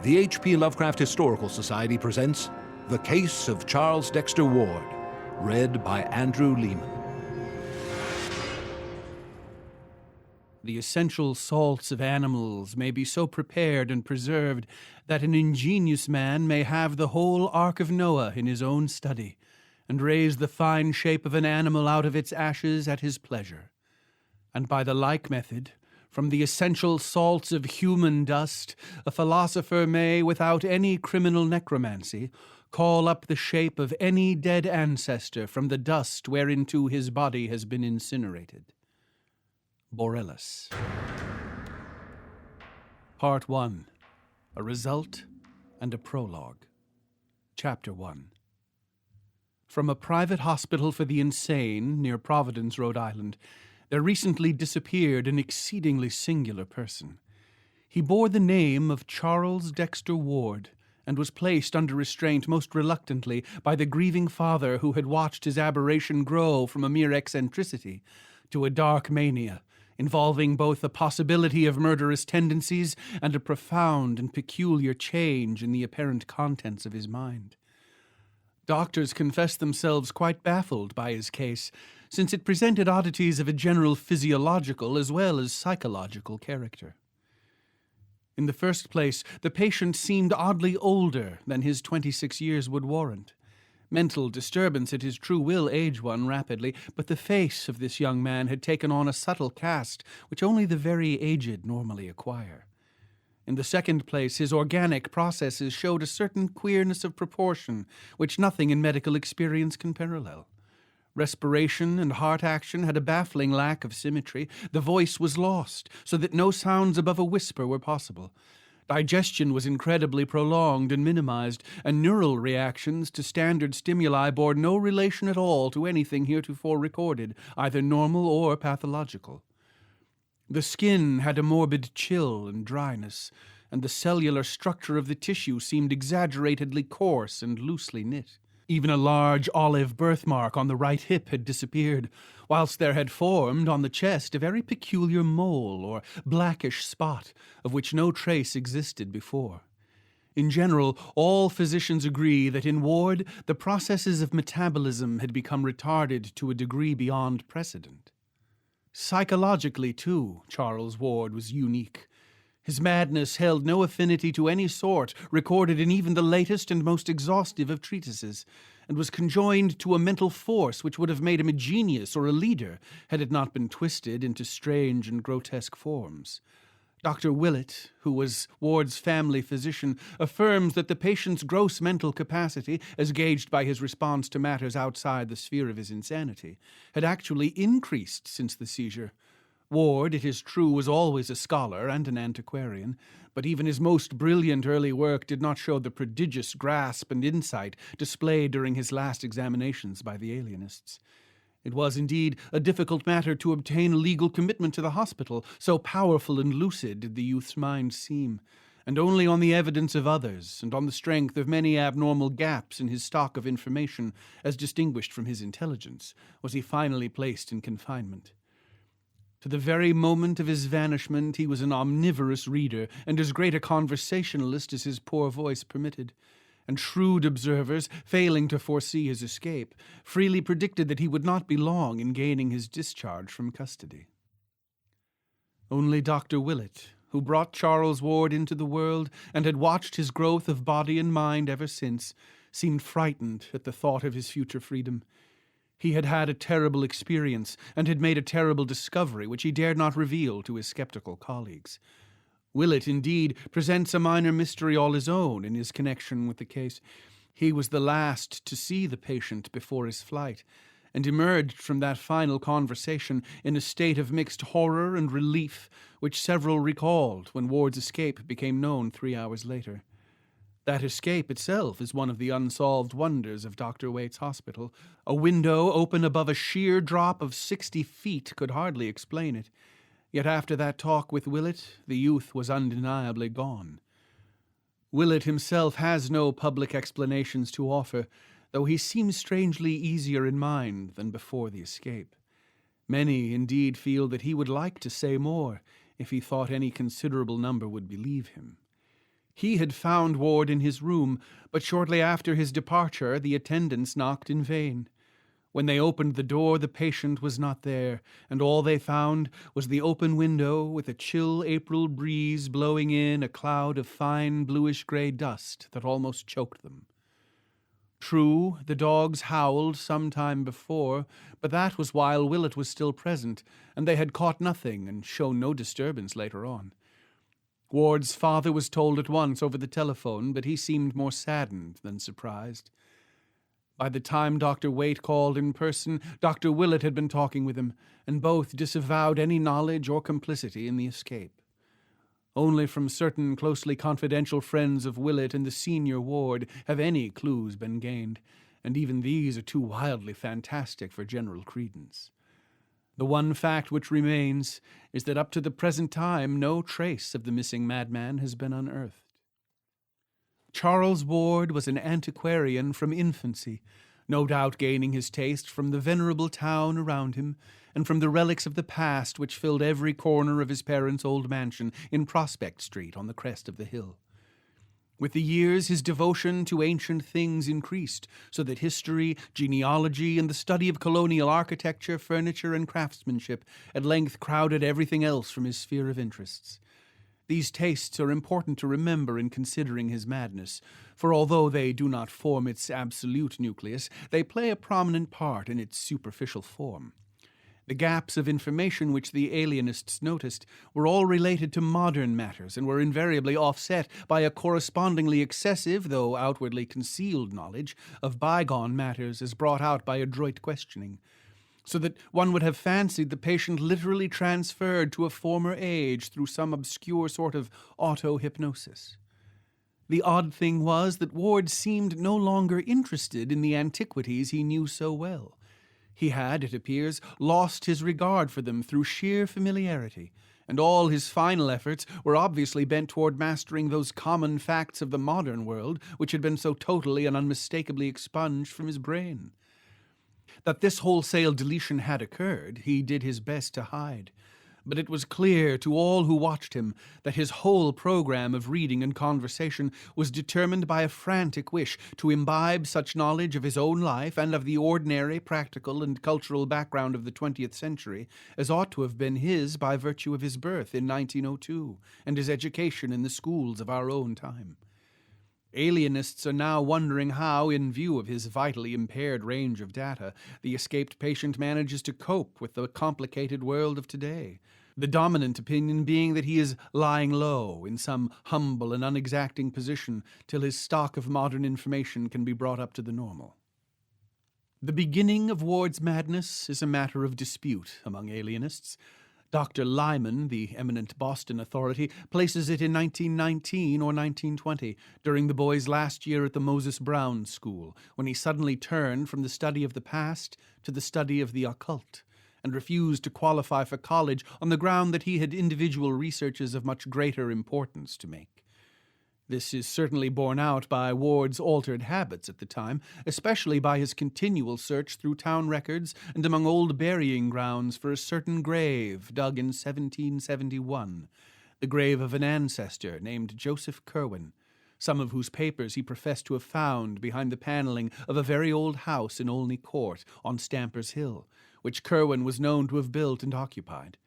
the H.P. Lovecraft Historical Society presents The Case of Charles Dexter Ward, read by Andrew Lehman. The essential salts of animals may be so prepared and preserved that an ingenious man may have the whole Ark of Noah in his own study, and raise the fine shape of an animal out of its ashes at his pleasure. And by the like method, from the essential salts of human dust, a philosopher may, without any criminal necromancy, call up the shape of any dead ancestor from the dust whereinto his body has been incinerated. Borellus. Part 1. A Result and a Prologue. Chapter 1. From a private hospital for the insane near Providence, Rhode Island, there recently disappeared an exceedingly singular person. He bore the name of Charles Dexter Ward, and was placed under restraint most reluctantly by the grieving father who had watched his aberration grow from a mere eccentricity to a dark mania, involving both a possibility of murderous tendencies and a profound and peculiar change in the apparent contents of his mind. Doctors confessed themselves quite baffled by his case, since it presented oddities of a general physiological as well as psychological character. In the first place, the patient seemed oddly older than his 26 years would warrant. Mental disturbance at his true will aged one rapidly, but the face of this young man had taken on a subtle cast which only the very aged normally acquire. In the second place, his organic processes showed a certain queerness of proportion which nothing in medical experience can parallel. Respiration and heart action had a baffling lack of symmetry. The voice was lost, so that no sounds above a whisper were possible. Digestion was incredibly prolonged and minimized, and neural reactions to standard stimuli bore no relation at all to anything heretofore recorded, either normal or pathological. The skin had a morbid chill and dryness, and the cellular structure of the tissue seemed exaggeratedly coarse and loosely knit. Even a large olive birthmark on the right hip had disappeared, whilst there had formed on the chest a very peculiar mole or blackish spot of which no trace existed before. In general, all physicians agree that in Ward the processes of metabolism had become retarded to a degree beyond precedent. Psychologically, too, Charles Ward was unique. His madness held no affinity to any sort recorded in even the latest and most exhaustive of treatises, and was conjoined to a mental force which would have made him a genius or a leader had it not been twisted into strange and grotesque forms. Dr. Willett, who was Ward's family physician, affirms that the patient's gross mental capacity, as gauged by his response to matters outside the sphere of his insanity, had actually increased since the seizure. Ward, it is true, was always a scholar and an antiquarian, but even his most brilliant early work did not show the prodigious grasp and insight displayed during his last examinations by the alienists. It was indeed a difficult matter to obtain legal commitment to the hospital, so powerful and lucid did the youth's mind seem, and only on the evidence of others, and on the strength of many abnormal gaps in his stock of information, as distinguished from his intelligence, was he finally placed in confinement. To the very moment of his vanishment he was an omnivorous reader, and as great a conversationalist as his poor voice permitted, and shrewd observers, failing to foresee his escape, freely predicted that he would not be long in gaining his discharge from custody. Only Dr. Willett, who brought Charles Ward into the world and had watched his growth of body and mind ever since, seemed frightened at the thought of his future freedom. He had had a terrible experience and had made a terrible discovery which he dared not reveal to his skeptical colleagues. Willett, indeed, presents a minor mystery all his own in his connection with the case. He was the last to see the patient before his flight, and emerged from that final conversation in a state of mixed horror and relief, which several recalled when Ward's escape became known 3 hours later. That escape itself is one of the unsolved wonders of Dr. Waite's hospital. A window open above a sheer drop of 60 feet could hardly explain it. Yet after that talk with Willett, the youth was undeniably gone. Willett himself has no public explanations to offer, though he seems strangely easier in mind than before the escape. Many, indeed, feel that he would like to say more, if he thought any considerable number would believe him. He had found Ward in his room, but shortly after his departure the attendants knocked in vain. When they opened the door, the patient was not there, and all they found was the open window with a chill April breeze blowing in a cloud of fine bluish-gray dust that almost choked them. True, the dogs howled some time before, but that was while Willett was still present, and they had caught nothing and shown no disturbance later on. Ward's father was told at once over the telephone, but he seemed more saddened than surprised. By the time Dr. Waite called in person, Dr. Willett had been talking with him, and both disavowed any knowledge or complicity in the escape. Only from certain closely confidential friends of Willett and the senior Ward have any clues been gained, and even these are too wildly fantastic for general credence. The one fact which remains is that up to the present time no trace of the missing madman has been unearthed. Charles Ward was an antiquarian from infancy, no doubt gaining his taste from the venerable town around him and from the relics of the past which filled every corner of his parents' old mansion in Prospect Street on the crest of the hill. With the years, his devotion to ancient things increased, so that history, genealogy, and the study of colonial architecture, furniture, and craftsmanship at length crowded everything else from his sphere of interests. These tastes are important to remember in considering his madness, for although they do not form its absolute nucleus, they play a prominent part in its superficial form. The gaps of information which the alienists noticed were all related to modern matters and were invariably offset by a correspondingly excessive, though outwardly concealed knowledge of bygone matters as brought out by adroit questioning, so that one would have fancied the patient literally transferred to a former age through some obscure sort of auto-hypnosis. The odd thing was that Ward seemed no longer interested in the antiquities he knew so well. He had, it appears, lost his regard for them through sheer familiarity, and all his final efforts were obviously bent toward mastering those common facts of the modern world which had been so totally and unmistakably expunged from his brain. That this wholesale deletion had occurred, he did his best to hide, but it was clear to all who watched him that his whole program of reading and conversation was determined by a frantic wish to imbibe such knowledge of his own life and of the ordinary practical and cultural background of the 20th century as ought to have been his by virtue of his birth in 1902 and his education in the schools of our own time. Alienists are now wondering how, in view of his vitally impaired range of data, the escaped patient manages to cope with the complicated world of today. The dominant opinion being that he is lying low in some humble and unexacting position till his stock of modern information can be brought up to the normal. The beginning of Ward's madness is a matter of dispute among alienists. Dr. Lyman, the eminent Boston authority, places it in 1919 or 1920, during the boy's last year at the Moses Brown School, when he suddenly turned from the study of the past to the study of the occult, and refused to qualify for college on the ground that he had individual researches of much greater importance to make. This is certainly borne out by Ward's altered habits at the time, especially by his continual search through town records and among old burying grounds for a certain grave dug in 1771, the grave of an ancestor named Joseph Curwen, some of whose papers he professed to have found behind the paneling of a very old house in Olney Court on Stamper's Hill, which Curwen was known to have built and occupied.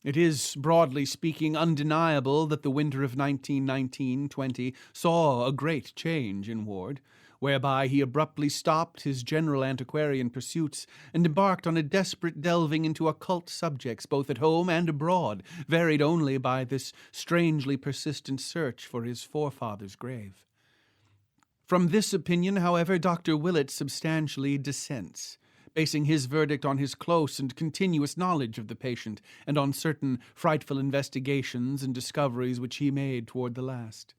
It is, broadly speaking, undeniable that the winter of 1919-20 saw a great change in Ward, whereby he abruptly stopped his general antiquarian pursuits and embarked on a desperate delving into occult subjects both at home and abroad, varied only by this strangely persistent search for his forefather's grave. From this opinion, however, Dr. Willett substantially dissents, basing his verdict on his close and continuous knowledge of the patient and on certain frightful investigations and discoveries which he made toward the last.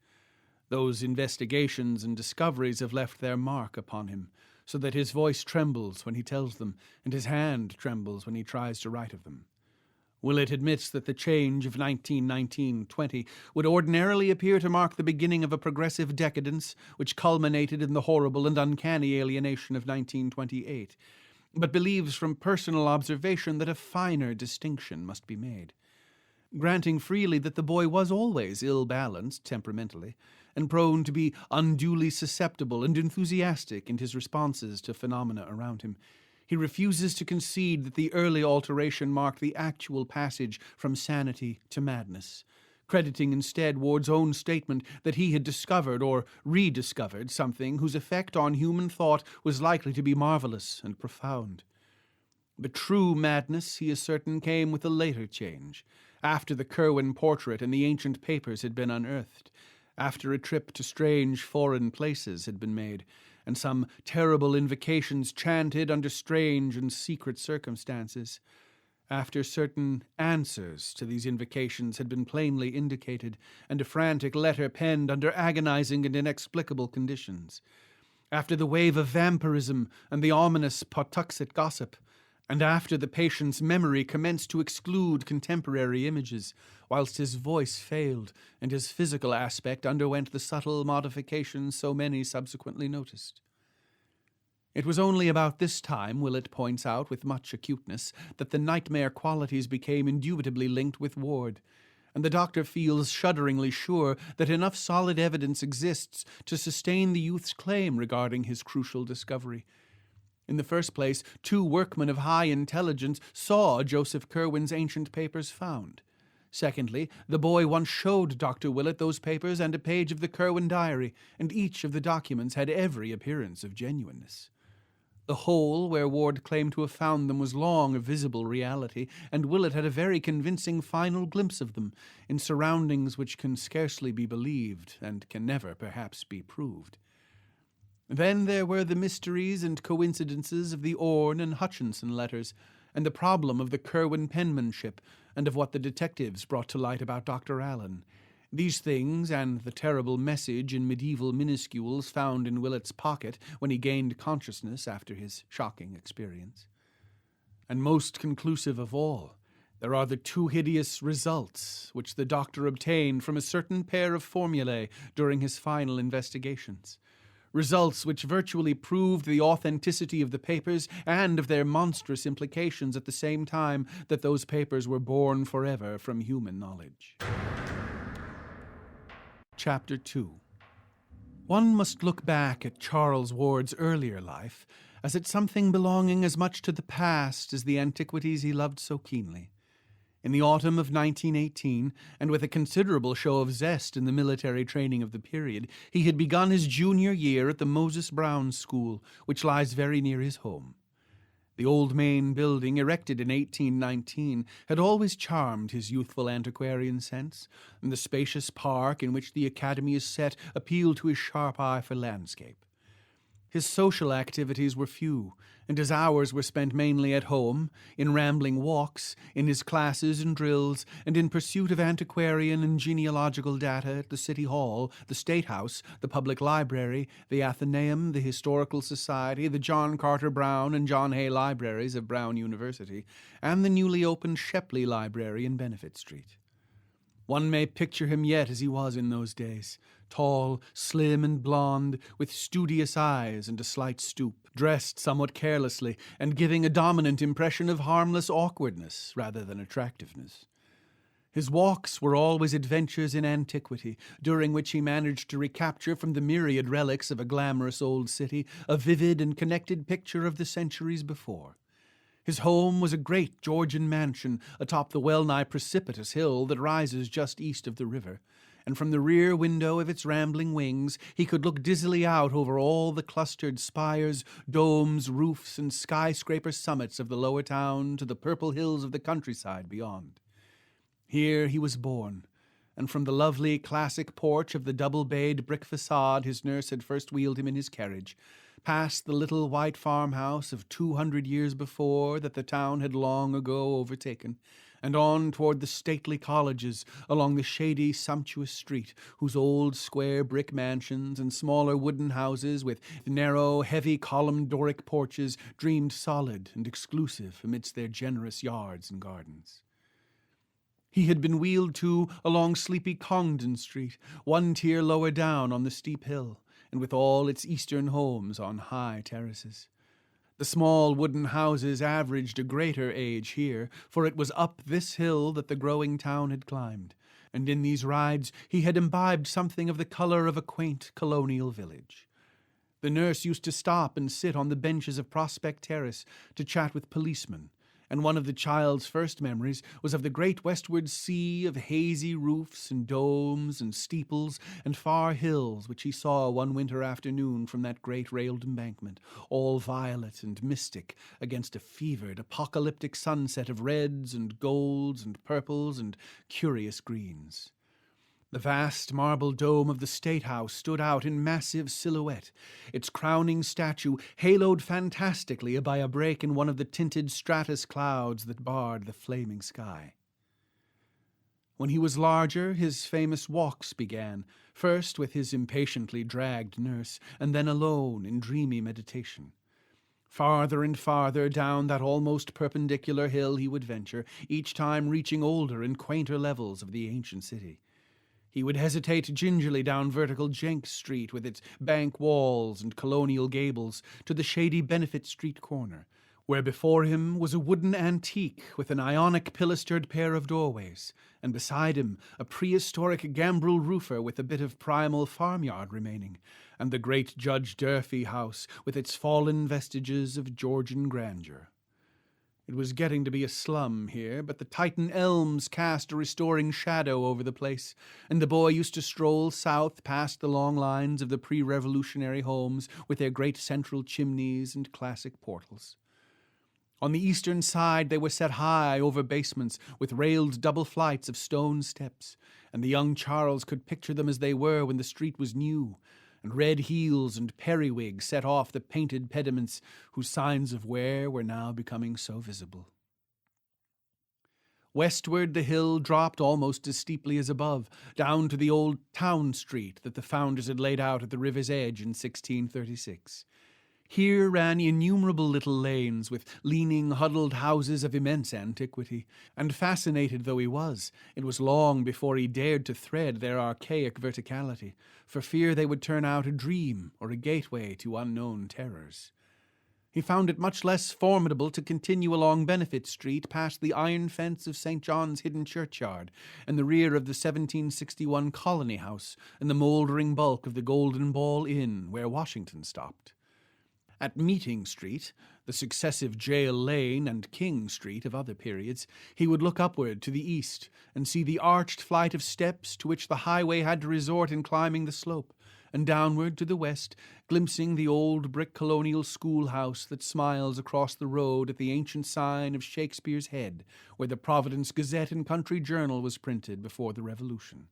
Those investigations and discoveries have left their mark upon him, so that his voice trembles when he tells them, and his hand trembles when he tries to write of them. Willett admits that the change of 1919-20 would ordinarily appear to mark the beginning of a progressive decadence which culminated in the horrible and uncanny alienation of 1928, but believes from personal observation that a finer distinction must be made. granting freely that the boy was always ill-balanced temperamentally, and prone to be unduly susceptible and enthusiastic in his responses to phenomena around him. He refuses to concede that the early alteration marked the actual passage from sanity to madness, crediting instead Ward's own statement that he had discovered or rediscovered something whose effect on human thought was likely to be marvelous and profound. But true madness, he is certain, came with a later change, after the Curwen portrait and the ancient papers had been unearthed, after a trip to strange foreign places had been made, and some terrible invocations chanted under strange and secret circumstances, after certain answers to these invocations had been plainly indicated, and a frantic letter penned under agonizing and inexplicable conditions, after the wave of vampirism and the ominous Pawtuxet gossip, and after the patient's memory commenced to exclude contemporary images, whilst his voice failed and his physical aspect underwent the subtle modifications so many subsequently noticed. It was only about this time, Willett points out with much acuteness, that the nightmare qualities became indubitably linked with Ward, and the doctor feels shudderingly sure that enough solid evidence exists to sustain the youth's claim regarding his crucial discovery. In the first place, 2 workmen of high intelligence saw Joseph Curwen's ancient papers found. Secondly, the boy once showed Dr. Willett those papers and a page of the Curwen diary, and each of the documents had every appearance of genuineness. The hole where Ward claimed to have found them was long a visible reality, and Willett had a very convincing final glimpse of them, in surroundings which can scarcely be believed, and can never, perhaps, be proved. Then there were the mysteries and coincidences of the Orne and Hutchinson letters, and the problem of the Curwen penmanship, and of what the detectives brought to light about Dr. Allen. These things, and the terrible message in medieval minuscules found in Willett's pocket when he gained consciousness after his shocking experience. And most conclusive of all, there are the 2 hideous results which the doctor obtained from a certain pair of formulae during his final investigations. Results which virtually proved the authenticity of the papers and of their monstrous implications at the same time that those papers were born forever from human knowledge. Chapter 2. One must look back at Charles Ward's earlier life as at something belonging as much to the past as the antiquities he loved so keenly. In the autumn of 1918, and with a considerable show of zest in the military training of the period, he had begun his junior year at the Moses Brown School, which lies very near his home. The old main building, erected in 1819, had always charmed his youthful antiquarian sense, and the spacious park in which the academy is set appealed to his sharp eye for landscape. His social activities were few, and his hours were spent mainly at home, in rambling walks, in his classes and drills, and in pursuit of antiquarian and genealogical data at the City Hall, the State House, the Public Library, the Athenaeum, the Historical Society, the John Carter Brown and John Hay Libraries of Brown University, and the newly opened Shepley Library in Benefit Street. One may picture him yet as he was in those days, tall, slim, and blond, with studious eyes and a slight stoop, dressed somewhat carelessly, and giving a dominant impression of harmless awkwardness rather than attractiveness. His walks were always adventures in antiquity, during which he managed to recapture from the myriad relics of a glamorous old city a vivid and connected picture of the centuries before. His home was a great Georgian mansion atop the well-nigh precipitous hill that rises just east of the river, and from the rear window of its rambling wings he could look dizzily out over all the clustered spires, domes, roofs, and skyscraper summits of the lower town to the purple hills of the countryside beyond. Here he was born, and from the lovely classic porch of the double-bayed brick facade his nurse had first wheeled him in his carriage, past the little white farmhouse of 200 years before that the town had long ago overtaken, and on toward the stately colleges along the shady, sumptuous street, whose old square brick mansions and smaller wooden houses with narrow, heavy columned Doric porches dreamed solid and exclusive amidst their generous yards and gardens. He had been wheeled, too, along sleepy Congdon Street, one tier lower down on the steep hill, and with all its eastern homes on high terraces. The small wooden houses averaged a greater age here, for it was up this hill that the growing town had climbed, and in these rides he had imbibed something of the color of a quaint colonial village. The nurse used to stop and sit on the benches of Prospect Terrace to chat with policemen, and one of the child's first memories was of the great westward sea of hazy roofs and domes and steeples and far hills which he saw one winter afternoon from that great railed embankment, all violet and mystic against a fevered, apocalyptic sunset of reds and golds and purples and curious greens. The vast marble dome of the State House stood out in massive silhouette, its crowning statue haloed fantastically by a break in one of the tinted stratus clouds that barred the flaming sky. When he was larger, his famous walks began, first with his impatiently dragged nurse, and then alone in dreamy meditation. Farther and farther down that almost perpendicular hill he would venture, each time reaching older and quainter levels of the ancient city. He would hesitate gingerly down vertical Jenks Street with its bank walls and colonial gables to the shady Benefit Street corner, where before him was a wooden antique with an Ionic pilastered pair of doorways, and beside him a prehistoric gambrel roofer with a bit of primal farmyard remaining, and the great Judge Durfee house with its fallen vestiges of Georgian grandeur. It was getting to be a slum here, but the Titan elms cast a restoring shadow over the place, and the boy used to stroll south past the long lines of the pre-revolutionary homes with their great central chimneys and classic portals. On the eastern side they were set high over basements with railed double flights of stone steps, and the young Charles could picture them as they were when the street was new, and red heels and periwigs set off the painted pediments whose signs of wear were now becoming so visible. Westward the hill dropped almost as steeply as above, down to the old town street that the founders had laid out at the river's edge in 1636. Here ran innumerable little lanes with leaning, huddled houses of immense antiquity, and fascinated though he was, it was long before he dared to thread their archaic verticality, for fear they would turn out a dream or a gateway to unknown terrors. He found it much less formidable to continue along Benefit Street past the iron fence of St. John's hidden churchyard and the rear of the 1761 Colony House and the mouldering bulk of the Golden Ball Inn where Washington stopped. At Meeting Street, the successive Jail Lane and King Street of other periods, he would look upward to the east and see the arched flight of steps to which the highway had to resort in climbing the slope, and downward to the west, glimpsing the old brick colonial schoolhouse that smiles across the road at the ancient sign of Shakespeare's Head, where the Providence Gazette and Country Journal was printed before the Revolution.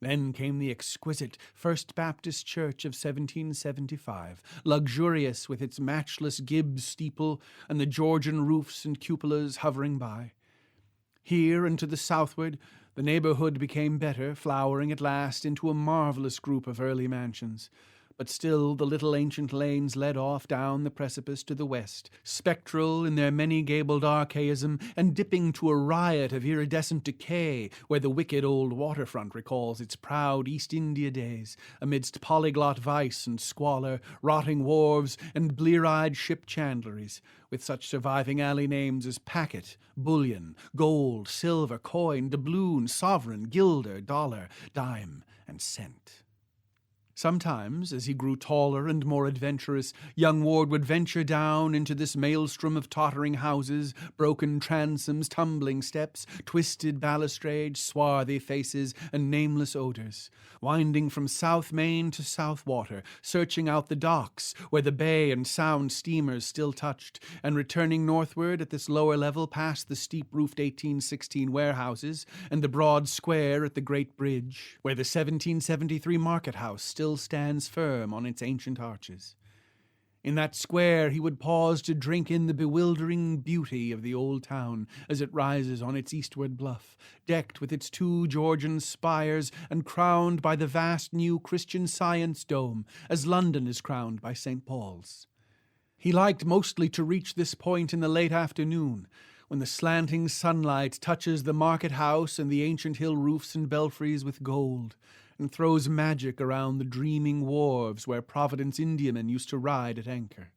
Then came the exquisite First Baptist Church of 1775, luxurious with its matchless Gibbs steeple and the Georgian roofs and cupolas hovering by. Here and to the southward, the neighborhood became better, flowering at last into a marvelous group of early mansions. But still the little ancient lanes led off down the precipice to the west, spectral in their many-gabled archaism, and dipping to a riot of iridescent decay, where the wicked old waterfront recalls its proud East India days, amidst polyglot vice and squalor, rotting wharves, and blear-eyed ship chandleries, with such surviving alley names as Packet, Bullion, Gold, Silver, Coin, Doubloon, Sovereign, Guilder, Dollar, Dime, and Cent. Sometimes, as he grew taller and more adventurous, young Ward would venture down into this maelstrom of tottering houses, broken transoms, tumbling steps, twisted balustrades, swarthy faces, and nameless odors, winding from South Main to South Water, searching out the docks, where the bay and sound steamers still touched, and returning northward at this lower level past the steep-roofed 1816 warehouses and the broad square at the Great Bridge, where the 1773 market house still stands firm on its ancient arches. In that square he would pause to drink in the bewildering beauty of the old town as it rises on its eastward bluff, decked with its 2 Georgian spires and crowned by the vast new Christian Science dome, as London is crowned by St. Paul's. He liked mostly to reach this point in the late afternoon, when the slanting sunlight touches the market house and the ancient hill roofs and belfries with gold, and throws magic around the dreaming wharves where Providence Indiamen used to ride at anchor.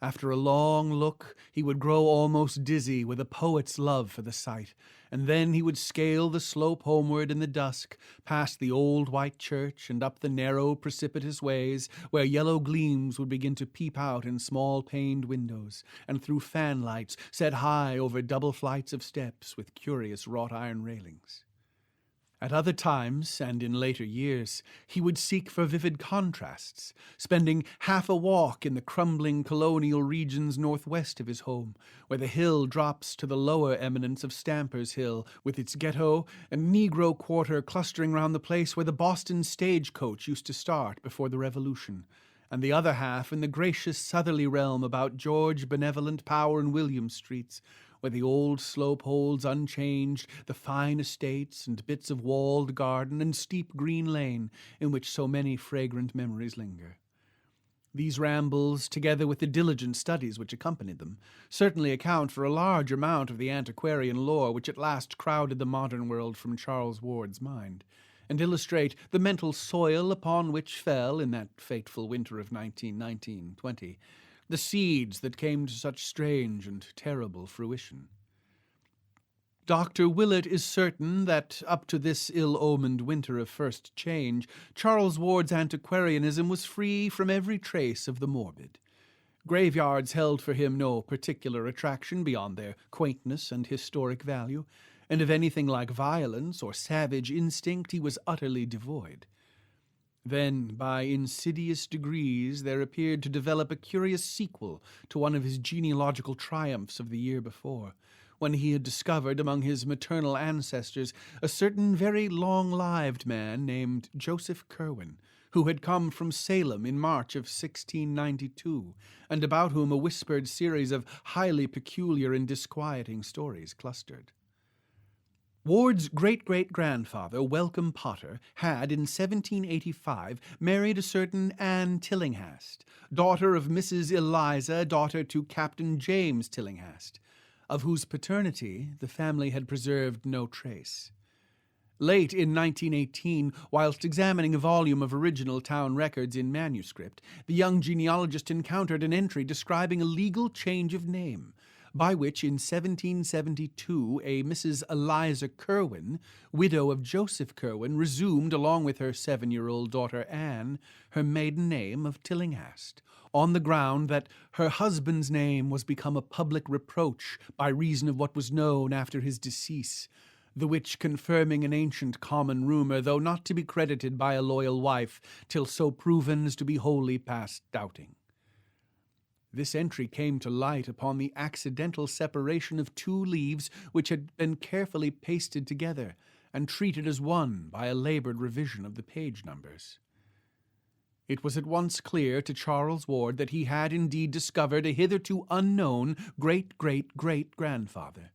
After a long look, he would grow almost dizzy with a poet's love for the sight, and then he would scale the slope homeward in the dusk, past the old white church and up the narrow, precipitous ways where yellow gleams would begin to peep out in small paned windows, and through fanlights set high over double flights of steps with curious wrought iron railings. At other times, and in later years, he would seek for vivid contrasts, spending half a walk in the crumbling colonial regions northwest of his home, where the hill drops to the lower eminence of Stamper's Hill, with its ghetto and Negro quarter clustering round the place where the Boston stagecoach used to start before the Revolution, and the other half in the gracious southerly realm about George, Benevolent, Power, and William streets, where the old slope holds unchanged the fine estates and bits of walled garden and steep green lane in which so many fragrant memories linger. These rambles, together with the diligent studies which accompanied them, certainly account for a large amount of the antiquarian lore which at last crowded the modern world from Charles Ward's mind, and illustrate the mental soil upon which fell, in that fateful winter of 1919-20, the seeds that came to such strange and terrible fruition. Dr. Willett is certain that, up to this ill-omened winter of first change, Charles Ward's antiquarianism was free from every trace of the morbid. Graveyards held for him no particular attraction beyond their quaintness and historic value, and of anything like violence or savage instinct he was utterly devoid. Then, by insidious degrees, there appeared to develop a curious sequel to one of his genealogical triumphs of the year before, when he had discovered among his maternal ancestors a certain very long-lived man named Joseph Curwen, who had come from Salem in March of 1692, and about whom a whispered series of highly peculiar and disquieting stories clustered. Ward's great-great-grandfather, Welcome Potter, had in 1785 married a certain Anne Tillinghast, daughter of Mrs. Eliza, daughter to Captain James Tillinghast, of whose paternity the family had preserved no trace. Late in 1918, whilst examining a volume of original town records in manuscript, the young genealogist encountered an entry describing a legal change of name, by which in 1772 a Mrs. Eliza Curwen, widow of Joseph Curwen, resumed, along with her 7-year-old daughter Anne, her maiden name of Tillinghast, on the ground that her husband's name was become a public reproach by reason of what was known after his decease, the which confirming an ancient common rumour, though not to be credited by a loyal wife, till so proven as to be wholly past doubting. This entry came to light upon the accidental separation of two leaves which had been carefully pasted together and treated as one by a laboured revision of the page numbers. It was at once clear to Charles Ward that he had indeed discovered a hitherto unknown great-great-great-grandfather.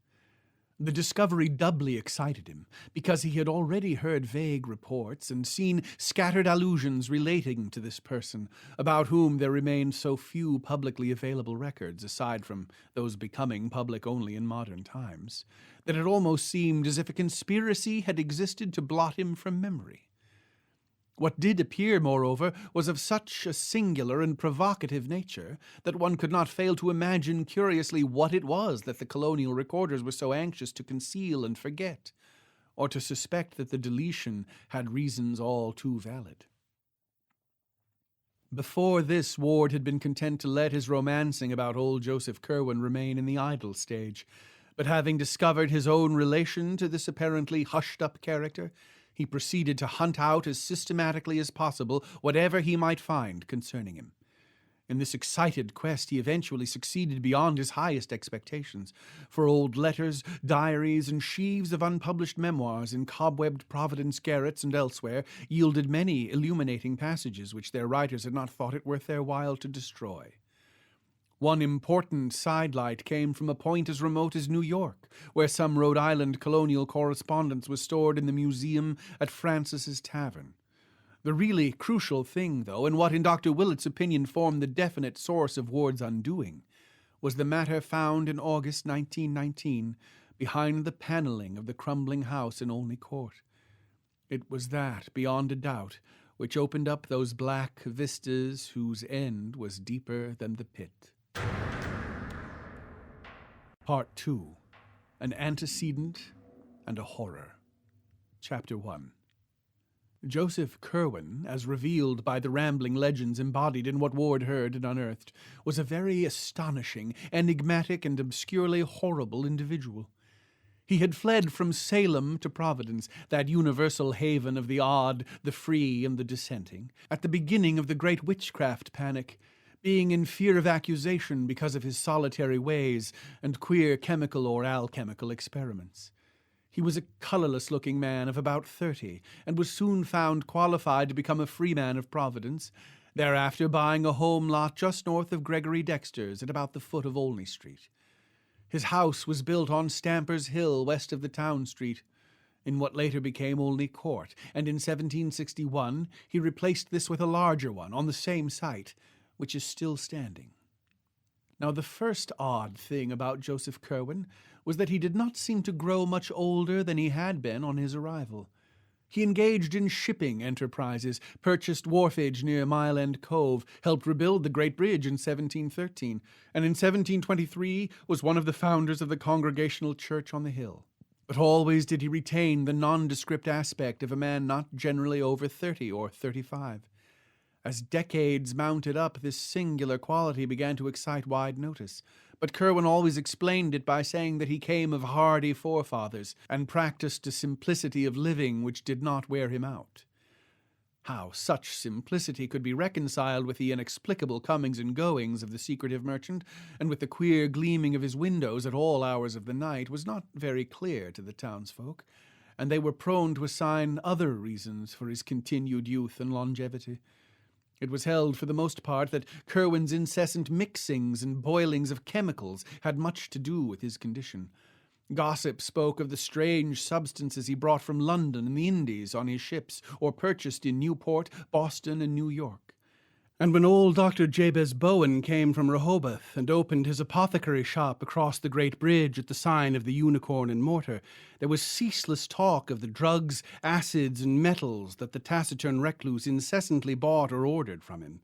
The discovery doubly excited him, because he had already heard vague reports and seen scattered allusions relating to this person, about whom there remained so few publicly available records, aside from those becoming public only in modern times, that it almost seemed as if a conspiracy had existed to blot him from memory. What did appear, moreover, was of such a singular and provocative nature that one could not fail to imagine curiously what it was that the colonial recorders were so anxious to conceal and forget, or to suspect that the deletion had reasons all too valid. Before this, Ward had been content to let his romancing about old Joseph Curwen remain in the idle stage, but having discovered his own relation to this apparently hushed-up character, he proceeded to hunt out as systematically as possible whatever he might find concerning him. In this excited quest he eventually succeeded beyond his highest expectations, for old letters, diaries, and sheaves of unpublished memoirs in cobwebbed Providence garrets and elsewhere yielded many illuminating passages which their writers had not thought it worth their while to destroy. One important sidelight came from a point as remote as New York, where some Rhode Island colonial correspondence was stored in the museum at Francis's Tavern. The really crucial thing, though, and what in Dr. Willett's opinion formed the definite source of Ward's undoing, was the matter found in August 1919 behind the panelling of the crumbling house in Olney Court. It was that, beyond a doubt, which opened up those black vistas whose end was deeper than the pit. Part 2. An Antecedent and a Horror. Chapter 1. Joseph Curwen, as revealed by the rambling legends embodied in what Ward heard and unearthed, was a very astonishing, enigmatic, and obscurely horrible individual. He had fled from Salem to Providence, that universal haven of the odd, the free, and the dissenting, at the beginning of the great witchcraft panic, being in fear of accusation because of his solitary ways and queer chemical or alchemical experiments. He was a colorless-looking man of about 30, and was soon found qualified to become a freeman of Providence, thereafter buying a home lot just north of Gregory Dexter's at about the foot of Olney Street. His house was built on Stamper's Hill west of the town street, in what later became Olney Court, and in 1761 he replaced this with a larger one on the same site, which is still standing. Now, the first odd thing about Joseph Curwen was that he did not seem to grow much older than he had been on his arrival. He engaged in shipping enterprises, purchased wharfage near Mile End Cove, helped rebuild the Great Bridge in 1713, and in 1723 was one of the founders of the Congregational Church on the hill. But always did he retain the nondescript aspect of a man not generally over 30 or 35. As decades mounted up, this singular quality began to excite wide notice, but Curwen always explained it by saying that he came of hardy forefathers and practiced a simplicity of living which did not wear him out. How such simplicity could be reconciled with the inexplicable comings and goings of the secretive merchant, and with the queer gleaming of his windows at all hours of the night, was not very clear to the townsfolk, and they were prone to assign other reasons for his continued youth and longevity. It was held for the most part that Curwen's incessant mixings and boilings of chemicals had much to do with his condition. Gossip spoke of the strange substances he brought from London and the Indies on his ships, or purchased in Newport, Boston, and New York. And when old Dr. Jabez Bowen came from Rehoboth and opened his apothecary shop across the Great Bridge at the sign of the Unicorn and Mortar, there was ceaseless talk of the drugs, acids, and metals that the taciturn recluse incessantly bought or ordered from him.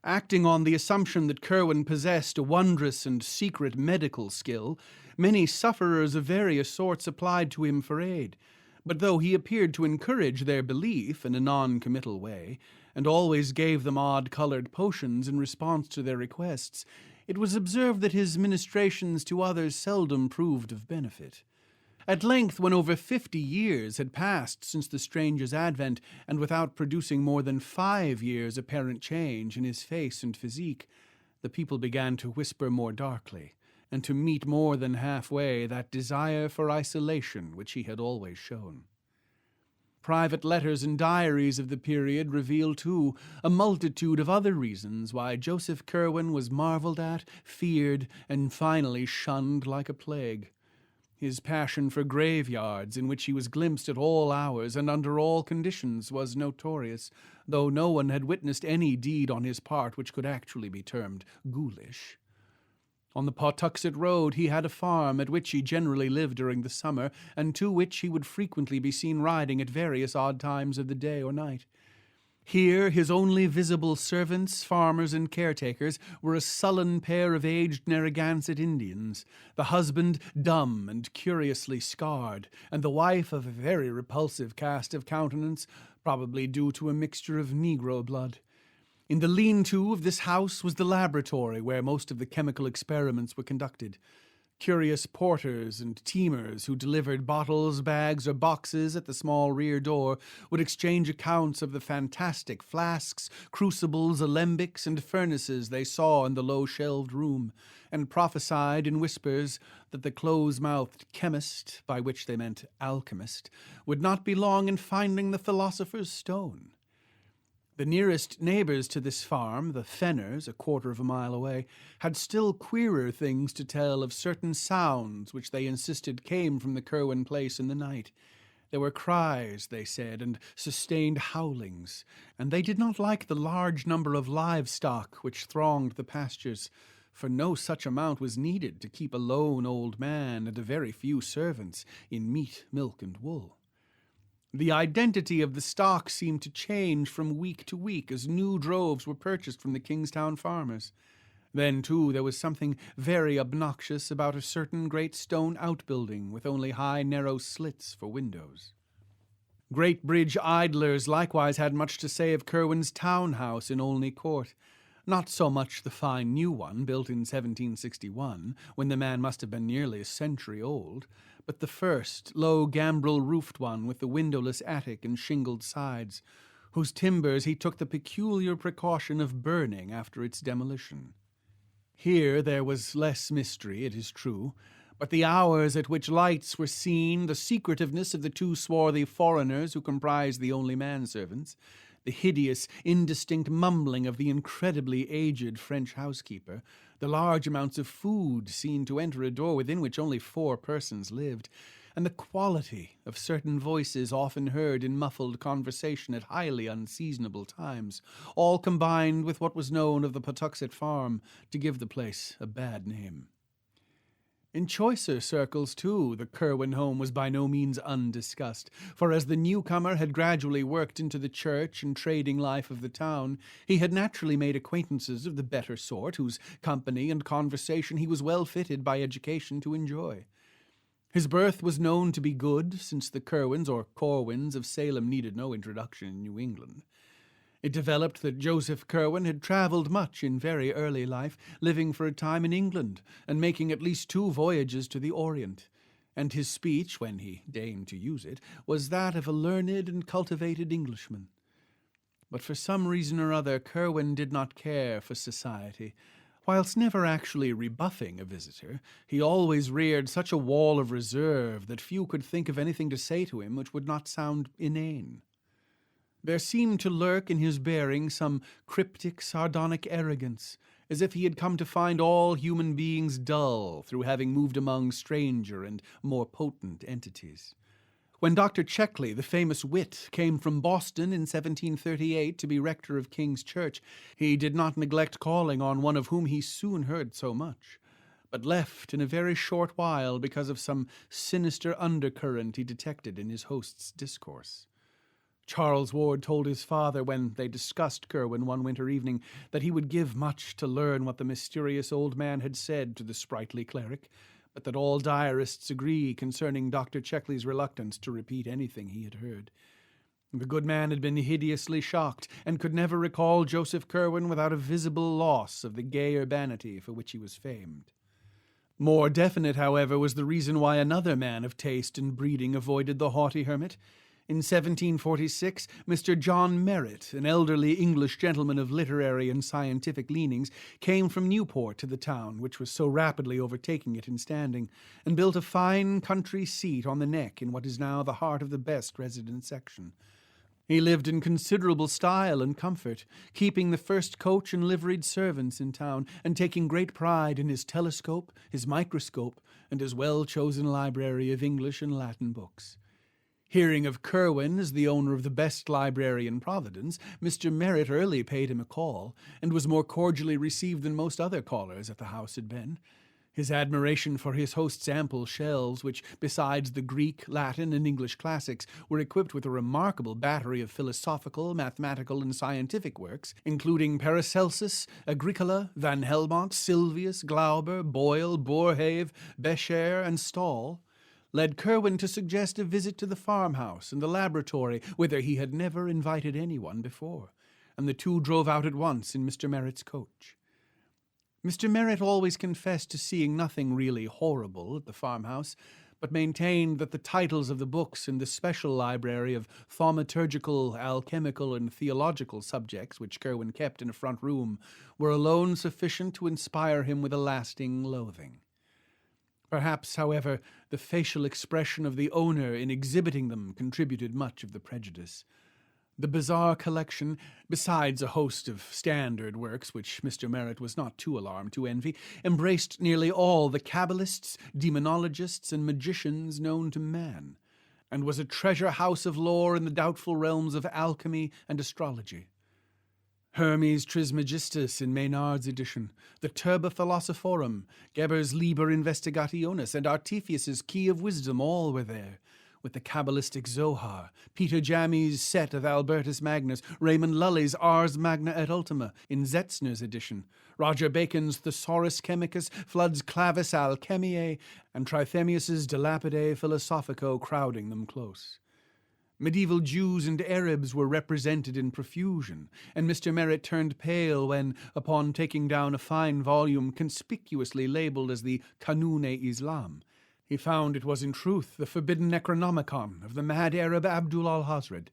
Acting on the assumption that Curwen possessed a wondrous and secret medical skill, many sufferers of various sorts applied to him for aid. But though he appeared to encourage their belief in a non-committal way, and always gave them odd-colored potions in response to their requests, it was observed that his ministrations to others seldom proved of benefit. At length, when over 50 years had passed since the stranger's advent, and without producing more than 5 years' apparent change in his face and physique, the people began to whisper more darkly, and to meet more than halfway that desire for isolation which he had always shown. Private letters and diaries of the period reveal, too, a multitude of other reasons why Joseph Curwen was marveled at, feared, and finally shunned like a plague. His passion for graveyards, in which he was glimpsed at all hours and under all conditions, was notorious, though no one had witnessed any deed on his part which could actually be termed ghoulish. On the Pawtuxet Road he had a farm at which he generally lived during the summer, and to which he would frequently be seen riding at various odd times of the day or night. Here his only visible servants, farmers, and caretakers were a sullen pair of aged Narragansett Indians, the husband dumb and curiously scarred, and the wife of a very repulsive cast of countenance, probably due to a mixture of Negro blood. In the lean-to of this house was the laboratory where most of the chemical experiments were conducted. Curious porters and teamers who delivered bottles, bags, or boxes at the small rear door would exchange accounts of the fantastic flasks, crucibles, alembics, and furnaces they saw in the low-shelved room, and prophesied in whispers that the close-mouthed chemist, by which they meant alchemist, would not be long in finding the philosopher's stone. The nearest neighbors to this farm, the Fenners, a quarter of a mile away, had still queerer things to tell of certain sounds which they insisted came from the Curwen place in the night. There were cries, they said, and sustained howlings, and they did not like the large number of livestock which thronged the pastures, for no such amount was needed to keep a lone old man and a very few servants in meat, milk, and wool. The identity of the stock seemed to change from week to week as new droves were purchased from the Kingstown farmers. Then, too, there was something very obnoxious about a certain great stone outbuilding with only high, narrow slits for windows. Great bridge idlers likewise had much to say of Curwen's townhouse in Olney Court. Not so much the fine new one, built in 1761, when the man must have been nearly a century old, but the first, low gambrel-roofed one with the windowless attic and shingled sides, whose timbers he took the peculiar precaution of burning after its demolition. Here there was less mystery, it is true, but the hours at which lights were seen, the secretiveness of the two swarthy foreigners who comprised the only manservants, the hideous, indistinct mumbling of the incredibly aged French housekeeper, the large amounts of food seen to enter a door within which only 4 persons lived, and the quality of certain voices often heard in muffled conversation at highly unseasonable times, all combined with what was known of the Patuxet Farm to give the place a bad name. In choicer circles, too, the Curwen home was by no means undiscussed, for as the newcomer had gradually worked into the church and trading life of the town, he had naturally made acquaintances of the better sort, whose company and conversation he was well fitted by education to enjoy. His birth was known to be good, since the Curwens or Corwins of Salem needed no introduction in New England. It developed that Joseph Curwen had travelled much in very early life, living for a time in England, and making at least 2 voyages to the Orient, and his speech, when he deigned to use it, was that of a learned and cultivated Englishman. But for some reason or other, Curwen did not care for society. Whilst never actually rebuffing a visitor, he always reared such a wall of reserve that few could think of anything to say to him which would not sound inane. There seemed to lurk in his bearing some cryptic, sardonic arrogance, as if he had come to find all human beings dull through having moved among stranger and more potent entities. When Dr. Checkley, the famous wit, came from Boston in 1738 to be rector of King's Church, he did not neglect calling on one of whom he soon heard so much, but left in a very short while because of some sinister undercurrent he detected in his host's discourse. Charles Ward told his father, when they discussed Curwen one winter evening, that he would give much to learn what the mysterious old man had said to the sprightly cleric, but that all diarists agree concerning Dr. Checkley's reluctance to repeat anything he had heard. The good man had been hideously shocked, and could never recall Joseph Curwen without a visible loss of the gay urbanity for which he was famed. More definite, however, was the reason why another man of taste and breeding avoided the haughty hermit. In 1746, Mr. John Merritt, an elderly English gentleman of literary and scientific leanings, came from Newport to the town, which was so rapidly overtaking it in standing, and built a fine country seat on the Neck in what is now the heart of the best resident section. He lived in considerable style and comfort, keeping the first coach and liveried servants in town, and taking great pride in his telescope, his microscope, and his well-chosen library of English and Latin books. Hearing of Curwen as the owner of the best library in Providence, Mr. Merritt early paid him a call, and was more cordially received than most other callers at the house had been. His admiration for his host's ample shelves, which, besides the Greek, Latin, and English classics, were equipped with a remarkable battery of philosophical, mathematical, and scientific works, including Paracelsus, Agricola, Van Helmont, Sylvius, Glauber, Boyle, Boerhaave, Becher, and Stahl, led Curwen to suggest a visit to the farmhouse and the laboratory, whither he had never invited anyone before, and the 2 drove out at once in Mr. Merritt's coach. Mr. Merritt always confessed to seeing nothing really horrible at the farmhouse, but maintained that the titles of the books in the special library of thaumaturgical, alchemical, and theological subjects which Curwen kept in a front room were alone sufficient to inspire him with a lasting loathing. Perhaps, however, the facial expression of the owner in exhibiting them contributed much of the prejudice. The bizarre collection, besides a host of standard works which Mr. Merritt was not too alarmed to envy, embraced nearly all the Qabalists, demonologists, and magicians known to man, and was a treasure house of lore in the doubtful realms of alchemy and astrology. Hermes Trismegistus in Maynard's edition, the Turba Philosophorum, Geber's Liber Investigationis, and Artephius's Key of Wisdom all were there, with the Qabalistic Zohar, Peter Jammy's set of Albertus Magnus, Raymond Lully's Ars Magna et Ultima in Zetzner's edition, Roger Bacon's Thesaurus Chemicus, Flood's Clavis Alchemiae, and Trithemius's De Lapide Philosophico crowding them close. Medieval Jews and Arabs were represented in profusion, and Mr. Merritt turned pale when, upon taking down a fine volume conspicuously labelled as the Kanun-e-Islam, he found it was in truth the forbidden Necronomicon of the mad Arab Abdul al-Hazred,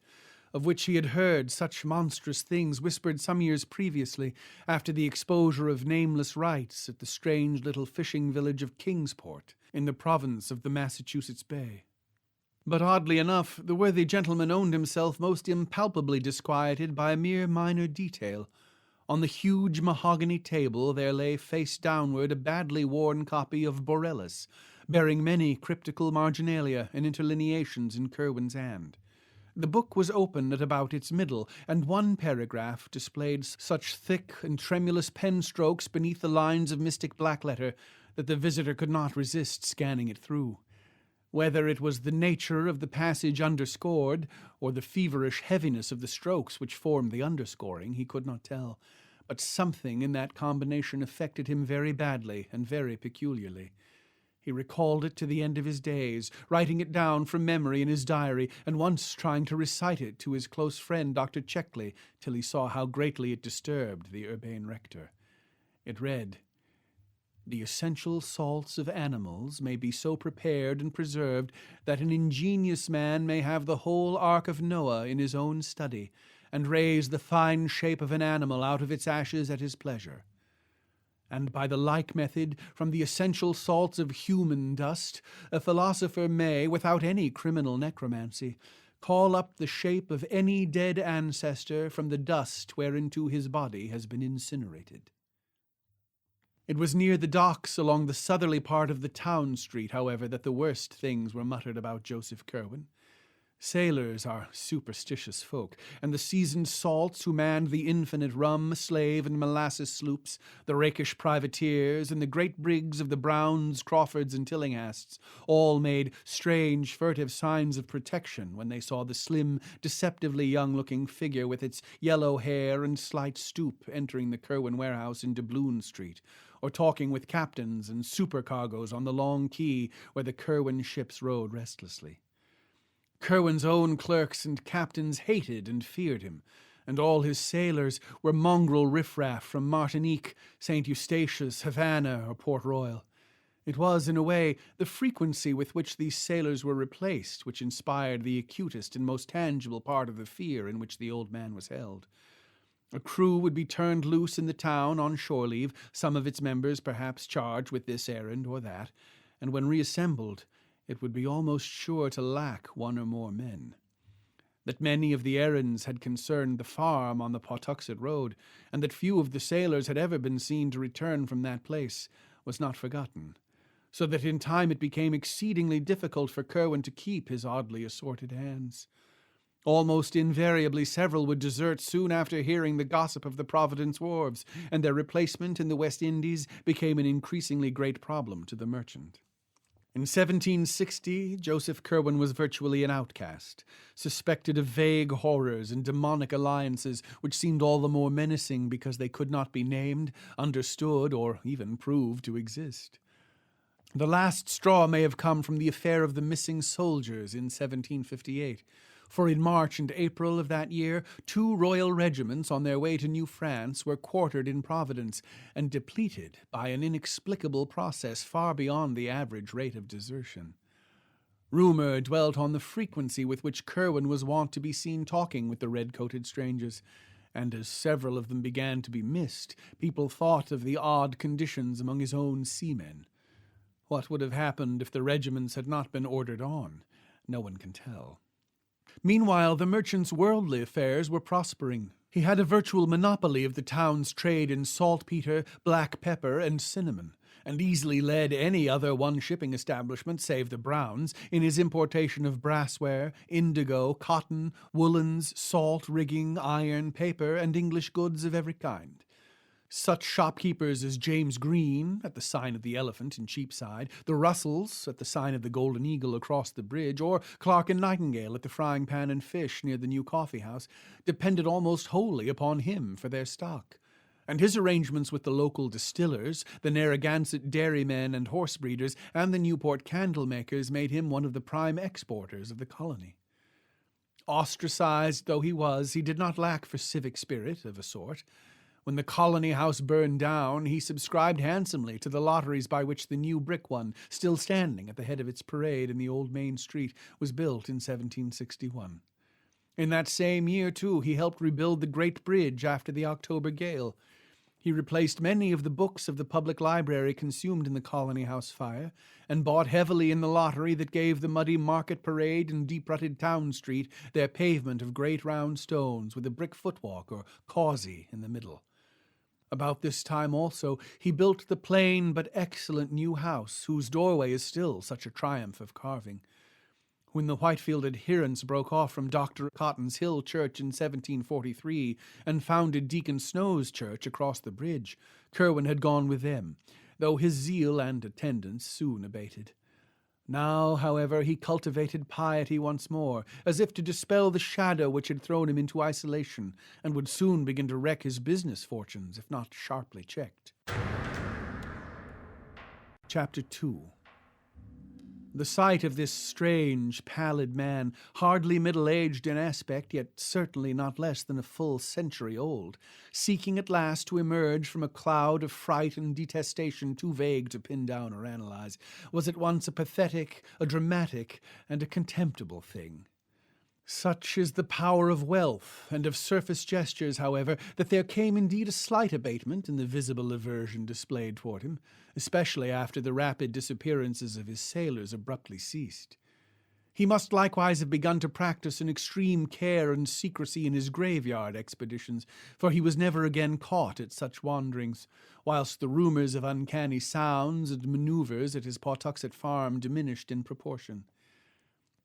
of which he had heard such monstrous things whispered some years previously after the exposure of nameless rites at the strange little fishing village of Kingsport in the province of the Massachusetts Bay. But oddly enough, the worthy gentleman owned himself most impalpably disquieted by a mere minor detail. On the huge mahogany table there lay face downward a badly worn copy of Borellus, bearing many cryptical marginalia and interlineations in Curwen's hand. The book was open at about its middle, and one paragraph displayed such thick and tremulous pen strokes beneath the lines of mystic black letter that the visitor could not resist scanning it through. Whether it was the nature of the passage underscored, or the feverish heaviness of the strokes which formed the underscoring, he could not tell, but something in that combination affected him very badly and very peculiarly. He recalled it to the end of his days, writing it down from memory in his diary, and once trying to recite it to his close friend Dr. Checkley, till he saw how greatly it disturbed the urbane rector. It read, "The essential salts of animals may be so prepared and preserved that an ingenious man may have the whole Ark of Noah in his own study, and raise the fine shape of an animal out of its ashes at his pleasure. And by the like method, from the essential salts of human dust, a philosopher may, without any criminal necromancy, call up the shape of any dead ancestor from the dust whereinto his body has been incinerated." It was near the docks along the southerly part of the town street, however, that the worst things were muttered about Joseph Curwen. Sailors are superstitious folk, and the seasoned salts who manned the infinite rum, slave, and molasses sloops, the rakish privateers, and the great brigs of the Browns, Crawfords, and Tillinghasts, all made strange, furtive signs of protection when they saw the slim, deceptively young-looking figure with its yellow hair and slight stoop entering the Curwen warehouse in Doubloon Street, or talking with captains and supercargoes on the long quay where the Curwen ships rode restlessly. Curwen's own clerks and captains hated and feared him, and all his sailors were mongrel riffraff from Martinique, St. Eustatius, Havana, or Port Royal. It was, in a way, the frequency with which these sailors were replaced which inspired the acutest and most tangible part of the fear in which the old man was held. A crew would be turned loose in the town on shore leave, some of its members perhaps charged with this errand or that, and when reassembled, it would be almost sure to lack one or more men. That many of the errands had concerned the farm on the Pawtuxet Road, and that few of the sailors had ever been seen to return from that place, was not forgotten, so that in time it became exceedingly difficult for Curwen to keep his oddly assorted hands. Almost invariably several would desert soon after hearing the gossip of the Providence wharves, and their replacement in the West Indies became an increasingly great problem to the merchant. In 1760, Joseph Curwen was virtually an outcast, suspected of vague horrors and demonic alliances which seemed all the more menacing because they could not be named, understood, or even proved to exist. The last straw may have come from the affair of the missing soldiers in 1758, for in March and April of that year, 2 royal regiments on their way to New France were quartered in Providence and depleted by an inexplicable process far beyond the average rate of desertion. Rumour dwelt on the frequency with which Curwen was wont to be seen talking with the red-coated strangers, and as several of them began to be missed, people thought of the odd conditions among his own seamen. What would have happened if the regiments had not been ordered on? No one can tell. Meanwhile, the merchant's worldly affairs were prospering. He had a virtual monopoly of the town's trade in saltpetre, black pepper, and cinnamon, and easily led any other one shipping establishment, save the Browns, in his importation of brassware, indigo, cotton, woolens, salt, rigging, iron, paper, and English goods of every kind. Such shopkeepers as James Green, at the sign of the Elephant in Cheapside, the Russells, at the sign of the Golden Eagle across the bridge, or Clark and Nightingale at the Frying Pan and Fish near the new coffee house, depended almost wholly upon him for their stock. And his arrangements with the local distillers, the Narragansett dairymen and horse breeders, and the Newport candle makers made him one of the prime exporters of the colony. Ostracized though he was, he did not lack for civic spirit of a sort. When the colony house burned down, he subscribed handsomely to the lotteries by which the new brick one, still standing at the head of its parade in the old Main Street, was built in 1761. In that same year, too, he helped rebuild the Great Bridge after the October gale. He replaced many of the books of the public library consumed in the colony house fire, and bought heavily in the lottery that gave the muddy market parade and deep-rutted town street their pavement of great round stones with a brick footwalk or causey in the middle. About this time also he built the plain but excellent new house, whose doorway is still such a triumph of carving. When the Whitefield adherents broke off from Dr. Cotton's Hill Church in 1743 and founded Deacon Snow's church across the bridge, Curwen had gone with them, though his zeal and attendance soon abated. Now, however, he cultivated piety once more, as if to dispel the shadow which had thrown him into isolation, and would soon begin to wreck his business fortunes, if not sharply checked. Chapter 2. The sight of this strange, pallid man, hardly middle-aged in aspect, yet certainly not less than a full century old, seeking at last to emerge from a cloud of fright and detestation too vague to pin down or analyze, was at once a pathetic, a dramatic, and a contemptible thing. Such is the power of wealth and of surface gestures, however, that there came indeed a slight abatement in the visible aversion displayed toward him, especially after the rapid disappearances of his sailors abruptly ceased. He must likewise have begun to practice an extreme care and secrecy in his graveyard expeditions, for he was never again caught at such wanderings, whilst the rumours of uncanny sounds and manoeuvres at his Pawtuxet farm diminished in proportion.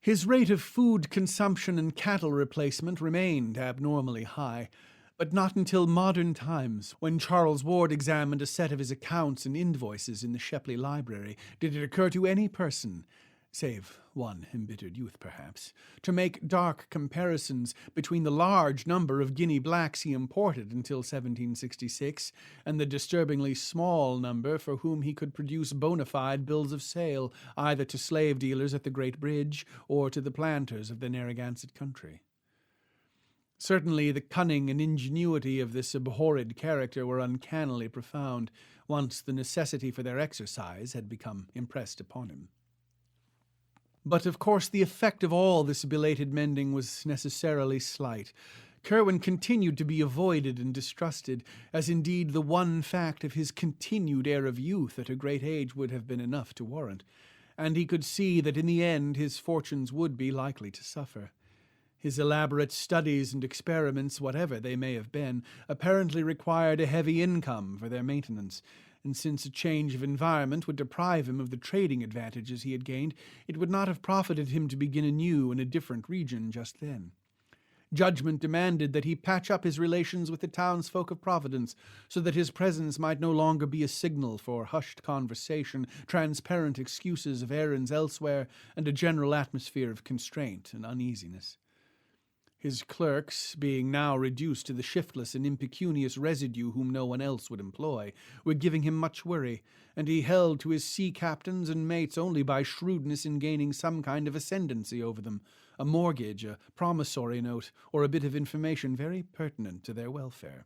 His rate of food consumption and cattle replacement remained abnormally high, but not until modern times, when Charles Ward examined a set of his accounts and invoices in the Shepley Library, did it occur to any person, save one embittered youth perhaps, to make dark comparisons between the large number of guinea blacks he imported until 1766 and the disturbingly small number for whom he could produce bona fide bills of sale, either to slave dealers at the Great Bridge or to the planters of the Narragansett country. Certainly the cunning and ingenuity of this abhorred character were uncannily profound, once the necessity for their exercise had become impressed upon him. But of course the effect of all this belated mending was necessarily slight. Curwen continued to be avoided and distrusted, as indeed the one fact of his continued air of youth at a great age would have been enough to warrant, and he could see that in the end his fortunes would be likely to suffer. His elaborate studies and experiments, whatever they may have been, apparently required a heavy income for their maintenance, and since a change of environment would deprive him of the trading advantages he had gained, it would not have profited him to begin anew in a different region just then. Judgment demanded that he patch up his relations with the townsfolk of Providence, so that his presence might no longer be a signal for hushed conversation, transparent excuses of errands elsewhere, and a general atmosphere of constraint and uneasiness. His clerks, being now reduced to the shiftless and impecunious residue whom no one else would employ, were giving him much worry, and he held to his sea captains and mates only by shrewdness in gaining some kind of ascendancy over them, a mortgage, a promissory note, or a bit of information very pertinent to their welfare.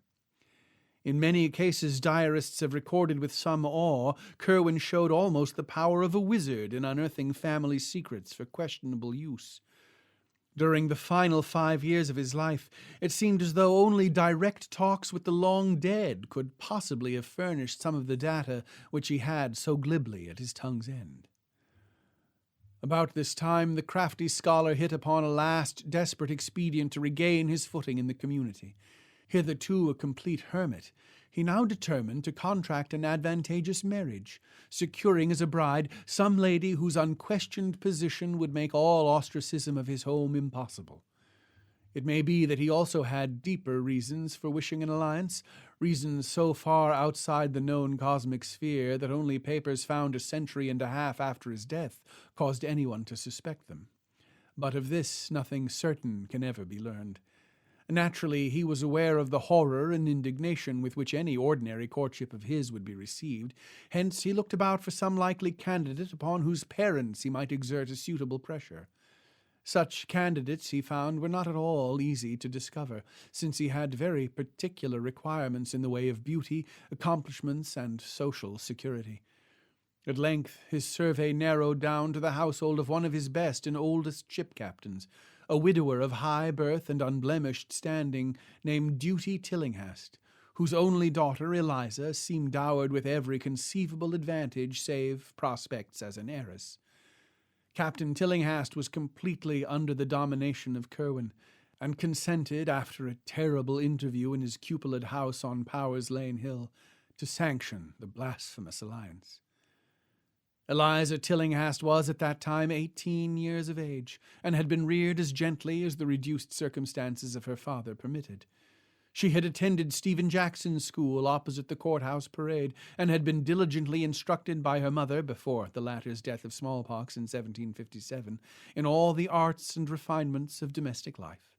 In many cases diarists have recorded with some awe, Curwen showed almost the power of a wizard in unearthing family secrets for questionable use. During the final 5 years of his life, it seemed as though only direct talks with the long dead could possibly have furnished some of the data which he had so glibly at his tongue's end. About this time, the crafty scholar hit upon a last desperate expedient to regain his footing in the community. Hitherto a complete hermit, he now determined to contract an advantageous marriage, securing as a bride some lady whose unquestioned position would make all ostracism of his home impossible. It may be that he also had deeper reasons for wishing an alliance, reasons so far outside the known cosmic sphere that only papers found a century and a half after his death caused anyone to suspect them. But of this nothing certain can ever be learned. Naturally, he was aware of the horror and indignation with which any ordinary courtship of his would be received. Hence he looked about for some likely candidate upon whose parents he might exert a suitable pressure. Such candidates, he found, were not at all easy to discover, since he had very particular requirements in the way of beauty, accomplishments, and social security. At length his survey narrowed down to the household of one of his best and oldest ship captains, a widower of high birth and unblemished standing, named Duty Tillinghast, whose only daughter, Eliza, seemed dowered with every conceivable advantage save prospects as an heiress. Captain Tillinghast was completely under the domination of Curwen, and consented, after a terrible interview in his cupolaed house on Powers Lane Hill, to sanction the blasphemous alliance. Eliza Tillinghast was at that time 18 years of age, and had been reared as gently as the reduced circumstances of her father permitted. She had attended Stephen Jackson's school opposite the courthouse parade, and had been diligently instructed by her mother, before the latter's death of smallpox in 1757, in all the arts and refinements of domestic life.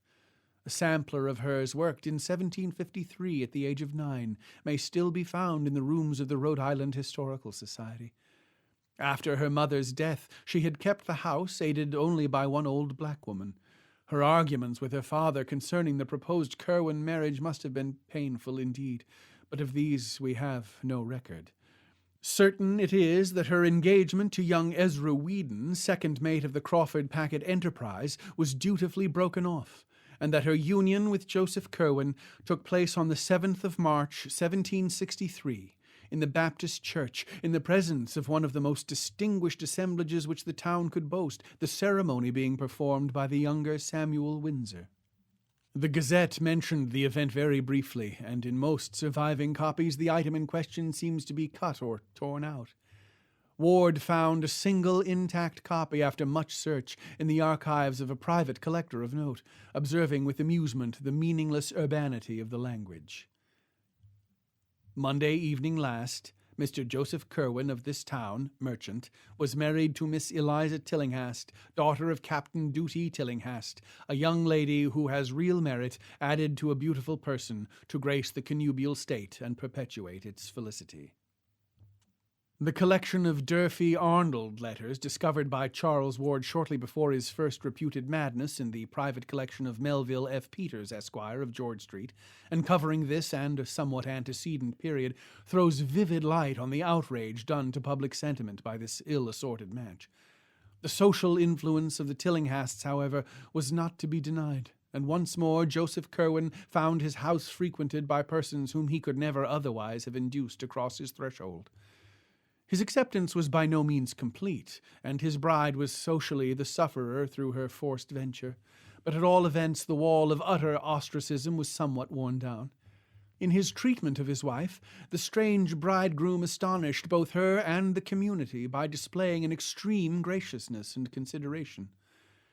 A sampler of hers, worked in 1753 at the age of 9, may still be found in the rooms of the Rhode Island Historical Society. After her mother's death, she had kept the house, aided only by one old black woman. Her arguments with her father concerning the proposed Curwen marriage must have been painful indeed, but of these we have no record. Certain it is that her engagement to young Ezra Whedon, second mate of the Crawford Packet Enterprise, was dutifully broken off, and that her union with Joseph Curwen took place on the 7th of March, 1763, in the Baptist Church, in the presence of one of the most distinguished assemblages which the town could boast, the ceremony being performed by the younger Samuel Windsor. The Gazette mentioned the event very briefly, and in most surviving copies the item in question seems to be cut or torn out. Ward found a single intact copy after much search in the archives of a private collector of note, observing with amusement the meaningless urbanity of the language. Monday evening last, Mr. Joseph Curwen of this town, merchant, was married to Miss Eliza Tillinghast, daughter of Captain Duty Tillinghast, a young lady who has real merit added to a beautiful person to grace the connubial state and perpetuate its felicity. The collection of Durfee Arnold letters, discovered by Charles Ward shortly before his first reputed madness in the private collection of Melville F. Peters, Esquire, of George Street, and covering this and a somewhat antecedent period, throws vivid light on the outrage done to public sentiment by this ill-assorted match. The social influence of the Tillinghasts, however, was not to be denied, and once more Joseph Curwen found his house frequented by persons whom he could never otherwise have induced to cross his threshold. His acceptance was by no means complete, and his bride was socially the sufferer through her forced venture, but at all events the wall of utter ostracism was somewhat worn down. In his treatment of his wife, the strange bridegroom astonished both her and the community by displaying an extreme graciousness and consideration.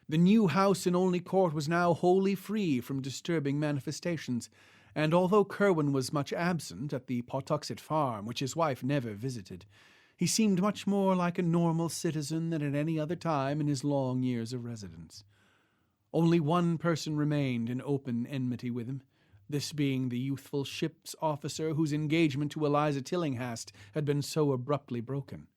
The new house in Olney Court was now wholly free from disturbing manifestations, and although Curwen was much absent at the Pawtuxet farm, which his wife never visited, he seemed much more like a normal citizen than at any other time in his long years of residence. Only one person remained in open enmity with him, this being the youthful ship's officer whose engagement to Eliza Tillinghast had been so abruptly broken.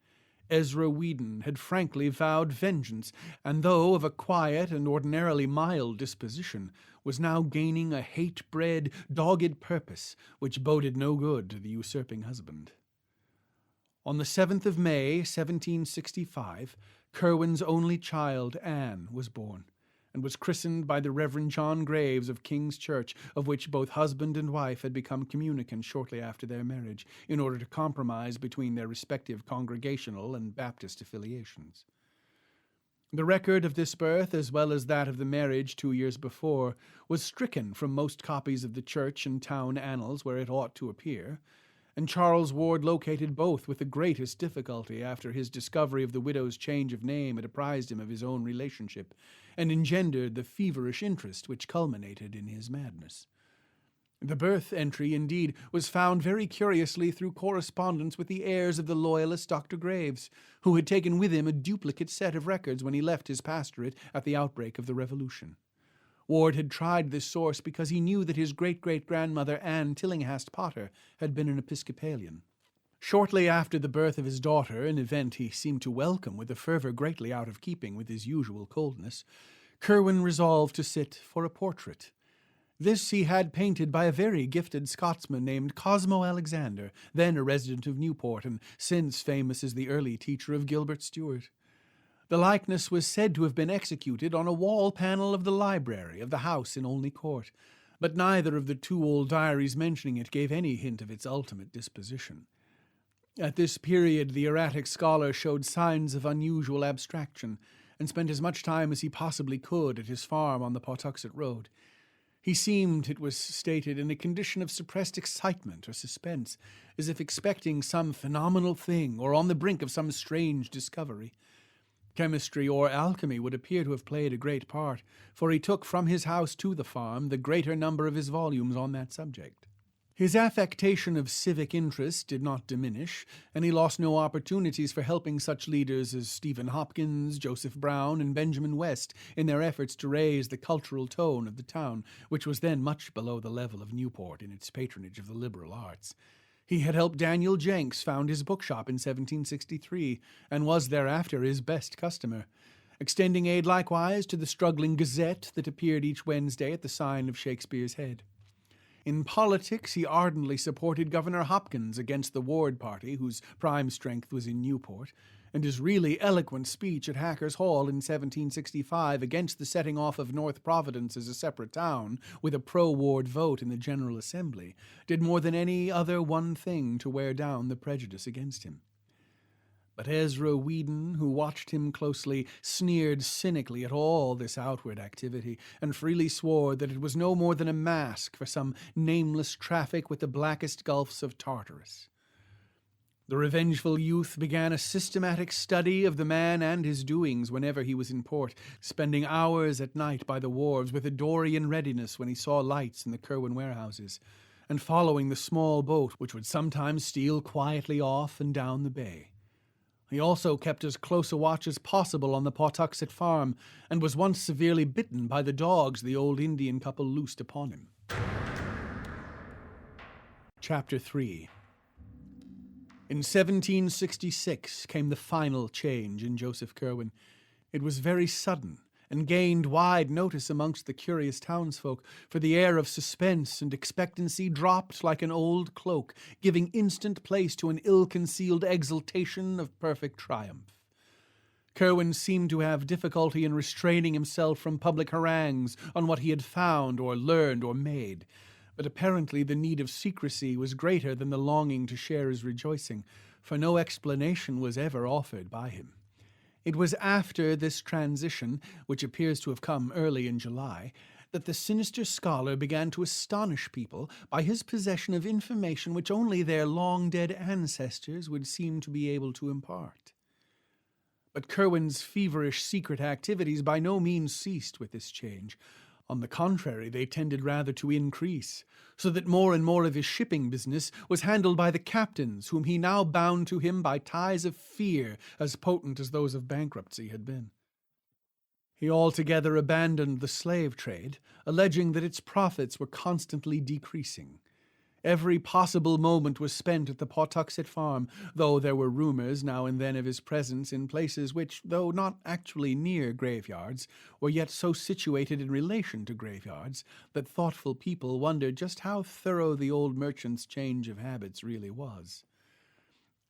Ezra Whedon had frankly vowed vengeance, and though of a quiet and ordinarily mild disposition, was now gaining a hate-bred, dogged purpose which boded no good to the usurping husband. On the 7th of May, 1765, Curwen's only child, Anne, was born, and was christened by the Reverend John Graves of King's Church, of which both husband and wife had become communicants shortly after their marriage, in order to compromise between their respective congregational and Baptist affiliations. The record of this birth, as well as that of the marriage 2 years before, was stricken from most copies of the church and town annals where it ought to appear, and Charles Ward located both with the greatest difficulty after his discovery of the widow's change of name had apprised him of his own relationship, and engendered the feverish interest which culminated in his madness. The birth entry, indeed, was found very curiously through correspondence with the heirs of the loyalist Dr. Graves, who had taken with him a duplicate set of records when he left his pastorate at the outbreak of the Revolution. Ward had tried this source because he knew that his great-great-grandmother Anne Tillinghast Potter had been an Episcopalian. Shortly after the birth of his daughter, an event he seemed to welcome with a fervour greatly out of keeping with his usual coldness, Curwen resolved to sit for a portrait. This he had painted by a very gifted Scotsman named Cosmo Alexander, then a resident of Newport and since famous as the early teacher of Gilbert Stuart. The likeness was said to have been executed on a wall panel of the library of the house in Olney Court, but neither of the two old diaries mentioning it gave any hint of its ultimate disposition. At this period the erratic scholar showed signs of unusual abstraction, and spent as much time as he possibly could at his farm on the Pawtuxet Road. He seemed, it was stated, in a condition of suppressed excitement or suspense, as if expecting some phenomenal thing or on the brink of some strange discovery. Chemistry or alchemy would appear to have played a great part, for he took from his house to the farm the greater number of his volumes on that subject. His affectation of civic interest did not diminish, and he lost no opportunities for helping such leaders as Stephen Hopkins, Joseph Brown, and Benjamin West in their efforts to raise the cultural tone of the town, which was then much below the level of Newport in its patronage of the liberal arts. He had helped Daniel Jenks found his bookshop in 1763, and was thereafter his best customer, extending aid likewise to the struggling Gazette that appeared each Wednesday at the sign of Shakespeare's Head. In politics, he ardently supported Governor Hopkins against the Ward party, whose prime strength was in Newport, and his really eloquent speech at Hacker's Hall in 1765 against the setting off of North Providence as a separate town, with a pro-Ward vote in the General Assembly, did more than any other one thing to wear down the prejudice against him. But Ezra Whedon, who watched him closely, sneered cynically at all this outward activity, and freely swore that it was no more than a mask for some nameless traffic with the blackest gulfs of Tartarus. The revengeful youth began a systematic study of the man and his doings whenever he was in port, spending hours at night by the wharves with a dory in readiness when he saw lights in the Curwen warehouses, and following the small boat which would sometimes steal quietly off and down the bay. He also kept as close a watch as possible on the Pawtuxet farm, and was once severely bitten by the dogs the old Indian couple loosed upon him. Chapter 3. In 1766 came the final change in Joseph Curwen. It was very sudden, and gained wide notice amongst the curious townsfolk, for the air of suspense and expectancy dropped like an old cloak, giving instant place to an ill-concealed exultation of perfect triumph. Curwen seemed to have difficulty in restraining himself from public harangues on what he had found or learned or made, but apparently the need of secrecy was greater than the longing to share his rejoicing, for no explanation was ever offered by him. It was after this transition, which appears to have come early in July, that the sinister scholar began to astonish people by his possession of information which only their long-dead ancestors would seem to be able to impart. But Curwen's feverish secret activities by no means ceased with this change. On the contrary, they tended rather to increase, so that more and more of his shipping business was handled by the captains, whom he now bound to him by ties of fear as potent as those of bankruptcy had been. He altogether abandoned the slave trade, alleging that its profits were constantly decreasing. Every possible moment was spent at the Pawtuxet farm, though there were rumors now and then of his presence in places which, though not actually near graveyards, were yet so situated in relation to graveyards that thoughtful people wondered just how thorough the old merchant's change of habits really was.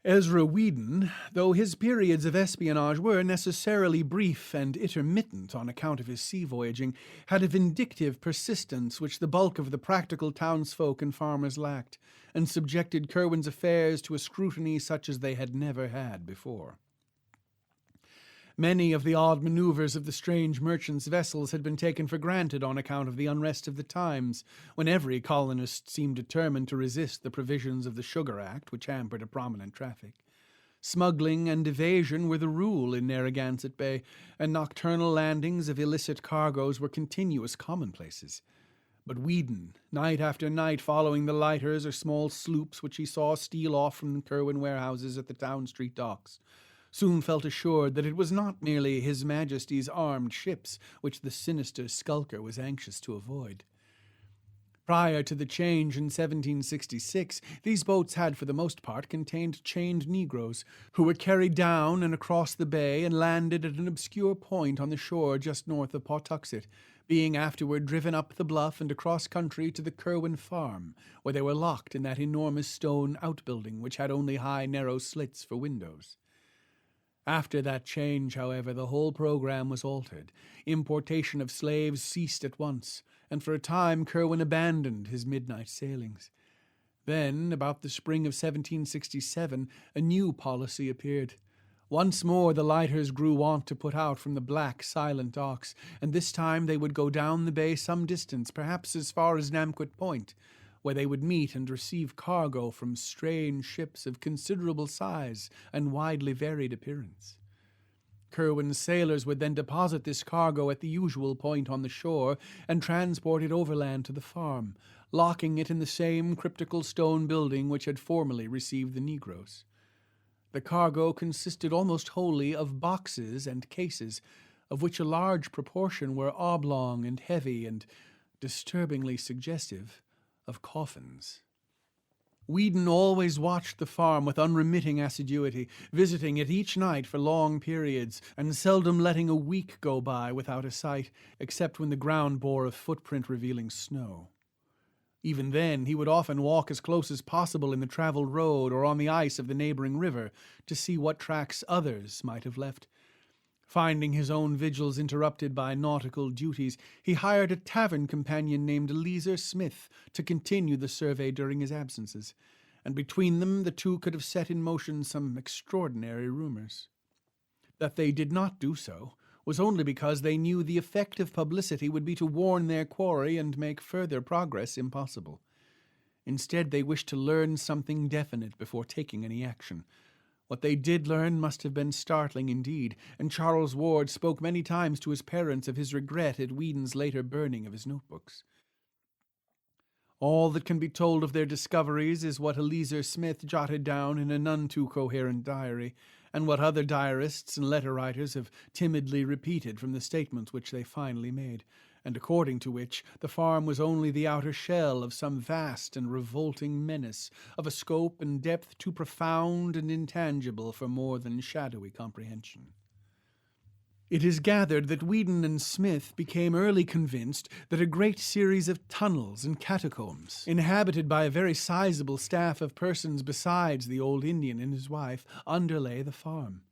Ezra Whedon, though his periods of espionage were necessarily brief and intermittent on account of his sea voyaging, had a vindictive persistence which the bulk of the practical townsfolk and farmers lacked, and subjected Curwen's affairs to a scrutiny such as they had never had before. Many of the odd maneuvers of the strange merchants' vessels had been taken for granted on account of the unrest of the times, when every colonist seemed determined to resist the provisions of the Sugar Act, which hampered a prominent traffic. Smuggling and evasion were the rule in Narragansett Bay, and nocturnal landings of illicit cargoes were continuous commonplaces. But Weedon, night after night following the lighters or small sloops which he saw steal off from the Curwen warehouses at the Town Street docks, soon felt assured that it was not merely His Majesty's armed ships which the sinister skulker was anxious to avoid. Prior to the change in 1766, these boats had for the most part contained chained Negroes, who were carried down and across the bay and landed at an obscure point on the shore just north of Pawtuxet, being afterward driven up the bluff and across country to the Curwen farm, where they were locked in that enormous stone outbuilding which had only high, narrow slits for windows. After that change, however, the whole program was altered. Importation of slaves ceased at once, and for a time Curwen abandoned his midnight sailings. Then, about the spring of 1767, a new policy appeared. Once more the lighters grew wont to put out from the black, silent docks, and this time they would go down the bay some distance, perhaps as far as Namquet Point, where they would meet and receive cargo from strange ships of considerable size and widely varied appearance. Curwen's sailors would then deposit this cargo at the usual point on the shore and transport it overland to the farm, locking it in the same cryptical stone building which had formerly received the Negroes. The cargo consisted almost wholly of boxes and cases, of which a large proportion were oblong and heavy and, disturbingly suggestive, of coffins. Weedon always watched the farm with unremitting assiduity, visiting it each night for long periods, and seldom letting a week go by without a sight, except when the ground bore a footprint revealing snow. Even then, he would often walk as close as possible in the travelled road or on the ice of the neighbouring river to see what tracks others might have left. Finding his own vigils interrupted by nautical duties, he hired a tavern companion named Eleazar Smith to continue the survey during his absences, and between them the two could have set in motion some extraordinary rumours. That they did not do so was only because they knew the effect of publicity would be to warn their quarry and make further progress impossible. Instead, they wished to learn something definite before taking any action. What they did learn must have been startling indeed, and Charles Ward spoke many times to his parents of his regret at Weedon's later burning of his notebooks. All that can be told of their discoveries is what Eleazar Smith jotted down in a none too coherent diary, and what other diarists and letter-writers have timidly repeated from the statements which they finally made, and according to which the farm was only the outer shell of some vast and revolting menace, of a scope and depth too profound and intangible for more than shadowy comprehension. It is gathered that Weedon and Smith became early convinced that a great series of tunnels and catacombs, inhabited by a very sizable staff of persons besides the old Indian and his wife, underlay the farm.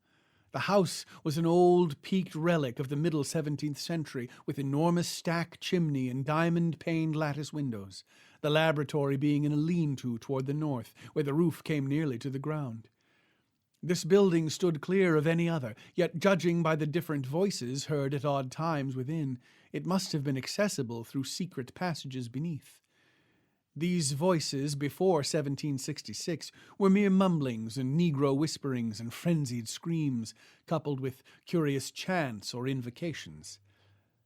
The house was an old peaked relic of the middle 17th century, with enormous stack chimney and diamond-paned lattice windows, the laboratory being in a lean-to toward the north, where the roof came nearly to the ground. This building stood clear of any other, yet judging by the different voices heard at odd times within, it must have been accessible through secret passages beneath. These voices, before 1766, were mere mumblings and Negro whisperings and frenzied screams, coupled with curious chants or invocations.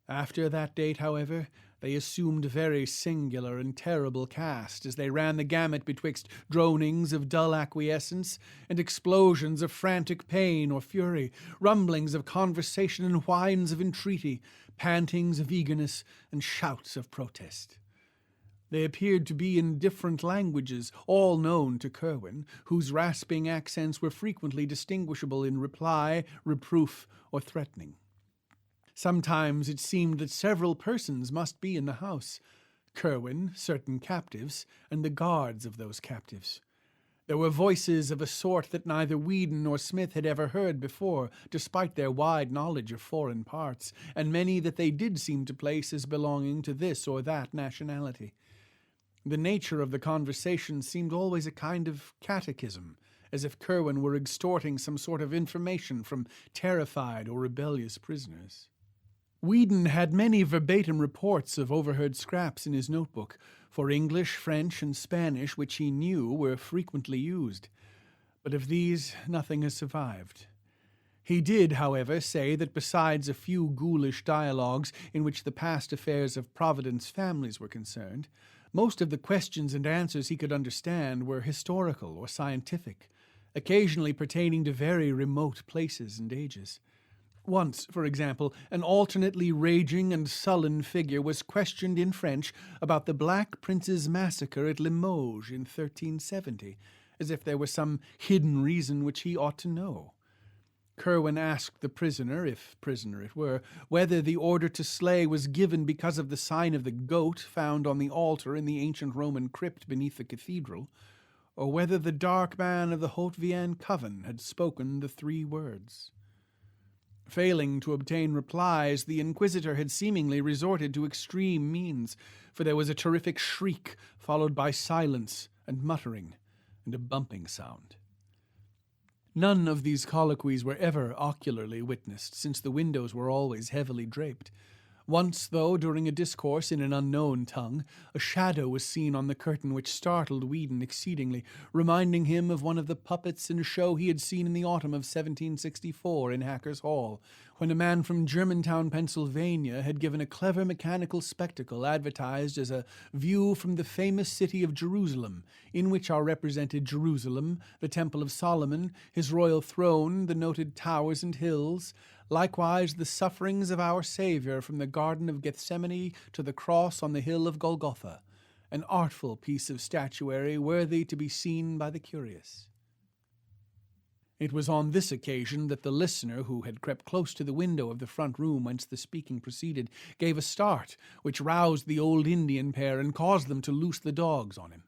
After that date, however, they assumed a very singular and terrible cast as they ran the gamut betwixt dronings of dull acquiescence and explosions of frantic pain or fury, rumblings of conversation and whines of entreaty, pantings of eagerness and shouts of protest. They appeared to be in different languages, all known to Curwen, whose rasping accents were frequently distinguishable in reply, reproof, or threatening. Sometimes it seemed that several persons must be in the house: Curwen, certain captives, and the guards of those captives. There were voices of a sort that neither Weedon nor Smith had ever heard before, despite their wide knowledge of foreign parts, and many that they did seem to place as belonging to this or that nationality. The nature of the conversation seemed always a kind of catechism, as if Curwen were extorting some sort of information from terrified or rebellious prisoners. Weedon had many verbatim reports of overheard scraps in his notebook, for English, French, and Spanish, which he knew were frequently used. But of these, nothing has survived. He did, however, say that besides a few ghoulish dialogues in which the past affairs of Providence families were concerned, most of the questions and answers he could understand were historical or scientific, occasionally pertaining to very remote places and ages. Once, for example, an alternately raging and sullen figure was questioned in French about the Black Prince's massacre at Limoges in 1370, as if there was some hidden reason which he ought to know. Curwen asked the prisoner, if prisoner it were, whether the order to slay was given because of the sign of the goat found on the altar in the ancient Roman crypt beneath the cathedral, or whether the dark man of the Haute-Vienne coven had spoken the 3 words. Failing to obtain replies, the inquisitor had seemingly resorted to extreme means, for there was a terrific shriek, followed by silence and muttering, and a bumping sound. None of these colloquies were ever ocularly witnessed, since the windows were always heavily draped. Once, though, during a discourse in an unknown tongue, a shadow was seen on the curtain which startled Whedon exceedingly, reminding him of one of the puppets in a show he had seen in the autumn of 1764 in Hacker's Hall, when a man from Germantown, Pennsylvania, had given a clever mechanical spectacle advertised as a view from the famous city of Jerusalem, in which are represented Jerusalem, the Temple of Solomon, his royal throne, the noted towers and hills, likewise the sufferings of our Saviour from the Garden of Gethsemane to the cross on the hill of Golgotha, an artful piece of statuary worthy to be seen by the curious. It was on this occasion that the listener, who had crept close to the window of the front room whence the speaking proceeded, gave a start, which roused the old Indian pair and caused them to loose the dogs on him.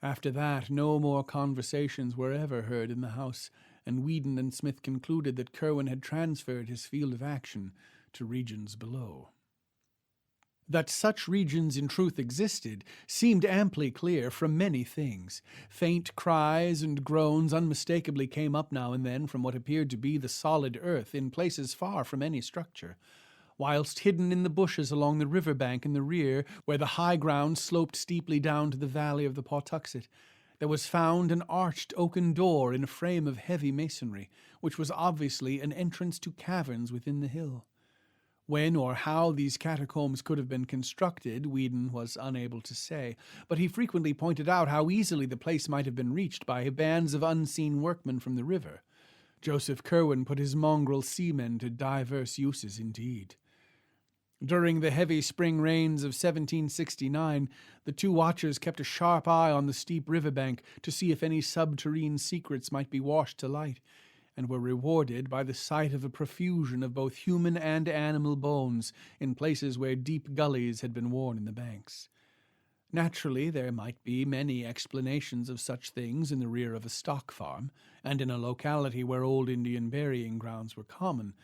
After that, no more conversations were ever heard in the house, and Whedon and Smith concluded that Curwen had transferred his field of action to regions below. That such regions in truth existed seemed amply clear from many things. Faint cries and groans unmistakably came up now and then from what appeared to be the solid earth in places far from any structure, whilst hidden in the bushes along the river bank in the rear, where the high ground sloped steeply down to the valley of the Pawtuxet, there was found an arched oaken door in a frame of heavy masonry, which was obviously an entrance to caverns within the hill. When or how these catacombs could have been constructed, Whedon was unable to say, but he frequently pointed out how easily the place might have been reached by bands of unseen workmen from the river. Joseph Curwen put his mongrel seamen to diverse uses indeed. During the heavy spring rains of 1769, the 2 watchers kept a sharp eye on the steep riverbank to see if any subterrene secrets might be washed to light, and were rewarded by the sight of a profusion of both human and animal bones in places where deep gullies had been worn in the banks. Naturally, there might be many explanations of such things in the rear of a stock farm, and in a locality where old Indian burying grounds were common,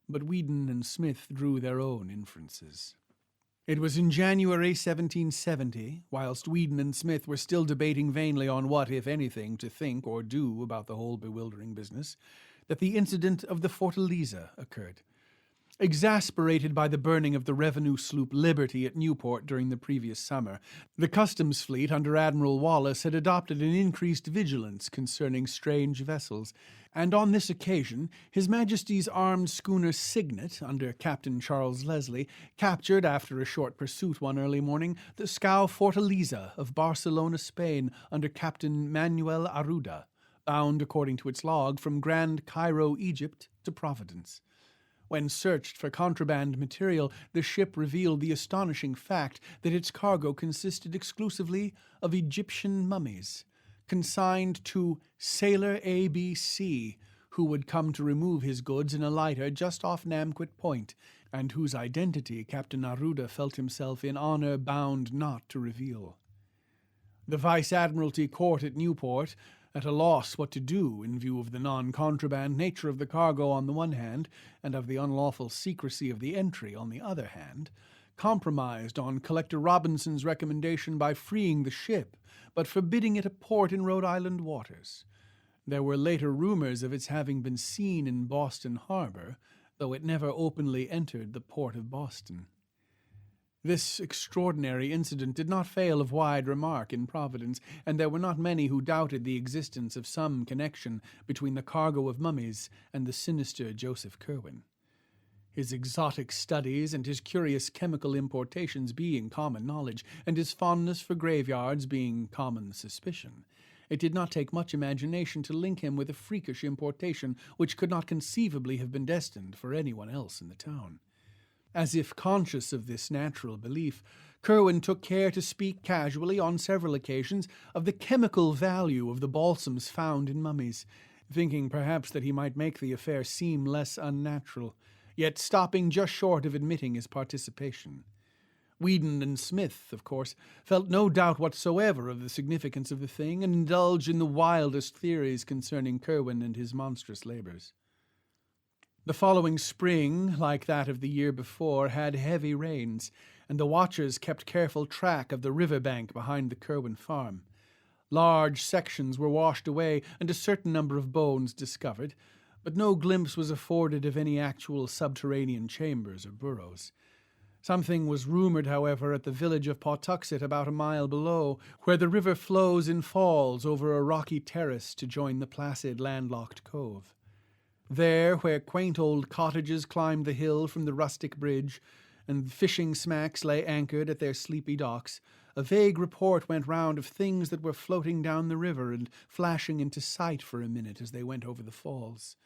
but Whedon and Smith drew their own inferences. It was in January 1770, whilst Whedon and Smith were still debating vainly on what, if anything, to think or do about the whole bewildering business, that the incident of the Fortaleza occurred. Exasperated by the burning of the revenue sloop Liberty at Newport during the previous summer, the customs fleet under Admiral Wallace had adopted an increased vigilance concerning strange vessels, and on this occasion His Majesty's armed schooner Signet, under Captain Charles Leslie, captured, after a short pursuit one early morning, the scow Fortaleza of Barcelona, Spain, under Captain Manuel Arruda, bound, according to its log, from Grand Cairo, Egypt, to Providence. When searched for contraband material, the ship revealed the astonishing fact that its cargo consisted exclusively of Egyptian mummies, consigned to Sailor A.B.C., who would come to remove his goods in a lighter just off Namquit Point, and whose identity Captain Arruda felt himself in honor bound not to reveal. The Vice-Admiralty Court at Newport, at a loss what to do in view of the non-contraband nature of the cargo on the one hand, and of the unlawful secrecy of the entry on the other hand, compromised on Collector Robinson's recommendation by freeing the ship, but forbidding it a port in Rhode Island waters. There were later rumors of its having been seen in Boston harbor, though it never openly entered the port of Boston. This extraordinary incident did not fail of wide remark in Providence, and there were not many who doubted the existence of some connection between the cargo of mummies and the sinister Joseph Curwen. His exotic studies and his curious chemical importations being common knowledge, and his fondness for graveyards being common suspicion, it did not take much imagination to link him with a freakish importation which could not conceivably have been destined for anyone else in the town. As if conscious of this natural belief, Curwen took care to speak casually on several occasions of the chemical value of the balsams found in mummies, thinking perhaps that he might make the affair seem less unnatural, yet stopping just short of admitting his participation. Whedon and Smith, of course, felt no doubt whatsoever of the significance of the thing, and indulged in the wildest theories concerning Curwen and his monstrous labours. The following spring, like that of the year before, had heavy rains, and the watchers kept careful track of the river bank behind the Curwen farm. Large sections were washed away, and a certain number of bones discovered, but no glimpse was afforded of any actual subterranean chambers or burrows. Something was rumoured, however, at the village of Pawtuxet, about a mile below, where the river flows in falls over a rocky terrace to join the placid landlocked cove. There, where quaint old cottages climbed the hill from the rustic bridge, and fishing smacks lay anchored at their sleepy docks, a vague report went round of things that were floating down the river and flashing into sight for a minute as they went over the falls.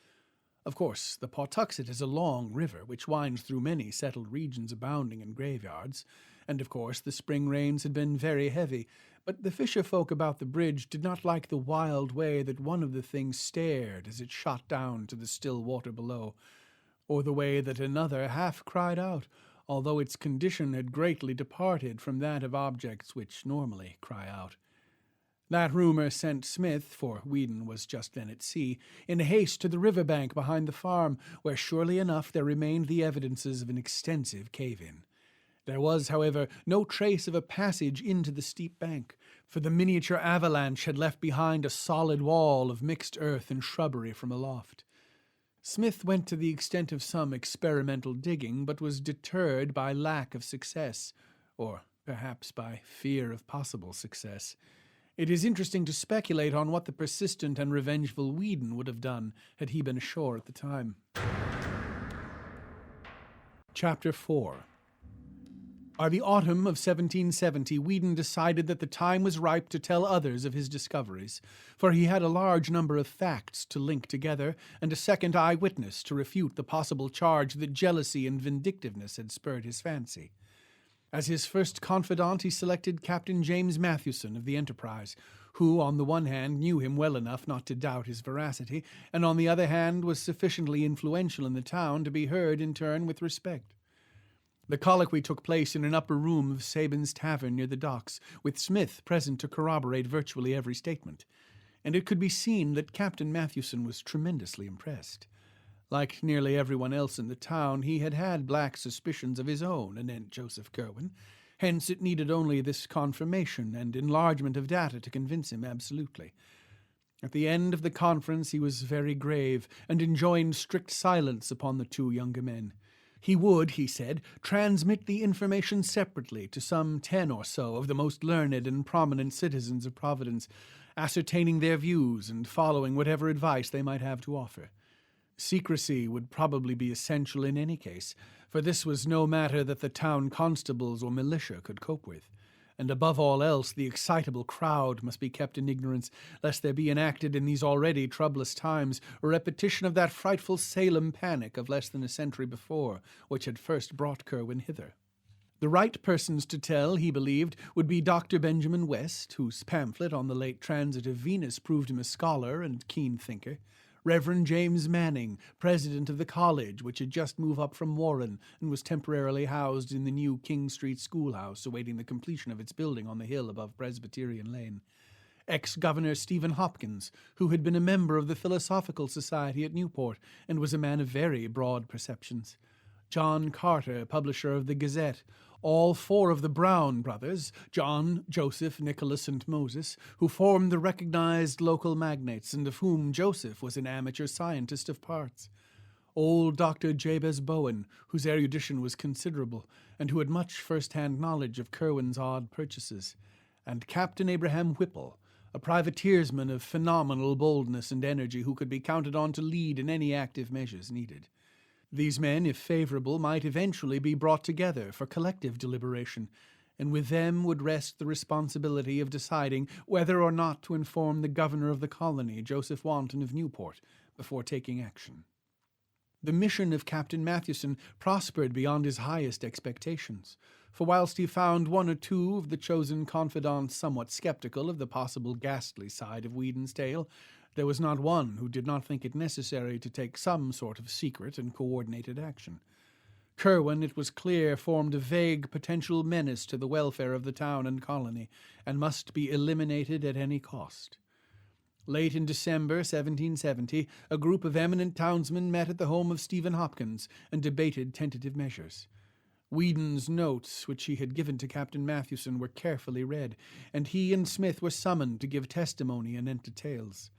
Of course, the Pawtuxet is a long river which winds through many settled regions abounding in graveyards, and of course the spring rains had been very heavy, but the fisher folk about the bridge did not like the wild way that one of the things stared as it shot down to the still water below, or the way that another half cried out, although its condition had greatly departed from that of objects which normally cry out. That rumour sent Smith, for Whedon was just then at sea, in haste to the river bank behind the farm, where surely enough there remained the evidences of an extensive cave-in. There was, however, no trace of a passage into the steep bank, for the miniature avalanche had left behind a solid wall of mixed earth and shrubbery from aloft. Smith went to the extent of some experimental digging, but was deterred by lack of success, or perhaps by fear of possible success. It is interesting to speculate on what the persistent and revengeful Whedon would have done had he been ashore at the time. Chapter 4. By the autumn of 1770, Whedon decided that the time was ripe to tell others of his discoveries, for he had a large number of facts to link together, and a second eyewitness to refute the possible charge that jealousy and vindictiveness had spurred his fancy. As his first confidant, he selected Captain James Mathewson of the Enterprise, who, on the one hand, knew him well enough not to doubt his veracity, and on the other hand was sufficiently influential in the town to be heard in turn with respect. The colloquy took place in an upper room of Sabin's Tavern near the docks, with Smith present to corroborate virtually every statement, and it could be seen that Captain Mathewson was tremendously impressed. Like nearly everyone else in the town, he had had black suspicions of his own anent Joseph Curwen, hence it needed only this confirmation and enlargement of data to convince him absolutely. At the end of the conference he was very grave, and enjoined strict silence upon the two younger men. He would, he said, transmit the information separately to some 10 or so of the most learned and prominent citizens of Providence, ascertaining their views and following whatever advice they might have to offer. Secrecy would probably be essential in any case, for this was no matter that the town constables or militia could cope with, and above all else the excitable crowd must be kept in ignorance, lest there be enacted in these already troublous times a repetition of that frightful Salem panic of less than a century before, which had first brought Curwen hither. The right persons to tell, he believed, would be Dr. Benjamin West, whose pamphlet on the late transit of Venus proved him a scholar and keen thinker, Reverend James Manning, president of the college, which had just moved up from Warren and was temporarily housed in the new King Street schoolhouse, awaiting the completion of its building on the hill above Presbyterian Lane. Ex-Governor Stephen Hopkins, who had been a member of the Philosophical Society at Newport and was a man of very broad perceptions. John Carter, publisher of the Gazette, all 4 of the Brown brothers, John, Joseph, Nicholas, and Moses, who formed the recognized local magnates, and of whom Joseph was an amateur scientist of parts. old Dr. Jabez Bowen, whose erudition was considerable, and who had much first-hand knowledge of Curwen's odd purchases, and Captain Abraham Whipple, a privateersman of phenomenal boldness and energy who could be counted on to lead in any active measures needed. These men, if favorable, might eventually be brought together for collective deliberation, and with them would rest the responsibility of deciding whether or not to inform the governor of the colony, Joseph Wanton of Newport, before taking action. The mission of Captain Mathewson prospered beyond his highest expectations, for whilst he found one or two of the chosen confidants somewhat skeptical of the possible ghastly side of Weedon's tale, there was not one who did not think it necessary to take some sort of secret and coordinated action. Curwen, it was clear, formed a vague potential menace to the welfare of the town and colony, and must be eliminated at any cost. Late in December 1770, a group of eminent townsmen met at the home of Stephen Hopkins and debated tentative measures. Weedon's notes, which he had given to Captain Mathewson, were carefully read, and he and Smith were summoned to give testimony anent details.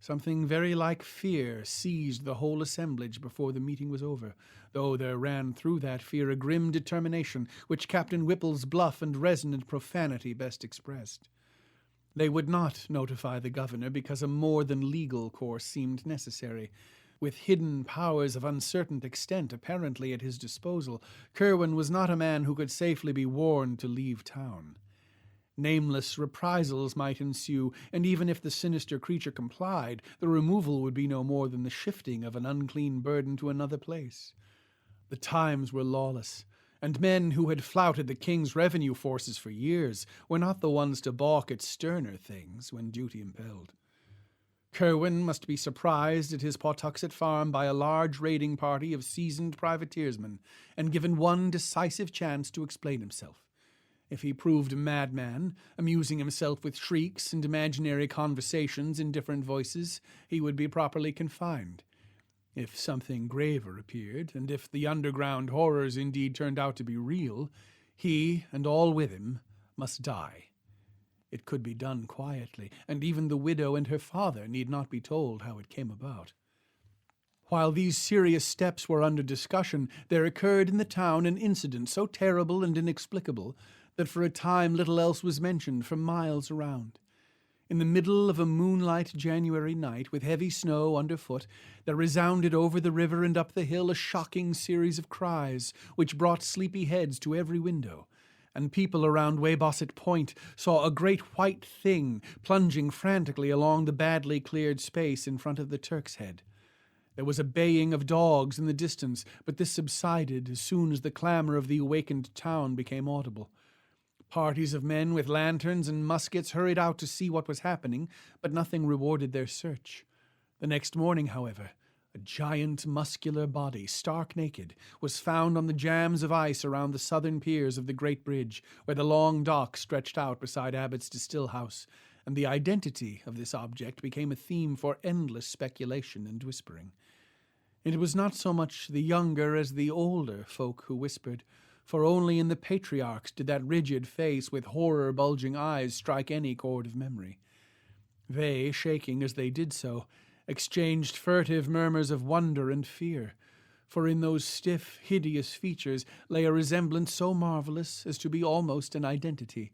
Something very like fear seized the whole assemblage before the meeting was over, though there ran through that fear a grim determination which Captain Whipple's bluff and resonant profanity best expressed. They would not notify the governor because a more than legal course seemed necessary. With hidden powers of uncertain extent apparently at his disposal, Curwen was not a man who could safely be warned to leave town. Nameless reprisals might ensue, and even if the sinister creature complied, the removal would be no more than the shifting of an unclean burden to another place. The times were lawless, and men who had flouted the king's revenue forces for years were not the ones to balk at sterner things when duty impelled. Curwen must be surprised at his Pawtuxet farm by a large raiding party of seasoned privateersmen, and given one decisive chance to explain himself. If he proved a madman, amusing himself with shrieks and imaginary conversations in different voices, he would be properly confined. If something graver appeared, and if the underground horrors indeed turned out to be real, he, and all with him, must die. It could be done quietly, and even the widow and her father need not be told how it came about. While these serious steps were under discussion, there occurred in the town an incident so terrible and inexplicable that for a time little else was mentioned for miles around. In the middle of a moonlight January night, with heavy snow underfoot, there resounded over the river and up the hill a shocking series of cries, which brought sleepy heads to every window, and people around Weybosset Point saw a great white thing plunging frantically along the badly cleared space in front of the Turk's Head. There was a baying of dogs in the distance, but this subsided as soon as the clamor of the awakened town became audible. Parties of men with lanterns and muskets hurried out to see what was happening, but nothing rewarded their search. The next morning, however, a giant muscular body, stark naked, was found on the jams of ice around the southern piers of the Great Bridge, where the long dock stretched out beside Abbott's Distill House, and the identity of this object became a theme for endless speculation and whispering. It was not so much the younger as the older folk who whispered, for only in the patriarchs did that rigid face with horror-bulging eyes strike any chord of memory. They, shaking as they did so, exchanged furtive murmurs of wonder and fear, for in those stiff, hideous features lay a resemblance so marvelous as to be almost an identity,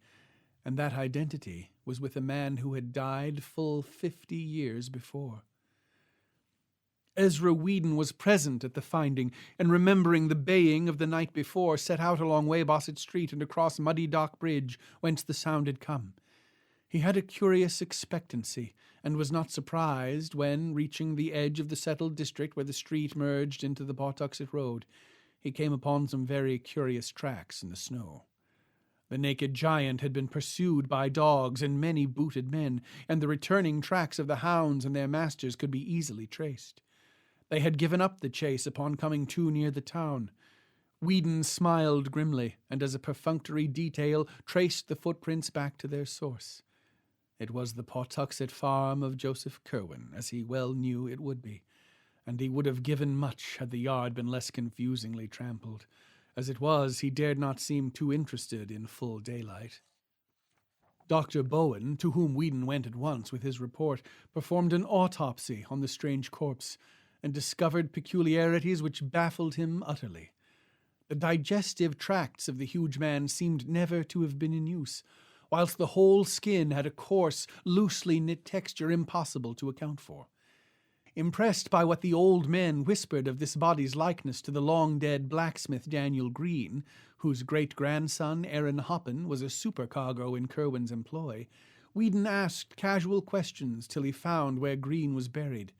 and that identity was with a man who had died full 50 years before. Ezra Weedon was present at the finding, and remembering the baying of the night before, set out along Weybosset Street and across Muddy Dock Bridge, whence the sound had come. He had a curious expectancy, and was not surprised when, reaching the edge of the settled district where the street merged into the Pawtuxet Road, he came upon some very curious tracks in the snow. The naked giant had been pursued by dogs and many booted men, and the returning tracks of the hounds and their masters could be easily traced. They had given up the chase upon coming too near the town. Weedon smiled grimly, and as a perfunctory detail traced the footprints back to their source. It was the Pawtuxet farm of Joseph Curwen, as he well knew it would be, and he would have given much had the yard been less confusingly trampled. As it was, he dared not seem too interested in full daylight. Dr. Bowen, to whom Weedon went at once with his report, performed an autopsy on the strange corpse, and discovered peculiarities which baffled him utterly. The digestive tracts of the huge man seemed never to have been in use, whilst the whole skin had a coarse, loosely knit texture impossible to account for. Impressed by what the old men whispered of this body's likeness to the long-dead blacksmith Daniel Green, whose great-grandson Aaron Hoppin was a supercargo in Curwen's employ, Whedon asked casual questions till he found where Green was buried.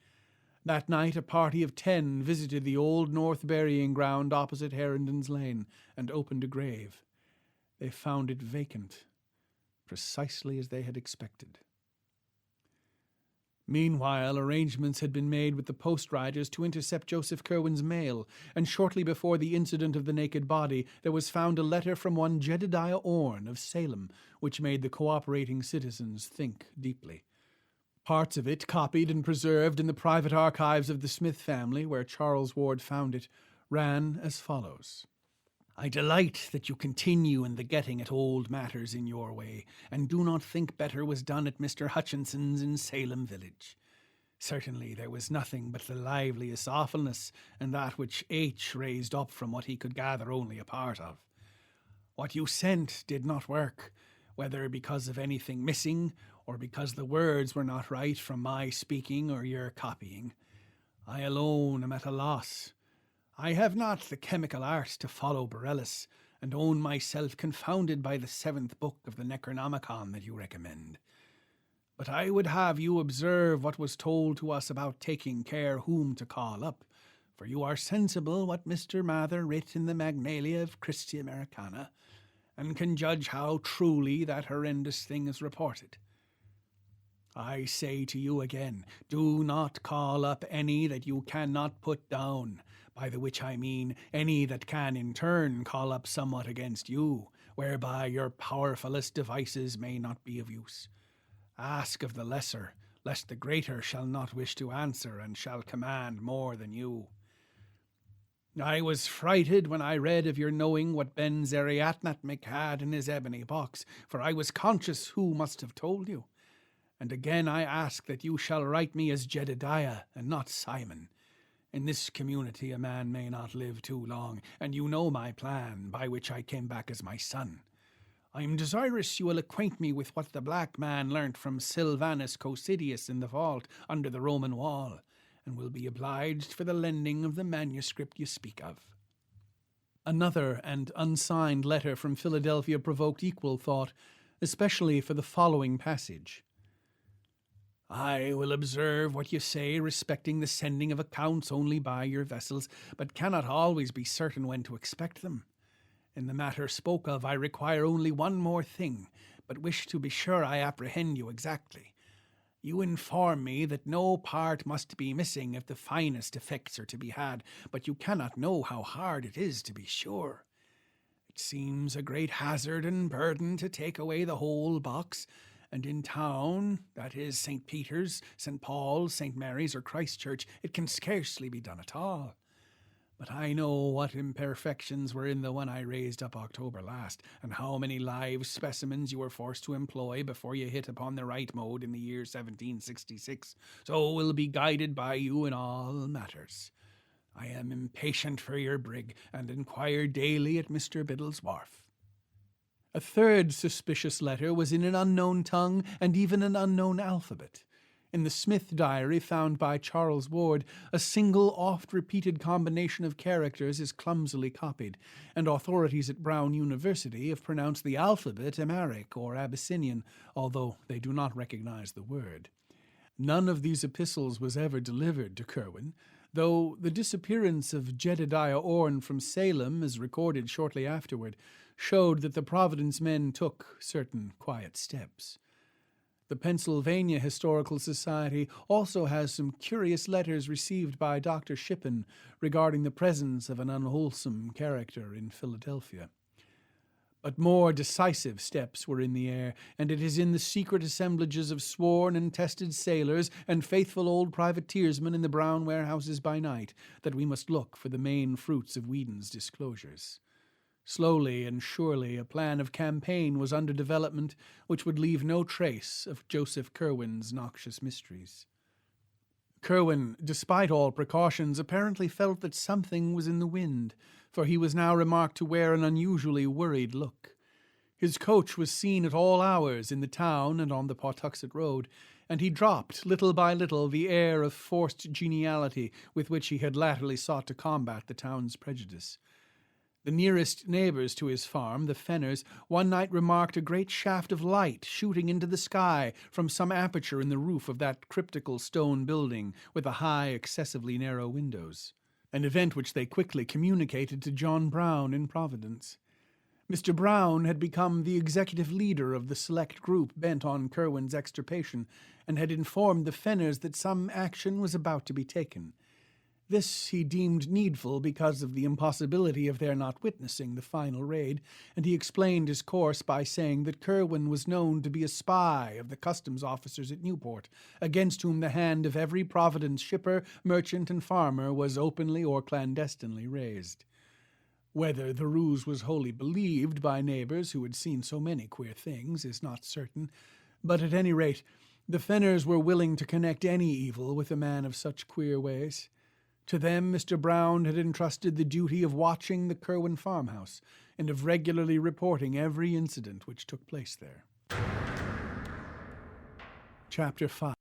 That night a party of 10 visited the Old North burying ground opposite Herndon's Lane and opened a grave. They found it vacant, precisely as they had expected. Meanwhile, arrangements had been made with the post-riders to intercept Joseph Curwen's mail, and shortly before the incident of the naked body, there was found a letter from one Jedediah Orne of Salem, which made the cooperating citizens think deeply. Parts of it, copied and preserved in the private archives of the Smith family, where Charles Ward found it, ran as follows. I delight that you continue in the getting at old matters in your way, and do not think better was done at Mr. Hutchinson's in Salem village. Certainly there was nothing but the liveliest awfulness, and that which H. raised up from what he could gather only a part of. What you sent did not work, whether because of anything missing, or because the words were not right from my speaking or your copying. I alone am at a loss. I have not the chemical art to follow Borellus, and own myself confounded by the 7th book of the Necronomicon that you recommend. But I would have you observe what was told to us about taking care whom to call up, for you are sensible what Mr. Mather writ in the Magnalia of Christi Americana, and can judge how truly that horrendous thing is reported. I say to you again, do not call up any that you cannot put down, by the which I mean any that can in turn call up somewhat against you, whereby your powerfulest devices may not be of use. Ask of the lesser, lest the greater shall not wish to answer, and shall command more than you. I was frighted when I read of your knowing what Ben Zeriatnatmik had in his ebony box, for I was conscious who must have told you. And again I ask that you shall write me as Jedediah, and not Simon. In this community a man may not live too long, and you know my plan, by which I came back as my son. I am desirous you will acquaint me with what the black man learnt from Sylvanus Cocidius in the vault under the Roman wall, and will be obliged for the lending of the manuscript you speak of. Another and unsigned letter from Philadelphia provoked equal thought, especially for the following passage. I will observe what you say respecting the sending of accounts only by your vessels, but cannot always be certain when to expect them. In the matter spoke of, I require only one more thing, but wish to be sure I apprehend you exactly. You inform me that no part must be missing if the finest effects are to be had, but you cannot know how hard it is to be sure. It seems a great hazard and burden to take away the whole box, and in town, that is St. Peter's, St. Paul's, St. Mary's, or Christchurch, it can scarcely be done at all. But I know what imperfections were in the one I raised up October last, and how many live specimens you were forced to employ before you hit upon the right mode in the year 1766, so will be guided by you in all matters. I am impatient for your brig, and inquire daily at Mr. Biddle's wharf. A third suspicious letter was in an unknown tongue and even an unknown alphabet. In the Smith diary found by Charles Ward, a single oft-repeated combination of characters is clumsily copied, and authorities at Brown University have pronounced the alphabet Amharic or Abyssinian, although they do not recognize the word. None of these epistles was ever delivered to Curwen, though the disappearance of Jedediah Orne from Salem, as recorded shortly afterward, showed that the Providence men took certain quiet steps. The Pennsylvania Historical Society also has some curious letters received by Dr. Shippen regarding the presence of an unwholesome character in Philadelphia. But more decisive steps were in the air, and it is in the secret assemblages of sworn and tested sailors and faithful old privateersmen in the brown warehouses by night that we must look for the main fruits of Whedon's disclosures. Slowly and surely a plan of campaign was under development which would leave no trace of Joseph Curwen's noxious mysteries. Curwen, despite all precautions, apparently felt that something was in the wind, for he was now remarked to wear an unusually worried look. His coach was seen at all hours in the town and on the Pawtuxet Road, and he dropped, little by little, the air of forced geniality with which he had latterly sought to combat the town's prejudice. The nearest neighbors to his farm, the Fenners, one night remarked a great shaft of light shooting into the sky from some aperture in the roof of that cryptical stone building with the high, excessively narrow windows, an event which they quickly communicated to John Brown in Providence. Mr. Brown had become the executive leader of the select group bent on Curwen's extirpation, and had informed the Fenners that some action was about to be taken. This he deemed needful because of the impossibility of their not witnessing the final raid, and he explained his course by saying that Curwen was known to be a spy of the customs officers at Newport, against whom the hand of every Providence shipper, merchant, and farmer was openly or clandestinely raised. Whether the ruse was wholly believed by neighbors who had seen so many queer things is not certain, but at any rate the Fenners were willing to connect any evil with a man of such queer ways. To them Mr. Brown had entrusted the duty of watching the Curwen farmhouse and of regularly reporting every incident which took place there. Chapter 5.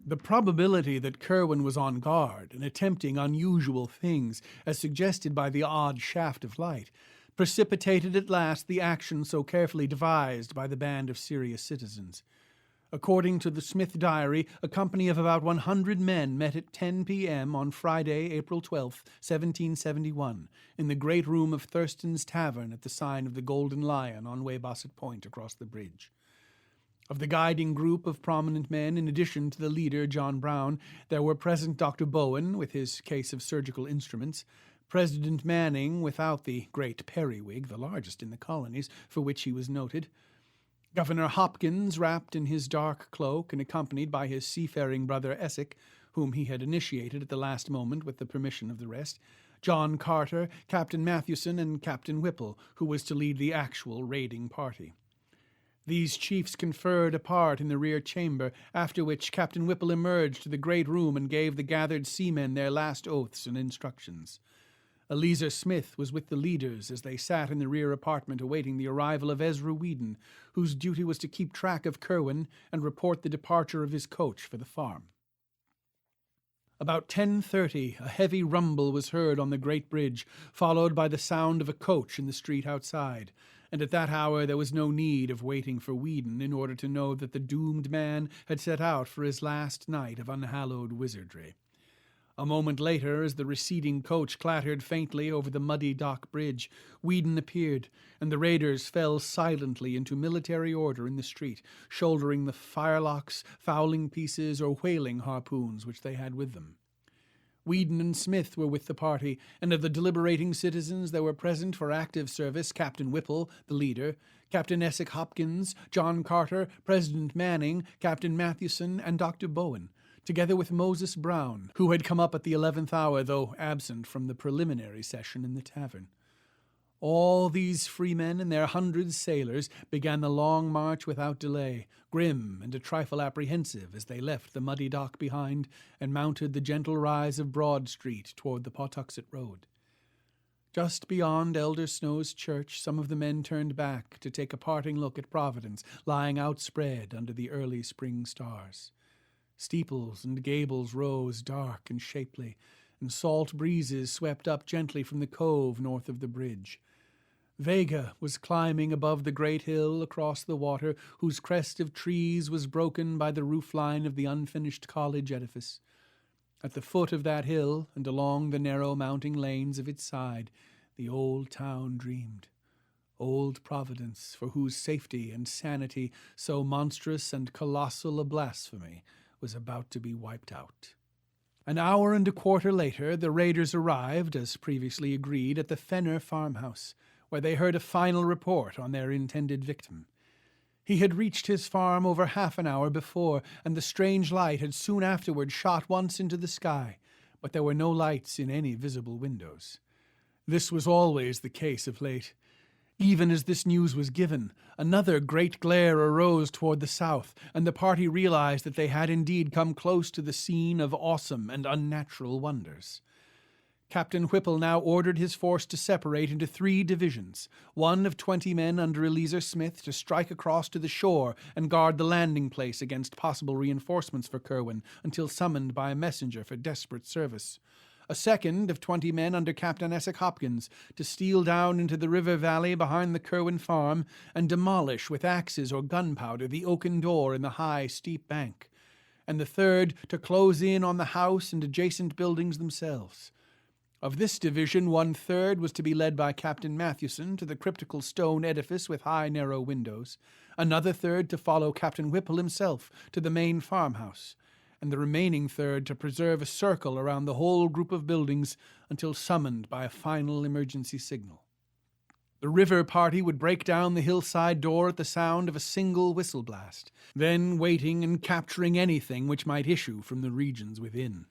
The probability that Curwen was on guard and attempting unusual things, as suggested by the odd shaft of light, precipitated at last the action so carefully devised by the band of serious citizens. According to the Smith Diary, a company of about 100 men met at 10 p.m. on Friday, April 12, 1771, in the great room of Thurston's Tavern at the sign of the Golden Lion on Weybosset Point across the bridge. Of the guiding group of prominent men, in addition to the leader, John Brown, there were present Dr. Bowen, with his case of surgical instruments, President Manning, without the great periwig, the largest in the colonies, for which he was noted, Governor Hopkins, wrapped in his dark cloak and accompanied by his seafaring brother Essex, whom he had initiated at the last moment with the permission of the rest, John Carter, Captain Mathewson, and Captain Whipple, who was to lead the actual raiding party. These chiefs conferred apart in the rear chamber, after which Captain Whipple emerged to the great room and gave the gathered seamen their last oaths and instructions. Eleazar Smith was with the leaders as they sat in the rear apartment awaiting the arrival of Ezra Whedon, whose duty was to keep track of Curwen and report the departure of his coach for the farm. About 10:30, a heavy rumble was heard on the great bridge, followed by the sound of a coach in the street outside, and at that hour there was no need of waiting for Whedon in order to know that the doomed man had set out for his last night of unhallowed wizardry. A moment later, as the receding coach clattered faintly over the muddy dock bridge, Whedon appeared, and the raiders fell silently into military order in the street, shouldering the firelocks, fowling pieces, or whaling harpoons which they had with them. Whedon and Smith were with the party, and of the deliberating citizens there were present for active service Captain Whipple, the leader, Captain Essex Hopkins, John Carter, President Manning, Captain Mathewson, and Dr. Bowen, together with Moses Brown, who had come up at the 11th hour, though absent from the preliminary session in the tavern. All these freemen and their 100 sailors began the long march without delay, grim and a trifle apprehensive as they left the muddy dock behind and mounted the gentle rise of Broad Street toward the Pawtuxet Road. Just beyond Elder Snow's church, some of the men turned back to take a parting look at Providence, lying outspread under the early spring stars. Steeples and gables rose dark and shapely, and salt breezes swept up gently from the cove north of the bridge. Vega was climbing above the great hill across the water, whose crest of trees was broken by the roofline of the unfinished college edifice. At the foot of that hill, and along the narrow mounting lanes of its side, the old town dreamed. Old Providence, for whose safety and sanity so monstrous and colossal a blasphemy was about to be wiped out. An hour and a quarter later, the raiders arrived, as previously agreed, at the Fenner farmhouse, where they heard a final report on their intended victim. He had reached his farm over half an hour before, and the strange light had soon afterward shot once into the sky, but there were no lights in any visible windows. This was always the case of late. Even as this news was given, another great glare arose toward the south, and the party realized that they had indeed come close to the scene of awesome and unnatural wonders. Captain Whipple now ordered his force to separate into 3 divisions, one of 20 men under Eliezer Smith to strike across to the shore and guard the landing place against possible reinforcements for Curwen until summoned by a messenger for desperate service. A second of 20 men under Captain Essex Hopkins to steal down into the river valley behind the Curwen farm and demolish with axes or gunpowder the oaken door in the high, steep bank. And the third to close in on the house and adjacent buildings themselves. Of this division, 1/3 was to be led by Captain Mathewson to the cryptical stone edifice with high, narrow windows, another third to follow Captain Whipple himself to the main farmhouse, and the remaining third to preserve a circle around the whole group of buildings until summoned by a final emergency signal. The river party would break down the hillside door at the sound of a single whistle blast, then waiting and capturing anything which might issue from the regions within.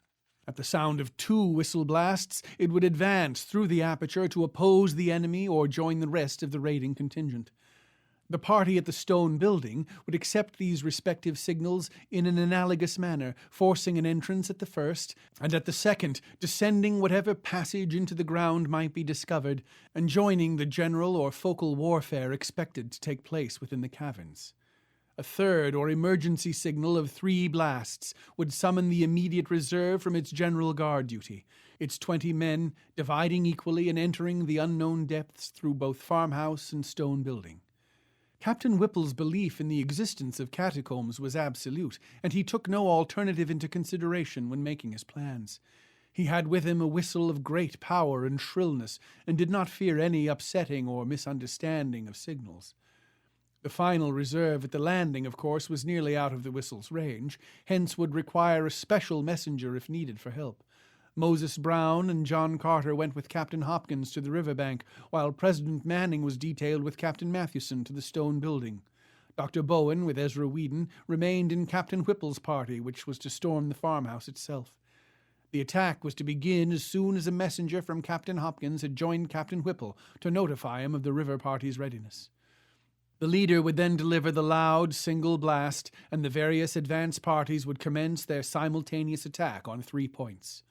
At the sound of 2 whistle blasts, it would advance through the aperture to oppose the enemy or join the rest of the raiding contingent. The party at the stone building would accept these respective signals in an analogous manner, forcing an entrance at the first, and at the second descending whatever passage into the ground might be discovered, and joining the general or focal warfare expected to take place within the caverns. A third or emergency signal of 3 blasts would summon the immediate reserve from its general guard duty, its 20 men dividing equally and entering the unknown depths through both farmhouse and stone building. Captain Whipple's belief in the existence of catacombs was absolute, and he took no alternative into consideration when making his plans. He had with him a whistle of great power and shrillness, and did not fear any upsetting or misunderstanding of signals. The final reserve at the landing, of course, was nearly out of the whistle's range, hence would require a special messenger if needed for help. Moses Brown and John Carter went with Captain Hopkins to the riverbank, while President Manning was detailed with Captain Mathewson to the stone building. Dr. Bowen, with Ezra Whedon, remained in Captain Whipple's party, which was to storm the farmhouse itself. The attack was to begin as soon as a messenger from Captain Hopkins had joined Captain Whipple to notify him of the river party's readiness. The leader would then deliver the loud single blast, and the various advance parties would commence their simultaneous attack on 3 points.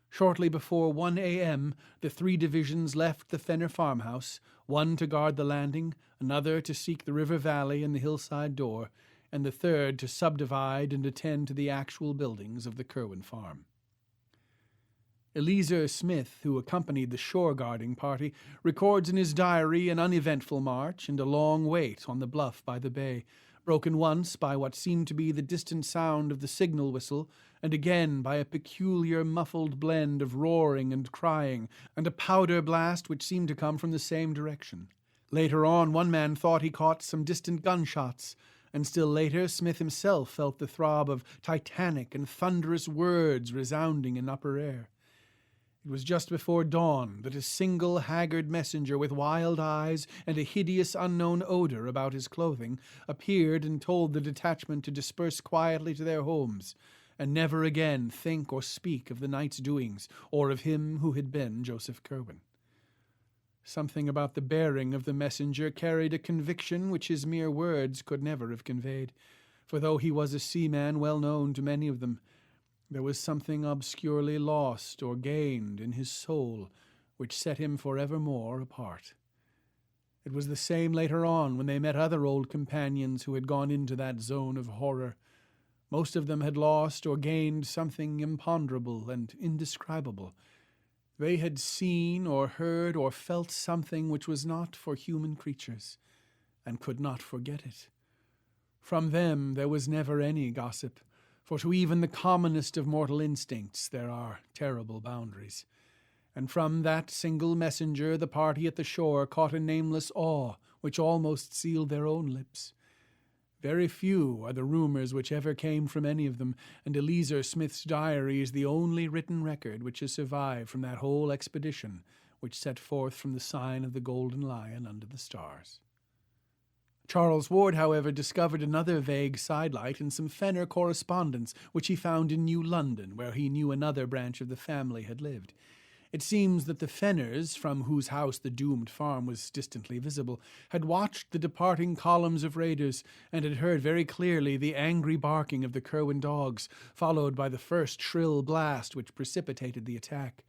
Shortly before 1 a.m., the 3 divisions left the Fenner farmhouse, one to guard the landing, another to seek the river valley and the hillside door, and the third to subdivide and attend to the actual buildings of the Curwen farm. Eliezer Smith, who accompanied the shore-guarding party, records in his diary an uneventful march and a long wait on the bluff by the bay, broken once by what seemed to be the distant sound of the signal whistle, and again by a peculiar muffled blend of roaring and crying, and a powder blast which seemed to come from the same direction. Later on, one man thought he caught some distant gunshots, and still later Smith himself felt the throb of titanic and thunderous words resounding in upper air. It was just before dawn that a single haggard messenger with wild eyes and a hideous unknown odor about his clothing appeared and told the detachment to disperse quietly to their homes, and never again think or speak of the night's doings or of him who had been Joseph Curwen. Something about the bearing of the messenger carried a conviction which his mere words could never have conveyed, for though he was a seaman well known to many of them, there was something obscurely lost or gained in his soul which set him forevermore apart. It was the same later on when they met other old companions who had gone into that zone of horror. Most of them had lost or gained something imponderable and indescribable. They had seen or heard or felt something which was not for human creatures, and could not forget it. From them there was never any gossip, for to even the commonest of mortal instincts there are terrible boundaries. And from that single messenger the party at the shore caught a nameless awe which almost sealed their own lips. Very few are the rumors which ever came from any of them, and Eliezer Smith's diary is the only written record which has survived from that whole expedition which set forth from the sign of the Golden Lion under the stars. Charles Ward, however, discovered another vague sidelight in some Fenner correspondence which he found in New London, where he knew another branch of the family had lived. It seems that the Fenners, from whose house the doomed farm was distantly visible, had watched the departing columns of raiders, and had heard very clearly the angry barking of the Curwen dogs, followed by the first shrill blast which precipitated the attack.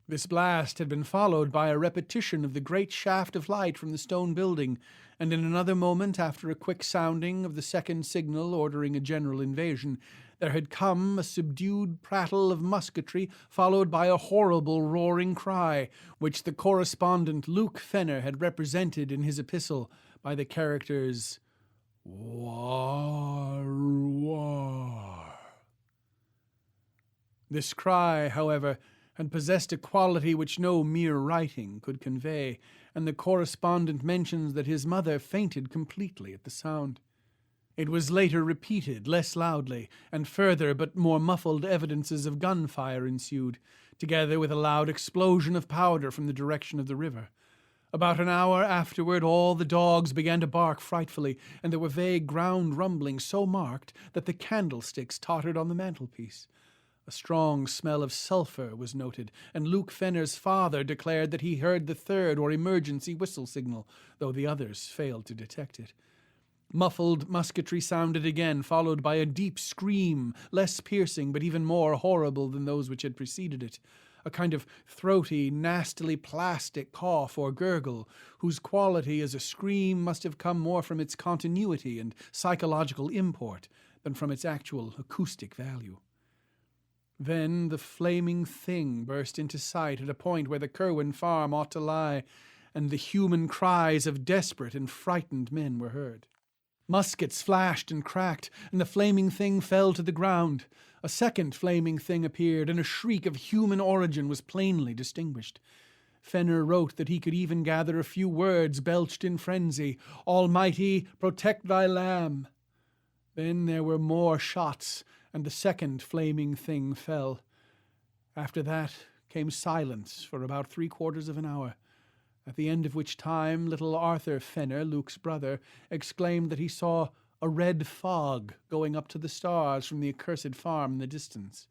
This blast had been followed by a repetition of the great shaft of light from the stone building, and in another moment, after a quick sounding of the second signal ordering a general invasion, there had come a subdued prattle of musketry, followed by a horrible roaring cry, which the correspondent Luke Fenner had represented in his epistle by the characters "War, war." This cry, however, had possessed a quality which no mere writing could convey, and the correspondent mentions that his mother fainted completely at the sound. It was later repeated, less loudly, and further but more muffled evidences of gunfire ensued, together with a loud explosion of powder from the direction of the river. About an hour afterward all the dogs began to bark frightfully, and there were vague ground rumblings so marked that the candlesticks tottered on the mantelpiece. A strong smell of sulphur was noted, and Luke Fenner's father declared that he heard the third or emergency whistle signal, though the others failed to detect it. Muffled musketry sounded again, followed by a deep scream, less piercing but even more horrible than those which had preceded it. A kind of throaty, nastily plastic cough or gurgle, whose quality as a scream must have come more from its continuity and psychological import than from its actual acoustic value. Then the flaming thing burst into sight at a point where the Curwen farm ought to lie, and the human cries of desperate and frightened men were heard. Muskets flashed and cracked, and the flaming thing fell to the ground. A second flaming thing appeared, and a shriek of human origin was plainly distinguished. Fenner wrote that he could even gather a few words belched in frenzy. "Almighty, protect thy lamb." Then there were more shots, and the second flaming thing fell. After that came silence for about 3/4 of an hour, at the end of which time little Arthur Fenner, Luke's brother, exclaimed that he saw a red fog going up to the stars from the accursed farm in the distance.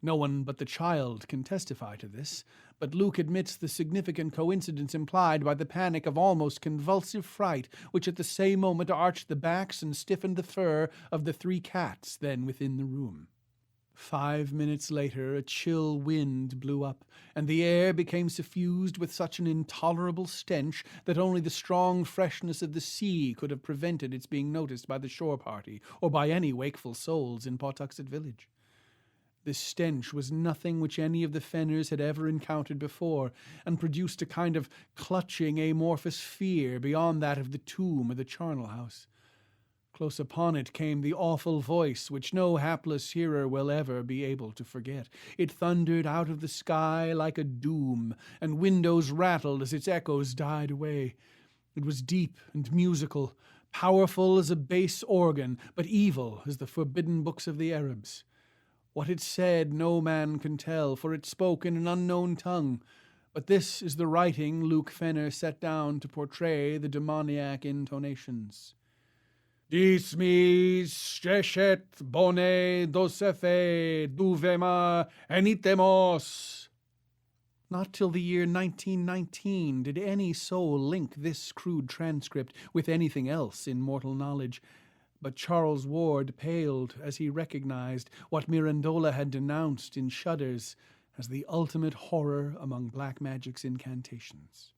No one but the child can testify to this, but Luke admits the significant coincidence implied by the panic of almost convulsive fright which at the same moment arched the backs and stiffened the fur of the 3 cats then within the room. 5 minutes later a chill wind blew up, and the air became suffused with such an intolerable stench that only the strong freshness of the sea could have prevented its being noticed by the shore party or by any wakeful souls in Pawtuxet village. This stench was nothing which any of the Fenners had ever encountered before, and produced a kind of clutching, amorphous fear beyond that of the tomb or the charnel house. Close upon it came the awful voice which no hapless hearer will ever be able to forget. It thundered out of the sky like a doom, and windows rattled as its echoes died away. It was deep and musical, powerful as a bass organ, but evil as the forbidden books of the Arabs. What it said no man can tell, for it spoke in an unknown tongue. But this is the writing Luke Fenner set down to portray the demoniac intonations. Dis mis strechet bone dosefe duvema enitemos. Not till the year 1919 did any soul link this crude transcript with anything else in mortal knowledge, but Charles Ward paled as he recognized what Mirandola had denounced in Shudders as the ultimate horror among black magic's incantations.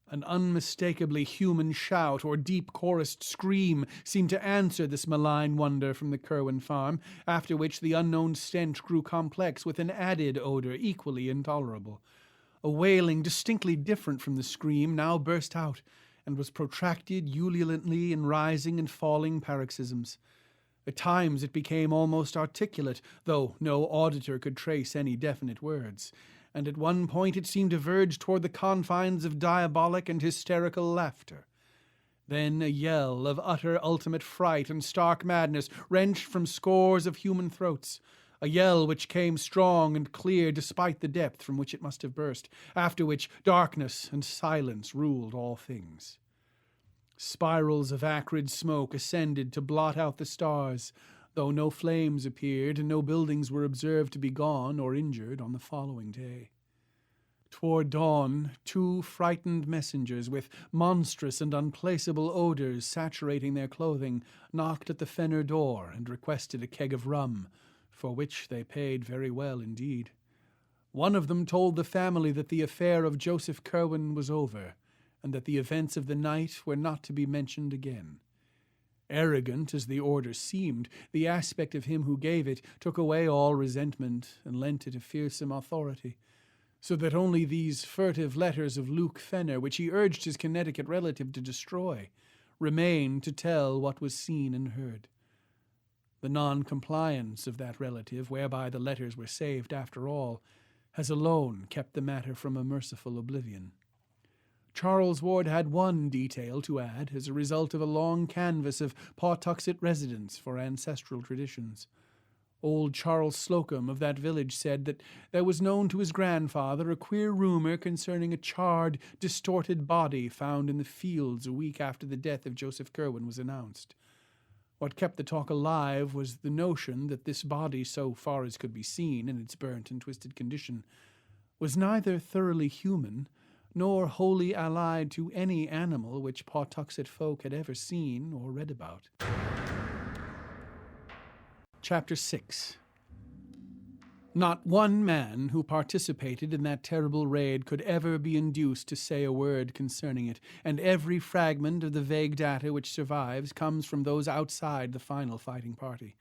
An unmistakably human shout or deep chorused scream seemed to answer this malign wonder from the Curwen farm, after which the unknown stench grew complex with an added odor equally intolerable. A wailing distinctly different from the scream now burst out, and was protracted ululantly in rising and falling paroxysms. At times it became almost articulate, though no auditor could trace any definite words, and at one point it seemed to verge toward the confines of diabolic and hysterical laughter. Then a yell of utter ultimate fright and stark madness wrenched from scores of human throats, a yell which came strong and clear despite the depth from which it must have burst, after which darkness and silence ruled all things. Spirals of acrid smoke ascended to blot out the stars, though no flames appeared and no buildings were observed to be gone or injured on the following day. Toward dawn, 2 frightened messengers with monstrous and unplaceable odors saturating their clothing knocked at the Fenner door and requested a keg of rum, for which they paid very well indeed. One of them told the family that the affair of Joseph Curwen was over, and that the events of the night were not to be mentioned again. Arrogant as the order seemed, the aspect of him who gave it took away all resentment and lent it a fearsome authority, so that only these furtive letters of Luke Fenner, which he urged his Connecticut relative to destroy, remained to tell what was seen and heard. The non-compliance of that relative, whereby the letters were saved after all, has alone kept the matter from a merciful oblivion. Charles Ward had one detail to add as a result of a long canvass of Pawtuxet residents for ancestral traditions. Old Charles Slocum of that village said that there was known to his grandfather a queer rumor concerning a charred, distorted body found in the fields a week after the death of Joseph Curwen was announced. What kept the talk alive was the notion that this body, so far as could be seen in its burnt and twisted condition, was neither thoroughly human nor wholly allied to any animal which Pawtuxet folk had ever seen or read about. Chapter 6. Not one man who participated in that terrible raid could ever be induced to say a word concerning it, and every fragment of the vague data which survives comes from those outside the final fighting party.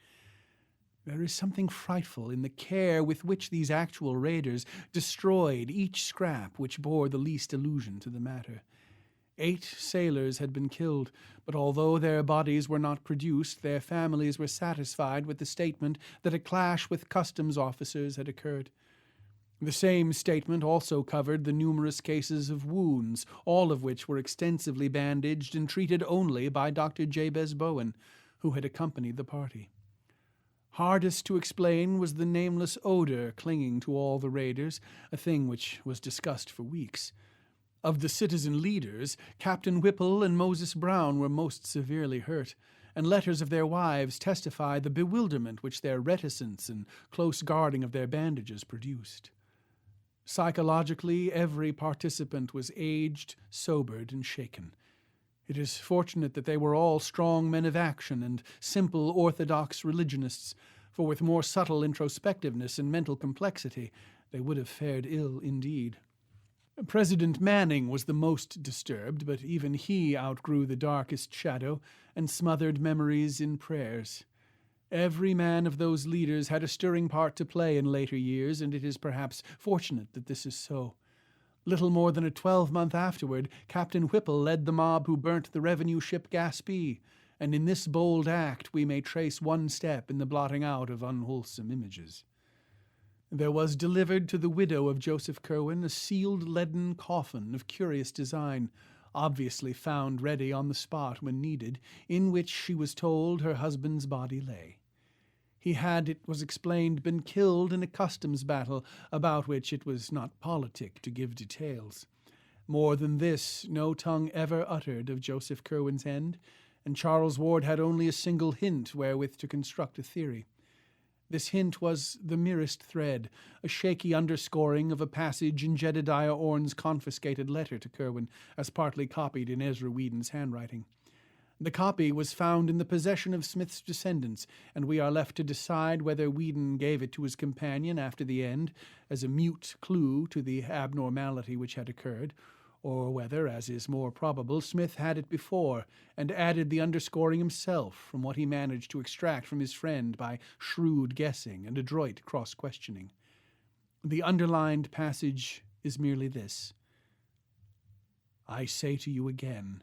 There is something frightful in the care with which these actual raiders destroyed each scrap which bore the least allusion to the matter. 8 sailors had been killed, but although their bodies were not produced, their families were satisfied with the statement that a clash with customs officers had occurred. The same statement also covered the numerous cases of wounds, all of which were extensively bandaged and treated only by Dr. Jabez Bowen, who had accompanied the party. Hardest to explain was the nameless odor clinging to all the raiders, a thing which was discussed for weeks. Of the citizen leaders, Captain Whipple and Moses Brown were most severely hurt, and letters of their wives testify the bewilderment which their reticence and close guarding of their bandages produced. Psychologically, every participant was aged, sobered, and shaken. It is fortunate that they were all strong men of action and simple orthodox religionists, for with more subtle introspectiveness and mental complexity, they would have fared ill indeed. President Manning was the most disturbed, but even he outgrew the darkest shadow and smothered memories in prayers. Every man of those leaders had a stirring part to play in later years, and it is perhaps fortunate that this is so. Little more than a 12-month afterward, Captain Whipple led the mob who burnt the revenue ship Gaspee, and in this bold act we may trace one step in the blotting out of unwholesome images. There was delivered to the widow of Joseph Curwen a sealed leaden coffin of curious design, obviously found ready on the spot when needed, in which she was told her husband's body lay. He had, it was explained, been killed in a customs battle, about which it was not politic to give details. More than this no tongue ever uttered of Joseph Curwen's end, and Charles Ward had only a single hint wherewith to construct a theory. This hint was the merest thread, a shaky underscoring of a passage in Jedediah Orne's confiscated letter to Curwen, as partly copied in Ezra Whedon's handwriting. The copy was found in the possession of Smith's descendants, and we are left to decide whether Whedon gave it to his companion after the end as a mute clue to the abnormality which had occurred, or whether, as is more probable, Smith had it before and added the underscoring himself from what he managed to extract from his friend by shrewd guessing and adroit cross-questioning. The underlined passage is merely this: "I say to you again,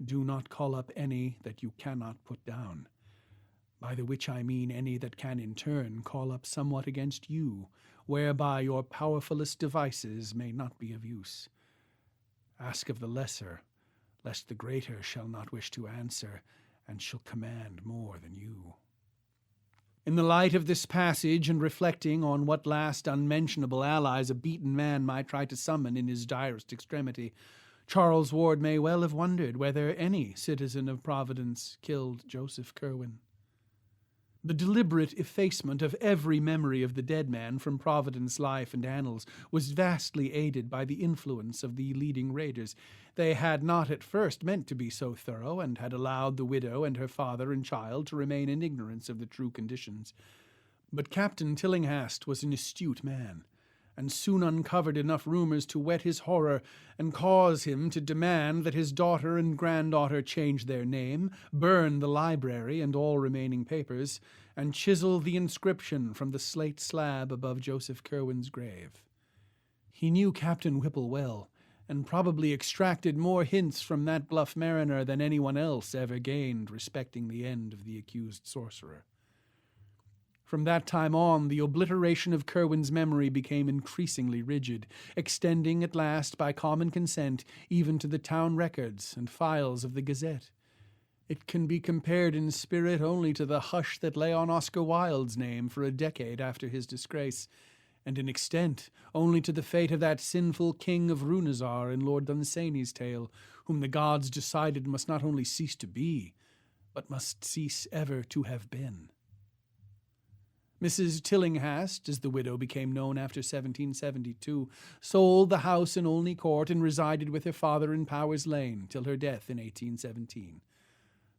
do not call up any that you cannot put down, by the which I mean any that can in turn call up somewhat against you, whereby your powerfulest devices may not be of use. Ask of the lesser, lest the greater shall not wish to answer, and shall command more than you." In the light of this passage, and reflecting on what last unmentionable allies a beaten man might try to summon in his direst extremity, Charles Ward may well have wondered whether any citizen of Providence killed Joseph Curwen. The deliberate effacement of every memory of the dead man from Providence life and annals was vastly aided by the influence of the leading raiders. They had not at first meant to be so thorough, and had allowed the widow and her father and child to remain in ignorance of the true conditions. But Captain Tillinghast was an astute man, and soon uncovered enough rumors to whet his horror and cause him to demand that his daughter and granddaughter change their name, burn the library and all remaining papers, and chisel the inscription from the slate slab above Joseph Curwen's grave. He knew Captain Whipple well, and probably extracted more hints from that bluff mariner than anyone else ever gained respecting the end of the accused sorcerer. From that time on, the obliteration of Curwen's memory became increasingly rigid, extending at last, by common consent, even to the town records and files of the Gazette. It can be compared in spirit only to the hush that lay on Oscar Wilde's name for a decade after his disgrace, and in extent only to the fate of that sinful king of Runazar in Lord Dunsany's tale, whom the gods decided must not only cease to be, but must cease ever to have been. Mrs. Tillinghast, as the widow became known after 1772, sold the house in Olney Court and resided with her father in Powers Lane till her death in 1817.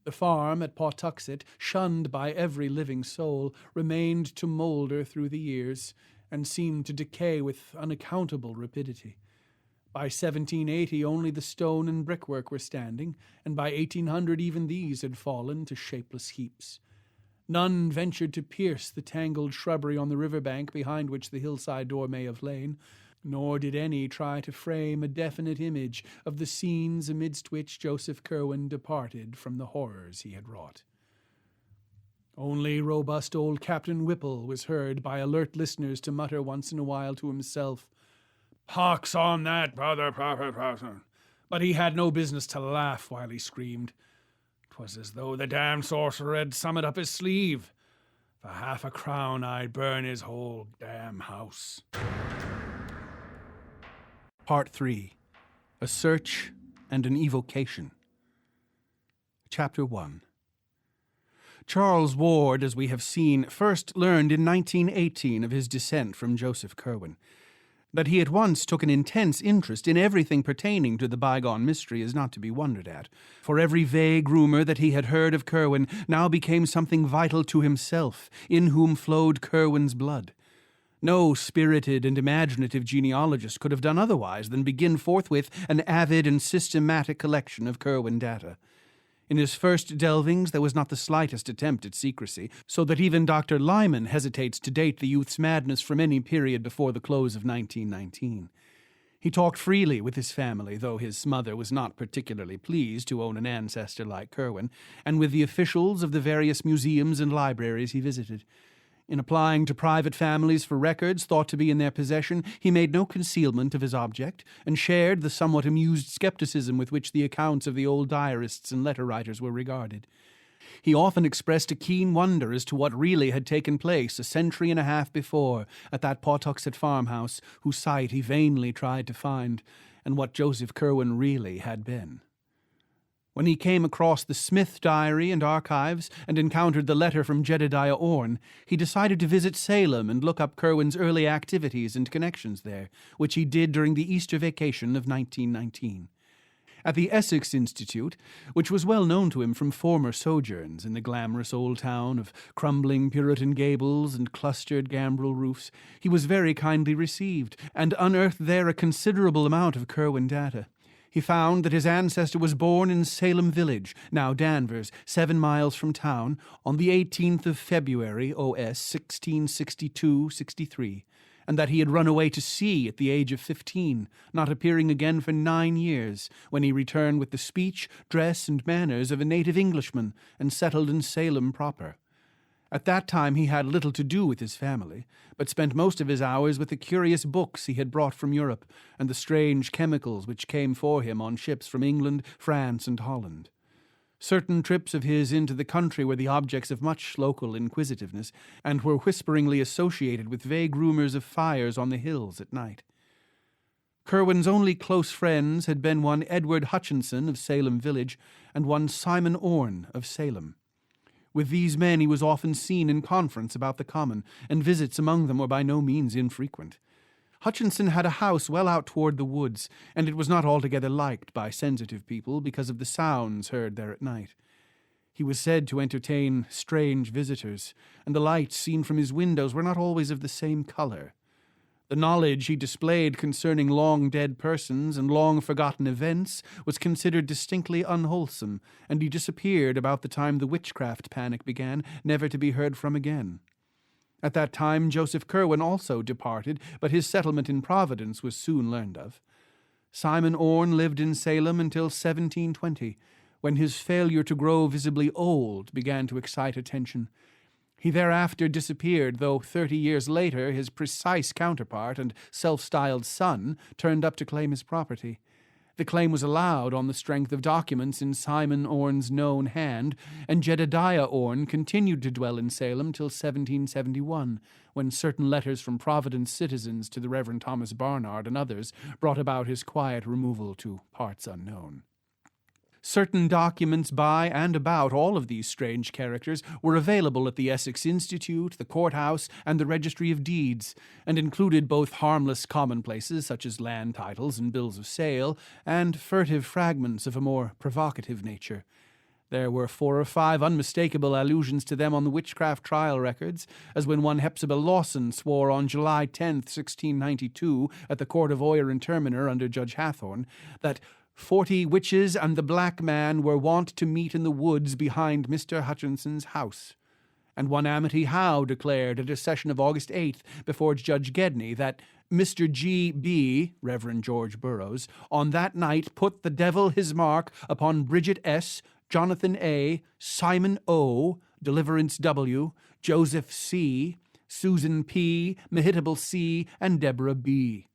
The farm at Pawtuxet, shunned by every living soul, remained to moulder through the years, and seemed to decay with unaccountable rapidity. By 1780 only the stone and brickwork were standing, and by 1800 even these had fallen to shapeless heaps. None ventured to pierce the tangled shrubbery on the river bank behind which the hillside door may have lain, nor did any try to frame a definite image of the scenes amidst which Joseph Curwen departed from the horrors he had wrought. Only robust old Captain Whipple was heard by alert listeners to mutter once in a while to himself, "Pox on that, brother prophet!" But he had no business to laugh while he screamed. 'Twas as though the damned sorcerer had summoned up his sleeve. For £50 I'd burn his whole damn house. Part 3. A Search and an Evocation. Chapter 1. Charles Ward, as we have seen, first learned in 1918 of his descent from Joseph Curwen. That he at once took an intense interest in everything pertaining to the bygone mystery is not to be wondered at, for every vague rumor that he had heard of Curwen now became something vital to himself, in whom flowed Curwen's blood. No spirited and imaginative genealogist could have done otherwise than begin forthwith an avid and systematic collection of Curwen data. In his first delvings there was not the slightest attempt at secrecy, so that even Dr. Lyman hesitates to date the youth's madness from any period before the close of 1919. He talked freely with his family, though his mother was not particularly pleased to own an ancestor like Curwen, and with the officials of the various museums and libraries he visited. In applying to private families for records thought to be in their possession, he made no concealment of his object, and shared the somewhat amused skepticism with which the accounts of the old diarists and letter-writers were regarded. He often expressed a keen wonder as to what really had taken place a century and a half before at that Pawtuxet farmhouse whose site he vainly tried to find, and what Joseph Curwen really had been. When he came across the Smith diary and archives and encountered the letter from Jedediah Orne, he decided to visit Salem and look up Curwen's early activities and connections there, which he did during the Easter vacation of 1919. At the Essex Institute, which was well known to him from former sojourns in the glamorous old town of crumbling Puritan gables and clustered gambrel roofs, he was very kindly received, and unearthed there a considerable amount of Curwen data. He found that his ancestor was born in Salem Village, now Danvers, 7 miles from town, on the 18th of February, O.S. 1662-63, and that he had run away to sea at the age of 15, not appearing again for 9 years, when he returned with the speech, dress, and manners of a native Englishman, and settled in Salem proper. At that time he had little to do with his family, but spent most of his hours with the curious books he had brought from Europe, and the strange chemicals which came for him on ships from England, France, and Holland. Certain trips of his into the country were the objects of much local inquisitiveness, and were whisperingly associated with vague rumors of fires on the hills at night. Curwen's only close friends had been one Edward Hutchinson of Salem Village and one Simon Orne of Salem. With these men he was often seen in conference about the common, and visits among them were by no means infrequent. Hutchinson had a house well out toward the woods, and it was not altogether liked by sensitive people because of the sounds heard there at night. He was said to entertain strange visitors, and the lights seen from his windows were not always of the same color. The knowledge he displayed concerning long-dead persons and long-forgotten events was considered distinctly unwholesome, and he disappeared about the time the witchcraft panic began, never to be heard from again. At that time Joseph Curwen also departed, but his settlement in Providence was soon learned of. Simon Orne lived in Salem until 1720, when his failure to grow visibly old began to excite attention. He thereafter disappeared, though 30 years later his precise counterpart and self-styled son turned up to claim his property. The claim was allowed on the strength of documents in Simon Orne's known hand, and Jedediah Orne continued to dwell in Salem till 1771, when certain letters from Providence citizens to the Reverend Thomas Barnard and others brought about his quiet removal to parts unknown. Certain documents by and about all of these strange characters were available at the Essex Institute, the courthouse, and the Registry of Deeds, and included both harmless commonplaces such as land titles and bills of sale, and furtive fragments of a more provocative nature. There were 4 or 5 unmistakable allusions to them on the witchcraft trial records, as when one Hepzibah Lawson swore on July 10, 1692, at the court of Oyer and Terminer under Judge Hathorne, that 40 witches and the black man were wont to meet in the woods behind Mr. Hutchinson's house. And one Amity Howe declared at a session of August 8th before Judge Gedney that Mr. G.B., Reverend George Burroughs, on that night put the devil his mark upon Bridget S., Jonathan A., Simon O., Deliverance W., Joseph C., Susan P., Mehitable C., and Deborah B.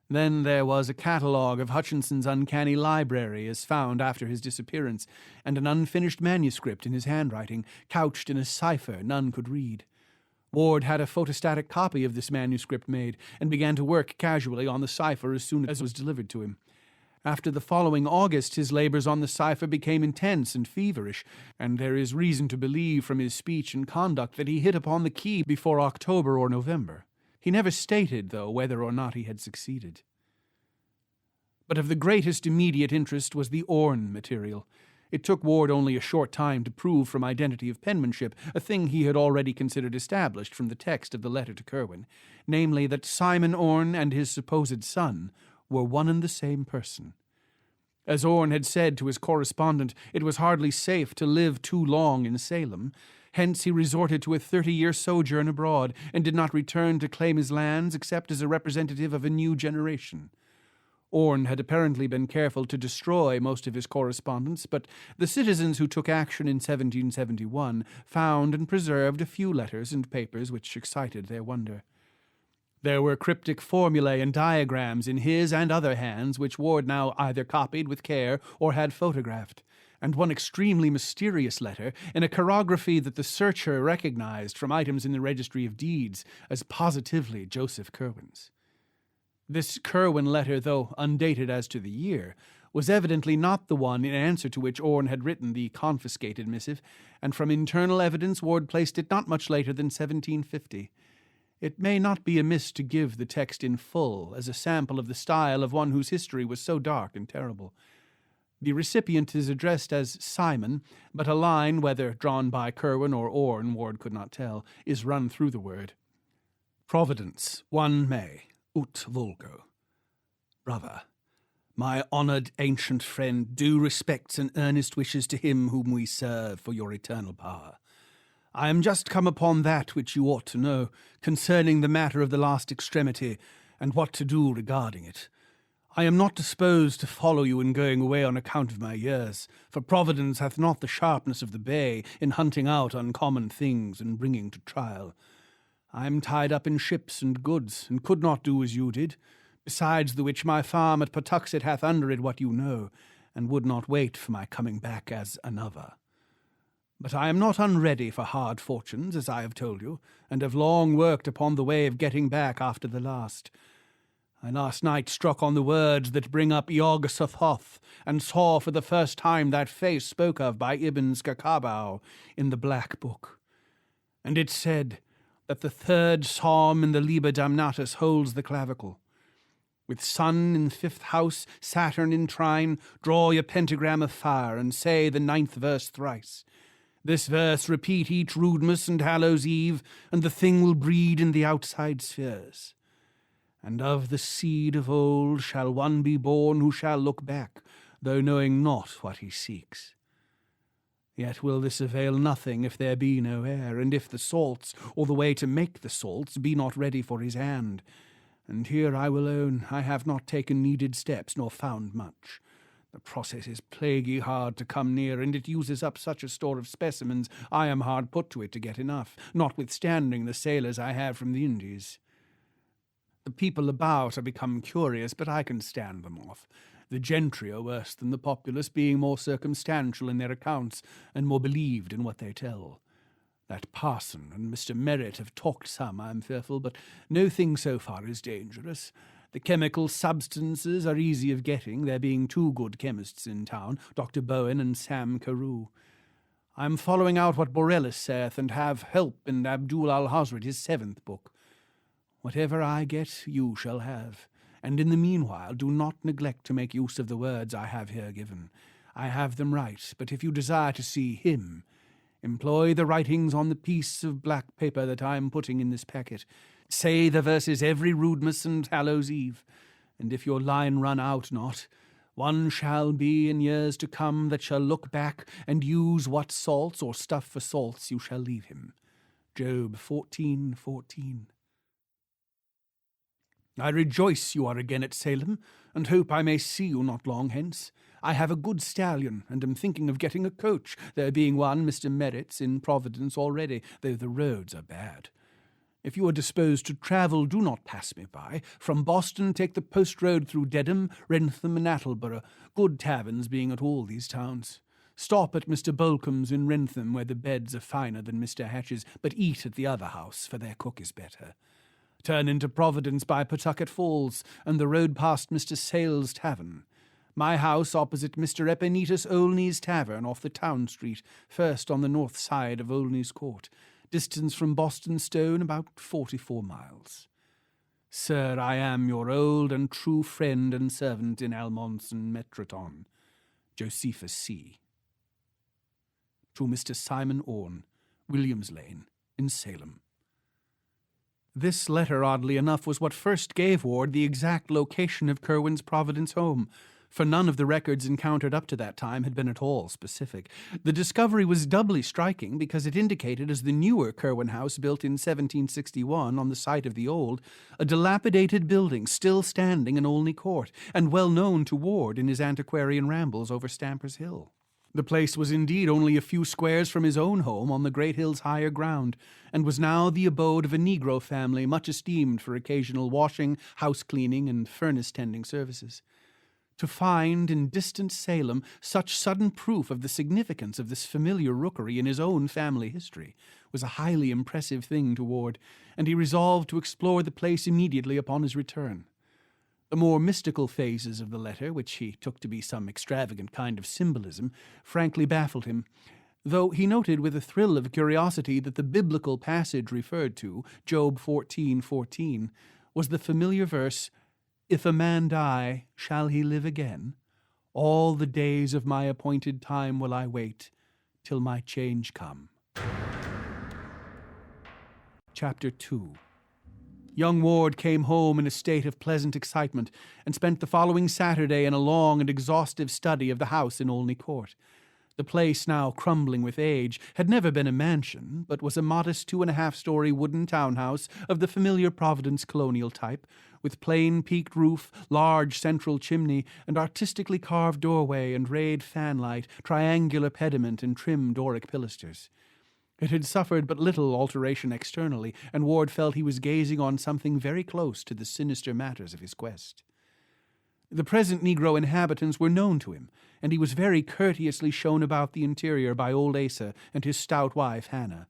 Then there was a catalogue of Hutchinson's uncanny library as found after his disappearance, and an unfinished manuscript in his handwriting, couched in a cipher none could read. Ward had a photostatic copy of this manuscript made, and began to work casually on the cipher as soon as it was delivered to him. After the following August, his labors on the cipher became intense and feverish, and there is reason to believe from his speech and conduct that he hit upon the key before October or November. He never stated, though, whether or not he had succeeded. But of the greatest immediate interest was the Orne material. It took Ward only a short time to prove from identity of penmanship a thing he had already considered established from the text of the letter to Curwen, namely that Simon Orne and his supposed son were one and the same person. As Orne had said to his correspondent, it was hardly safe to live too long in Salem. Hence he resorted to a 30-year sojourn abroad, and did not return to claim his lands except as a representative of a new generation. Orne had apparently been careful to destroy most of his correspondence, but the citizens who took action in 1771 found and preserved a few letters and papers which excited their wonder. There were cryptic formulae and diagrams in his and other hands which Ward now either copied with care or had photographed, and one extremely mysterious letter in a chirography that the searcher recognized from items in the Registry of Deeds as positively Joseph Curwen's. This Curwen letter, though undated as to the year, was evidently not the one in answer to which Orne had written the confiscated missive, and from internal evidence Ward placed it not much later than 1750. It may not be amiss to give the text in full as a sample of the style of one whose history was so dark and terrible. The recipient is addressed as Simon, but a line, whether drawn by Curwen or Orne, Ward could not tell, is run through the word. Providence, 1 May, ut vulgo. Brother, my honoured ancient friend, due respects and earnest wishes to him whom we serve for your eternal power. I am just come upon that which you ought to know concerning the matter of the last extremity, and what to do regarding it. I am not disposed to follow you in going away on account of my years, for Providence hath not the sharpness of the bay in hunting out uncommon things and bringing to trial. I am tied up in ships and goods, and could not do as you did, besides the which my farm at Patuxet hath under it what you know, and would not wait for my coming back as another. But I am not unready for hard fortunes, as I have told you, and have long worked upon the way of getting back after the last. I last night struck on the words that bring up Yog-Sothoth, and saw for the first time that face spoke of by Ibn Skakabau in the Black Book. And it said that the third psalm in the Liber Damnatus holds the clavicle. With Sun in 5th house, Saturn in trine, draw your pentagram of fire, and say the 9th verse thrice. This verse repeat each Roodmas and Hallows Eve, and the thing will breed in the outside spheres. And of the seed of old shall one be born who shall look back, though knowing not what he seeks. Yet will this avail nothing if there be no heir, and if the salts, or the way to make the salts, be not ready for his hand. And here I will own I have not taken needed steps, nor found much. The process is plaguy hard to come near, and it uses up such a store of specimens I am hard put to it to get enough, notwithstanding the sailors I have from the Indies. The people about are become curious, but I can stand them off. The gentry are worse than the populace, being more circumstantial in their accounts, and more believed in what they tell. That parson and Mr. Merritt have talked some, I am fearful, but no thing so far is dangerous. The chemical substances are easy of getting, there being 2 good chemists in town, Dr. Bowen and Sam Carew. I am following out what Borellus saith, and have help in Abdul al-Hazred, his 7th book. Whatever I get, you shall have, and in the meanwhile do not neglect to make use of the words I have here given. I have them right, but if you desire to see him, employ the writings on the piece of black paper that I am putting in this packet. Say the verses every Roodmas and Hallows Eve, and if your line run out not, one shall be in years to come that shall look back and use what salts or stuff for salts you shall leave him. Job 14:14. I rejoice you are again at Salem, and hope I may see you not long hence. I have a good stallion, and am thinking of getting a coach, there being one, Mr. Merritt's, in Providence already, though the roads are bad. If you are disposed to travel, do not pass me by. From Boston take the post road through Dedham, Wrentham, and Attleborough, good taverns being at all these towns. Stop at Mr. Bolcombe's in Wrentham, where the beds are finer than Mr. Hatch's, but eat at the other house, for their cook is better. Turn into Providence by Pawtucket Falls, and the road past Mr. Sale's Tavern. My house opposite Mr. Epinetus Olney's Tavern off the town street, first on the north side of Olney's Court. Distance from Boston Stone about 44 miles. Sir, I am your old and true friend and servant in Almonson Metroton, Josephus C. To Mr. Simon Orne, Williams Lane, in Salem. This letter, oddly enough, was what first gave Ward the exact location of Curwen's Providence home, for none of the records encountered up to that time had been at all specific. The discovery was doubly striking because it indicated as the newer Curwen house built in 1761 on the site of the old, a dilapidated building still standing in Olney Court, and well known to Ward in his antiquarian rambles over Stamper's Hill. The place was indeed only a few squares from his own home on the great hill's higher ground, and was now the abode of a Negro family much esteemed for occasional washing, house-cleaning, and furnace-tending services. To find in distant Salem such sudden proof of the significance of this familiar rookery in his own family history was a highly impressive thing to Ward, and he resolved to explore the place immediately upon his return. The more mystical phases of the letter, which he took to be some extravagant kind of symbolism, frankly baffled him, though he noted with a thrill of curiosity that the biblical passage referred to, Job 14:14, was the familiar verse, "If a man die, shall he live again? All the days of my appointed time will I wait, till my change come." Chapter 2. Young Ward came home in a state of pleasant excitement, and spent the following Saturday in a long and exhaustive study of the house in Olney Court. The place, now crumbling with age, had never been a mansion, but was a modest 2.5-story wooden townhouse of the familiar Providence colonial type, with plain peaked roof, large central chimney, and artistically carved doorway and rayed fanlight, triangular pediment, and trim Doric pilasters. It had suffered but little alteration externally, and Ward felt he was gazing on something very close to the sinister matters of his quest. The present Negro inhabitants were known to him, and he was very courteously shown about the interior by old Asa and his stout wife Hannah.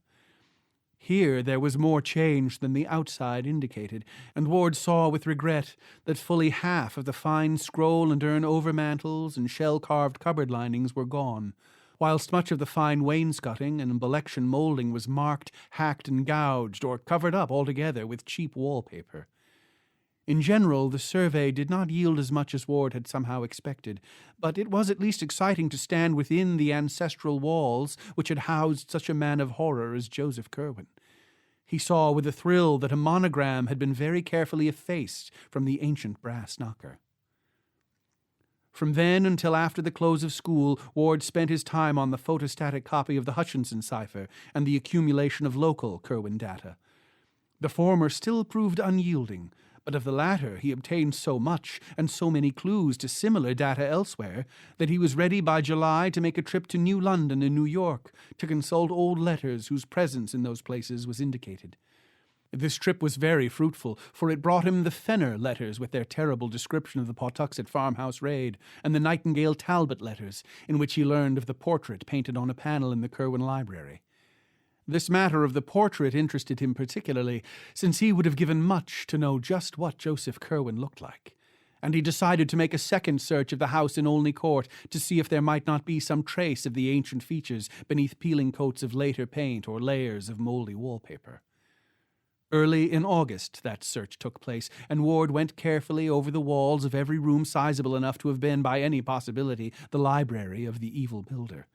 Here there was more change than the outside indicated, and Ward saw with regret that fully half of the fine scroll and urn overmantels and shell-carved cupboard linings were gone, whilst much of the fine wainscoting and embellection moulding was marked, hacked, and gouged, or covered up altogether with cheap wallpaper. In general, the survey did not yield as much as Ward had somehow expected, but it was at least exciting to stand within the ancestral walls which had housed such a man of horror as Joseph Curwen. He saw with a thrill that a monogram had been very carefully effaced from the ancient brass knocker. From then until after the close of school, Ward spent his time on the photostatic copy of the Hutchinson cipher and the accumulation of local Curwen data. The former still proved unyielding, but of the latter he obtained so much and so many clues to similar data elsewhere that he was ready by July to make a trip to New London and New York to consult old letters whose presence in those places was indicated. This trip was very fruitful, for it brought him the Fenner letters with their terrible description of the Pawtuxet farmhouse raid, and the Nightingale Talbot letters, in which he learned of the portrait painted on a panel in the Curwen library. This matter of the portrait interested him particularly, since he would have given much to know just what Joseph Curwen looked like, and he decided to make a second search of the house in Olney Court to see if there might not be some trace of the ancient features beneath peeling coats of later paint or layers of mouldy wallpaper. Early in August that search took place, and Ward went carefully over the walls of every room sizable enough to have been, by any possibility, the library of the evil builder.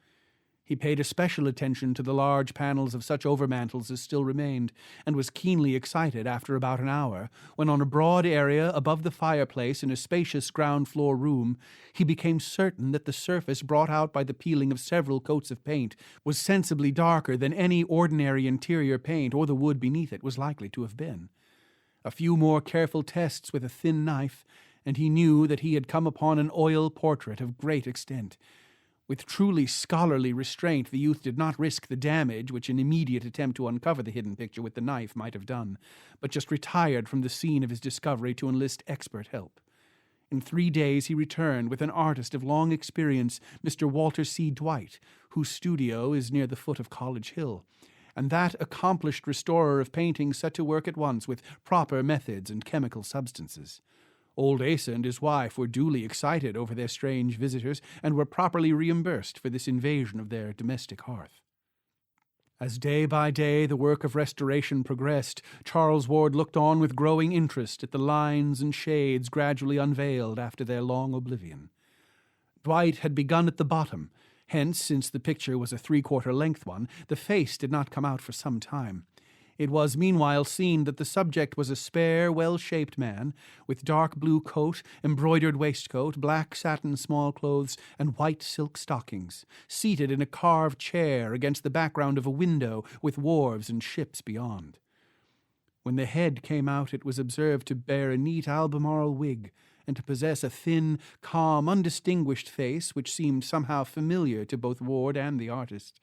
He paid especial attention to the large panels of such overmantels as still remained, and was keenly excited after about an hour, when on a broad area above the fireplace in a spacious ground-floor room, he became certain that the surface brought out by the peeling of several coats of paint was sensibly darker than any ordinary interior paint or the wood beneath it was likely to have been. A few more careful tests with a thin knife, and he knew that he had come upon an oil portrait of great extent. With truly scholarly restraint, the youth did not risk the damage which an immediate attempt to uncover the hidden picture with the knife might have done, but just retired from the scene of his discovery to enlist expert help. In 3 days he returned with an artist of long experience, Mr. Walter C. Dwight, whose studio is near the foot of College Hill, and that accomplished restorer of paintings set to work at once with proper methods and chemical substances. Old Asa and his wife were duly excited over their strange visitors, and were properly reimbursed for this invasion of their domestic hearth. As day by day the work of restoration progressed, Charles Ward looked on with growing interest at the lines and shades gradually unveiled after their long oblivion. Dwight had begun at the bottom, hence, since the picture was a 3/4 length one, the face did not come out for some time. It was meanwhile seen that the subject was a spare, well-shaped man, with dark blue coat, embroidered waistcoat, black satin small-clothes, and white silk stockings, seated in a carved chair against the background of a window with wharves and ships beyond. When the head came out, it was observed to bear a neat Albemarle wig, and to possess a thin, calm, undistinguished face which seemed somehow familiar to both Ward and the artist.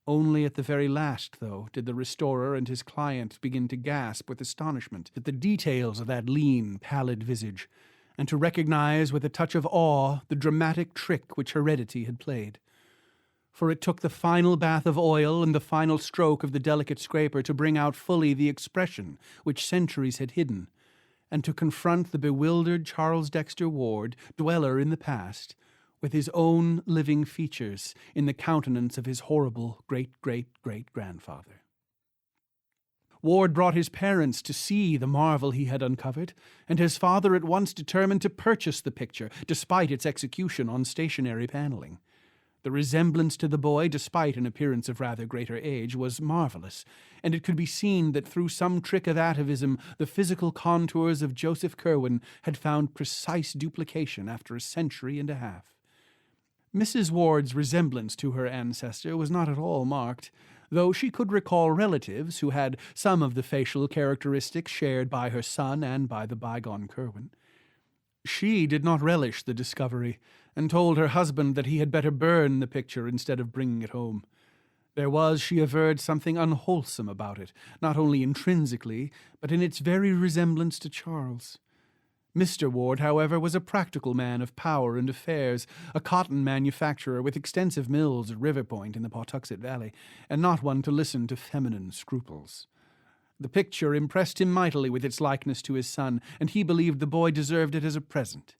Only at the very last, though, did the restorer and his client begin to gasp with astonishment at the details of that lean, pallid visage, and to recognize with a touch of awe the dramatic trick which heredity had played. For it took the final bath of oil and the final stroke of the delicate scraper to bring out fully the expression which centuries had hidden, and to confront the bewildered Charles Dexter Ward, dweller in the past, with his own living features in the countenance of his horrible great-great-great-grandfather. Ward brought his parents to see the marvel he had uncovered, and his father at once determined to purchase the picture, despite its execution on stationary paneling. The resemblance to the boy, despite an appearance of rather greater age, was marvelous, and it could be seen that through some trick of atavism the physical contours of Joseph Curwen had found precise duplication after a century and a half. Mrs. Ward's resemblance to her ancestor was not at all marked, though she could recall relatives who had some of the facial characteristics shared by her son and by the bygone Curwen. She did not relish the discovery, and told her husband that he had better burn the picture instead of bringing it home. There was, she averred, something unwholesome about it, not only intrinsically, but in its very resemblance to Charles. Mr. Ward, however, was a practical man of power and affairs, a cotton manufacturer with extensive mills at River Point in the Pawtuxet Valley, and not one to listen to feminine scruples. The picture impressed him mightily with its likeness to his son, and he believed the boy deserved it as a present.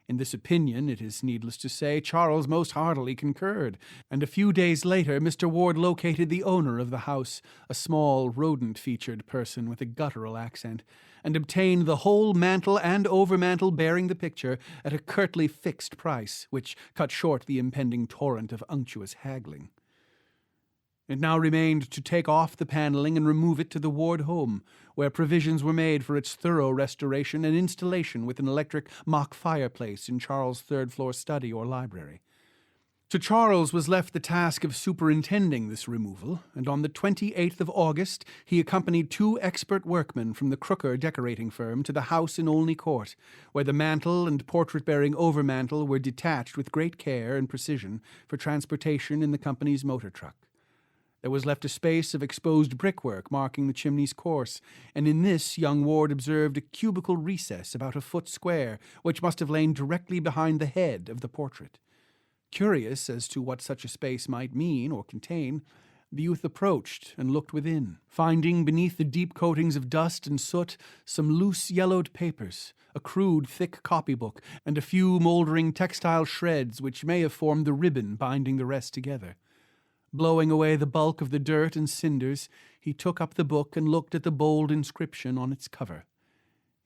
In this opinion, it is needless to say, Charles most heartily concurred, and a few days later Mr. Ward located the owner of the house, a small, rodent-featured person with a guttural accent, and obtained the whole mantle and overmantle bearing the picture at a curtly fixed price, which cut short the impending torrent of unctuous haggling. It now remained to take off the paneling and remove it to the Ward home, where provisions were made for its thorough restoration and installation with an electric mock fireplace in Charles' third-floor study or library. To Charles was left the task of superintending this removal, and on the 28th of August he accompanied 2 expert workmen from the Crooker decorating firm to the house in Olney Court, where the mantle and portrait-bearing overmantle were detached with great care and precision for transportation in the company's motor truck. There was left a space of exposed brickwork marking the chimney's course, and in this young Ward observed a cubical recess about a foot square, which must have lain directly behind the head of the portrait. Curious as to what such a space might mean or contain, the youth approached and looked within, finding beneath the deep coatings of dust and soot some loose yellowed papers, a crude thick copybook, and a few mouldering textile shreds which may have formed the ribbon binding the rest together. Blowing away the bulk of the dirt and cinders, he took up the book and looked at the bold inscription on its cover.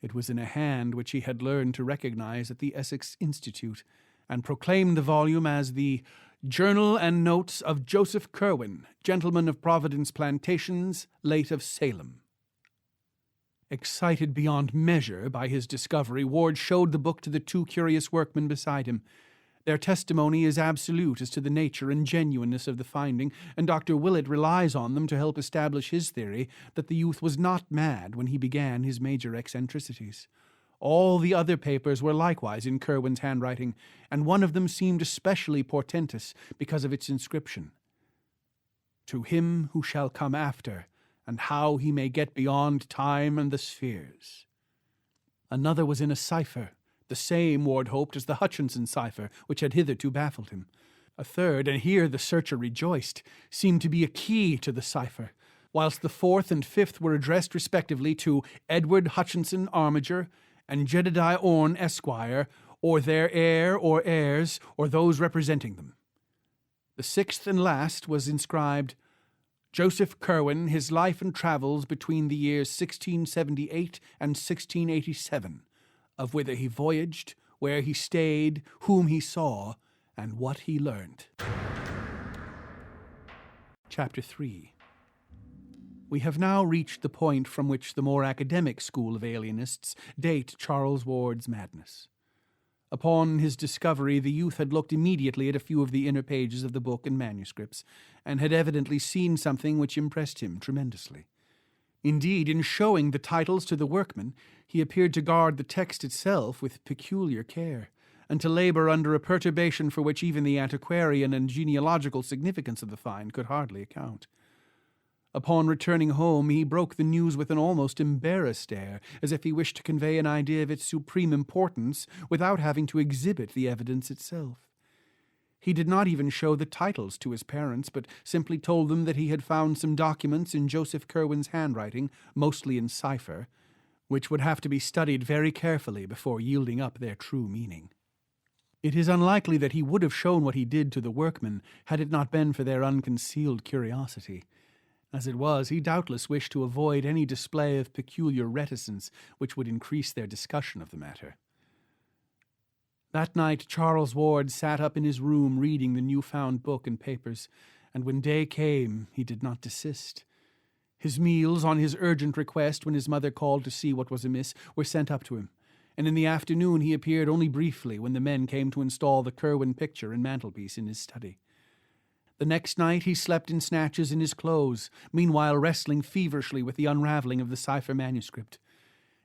It was in a hand which he had learned to recognize at the Essex Institute, and proclaimed the volume as the Journal and Notes of Joseph Curwen, Gentleman of Providence Plantations, late of Salem. Excited beyond measure by his discovery, Ward showed the book to the 2 curious workmen beside him. Their testimony is absolute as to the nature and genuineness of the finding, and Dr. Willett relies on them to help establish his theory that the youth was not mad when he began his major eccentricities. All the other papers were likewise in Curwen's handwriting, and one of them seemed especially portentous because of its inscription. To him who shall come after, and how he may get beyond time and the spheres. Another was in a cipher, the same, Ward hoped, as the Hutchinson cipher, which had hitherto baffled him. A third, and here the searcher rejoiced, seemed to be a key to the cipher, whilst the 4th and 5th were addressed respectively to Edward Hutchinson Armiger and Jedediah Orne, Esquire, or their heir or heirs, or those representing them. The 6th and last was inscribed, Joseph Curwen, his life and travels between the years 1678 and 1687, of whither he voyaged, where he stayed, whom he saw, and what he learnt. Chapter 3. We have now reached the point from which the more academic school of alienists date Charles Ward's madness. Upon his discovery, the youth had looked immediately at a few of the inner pages of the book and manuscripts, and had evidently seen something which impressed him tremendously. Indeed, in showing the titles to the workmen, he appeared to guard the text itself with peculiar care, and to labor under a perturbation for which even the antiquarian and genealogical significance of the find could hardly account. Upon returning home, he broke the news with an almost embarrassed air, as if he wished to convey an idea of its supreme importance without having to exhibit the evidence itself. He did not even show the titles to his parents, but simply told them that he had found some documents in Joseph Curwen's handwriting, mostly in cipher, which would have to be studied very carefully before yielding up their true meaning. It is unlikely that he would have shown what he did to the workmen had it not been for their unconcealed curiosity. As it was, he doubtless wished to avoid any display of peculiar reticence which would increase their discussion of the matter. That night Charles Ward sat up in his room reading the new-found book and papers, and when day came he did not desist. His meals, on his urgent request when his mother called to see what was amiss, were sent up to him, and in the afternoon he appeared only briefly when the men came to install the Curwen picture and mantelpiece in his study. The next night he slept in snatches in his clothes, meanwhile wrestling feverishly with the unravelling of the cipher manuscript.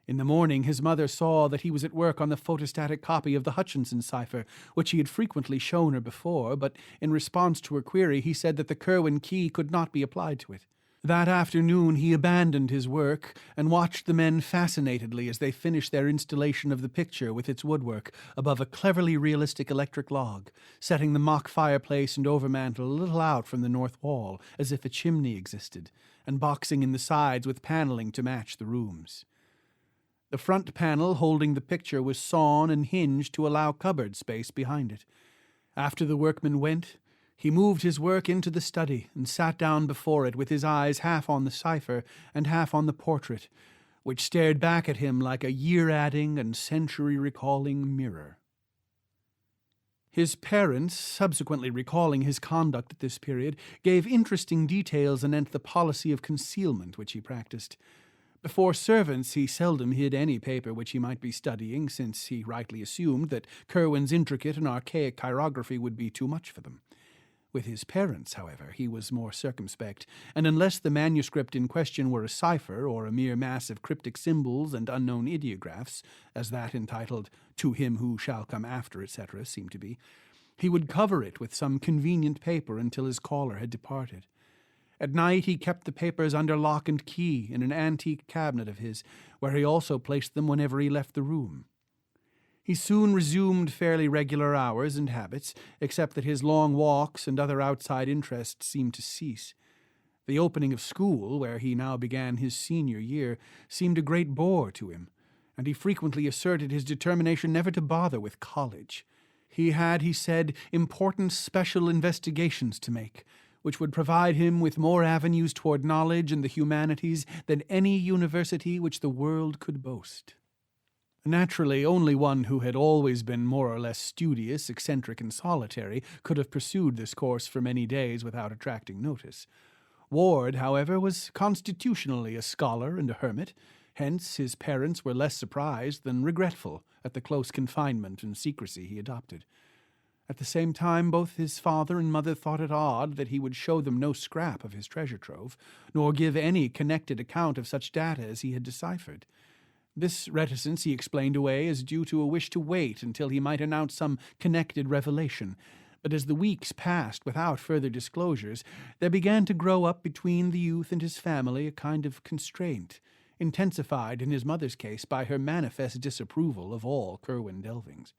In the morning his mother saw that he was at work on the photostatic copy of the Hutchinson cipher, which he had frequently shown her before, but in response to her query he said that the Curwen key could not be applied to it. That afternoon he abandoned his work and watched the men fascinatedly as they finished their installation of the picture with its woodwork above a cleverly realistic electric log, setting the mock fireplace and overmantel a little out from the north wall as if a chimney existed, and boxing in the sides with paneling to match the rooms. The front panel holding the picture was sawn and hinged to allow cupboard space behind it. After the workman went, he moved his work into the study and sat down before it with his eyes half on the cipher and half on the portrait, which stared back at him like a year-adding and century-recalling mirror. His parents, subsequently recalling his conduct at this period, gave interesting details anent the policy of concealment which he practiced. Before servants he seldom hid any paper which he might be studying, since he rightly assumed that Curwen's intricate and archaic chirography would be too much for them. With his parents, however, he was more circumspect, and unless the manuscript in question were a cipher or a mere mass of cryptic symbols and unknown ideographs, as that entitled "To Him Who Shall Come After," etc., seemed to be, he would cover it with some convenient paper until his caller had departed. At night he kept the papers under lock and key in an antique cabinet of his, where he also placed them whenever he left the room. He soon resumed fairly regular hours and habits, except that his long walks and other outside interests seemed to cease. The opening of school, where he now began his senior year, seemed a great bore to him, and he frequently asserted his determination never to bother with college. He had, he said, important special investigations to make, which would provide him with more avenues toward knowledge and the humanities than any university which the world could boast. Naturally, only one who had always been more or less studious, eccentric, and solitary could have pursued this course for many days without attracting notice. Ward, however, was constitutionally a scholar and a hermit, hence his parents were less surprised than regretful at the close confinement and secrecy he adopted. At the same time, both his father and mother thought it odd that he would show them no scrap of his treasure trove, nor give any connected account of such data as he had deciphered. This reticence he explained away as due to a wish to wait until he might announce some connected revelation, but as the weeks passed without further disclosures, there began to grow up between the youth and his family a kind of constraint, intensified in his mother's case by her manifest disapproval of all Curwen delvings.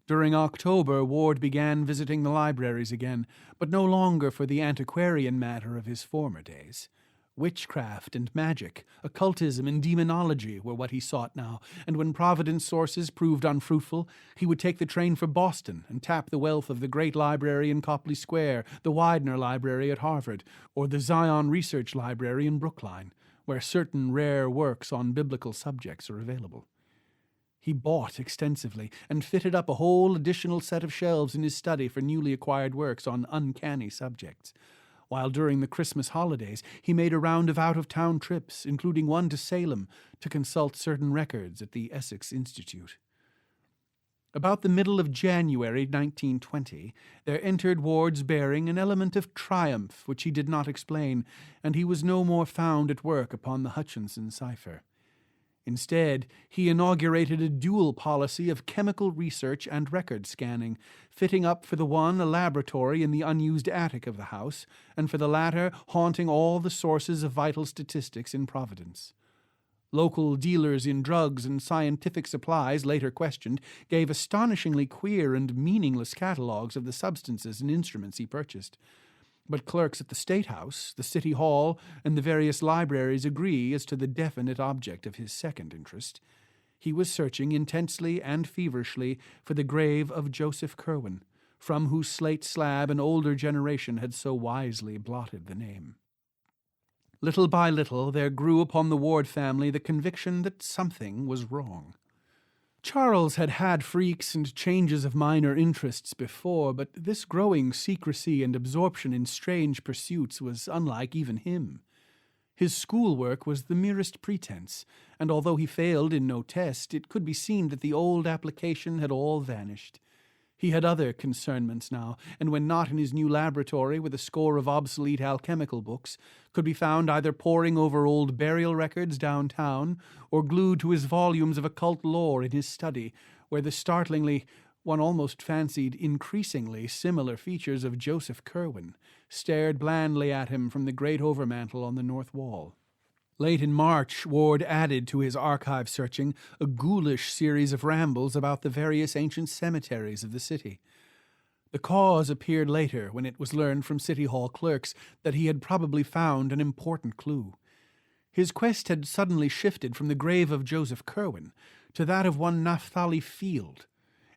During October, Ward began visiting the libraries again, but no longer for the antiquarian matter of his former days. Witchcraft and magic, occultism and demonology were what he sought now, and when Providence sources proved unfruitful, he would take the train for Boston and tap the wealth of the Great Library in Copley Square, the Widener Library at Harvard, or the Zion Research Library in Brookline, where certain rare works on biblical subjects are available. He bought extensively and fitted up a whole additional set of shelves in his study for newly acquired works on uncanny subjects, while during the Christmas holidays he made a round of out-of-town trips, including one to Salem, to consult certain records at the Essex Institute. About the middle of January 1920, there entered Ward's bearing an element of triumph which he did not explain, and he was no more found at work upon the Hutchinson cipher. Instead, he inaugurated a dual policy of chemical research and record scanning, fitting up for the one a laboratory in the unused attic of the house, and for the latter haunting all the sources of vital statistics in Providence. Local dealers in drugs and scientific supplies, later questioned, gave astonishingly queer and meaningless catalogues of the substances and instruments he purchased. But clerks at the State House, the City Hall, and the various libraries agree as to the definite object of his second interest. He was searching intensely and feverishly for the grave of Joseph Curwen, from whose slate slab an older generation had so wisely blotted the name. Little by little there grew upon the Ward family the conviction that something was wrong. Charles had had freaks and changes of minor interests before, but this growing secrecy and absorption in strange pursuits was unlike even him. His schoolwork was the merest pretense, and although he failed in no test, it could be seen that the old application had all vanished. He had other concernments now, and when not in his new laboratory with a score of obsolete alchemical books, could be found either poring over old burial records downtown, or glued to his volumes of occult lore in his study, where the startlingly, One almost fancied increasingly similar features of Joseph Curwen stared blandly at him from the great overmantel on the north wall. Late in March, Ward added to his archive searching a ghoulish series of rambles about the various ancient cemeteries of the city. The cause appeared later when it was learned from City Hall clerks that he had probably found an important clue. His quest had suddenly shifted from the grave of Joseph Curwen to that of one Naphtali Field,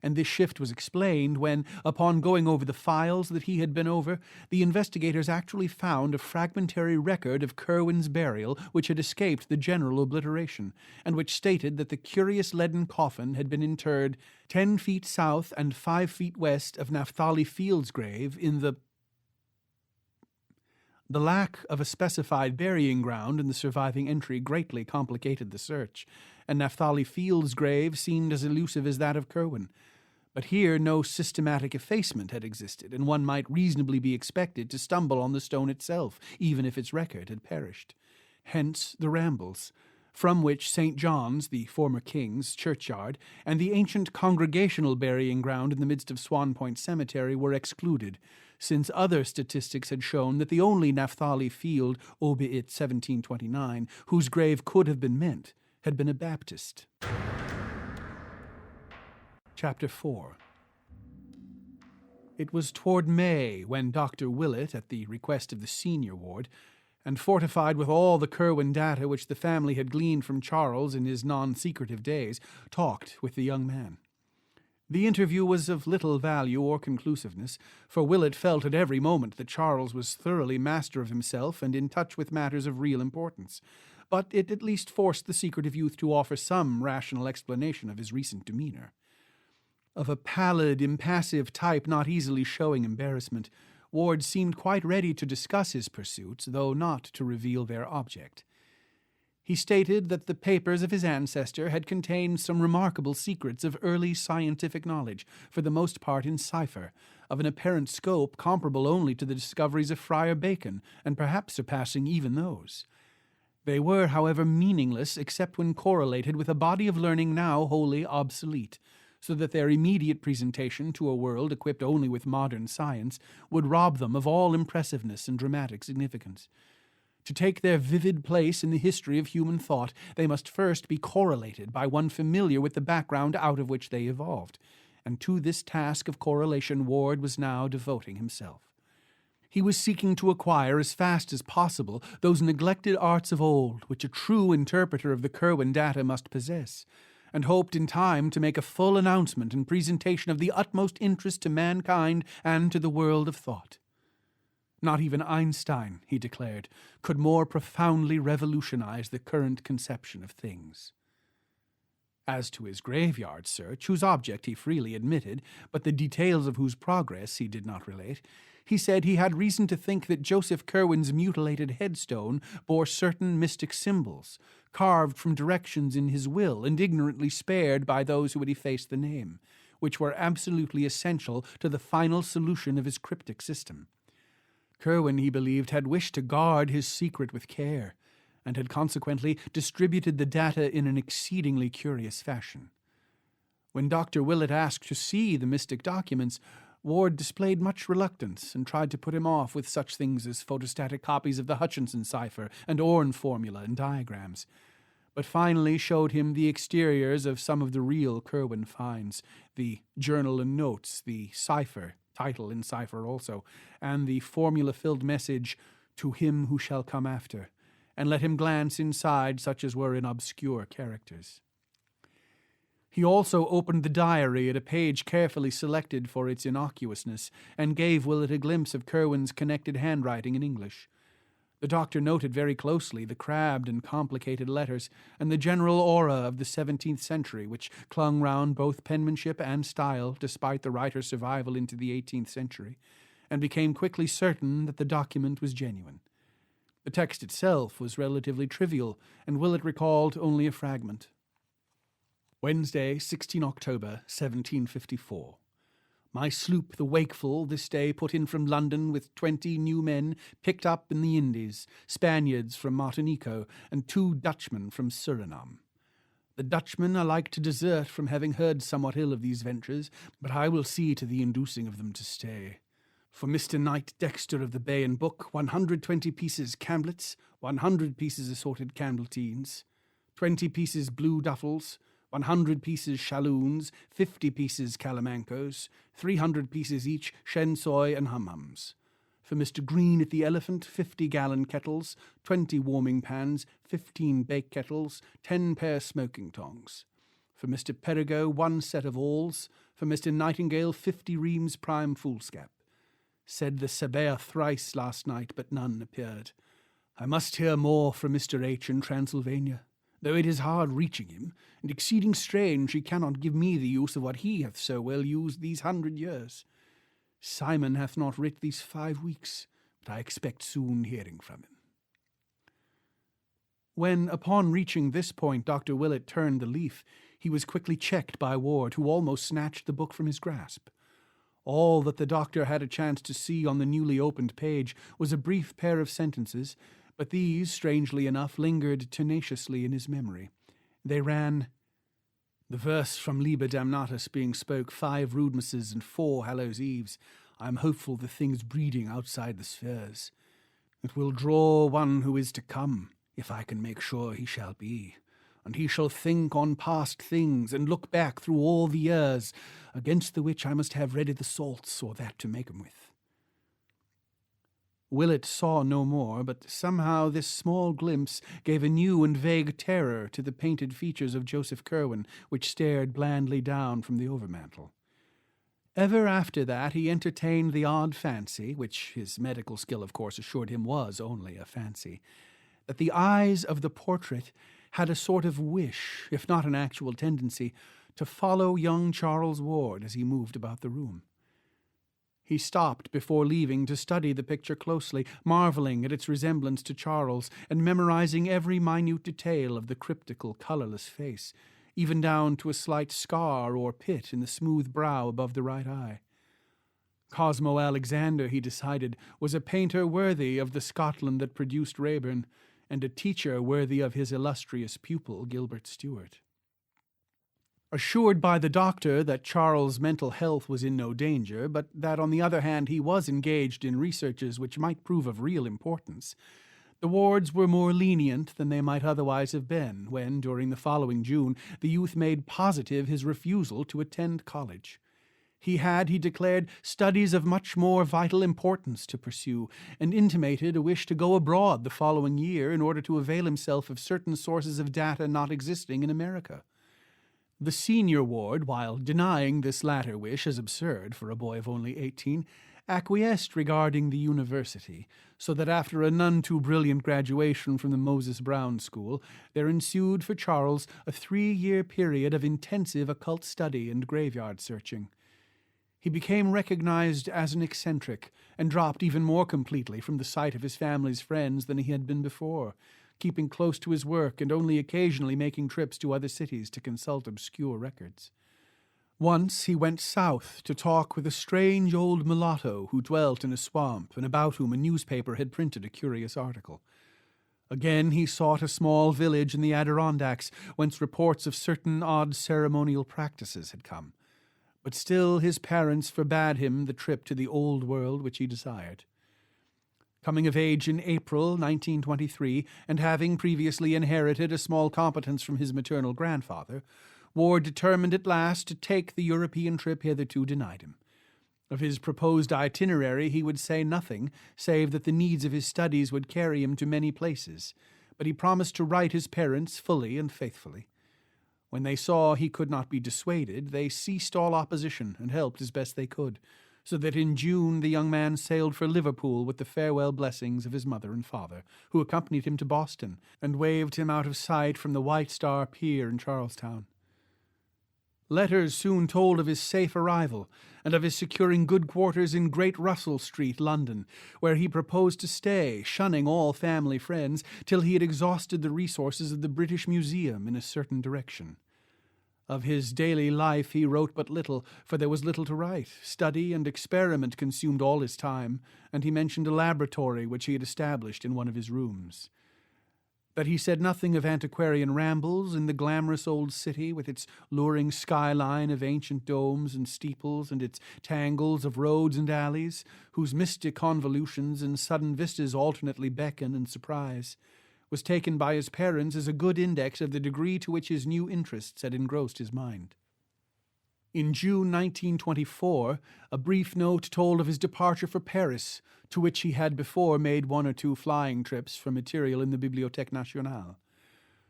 and this shift was explained when, upon going over the files that he had been over, the investigators actually found a fragmentary record of Curwen's burial which had escaped the general obliteration, and which stated that the curious leaden coffin had been interred 10 feet south and 5 feet west of Naphtali Field's grave in the lack of a specified burying ground in the surviving entry greatly complicated the search, and Naphtali Field's grave seemed as elusive as that of Curwen. But here no systematic effacement had existed, and one might reasonably be expected to stumble on the stone itself, even if its record had perished. Hence the rambles, from which St. John's, the former king's, churchyard, and the ancient congregational burying ground in the midst of Swan Point Cemetery were excluded, since other statistics had shown that the only Naphtali Field, obiit 1729, whose grave could have been meant, had been a Baptist. Chapter 4. It was toward May when Dr. Willett, at the request of the senior ward, and fortified with all the Curwen data which the family had gleaned from Charles in his non-secretive days, talked with the young man. The interview was of little value or conclusiveness, for Willett felt at every moment that Charles was thoroughly master of himself and in touch with matters of real importance, but it at least forced the secretive youth to offer some rational explanation of his recent demeanor. Of a pallid, impassive type not easily showing embarrassment, Ward seemed quite ready to discuss his pursuits, though not to reveal their object. He stated that the papers of his ancestor had contained some remarkable secrets of early scientific knowledge, for the most part in cipher, of an apparent scope comparable only to the discoveries of Friar Bacon, and perhaps surpassing even those. They were, however, meaningless except when correlated with a body of learning now wholly obsolete, so that their immediate presentation to a world equipped only with modern science would rob them of all impressiveness and dramatic significance. To take their vivid place in the history of human thought, they must first be correlated by one familiar with the background out of which they evolved, and to this task of correlation Ward was now devoting himself. He was seeking to acquire as fast as possible those neglected arts of old which a true interpreter of the Curwen data must possess, and hoped in time to make a full announcement and presentation of the utmost interest to mankind and to the world of thought. Not even Einstein, he declared, could more profoundly revolutionize the current conception of things. As to his graveyard search, whose object he freely admitted, but the details of whose progress he did not relate, he said he had reason to think that Joseph Curwen's mutilated headstone bore certain mystic symbols, carved from directions in his will and ignorantly spared by those who had effaced the name, which were absolutely essential to the final solution of his cryptic system. Curwen, he believed, had wished to guard his secret with care, and had consequently distributed the data in an exceedingly curious fashion. When Dr. Willett asked to see the mystic documents, Ward displayed much reluctance and tried to put him off with such things as photostatic copies of the Hutchinson cipher and Orne formula and diagrams, but finally showed him the exteriors of some of the real Curwen finds, the journal and notes, the cipher, title in cipher also, and the formula-filled message, "To him who shall come after," and let him glance inside such as were in obscure characters. He also opened the diary at a page carefully selected for its innocuousness, and gave Willett a glimpse of Curwen's connected handwriting in English. The doctor noted very closely the crabbed and complicated letters, and the general aura of the 17th century, which clung round both penmanship and style, despite the writer's survival into the 18th century, and became quickly certain that the document was genuine. The text itself was relatively trivial, and Willett recalled only a fragment. Wednesday, 16 October, 1754. My sloop, the Wakeful, this day put in from London with 20 new men picked up in the Indies, Spaniards from Martinico, and 2 Dutchmen from Suriname. The Dutchmen are like to desert from having heard somewhat ill of these ventures, but I will see to the inducing of them to stay. For Mr. Knight Dexter of the Bay and Book, 120 pieces camblets, 100 pieces assorted candletines, 20 pieces blue duffels, 100 pieces shalloons, 50 pieces calamancos, 300 pieces each shensoy and hum-hums. For Mr. Green at the Elephant, 50-gallon kettles, 20 warming pans, 15 bake kettles, 10 pair smoking tongs. For Mr. Perigo, 1 set of awls. For Mr. Nightingale, 50 reams prime foolscap. Said the Sabbath thrice last night, but none appeared. I must hear more from Mr. H. in Transylvania, though it is hard reaching him, and exceeding strange he cannot give me the use of what he hath so well used these 100 years. Simon hath not writ these 5 weeks, but I expect soon hearing from him. When, upon reaching this point, Dr. Willett turned the leaf, he was quickly checked by Ward, who almost snatched the book from his grasp. All that the doctor had a chance to see on the newly opened page was a brief pair of sentences, but these, strangely enough, lingered tenaciously in his memory. They ran, "The verse from Liber Damnatus being spoke 5 Rudemases and 4 Hallows Eves, I am hopeful the thing's breeding outside the spheres. It will draw one who is to come, if I can make sure he shall be. And he shall think on past things, and look back through all the years, against the which I must have ready the salts, or that to make 'em with." Willett saw no more, but somehow this small glimpse gave a new and vague terror to the painted features of Joseph Curwen, which stared blandly down from the overmantel. Ever after that he entertained the odd fancy, which his medical skill of course assured him was only a fancy, that the eyes of the portrait had a sort of wish, if not an actual tendency, to follow young Charles Ward as he moved about the room. He stopped before leaving to study the picture closely, marveling at its resemblance to Charles, and memorizing every minute detail of the cryptical, colourless face, even down to a slight scar or pit in the smooth brow above the right eye. Cosmo Alexander, he decided, was a painter worthy of the Scotland that produced Raeburn, and a teacher worthy of his illustrious pupil, Gilbert Stuart. Assured by the doctor that Charles' mental health was in no danger, but that on the other hand he was engaged in researches which might prove of real importance, the Wards were more lenient than they might otherwise have been when, during the following June, the youth made positive his refusal to attend college. He had, he declared, studies of much more vital importance to pursue, and intimated a wish to go abroad the following year in order to avail himself of certain sources of data not existing in America. The senior Ward, while denying this latter wish as absurd for a boy of only 18, acquiesced regarding the university, so that after a none too brilliant graduation from the Moses Brown School, there ensued for Charles a 3-year period of intensive occult study and graveyard searching. He became recognized as an eccentric, and dropped even more completely from the sight of his family's friends than he had been before, keeping close to his work and only occasionally making trips to other cities to consult obscure records. Once he went south to talk with a strange old mulatto who dwelt in a swamp and about whom a newspaper had printed a curious article. Again he sought a small village in the Adirondacks, whence reports of certain odd ceremonial practices had come. But still his parents forbade him the trip to the old world which he desired. Coming of age in April 1923, and having previously inherited a small competence from his maternal grandfather, Ward determined at last to take the European trip hitherto denied him. Of his proposed itinerary he would say nothing, save that the needs of his studies would carry him to many places, but he promised to write his parents fully and faithfully. When they saw he could not be dissuaded, they ceased all opposition and helped as best they could, so that in June the young man sailed for Liverpool with the farewell blessings of his mother and father, who accompanied him to Boston and waved him out of sight from the White Star Pier in Charlestown. Letters soon told of his safe arrival, and of his securing good quarters in Great Russell Street, London, where he proposed to stay, shunning all family friends, till he had exhausted the resources of the British Museum in a certain direction. Of his daily life he wrote but little, for there was little to write. Study and experiment consumed all his time, and he mentioned a laboratory which he had established in one of his rooms. That he said nothing of antiquarian rambles in the glamorous old city with its luring skyline of ancient domes and steeples and its tangles of roads and alleys, whose mystic convolutions and sudden vistas alternately beckon and surprise, was taken by his parents as a good index of the degree to which his new interests had engrossed his mind. In June 1924, a brief note told of his departure for Paris, to which he had before made 1 or 2 flying trips for material in the Bibliothèque Nationale.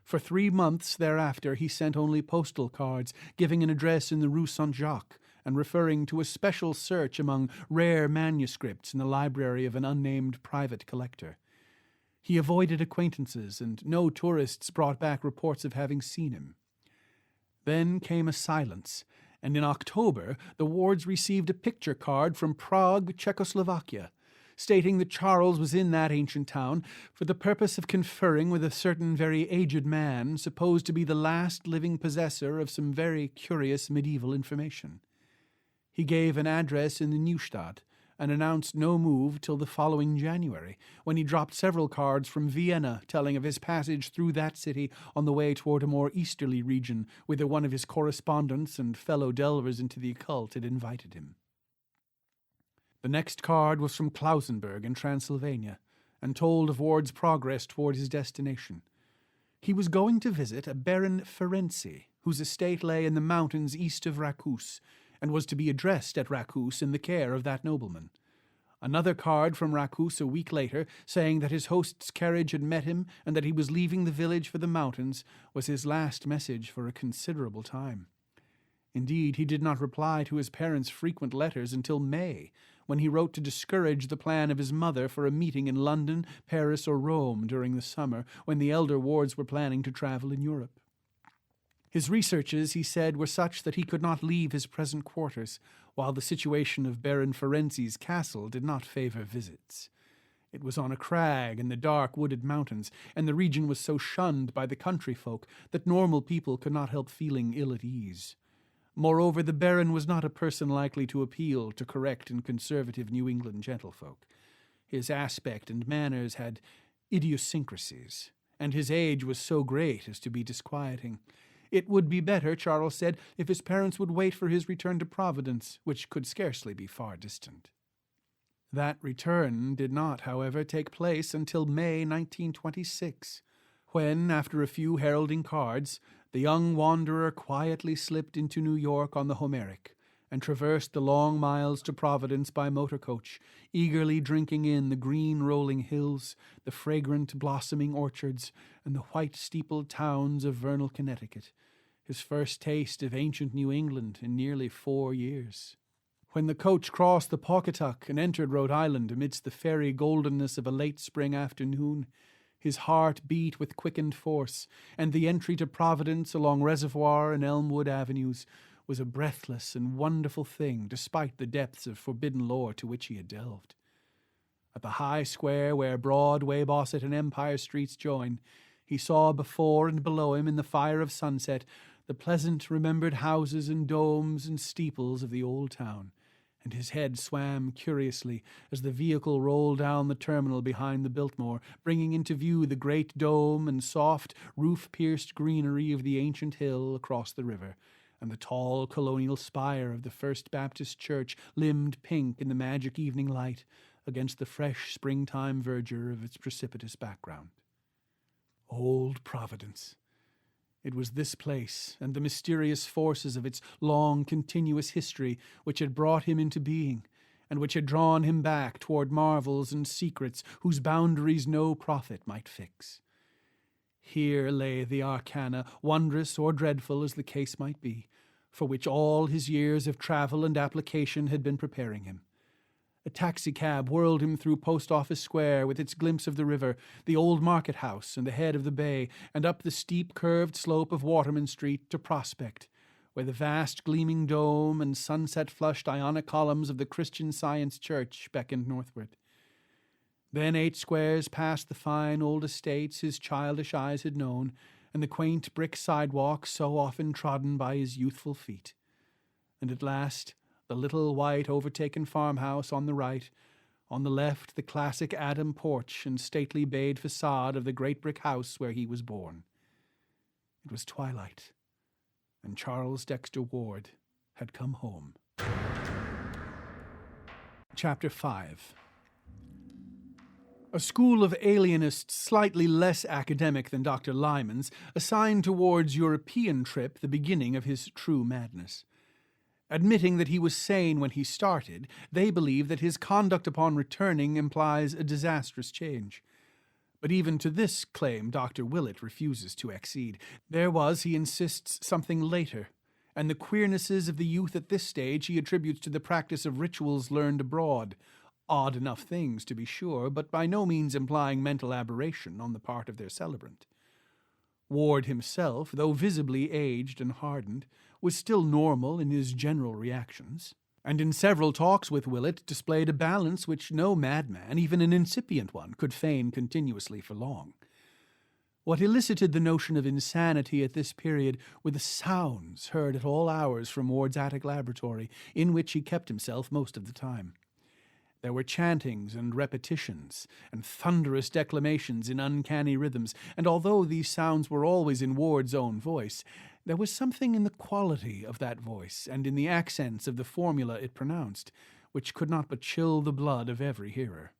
For 3 months thereafter he sent only postal cards, giving an address in the Rue Saint-Jacques, and referring to a special search among rare manuscripts in the library of an unnamed private collector. He avoided acquaintances, and no tourists brought back reports of having seen him. Then came a silence, and in October the Wards received a picture card from Prague, Czechoslovakia, stating that Charles was in that ancient town for the purpose of conferring with a certain very aged man supposed to be the last living possessor of some very curious medieval information. He gave an address in the Neustadt, and announced no move till the following January, when he dropped several cards from Vienna telling of his passage through that city on the way toward a more easterly region, whither one of his correspondents and fellow delvers into the occult had invited him. The next card was from Klausenburg in Transylvania, and told of Ward's progress toward his destination. He was going to visit a Baron Ferenczi, whose estate lay in the mountains east of Racous, and was to be addressed at Racous in the care of that nobleman. Another card from Racous a week later, saying that his host's carriage had met him and that he was leaving the village for the mountains, was his last message for a considerable time. Indeed, he did not reply to his parents' frequent letters until May, when he wrote to discourage the plan of his mother for a meeting in London, Paris, or Rome during the summer, when the elder Wards were planning to travel in Europe. His researches, he said, were such that he could not leave his present quarters, while the situation of Baron Ferenczi's castle did not favour visits. It was on a crag in the dark wooded mountains, and the region was so shunned by the country folk that normal people could not help feeling ill at ease. Moreover, the Baron was not a person likely to appeal to correct and conservative New England gentlefolk. His aspect and manners had idiosyncrasies, and his age was so great as to be disquieting. It would be better, Charles said, if his parents would wait for his return to Providence, which could scarcely be far distant. That return did not, however, take place until May 1926, when, after a few heralding cards, the young wanderer quietly slipped into New York on the Homeric, and traversed the long miles to Providence by motor coach, eagerly drinking in the green rolling hills, the fragrant blossoming orchards, and the white-steepled towns of vernal Connecticut, his first taste of ancient New England in nearly 4 years. When the coach crossed the Pawcatuck and entered Rhode Island amidst the fairy goldenness of a late spring afternoon, his heart beat with quickened force, and the entry to Providence along Reservoir and Elmwood avenues was a breathless and wonderful thing despite the depths of forbidden lore to which he had delved. At the high square where Broadway, Bosset, and Empire Streets join, he saw before and below him in the fire of sunset the pleasant remembered houses and domes and steeples of the old town, and his head swam curiously as the vehicle rolled down the terminal behind the Biltmore, bringing into view the great dome and soft, roof-pierced greenery of the ancient hill across the river, and the tall colonial spire of the First Baptist Church limned pink in the magic evening light against the fresh springtime verdure of its precipitous background. Old Providence! It was this place and the mysterious forces of its long, continuous history which had brought him into being, and which had drawn him back toward marvels and secrets whose boundaries no prophet might fix. Here lay the arcana, wondrous or dreadful as the case might be, for which all his years of travel and application had been preparing him. A taxicab whirled him through Post Office Square with its glimpse of the river, the old market house and the head of the bay, and up the steep curved slope of Waterman Street to Prospect, where the vast gleaming dome and sunset-flushed Ionic columns of the Christian Science Church beckoned northward. Then 8 squares past the fine old estates his childish eyes had known, and the quaint brick sidewalks so often trodden by his youthful feet. And at last the little white overtaken farmhouse on the right, On the left, the classic Adam porch and stately bayed facade of the great brick house where he was born. It was twilight, and Charles Dexter Ward had come home. Chapter 5. A school of alienists slightly less academic than Dr. Lyman's assigned to Ward's European trip the beginning of his true madness. Admitting that he was sane when he started, they believe that his conduct upon returning implies a disastrous change. But even to this claim Dr. Willett refuses to accede. There was, he insists, something later, and the queernesses of the youth at this stage he attributes to the practice of rituals learned abroad. Odd enough things, to be sure, but by no means implying mental aberration on the part of their celebrant. Ward himself, though visibly aged and hardened, was still normal in his general reactions, and in several talks with Willett displayed a balance which no madman, even an incipient one, could feign continuously for long. What elicited the notion of insanity at this period were the sounds heard at all hours from Ward's attic laboratory, in which he kept himself most of the time. There were chantings and repetitions, and thunderous declamations in uncanny rhythms, and although these sounds were always in Ward's own voice, there was something in the quality of that voice, and in the accents of the formula it pronounced, which could not but chill the blood of every hearer.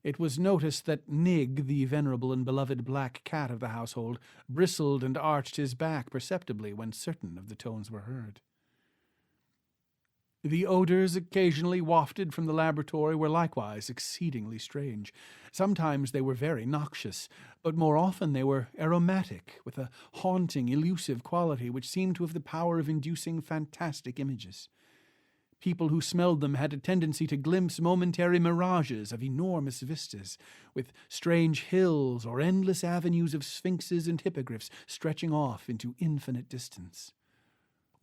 It was noticed that Nig, the venerable and beloved black cat of the household, bristled and arched his back perceptibly when certain of the tones were heard. The odors occasionally wafted from the laboratory were likewise exceedingly strange. Sometimes they were very noxious, but more often they were aromatic, with a haunting, elusive quality which seemed to have the power of inducing fantastic images. People who smelled them had a tendency to glimpse momentary mirages of enormous vistas, with strange hills or endless avenues of sphinxes and hippogriffs stretching off into infinite distance.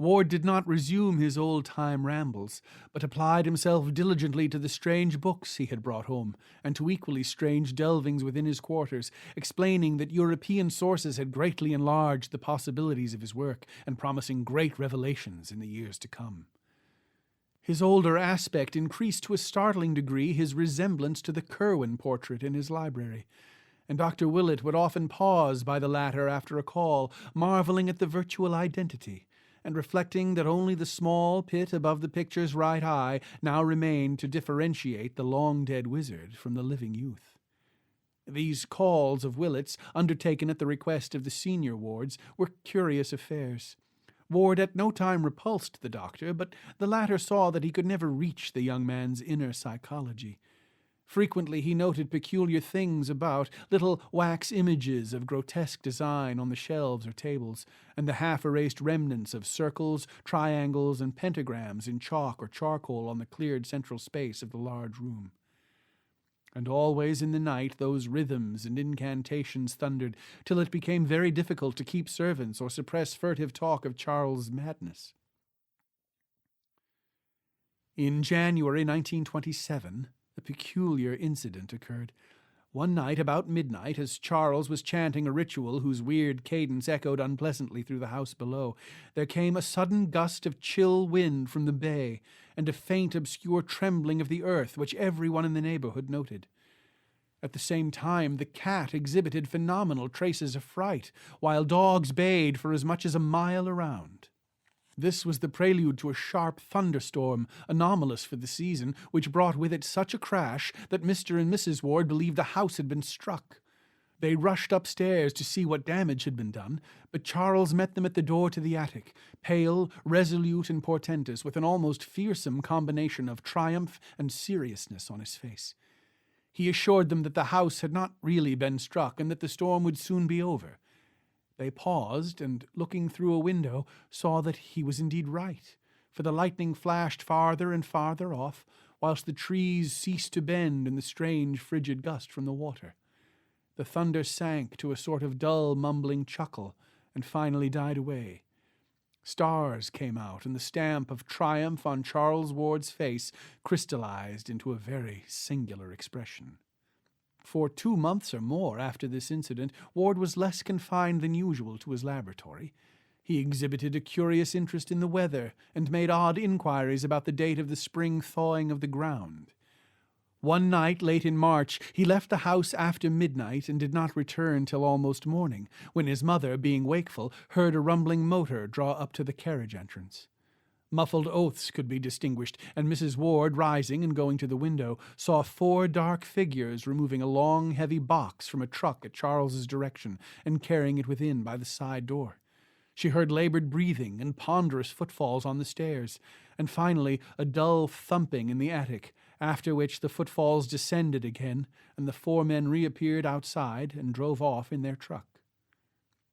Ward did not resume his old-time rambles, but applied himself diligently to the strange books he had brought home, and to equally strange delvings within his quarters, explaining that European sources had greatly enlarged the possibilities of his work, and promising great revelations in the years to come. His older aspect increased to a startling degree his resemblance to the Curwen portrait in his library, and Dr. Willett would often pause by the latter after a call, marveling at the virtual identity, and reflecting that only the small pit above the picture's right eye now remained to differentiate the long-dead wizard from the living youth. These calls of Willett's, undertaken at the request of the senior Wards, were curious affairs. Ward at no time repulsed the doctor, but the latter saw that he could never reach the young man's inner psychology. Frequently he noted peculiar things about, little wax images of grotesque design on the shelves or tables, and the half-erased remnants of circles, triangles, and pentagrams in chalk or charcoal on the cleared central space of the large room. And always in the night those rhythms and incantations thundered, till it became very difficult to keep servants or suppress furtive talk of Charles' madness. In January 1927, a peculiar incident occurred. One night, about midnight, as Charles was chanting a ritual whose weird cadence echoed unpleasantly through the house below, there came a sudden gust of chill wind from the bay, and a faint, obscure trembling of the earth, which everyone in the neighborhood noted. At the same time, the cat exhibited phenomenal traces of fright, while dogs bayed for as much as a mile around. This was the prelude to a sharp thunderstorm, anomalous for the season, which brought with it such a crash that Mr. and Mrs. Ward believed the house had been struck. They rushed upstairs to see what damage had been done, but Charles met them at the door to the attic, pale, resolute, and portentous, with an almost fearsome combination of triumph and seriousness on his face. He assured them that the house had not really been struck, and that the storm would soon be over. They paused, and, looking through a window, saw that he was indeed right, for the lightning flashed farther and farther off, whilst the trees ceased to bend in the strange frigid gust from the water. The thunder sank to a sort of dull, mumbling chuckle, and finally died away. Stars came out, and the stamp of triumph on Charles Ward's face crystallized into a very singular expression. For 2 months or more after this incident, Ward was less confined than usual to his laboratory. He exhibited a curious interest in the weather, and made odd inquiries about the date of the spring thawing of the ground. One night, late in March, he left the house after midnight and did not return till almost morning, when his mother, being wakeful, heard a rumbling motor draw up to the carriage entrance. Muffled oaths could be distinguished, and Mrs. Ward, rising and going to the window, saw 4 dark figures removing a long, heavy box from a truck at Charles's direction and carrying it within by the side door. She heard labored breathing and ponderous footfalls on the stairs, and finally a dull thumping in the attic, after which the footfalls descended again, and the 4 men reappeared outside and drove off in their truck.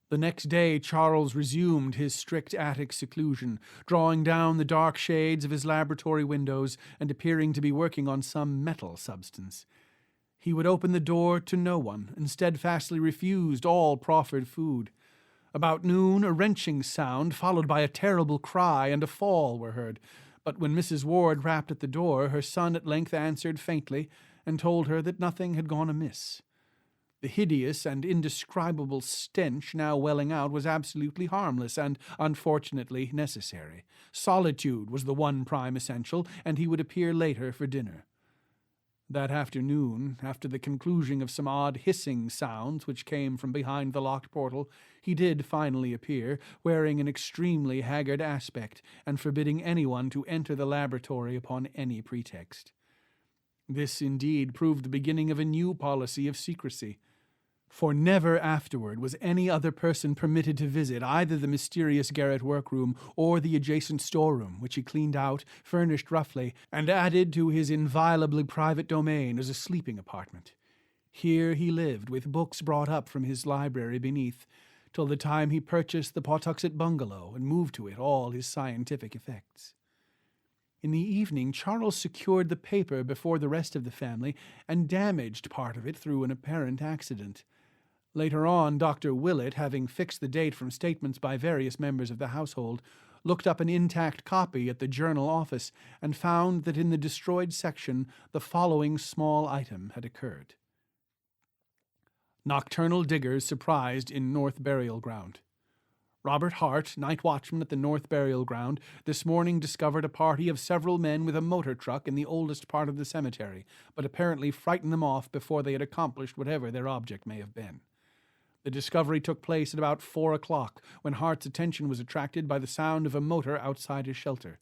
The next day Charles resumed his strict attic seclusion, drawing down the dark shades of his laboratory windows and appearing to be working on some metal substance. He would open the door to no one, and steadfastly refused all proffered food. About noon a wrenching sound, followed by a terrible cry and a fall, were heard, but when Mrs. Ward rapped at the door, her son at length answered faintly, and told her that nothing had gone amiss. The hideous and indescribable stench now welling out was absolutely harmless and, unfortunately, necessary. Solitude was the one prime essential, and he would appear later for dinner. That afternoon, after the conclusion of some odd hissing sounds which came from behind the locked portal, he did finally appear, wearing an extremely haggard aspect, and forbidding anyone to enter the laboratory upon any pretext. This, indeed, proved the beginning of a new policy of secrecy, for never afterward was any other person permitted to visit either the mysterious garret workroom or the adjacent storeroom, which he cleaned out, furnished roughly, and added to his inviolably private domain as a sleeping apartment. Here he lived, with books brought up from his library beneath, till the time he purchased the Pawtuxet bungalow and moved to it all his scientific effects. In the evening, Charles secured the paper before the rest of the family and damaged part of it through an apparent accident. Later on, Dr. Willett, having fixed the date from statements by various members of the household, looked up an intact copy at the Journal office and found that in the destroyed section the following small item had occurred. Nocturnal diggers surprised in North Burial Ground. Robert Hart, night watchman at the North Burial Ground, this morning discovered a party of several men with a motor truck in the oldest part of the cemetery, but apparently frightened them off before they had accomplished whatever their object may have been. The discovery took place at about 4 o'clock, when Hart's attention was attracted by the sound of a motor outside his shelter.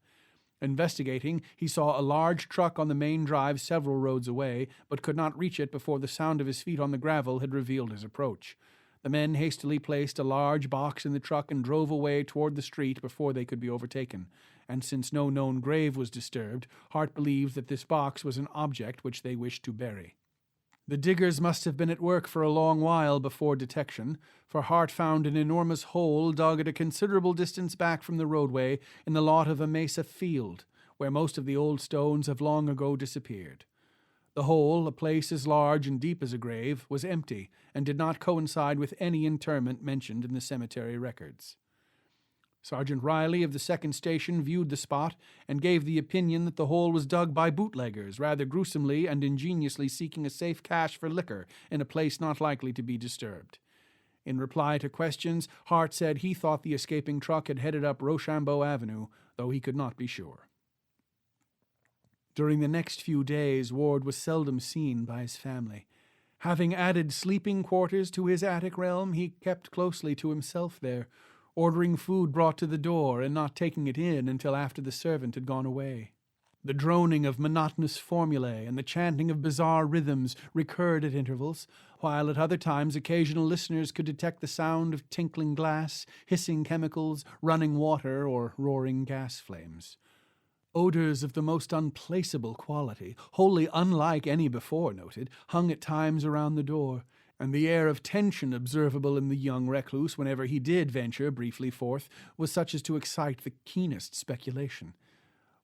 Investigating, he saw a large truck on the main drive several roads away, but could not reach it before the sound of his feet on the gravel had revealed his approach. The men hastily placed a large box in the truck and drove away toward the street before they could be overtaken, and since no known grave was disturbed, Hart believed that this box was an object which they wished to bury. The diggers must have been at work for a long while before detection, for Hart found an enormous hole dug at a considerable distance back from the roadway in the lot of a mesa field, where most of the old stones have long ago disappeared. The hole, a place as large and deep as a grave, was empty, and did not coincide with any interment mentioned in the cemetery records. Sergeant Riley of the 2nd Station viewed the spot and gave the opinion that the hole was dug by bootleggers, rather gruesomely and ingeniously seeking a safe cache for liquor in a place not likely to be disturbed. In reply to questions, Hart said he thought the escaping truck had headed up Rochambeau Avenue, though he could not be sure. During the next few days, Ward was seldom seen by his family. Having added sleeping quarters to his attic realm, he kept closely to himself there, ordering food brought to the door and not taking it in until after the servant had gone away. The droning of monotonous formulae and the chanting of bizarre rhythms recurred at intervals, while at other times occasional listeners could detect the sound of tinkling glass, hissing chemicals, running water, or roaring gas flames. Odors of the most unplaceable quality, wholly unlike any before noted, hung at times around the door, and the air of tension observable in the young recluse whenever he did venture briefly forth was such as to excite the keenest speculation.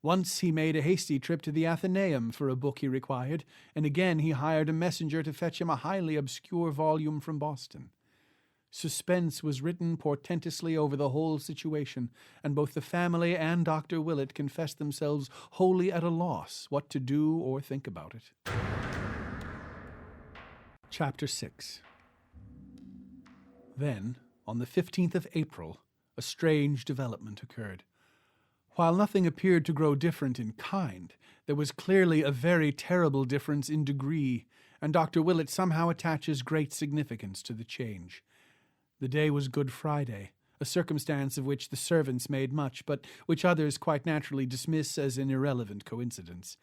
Once he made a hasty trip to the Athenaeum for a book he required, and again he hired a messenger to fetch him a highly obscure volume from Boston. Suspense was written portentously over the whole situation, and both the family and Dr. Willett confessed themselves wholly at a loss what to do or think about it. Chapter 6. Then, on the 15th of April, a strange development occurred. While nothing appeared to grow different in kind, there was clearly a very terrible difference in degree, and Dr. Willett somehow attaches great significance to the change. The day was Good Friday, a circumstance of which the servants made much, but which others quite naturally dismiss as an irrelevant coincidence.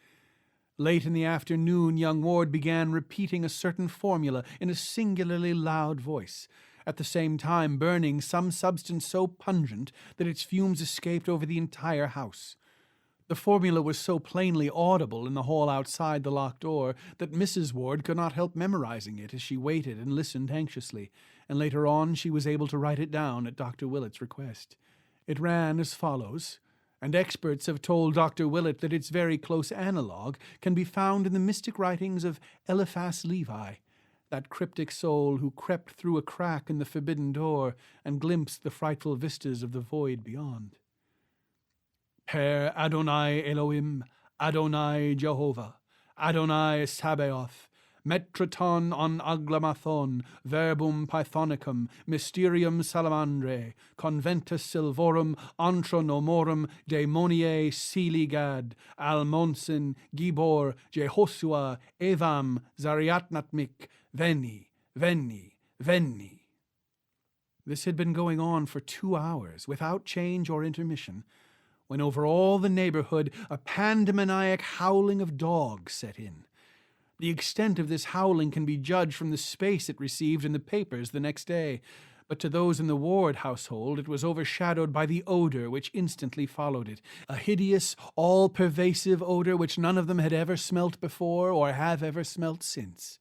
Late in the afternoon, young Ward began repeating a certain formula in a singularly loud voice, at the same time burning some substance so pungent that its fumes escaped over the entire house. The formula was so plainly audible in the hall outside the locked door that Mrs. Ward could not help memorizing it as she waited and listened anxiously, and later on she was able to write it down at Dr. Willett's request. It ran as follows, and experts have told Dr. Willett that its very close analogue can be found in the mystic writings of Eliphas Levi, that cryptic soul who crept through a crack in the forbidden door and glimpsed the frightful vistas of the void beyond. Per Adonai Elohim, Adonai Jehovah, Adonai Sabaoth, Metraton on Aglamathon, Verbum Pythonicum, Mysterium Salamandre, Conventus Silvorum, Antronomorum, Daemoniae Siligad, Almonsin, Gibor, Jehoshua, Evam, Zariatnatmik, Veni, Veni, Veni. This had been going on for 2 hours, without change or intermission, when over all the neighborhood a pandemoniac howling of dogs set in. The extent of this howling can be judged from the space it received in the papers the next day, but to those in the Ward household it was overshadowed by the odor which instantly followed it, a hideous, all-pervasive odor which none of them had ever smelt before or have ever smelt since.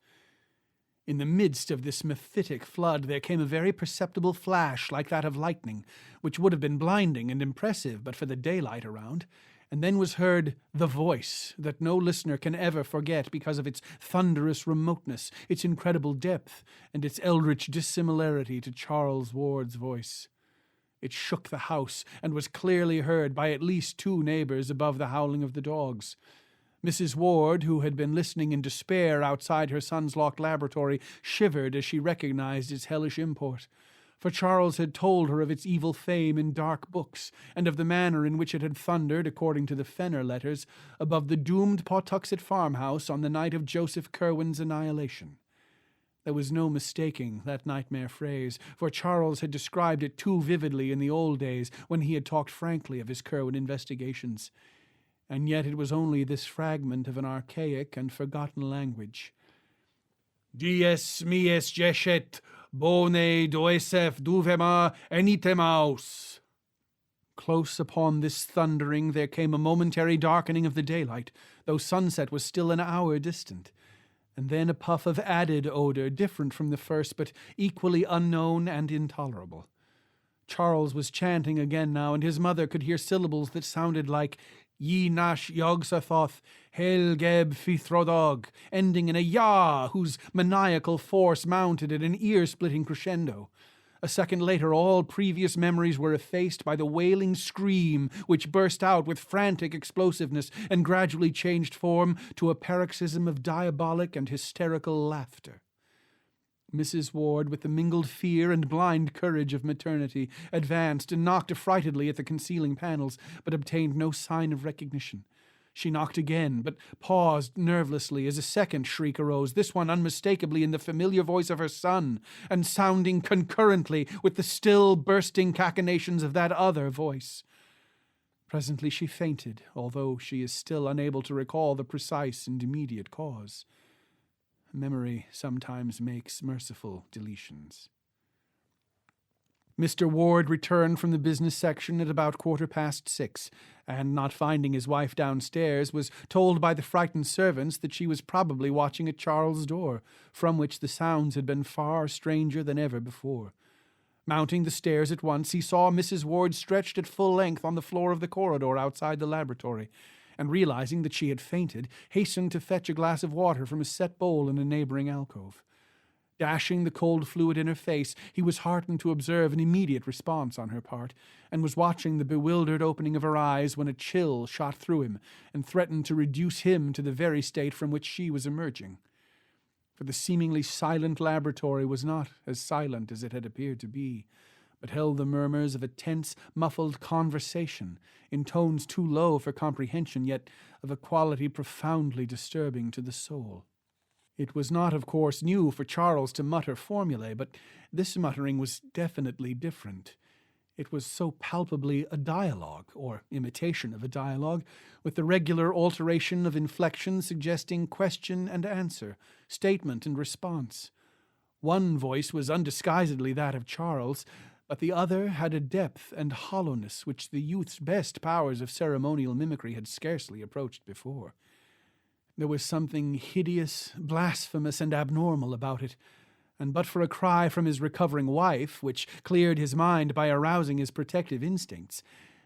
In the midst of this mephitic flood there came a very perceptible flash like that of lightning, which would have been blinding and impressive but for the daylight around, and then was heard the voice that no listener can ever forget because of its thunderous remoteness, its incredible depth, and its eldritch dissimilarity to Charles Ward's voice. It shook the house and was clearly heard by at least 2 neighbors above the howling of the dogs. Mrs. Ward, who had been listening in despair outside her son's locked laboratory, shivered as she recognized its hellish import. For Charles had told her of its evil fame in dark books, and of the manner in which it had thundered, according to the Fenner letters, above the doomed Pawtuxet farmhouse on the night of Joseph Curwen's annihilation. There was no mistaking that nightmare phrase, for Charles had described it too vividly in the old days when he had talked frankly of his Curwen investigations. And yet it was only this fragment of an archaic and forgotten language. Dies mies geshet, bone doesef duvema enitemaus. Close upon this thundering there came a momentary darkening of the daylight, though sunset was still an hour distant, and then a puff of added odor, different from the first, but equally unknown and intolerable. Charles was chanting again now, and his mother could hear syllables that sounded like Ye nash yogsathoth, hel geb fithrodog, ending in a ya, whose maniacal force mounted at an ear-splitting crescendo. A second later, all previous memories were effaced by the wailing scream which burst out with frantic explosiveness and gradually changed form to a paroxysm of diabolic and hysterical laughter. Mrs. Ward, with the mingled fear and blind courage of maternity, advanced and knocked affrightedly at the concealing panels, but obtained no sign of recognition. She knocked again, but paused nervelessly as a second shriek arose, this one unmistakably in the familiar voice of her son, and sounding concurrently with the still bursting cachinnations of that other voice. Presently she fainted, although she is still unable to recall the precise and immediate cause. Memory sometimes makes merciful deletions. Mr. Ward returned from the business section at about 6:15, and, not finding his wife downstairs, was told by the frightened servants that she was probably watching at Charles' door, from which the sounds had been far stranger than ever before. Mounting the stairs at once, he saw Mrs. Ward stretched at full length on the floor of the corridor outside the laboratory, and realizing that she had fainted, hastened to fetch a glass of water from a set bowl in a neighboring alcove. Dashing the cold fluid in her face, he was heartened to observe an immediate response on her part, and was watching the bewildered opening of her eyes when a chill shot through him and threatened to reduce him to the very state from which she was emerging. For the seemingly silent laboratory was not as silent as it had appeared to be, but held the murmurs of a tense, muffled conversation, in tones too low for comprehension, yet of a quality profoundly disturbing to the soul. It was not, of course, new for Charles to mutter formulae, but this muttering was definitely different. It was so palpably a dialogue, or imitation of a dialogue, with the regular alteration of inflection suggesting question and answer, statement and response. One voice was undisguisedly that of Charles, but the other had a depth and hollowness which the youth's best powers of ceremonial mimicry had scarcely approached before. There was something hideous, blasphemous, and abnormal about it, and but for a cry from his recovering wife, which cleared his mind by arousing his protective instincts,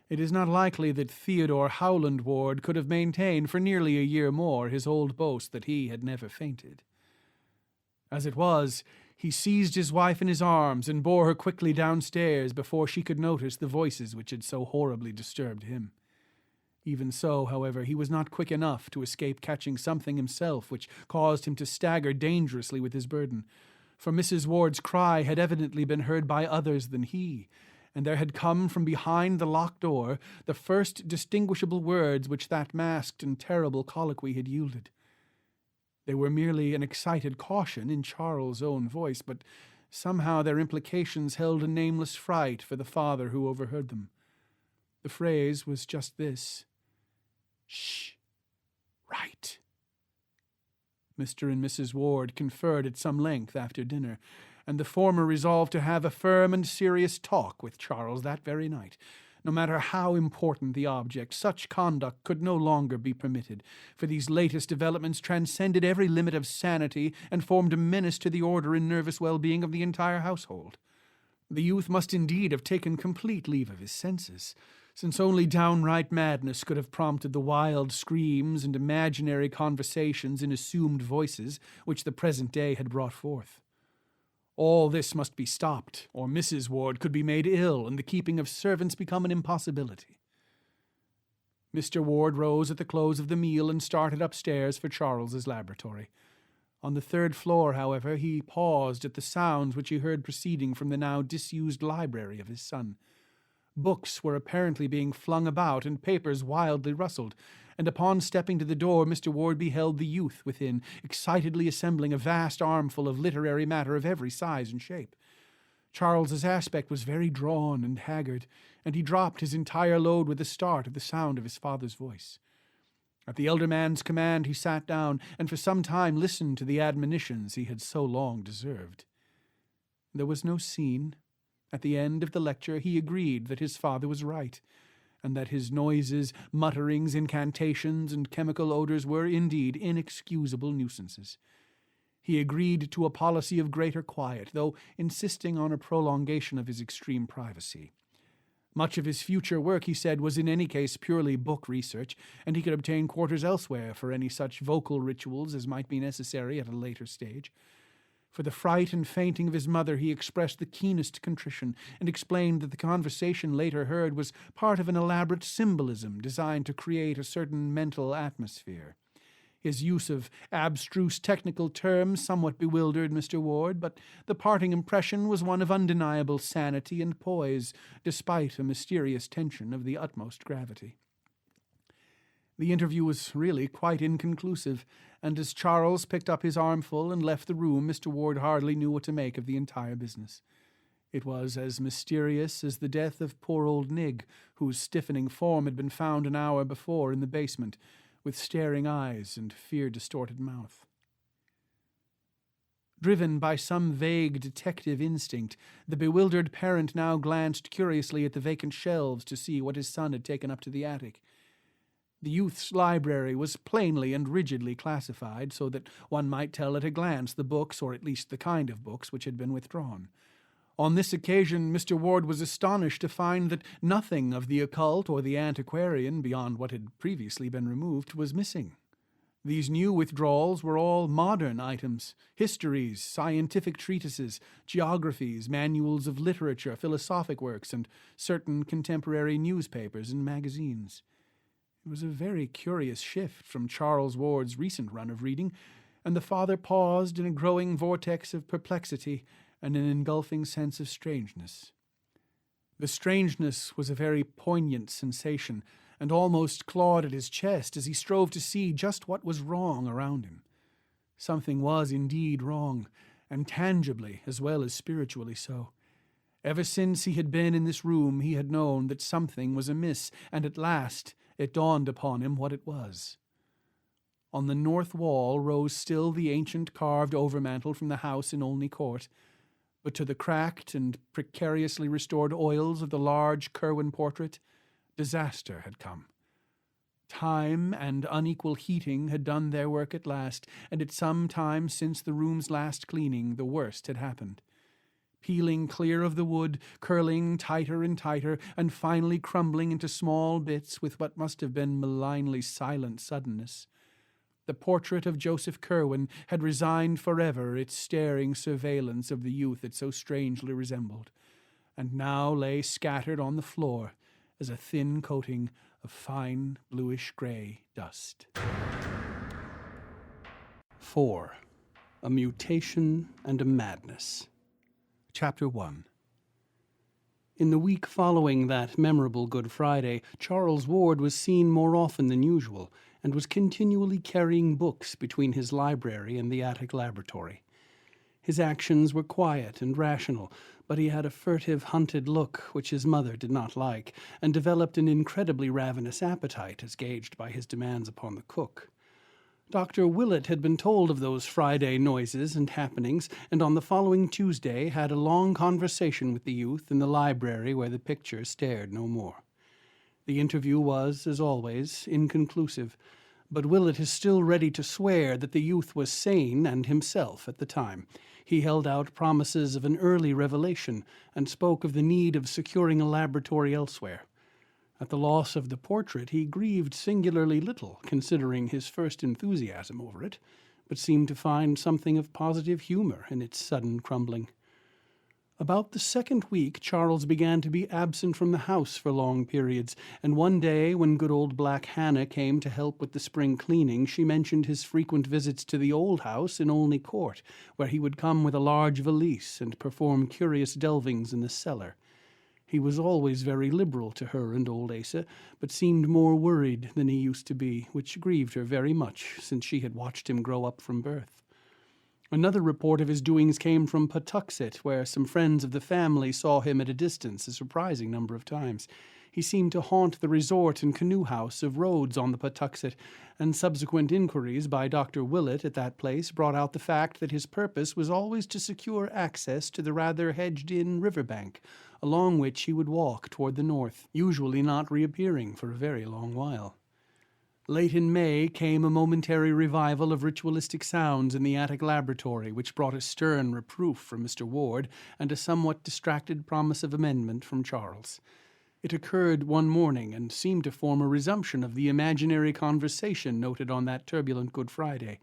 it is not likely that Theodore Howland Ward could have maintained for nearly a year more his old boast that he had never fainted. As it was, he seized his wife in his arms and bore her quickly downstairs before she could notice the voices which had so horribly disturbed him. Even so, however, he was not quick enough to escape catching something himself which caused him to stagger dangerously with his burden, for Mrs. Ward's cry had evidently been heard by others than he, and there had come from behind the locked door the first distinguishable words which that masked and terrible colloquy had yielded. They were merely an excited caution in Charles' own voice, but somehow their implications held a nameless fright for the father who overheard them. The phrase was just this: "Shh! Right!" Mr. and Mrs. Ward conferred at some length after dinner, and the former resolved to have a firm and serious talk with Charles that very night. No matter how important the object, such conduct could no longer be permitted, for these latest developments transcended every limit of sanity and formed a menace to the order and nervous well-being of the entire household. The youth must indeed have taken complete leave of his senses, since only downright madness could have prompted the wild screams and imaginary conversations in assumed voices which the present day had brought forth. All this must be stopped, or Mrs. Ward could be made ill and the keeping of servants become an impossibility. Mr. Ward rose at the close of the meal and started upstairs for Charles's laboratory. On the third floor, however, he paused at the sounds which he heard proceeding from the now disused library of his son. Books were apparently being flung about, and papers wildly rustled, and upon stepping to the door Mr. Ward beheld the youth within, excitedly assembling a vast armful of literary matter of every size and shape. Charles's aspect was very drawn and haggard, and he dropped his entire load with a start at the sound of his father's voice. At the elder man's command he sat down, and for some time listened to the admonitions he had so long deserved. There was no scene. At the end of the lecture he agreed that his father was right, and that his noises, mutterings, incantations, and chemical odors were indeed inexcusable nuisances. He agreed to a policy of greater quiet, though insisting on a prolongation of his extreme privacy. Much of his future work, he said, was in any case purely book research, and he could obtain quarters elsewhere for any such vocal rituals as might be necessary at a later stage. For the fright and fainting of his mother he expressed the keenest contrition, and explained that the conversation later heard was part of an elaborate symbolism designed to create a certain mental atmosphere. His use of abstruse technical terms somewhat bewildered Mr. Ward, but the parting impression was one of undeniable sanity and poise, despite a mysterious tension of the utmost gravity. The interview was really quite inconclusive, and as Charles picked up his armful and left the room, Mr. Ward hardly knew what to make of the entire business. It was as mysterious as the death of poor old Nig, whose stiffening form had been found an hour before in the basement, with staring eyes and fear-distorted mouth. Driven by some vague detective instinct, the bewildered parent now glanced curiously at the vacant shelves to see what his son had taken up to the attic. The youth's library was plainly and rigidly classified, so that one might tell at a glance the books, or at least the kind of books, which had been withdrawn. On this occasion, Mr. Ward was astonished to find that nothing of the occult or the antiquarian, beyond what had previously been removed, was missing. These new withdrawals were all modern items: histories, scientific treatises, geographies, manuals of literature, philosophic works, and certain contemporary newspapers and magazines. It was a very curious shift from Charles Ward's recent run of reading, and the father paused in a growing vortex of perplexity and an engulfing sense of strangeness. The strangeness was a very poignant sensation, and almost clawed at his chest as he strove to see just what was wrong around him. Something was indeed wrong, and tangibly as well as spiritually so. Ever since he had been in this room, he had known that something was amiss, and at last it dawned upon him what it was. On the north wall rose still the ancient carved overmantel from the house in Olney Court, but to the cracked and precariously restored oils of the large Curwen portrait, disaster had come. Time and unequal heating had done their work at last, and at some time since the room's last cleaning, the worst had happened. Peeling clear of the wood, curling tighter and tighter, and finally crumbling into small bits with what must have been malignly silent suddenness, the portrait of Joseph Curwen had resigned forever its staring surveillance of the youth it so strangely resembled, and now lay scattered on the floor as a thin coating of fine bluish-gray dust. 4. A Mutation and a Madness. Chapter 1. In the week following that memorable Good Friday, Charles Ward was seen more often than usual, and was continually carrying books between his library and the attic laboratory. His actions were quiet and rational, but he had a furtive, hunted look which his mother did not like, and developed an incredibly ravenous appetite as gauged by his demands upon the cook. Dr. Willett had been told of those Friday noises and happenings, and on the following Tuesday had a long conversation with the youth in the library where the picture stared no more. The interview was, as always, inconclusive, but Willett is still ready to swear that the youth was sane and himself at the time. He held out promises of an early revelation, and spoke of the need of securing a laboratory elsewhere. At the loss of the portrait he grieved singularly little, considering his first enthusiasm over it, but seemed to find something of positive humor in its sudden crumbling. About the second week, Charles began to be absent from the house for long periods, and one day, when good old Black Hannah came to help with the spring cleaning, she mentioned his frequent visits to the old house in Olney Court, where he would come with a large valise and perform curious delvings in the cellar. He was always very liberal to her and old Asa, but seemed more worried than he used to be, which grieved her very much, since she had watched him grow up from birth. Another report of his doings came from Patuxet, where some friends of the family saw him at a distance a surprising number of times. He seemed to haunt the resort and canoe house of Rhodes on the Patuxet, and subsequent inquiries by Dr. Willett at that place brought out the fact that his purpose was always to secure access to the rather hedged-in riverbank, along which he would walk toward the north, usually not reappearing for a very long while. Late in May came a momentary revival of ritualistic sounds in the attic laboratory, which brought a stern reproof from Mr. Ward and a somewhat distracted promise of amendment from Charles. It occurred one morning and seemed to form a resumption of the imaginary conversation noted on that turbulent Good Friday.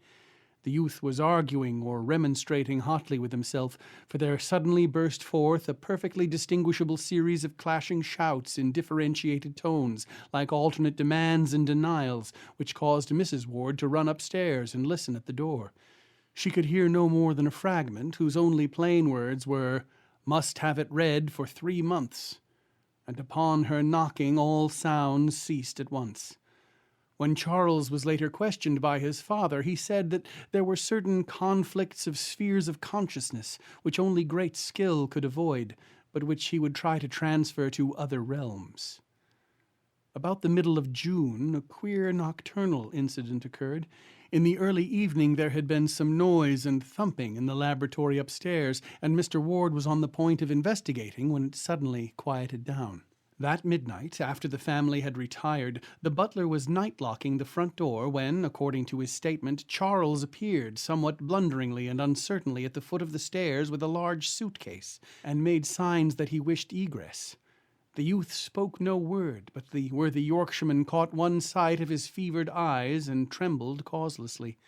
The youth was arguing or remonstrating hotly with himself, for there suddenly burst forth a perfectly distinguishable series of clashing shouts in differentiated tones, like alternate demands and denials, which caused Mrs. Ward to run upstairs and listen at the door. She could hear no more than a fragment, whose only plain words were, "Must have it read for 3 months," and upon her knocking all sounds ceased at once. When Charles was later questioned by his father, he said that there were certain conflicts of spheres of consciousness which only great skill could avoid, but which he would try to transfer to other realms. About the middle of June, a queer nocturnal incident occurred. In the early evening there had been some noise and thumping in the laboratory upstairs, and Mr. Ward was on the point of investigating when it suddenly quieted down. That midnight, after the family had retired, the butler was night-locking the front door when, according to his statement, Charles appeared somewhat blunderingly and uncertainly at the foot of the stairs with a large suitcase, and made signs that he wished egress. The youth spoke no word, but the worthy Yorkshireman caught one sight of his fevered eyes and trembled causelessly.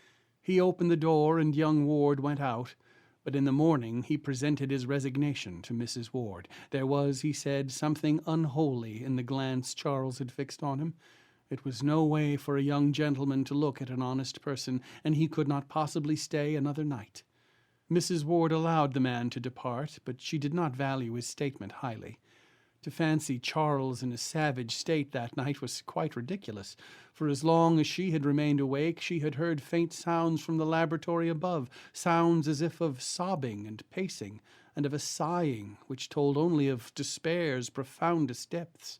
He opened the door, and young Ward went out. But in the morning he presented his resignation to Mrs. Ward. There was, he said, something unholy in the glance Charles had fixed on him. It was no way for a young gentleman to look at an honest person, and he could not possibly stay another night. Mrs. Ward allowed the man to depart, but she did not value his statement highly. To fancy Charles in a savage state that night was quite ridiculous. For as long as she had remained awake, she had heard faint sounds from the laboratory above, sounds as if of sobbing and pacing, and of a sighing which told only of despair's profoundest depths.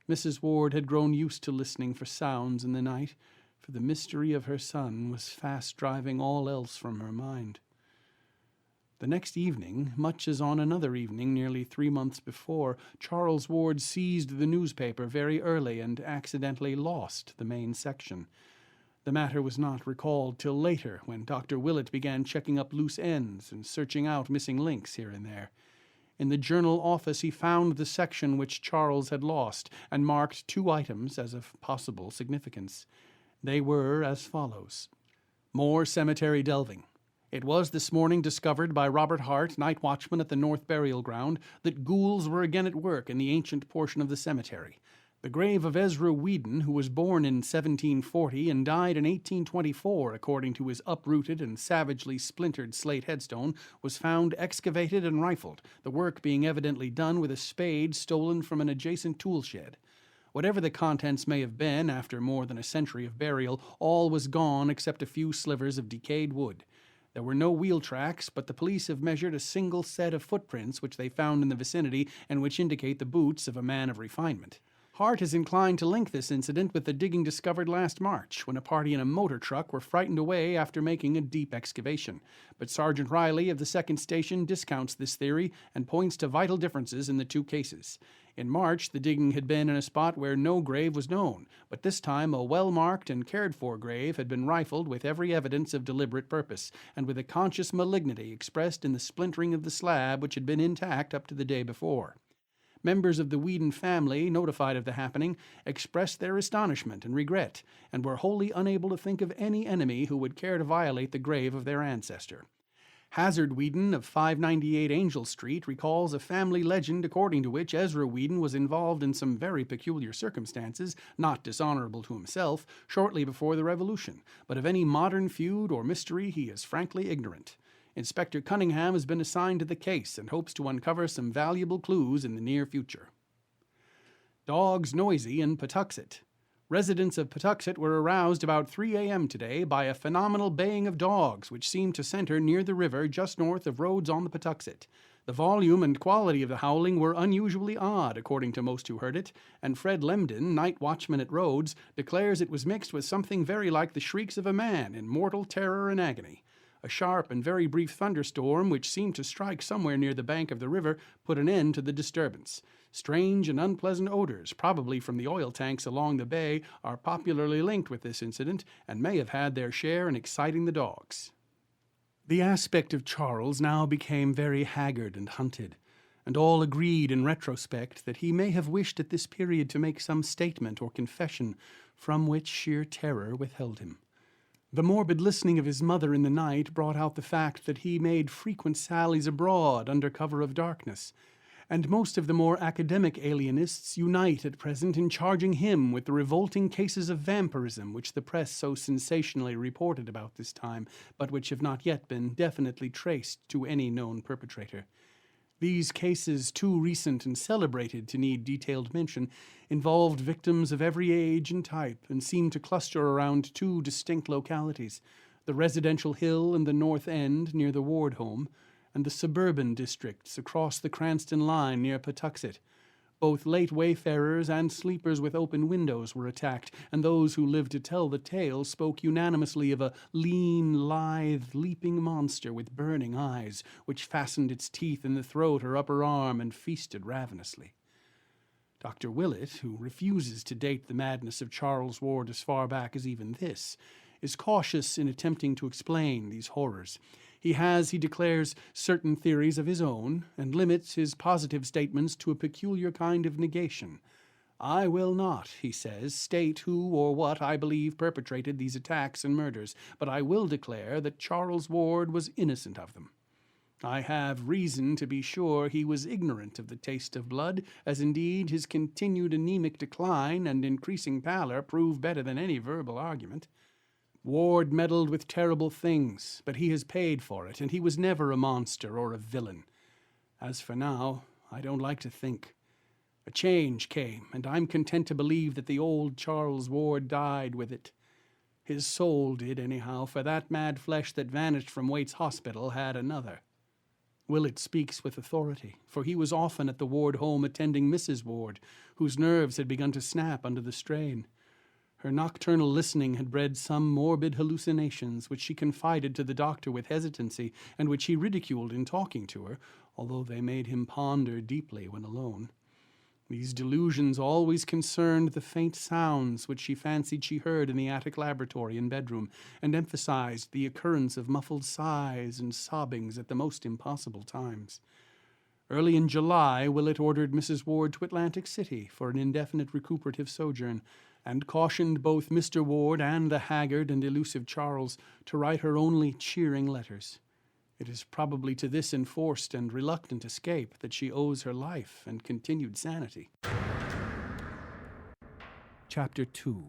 Mrs. Ward had grown used to listening for sounds in the night, for the mystery of her son was fast driving all else from her mind. The next evening, much as on another evening nearly 3 months before, Charles Ward seized the newspaper very early and accidentally lost the main section. The matter was not recalled till later, when Dr. Willett began checking up loose ends and searching out missing links here and there. In the journal office he found the section which Charles had lost, and marked 2 items as of possible significance. They were as follows. More cemetery delving. It was this morning discovered by Robert Hart, night watchman at the North Burial Ground, that ghouls were again at work in the ancient portion of the cemetery. The grave of Ezra Whedon, who was born in 1740 and died in 1824, according to his uprooted and savagely splintered slate headstone, was found excavated and rifled, the work being evidently done with a spade stolen from an adjacent tool shed. Whatever the contents may have been, after more than a century of burial, all was gone except a few slivers of decayed wood. There were no wheel tracks, but the police have measured a single set of footprints which they found in the vicinity and which indicate the boots of a man of refinement. Hart is inclined to link this incident with the digging discovered last March, when a party in a motor truck were frightened away after making a deep excavation. But Sergeant Riley of the 2nd Station discounts this theory and points to vital differences in the 2 cases. In March, the digging had been in a spot where no grave was known, but this time a well-marked and cared-for grave had been rifled with every evidence of deliberate purpose, and with a conscious malignity expressed in the splintering of the slab which had been intact up to the day before. Members of the Whedon family, notified of the happening, expressed their astonishment and regret, and were wholly unable to think of any enemy who would care to violate the grave of their ancestor. Hazard Whedon of 598 Angel Street recalls a family legend according to which Ezra Whedon was involved in some very peculiar circumstances, not dishonorable to himself, shortly before the Revolution, but of any modern feud or mystery he is frankly ignorant. Inspector Cunningham has been assigned to the case and hopes to uncover some valuable clues in the near future. Dogs noisy in Patuxet. Residents of Patuxet were aroused about 3 a.m. today by a phenomenal baying of dogs, which seemed to center near the river just north of Rhodes on the Patuxet. The volume and quality of the howling were unusually odd, according to most who heard it, and Fred Lemden, night watchman at Rhodes, declares it was mixed with something very like the shrieks of a man in mortal terror and agony. A sharp and very brief thunderstorm, which seemed to strike somewhere near the bank of the river, put an end to the disturbance. Strange and unpleasant odors, probably from the oil tanks along the bay, are popularly linked with this incident and may have had their share in exciting the dogs. The aspect of Charles now became very haggard and hunted, and all agreed in retrospect that he may have wished at this period to make some statement or confession from which sheer terror withheld him. The morbid listening of his mother in the night brought out the fact that he made frequent sallies abroad under cover of darkness, and most of the more academic alienists unite at present in charging him with the revolting cases of vampirism which the press so sensationally reported about this time, but which have not yet been definitely traced to any known perpetrator. These cases, too recent and celebrated to need detailed mention, involved victims of every age and type, and seemed to cluster around 2 distinct localities, the residential hill in the North End near the Ward home, and the suburban districts across the Cranston line near Patuxet. Both late wayfarers and sleepers with open windows were attacked, and those who lived to tell the tale spoke unanimously of a lean, lithe, leaping monster with burning eyes, which fastened its teeth in the throat or upper arm and feasted ravenously. Dr. Willett, who refuses to date the madness of Charles Ward as far back as even this, is cautious in attempting to explain these horrors. He has, he declares, certain theories of his own, and limits his positive statements to a peculiar kind of negation. I will not, he says, state who or what I believe perpetrated these attacks and murders, but I will declare that Charles Ward was innocent of them. I have reason to be sure he was ignorant of the taste of blood, as indeed his continued anemic decline and increasing pallor prove better than any verbal argument. Ward meddled with terrible things, but he has paid for it, and he was never a monster or a villain. As for now, I don't like to think. A change came, and I'm content to believe that the old Charles Ward died with it. His soul did, anyhow, for that mad flesh that vanished from Waite's hospital had another. Willett speaks with authority, for he was often at the Ward home attending Mrs. Ward, whose nerves had begun to snap under the strain. Her nocturnal listening had bred some morbid hallucinations, which she confided to the doctor with hesitancy, and which he ridiculed in talking to her, although they made him ponder deeply when alone. These delusions always concerned the faint sounds which she fancied she heard in the attic laboratory and bedroom, and emphasized the occurrence of muffled sighs and sobbings at the most impossible times. Early in July, Willett ordered Mrs. Ward to Atlantic City for an indefinite recuperative sojourn, and cautioned both Mr. Ward and the haggard and elusive Charles to write her only cheering letters. It is probably to this enforced and reluctant escape that she owes her life and continued sanity. Chapter 2.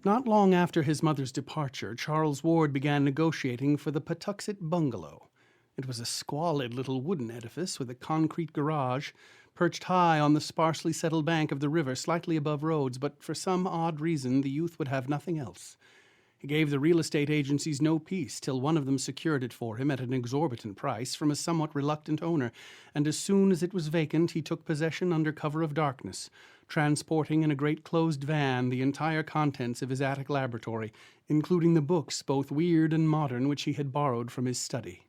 Not long after his mother's departure, Charles Ward began negotiating for the Patuxet bungalow. It was a squalid little wooden edifice with a concrete garage, perched high on the sparsely settled bank of the river slightly above Rhodes, but for some odd reason the youth would have nothing else. He gave the real estate agencies no peace till one of them secured it for him at an exorbitant price from a somewhat reluctant owner, and as soon as it was vacant he took possession under cover of darkness, transporting in a great closed van the entire contents of his attic laboratory, including the books, both weird and modern, which he had borrowed from his study.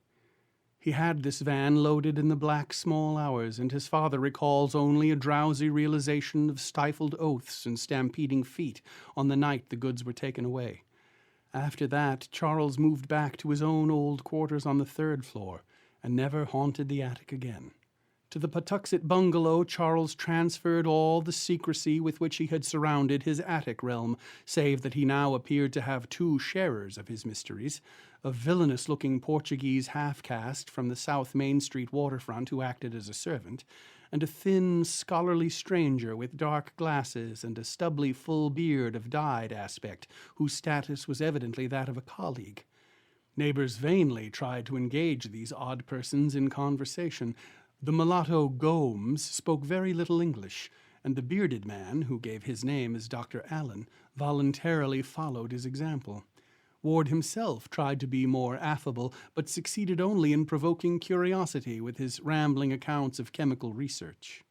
He had this van loaded in the black small hours, and his father recalls only a drowsy realization of stifled oaths and stampeding feet on the night the goods were taken away. After that, Charles moved back to his own old quarters on the third floor, and never haunted the attic again. To the Patuxet bungalow, Charles transferred all the secrecy with which he had surrounded his attic realm, save that he now appeared to have two sharers of his mysteries, a villainous-looking Portuguese half-caste from the South Main Street waterfront who acted as a servant, and a thin, scholarly stranger with dark glasses and a stubbly full beard of dyed aspect, whose status was evidently that of a colleague. Neighbors vainly tried to engage these odd persons in conversation. The mulatto Gomes spoke very little English, and the bearded man, who gave his name as Dr. Allen, voluntarily followed his example. Ward himself tried to be more affable, but succeeded only in provoking curiosity with his rambling accounts of chemical research.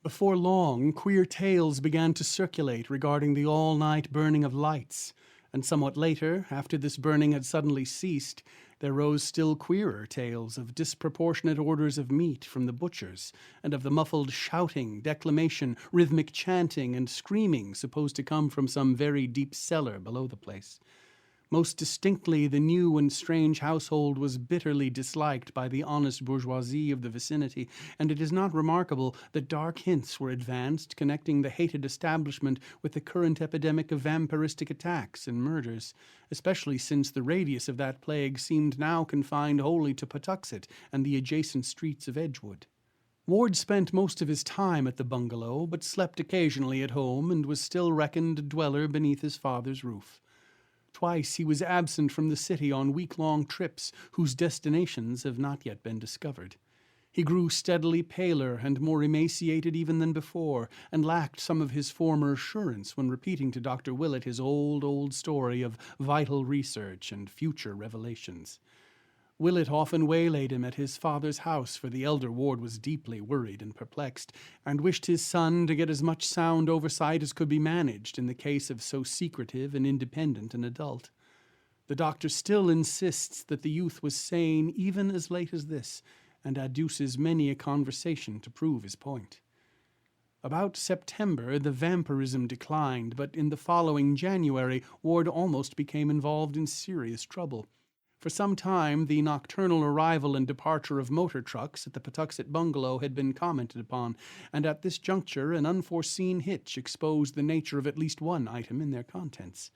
Before long, queer tales began to circulate regarding the all-night burning of lights, and somewhat later, after this burning had suddenly ceased, there rose still queerer tales of disproportionate orders of meat from the butchers, and of the muffled shouting, declamation, rhythmic chanting, and screaming supposed to come from some very deep cellar below the place. Most distinctly, the new and strange household was bitterly disliked by the honest bourgeoisie of the vicinity, and it is not remarkable that dark hints were advanced connecting the hated establishment with the current epidemic of vampiristic attacks and murders, especially since the radius of that plague seemed now confined wholly to Patuxet and the adjacent streets of Edgewood. Ward spent most of his time at the bungalow, but slept occasionally at home and was still reckoned a dweller beneath his father's roof. Twice he was absent from the city on week-long trips whose destinations have not yet been discovered. He grew steadily paler and more emaciated even than before, and lacked some of his former assurance when repeating to Dr. Willett his old story of vital research and future revelations. Willett often waylaid him at his father's house, for the elder Ward was deeply worried and perplexed, and wished his son to get as much sound oversight as could be managed in the case of so secretive and independent an adult. The doctor still insists that the youth was sane even as late as this, and adduces many a conversation to prove his point. About September, the vampirism declined, but in the following January, Ward almost became involved in serious trouble. For some time, the nocturnal arrival and departure of motor trucks at the Patuxet bungalow had been commented upon, and at this juncture an unforeseen hitch exposed the nature of at least one item in their contents.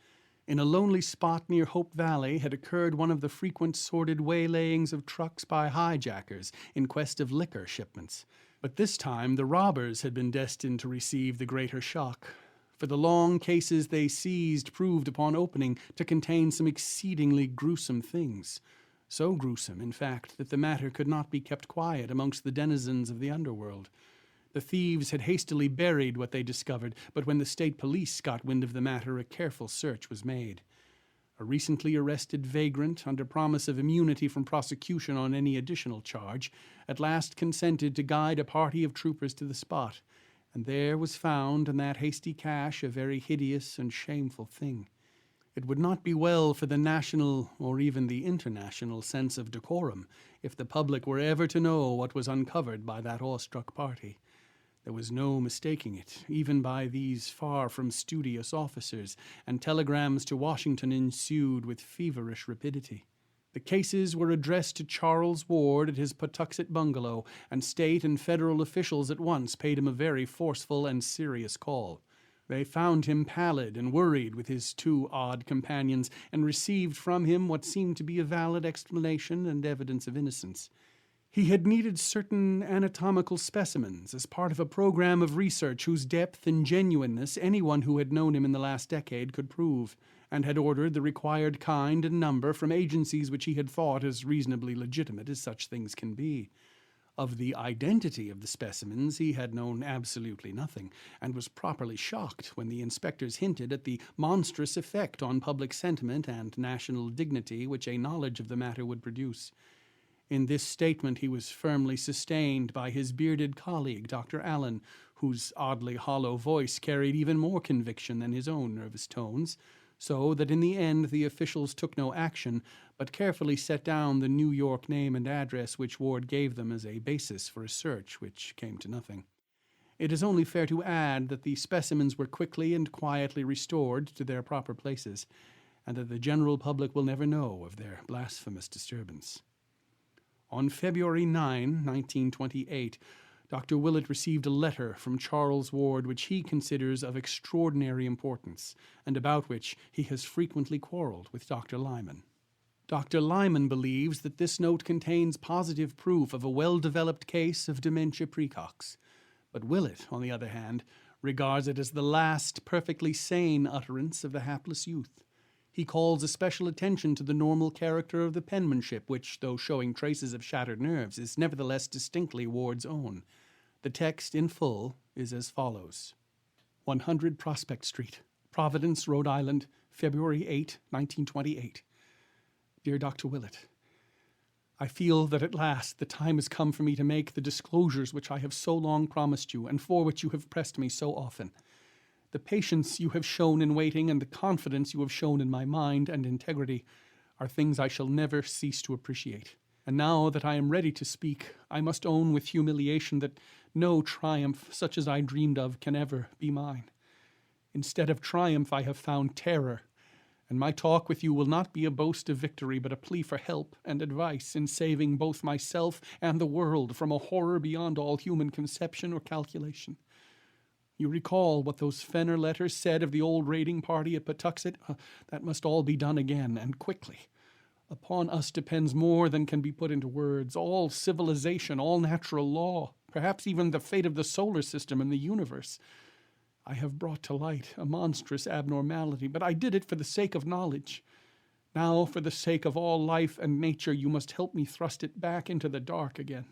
In a lonely spot near Hope Valley had occurred one of the frequent sordid waylayings of trucks by hijackers in quest of liquor shipments. But this time the robbers had been destined to receive the greater shock, for the long cases they seized proved upon opening to contain some exceedingly gruesome things. So gruesome, in fact, that the matter could not be kept quiet amongst the denizens of the underworld. The thieves had hastily buried what they discovered, but when the state police got wind of the matter, a careful search was made. A recently arrested vagrant, under promise of immunity from prosecution on any additional charge, at last consented to guide a party of troopers to the spot, and there was found in that hasty cache a very hideous and shameful thing. It would not be well for the national or even the international sense of decorum if the public were ever to know what was uncovered by that awestruck party. There was no mistaking it, even by these far from studious officers, and telegrams to Washington ensued with feverish rapidity. The cases were addressed to Charles Ward at his Patuxet bungalow, and state and federal officials at once paid him a very forceful and serious call. They found him pallid and worried with his two odd companions, and received from him what seemed to be a valid explanation and evidence of innocence. He had needed certain anatomical specimens as part of a program of research whose depth and genuineness anyone who had known him in the last decade could prove, and had ordered the required kind and number from agencies which he had thought as reasonably legitimate as such things can be. Of the identity of the specimens he had known absolutely nothing, and was properly shocked when the inspectors hinted at the monstrous effect on public sentiment and national dignity which a knowledge of the matter would produce. In this statement he was firmly sustained by his bearded colleague, Dr. Allen, whose oddly hollow voice carried even more conviction than his own nervous tones, so that in the end the officials took no action, but carefully set down the New York name and address which Ward gave them as a basis for a search which came to nothing. It is only fair to add that the specimens were quickly and quietly restored to their proper places, and that the general public will never know of their blasphemous disturbance. On February 9, 1928, Dr. Willett received a letter from Charles Ward which he considers of extraordinary importance, and about which he has frequently quarreled with Dr. Lyman. Dr. Lyman believes that this note contains positive proof of a well-developed case of dementia praecox, but Willett, on the other hand, regards it as the last perfectly sane utterance of the hapless youth. He calls especial attention to the normal character of the penmanship, which, though showing traces of shattered nerves, is nevertheless distinctly Ward's own. The text in full is as follows. 100 Prospect Street, Providence, Rhode Island, February 8, 1928. Dear Dr. Willett, I feel that at last the time has come for me to make the disclosures which I have so long promised you, and for which you have pressed me so often. The patience you have shown in waiting and the confidence you have shown in my mind and integrity are things I shall never cease to appreciate. And now that I am ready to speak, I must own with humiliation that no triumph such as I dreamed of can ever be mine. Instead of triumph, I have found terror, and my talk with you will not be a boast of victory, but a plea for help and advice in saving both myself and the world from a horror beyond all human conception or calculation. You recall what those Fenner letters said of the old raiding party at Patuxet? That must all be done again, and quickly. Upon us depends more than can be put into words. All civilization, all natural law, perhaps even the fate of the solar system and the universe. I have brought to light a monstrous abnormality, but I did it for the sake of knowledge. Now, for the sake of all life and nature, you must help me thrust it back into the dark again.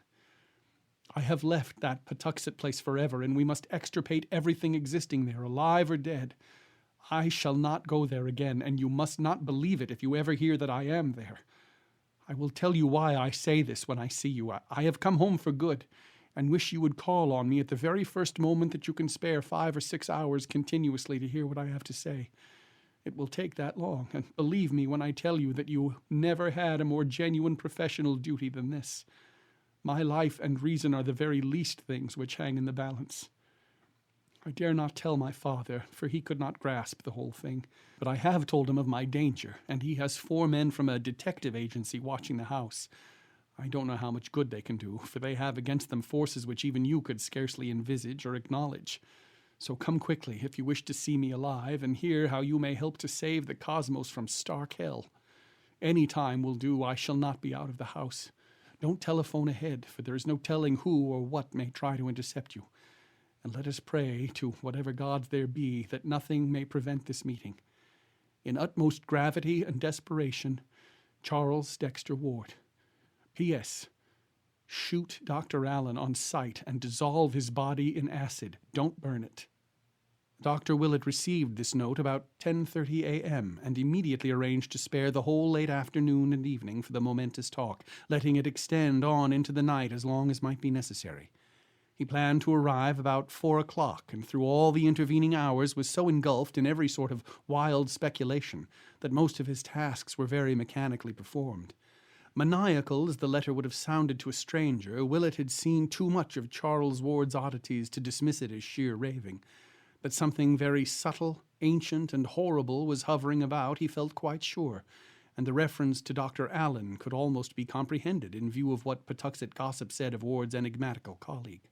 I have left that Patuxet place forever, and we must extirpate everything existing there, alive or dead. I shall not go there again, and you must not believe it if you ever hear that I am there. I will tell you why I say this when I see you. I have come home for good, and wish you would call on me at the very first moment that you can spare 5 or 6 hours continuously to hear what I have to say. It will take that long, and believe me when I tell you that you never had a more genuine professional duty than this. My life and reason are the very least things which hang in the balance. I dare not tell my father, for he could not grasp the whole thing, but I have told him of my danger, and he has 4 men from a detective agency watching the house. I don't know how much good they can do, for they have against them forces which even you could scarcely envisage or acknowledge. So come quickly if you wish to see me alive and hear how you may help to save the cosmos from stark hell. Any time will do. I shall not be out of the house. Don't telephone ahead, for there is no telling who or what may try to intercept you. And let us pray to whatever gods there be that nothing may prevent this meeting. In utmost gravity and desperation, Charles Dexter Ward. P.S. Shoot Dr. Allen on sight and dissolve his body in acid. Don't burn it. Dr. Willett received this note about 10:30 a.m. and immediately arranged to spare the whole late afternoon and evening for the momentous talk, letting it extend on into the night as long as might be necessary. He planned to arrive about 4 o'clock, and through all the intervening hours was so engulfed in every sort of wild speculation that most of his tasks were very mechanically performed. Maniacal as the letter would have sounded to a stranger, Willett had seen too much of Charles Ward's oddities to dismiss it as sheer raving. That something very subtle, ancient, and horrible was hovering about, he felt quite sure, and the reference to Dr. Allen could almost be comprehended in view of what Patuxet gossip said of Ward's enigmatical colleague.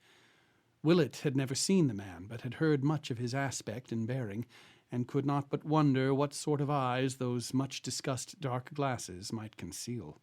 Willett had never seen the man, but had heard much of his aspect and bearing, and could not but wonder what sort of eyes those much-discussed dark glasses might conceal.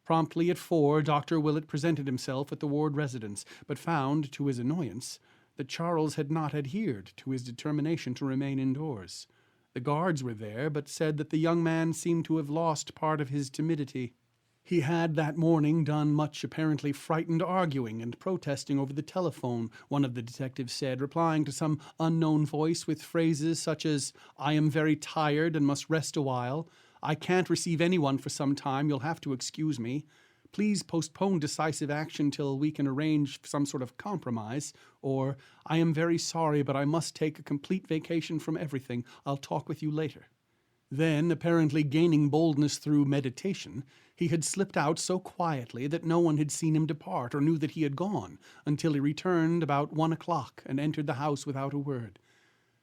Promptly at 4, Dr. Willett presented himself at the Ward residence, but found, to his annoyance, that Charles had not adhered to his determination to remain indoors. The guards were there, but said that the young man seemed to have lost part of his timidity. He had that morning done much apparently frightened arguing and protesting over the telephone, one of the detectives said, replying to some unknown voice with phrases such as, "I am very tired and must rest a while. I can't receive anyone for some time. You'll have to excuse me. Please postpone decisive action till we can arrange some sort of compromise." Or, "I am very sorry, but I must take a complete vacation from everything. I'll talk with you later." Then, apparently gaining boldness through meditation, he had slipped out so quietly that no one had seen him depart or knew that he had gone, until he returned about 1 o'clock and entered the house without a word.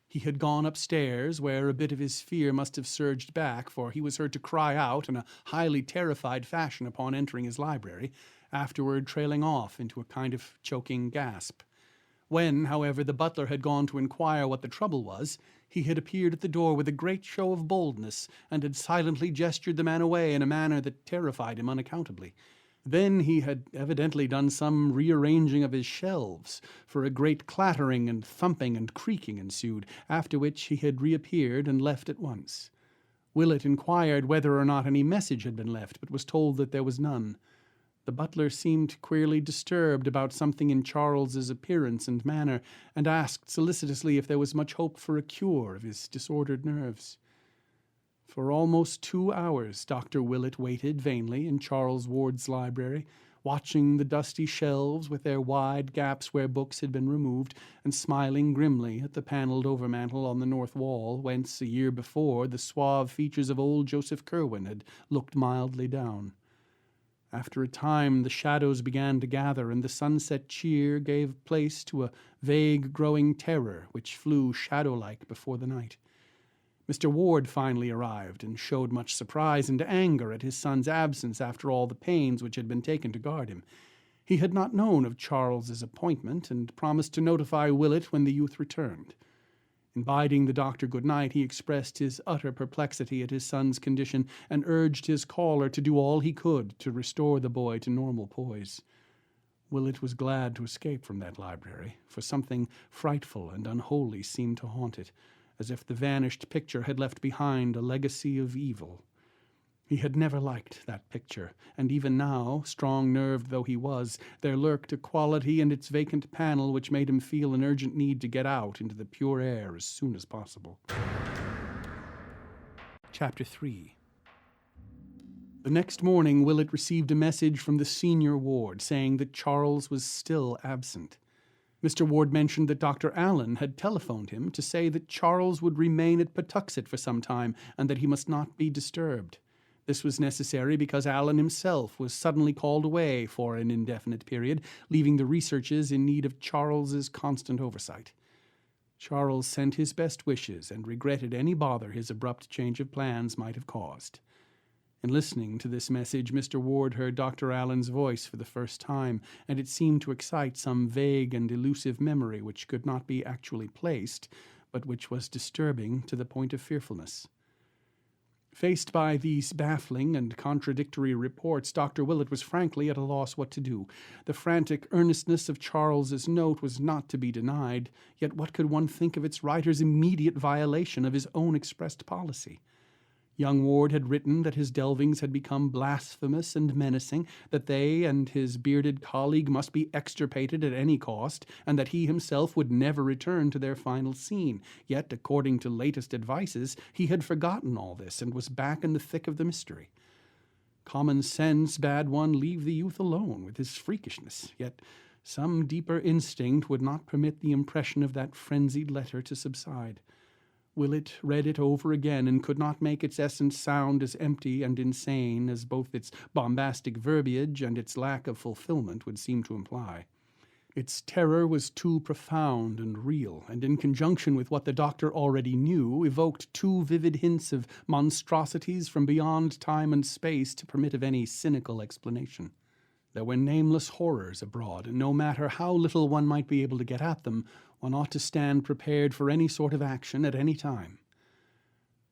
He had gone upstairs, where a bit of his fear must have surged back, for he was heard to cry out in a highly terrified fashion upon entering his library, afterward trailing off into a kind of choking gasp. When, however, the butler had gone to inquire what the trouble was, he had appeared at the door with a great show of boldness, and had silently gestured the man away in a manner that terrified him unaccountably. Then he had evidently done some rearranging of his shelves, for a great clattering and thumping and creaking ensued, after which he had reappeared and left at once. Willett inquired whether or not any message had been left, but was told that there was none. The butler seemed queerly disturbed about something in Charles's appearance and manner, and asked solicitously if there was much hope for a cure of his disordered nerves. For almost 2 hours Dr. Willett waited vainly in Charles Ward's library, watching the dusty shelves with their wide gaps where books had been removed, and smiling grimly at the panelled overmantel on the north wall, whence, a year before, the suave features of old Joseph Curwen had looked mildly down. After a time the shadows began to gather, and the sunset cheer gave place to a vague growing terror which flew shadow-like before the night. Mr. Ward finally arrived, and showed much surprise and anger at his son's absence after all the pains which had been taken to guard him. He had not known of Charles's appointment, and promised to notify Willett when the youth returned. In bidding the doctor good night, he expressed his utter perplexity at his son's condition, and urged his caller to do all he could to restore the boy to normal poise. Willett was glad to escape from that library, for something frightful and unholy seemed to haunt it, as if the vanished picture had left behind a legacy of evil. He had never liked that picture, and even now, strong-nerved though he was, there lurked a quality in its vacant panel which made him feel an urgent need to get out into the pure air as soon as possible. Chapter 3. The next morning Willett received a message from the senior ward saying that Charles was still absent. Mr. Ward mentioned that Dr. Allen had telephoned him to say that Charles would remain at Patuxet for some time, and that he must not be disturbed. This was necessary because Allen himself was suddenly called away for an indefinite period, leaving the researches in need of Charles's constant oversight. Charles sent his best wishes and regretted any bother his abrupt change of plans might have caused. In listening to this message, Mr. Ward heard Dr. Allen's voice for the first time, and it seemed to excite some vague and elusive memory which could not be actually placed, but which was disturbing to the point of fearfulness. Faced by these baffling and contradictory reports, Dr. Willett was frankly at a loss what to do. The frantic earnestness of Charles's note was not to be denied, yet what could one think of its writer's immediate violation of his own expressed policy? Young Ward had written that his delvings had become blasphemous and menacing, that they and his bearded colleague must be extirpated at any cost, and that he himself would never return to their final scene. Yet, according to latest advices, he had forgotten all this and was back in the thick of the mystery. Common sense bade one leave the youth alone with his freakishness, yet some deeper instinct would not permit the impression of that frenzied letter to subside. Willett read it over again and could not make its essence sound as empty and insane as both its bombastic verbiage and its lack of fulfillment would seem to imply. Its terror was too profound and real, and in conjunction with what the doctor already knew, evoked too vivid hints of monstrosities from beyond time and space to permit of any cynical explanation. There were nameless horrors abroad, and no matter how little one might be able to get at them, one ought to stand prepared for any sort of action at any time.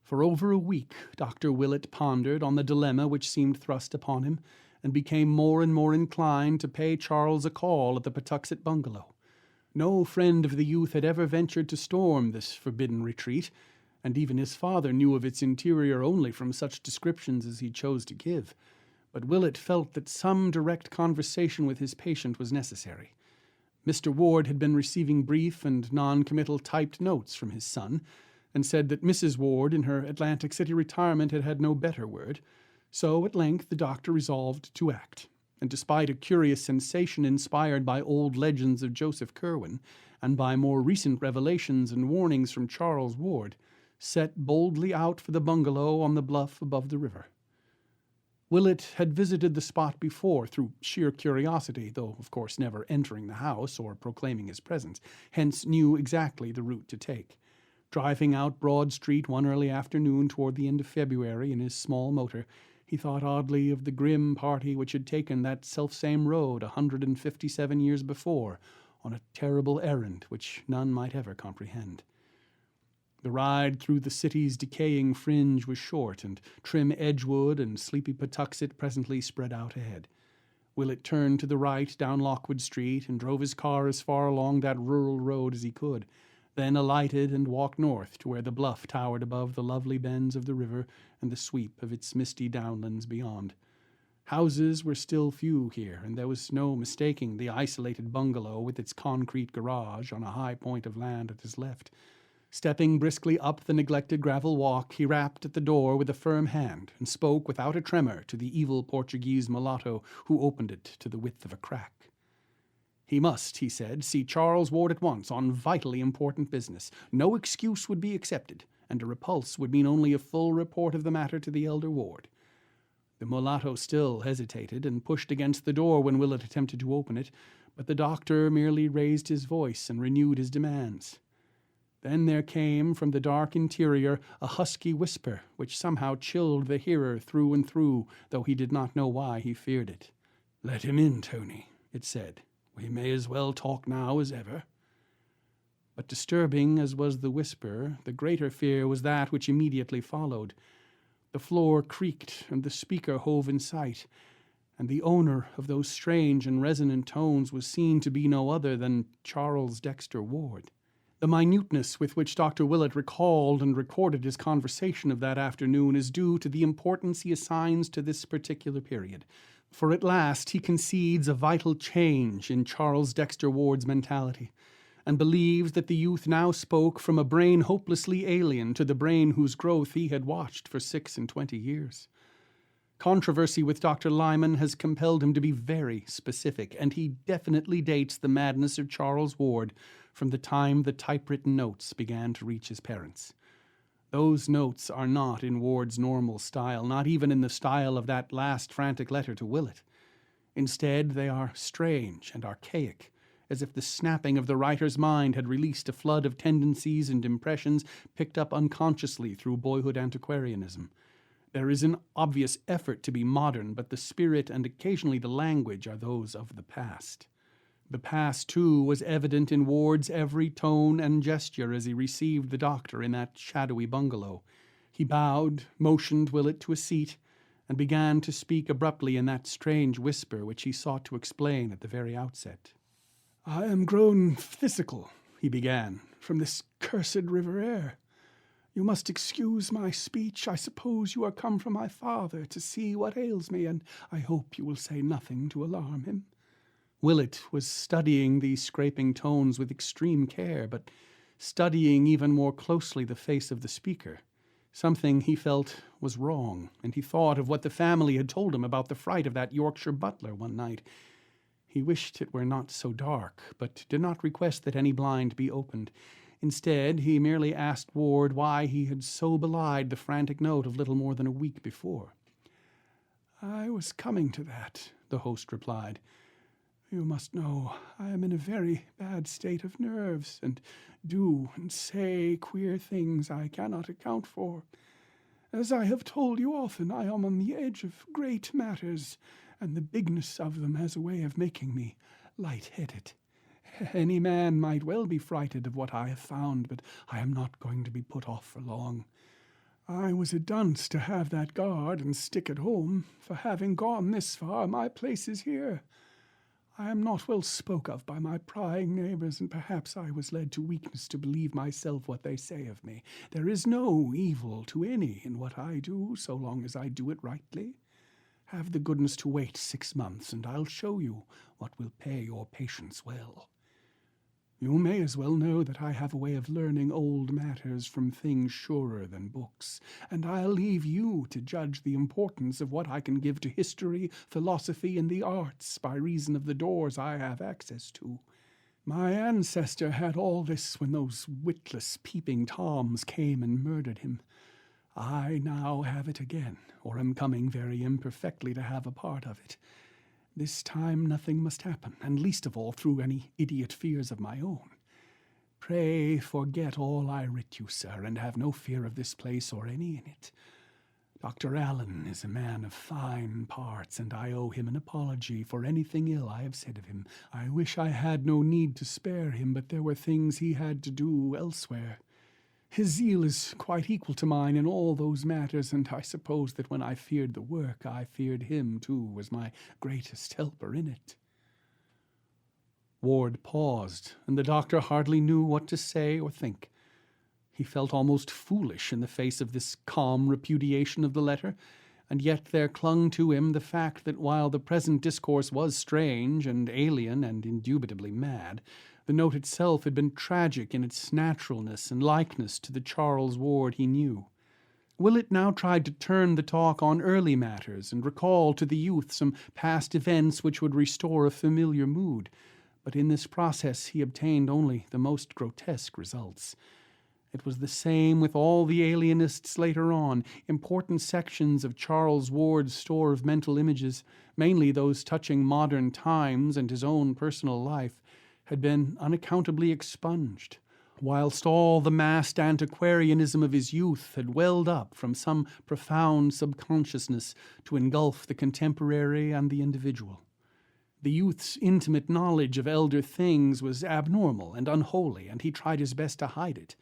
For over a week, Dr. Willett pondered on the dilemma which seemed thrust upon him, and became more and more inclined to pay Charles a call at the Patuxet bungalow. No friend of the youth had ever ventured to storm this forbidden retreat, and even his father knew of its interior only from such descriptions as he chose to give. But Willett felt that some direct conversation with his patient was necessary. Mr. Ward had been receiving brief and non-committal typed notes from his son, and said that Mrs. Ward in her Atlantic City retirement had had no better word. So at length the doctor resolved to act, and despite a curious sensation inspired by old legends of Joseph Curwen, and by more recent revelations and warnings from Charles Ward, set boldly out for the bungalow on the bluff above the river. Willett had visited the spot before through sheer curiosity, though of course never entering the house or proclaiming his presence, hence knew exactly the route to take. Driving out Broad Street one early afternoon toward the end of February in his small motor, he thought oddly of the grim party which had taken that selfsame road 157 years before on a terrible errand which none might ever comprehend. The ride through the city's decaying fringe was short, and trim Edgewood and sleepy Patuxet presently spread out ahead. Willett turned to the right down Lockwood Street and drove his car as far along that rural road as he could, then alighted and walked north to where the bluff towered above the lovely bends of the river and the sweep of its misty downlands beyond. Houses were still few here, and there was no mistaking the isolated bungalow with its concrete garage on a high point of land at his left. Stepping briskly up the neglected gravel walk, he rapped at the door with a firm hand and spoke without a tremor to the evil Portuguese mulatto who opened it to the width of a crack. He must, he said, see Charles Ward at once on vitally important business. No excuse would be accepted, and a repulse would mean only a full report of the matter to the elder Ward. The mulatto still hesitated and pushed against the door when Willett attempted to open it, but the doctor merely raised his voice and renewed his demands. Then there came from the dark interior a husky whisper, which somehow chilled the hearer through and through, though he did not know why he feared it. "Let him in, Tony," it said. "We may as well talk now as ever." But disturbing as was the whisper, the greater fear was that which immediately followed. The floor creaked, and the speaker hove in sight, and the owner of those strange and resonant tones was seen to be no other than Charles Dexter Ward. The minuteness with which Dr. Willett recalled and recorded his conversation of that afternoon is due to the importance he assigns to this particular period. For at last he concedes a vital change in Charles Dexter Ward's mentality, and believes that the youth now spoke from a brain hopelessly alien to the brain whose growth he had watched for 26 years. Controversy with Dr. Lyman has compelled him to be very specific, and he definitely dates the madness of Charles Ward from the time the typewritten notes began to reach his parents. Those notes are not in Ward's normal style, not even in the style of that last frantic letter to Willett. Instead, they are strange and archaic, as if the snapping of the writer's mind had released a flood of tendencies and impressions picked up unconsciously through boyhood antiquarianism. There is an obvious effort to be modern, but the spirit and occasionally the language are those of the past. The past, too, was evident in Ward's every tone and gesture as he received the doctor in that shadowy bungalow. He bowed, motioned Willett to a seat, and began to speak abruptly in that strange whisper which he sought to explain at the very outset. "I am grown phthisical," he began, "from this cursed river air. You must excuse my speech. I suppose you are come from my father to see what ails me, and I hope you will say nothing to alarm him." Willett was studying these scraping tones with extreme care, but studying even more closely the face of the speaker. Something he felt was wrong, and he thought of what the family had told him about the fright of that Yorkshire butler one night. He wished it were not so dark, but did not request that any blind be opened. Instead, he merely asked Ward why he had so belied the frantic note of little more than a week before. "I was coming to that," the host replied. "You must know I am in a very bad state of nerves, and do and say queer things I cannot account for. As I have told you often, I am on the edge of great matters, and the bigness of them has a way of making me light-headed. Any man might well be frightened of what I have found, but I am not going to be put off for long. I was a dunce to have that guard and stick at home, for having gone this far, my place is here. I am not well spoke of by my prying neighbours, and perhaps I was led to weakness to believe myself what they say of me. There is no evil to any in what I do, so long as I do it rightly. Have the goodness to wait 6 months, and I'll show you what will pay your patience well. You may as well know that I have a way of learning old matters from things surer than books, and I'll leave you to judge the importance of what I can give to history, philosophy, and the arts by reason of the doors I have access to. My ancestor had all this when those witless peeping Toms came and murdered him. I now have it again, or am coming very imperfectly to have a part of it. This time nothing must happen, and least of all through any idiot fears of my own. Pray forget all I writ you, sir, and have no fear of this place or any in it. Dr. Allen is a man of fine parts, and I owe him an apology for anything ill I have said of him. I wish I had no need to spare him, but there were things he had to do elsewhere. His zeal is quite equal to mine in all those matters, and I suppose that when I feared the work, I feared him, too, as my greatest helper in it." Ward paused, and the doctor hardly knew what to say or think. He felt almost foolish in the face of this calm repudiation of the letter, and yet there clung to him the fact that while the present discourse was strange and alien and indubitably mad, the note itself had been tragic in its naturalness and likeness to the Charles Ward he knew. Willett now tried to turn the talk on early matters and recall to the youth some past events which would restore a familiar mood, but in this process he obtained only the most grotesque results. It was the same with all the alienists later on. Important sections of Charles Ward's store of mental images, mainly those touching modern times and his own personal life, had been unaccountably expunged, whilst all the massed antiquarianism of his youth had welled up from some profound subconsciousness to engulf the contemporary and the individual. The youth's intimate knowledge of elder things was abnormal and unholy, and he tried his best to hide it.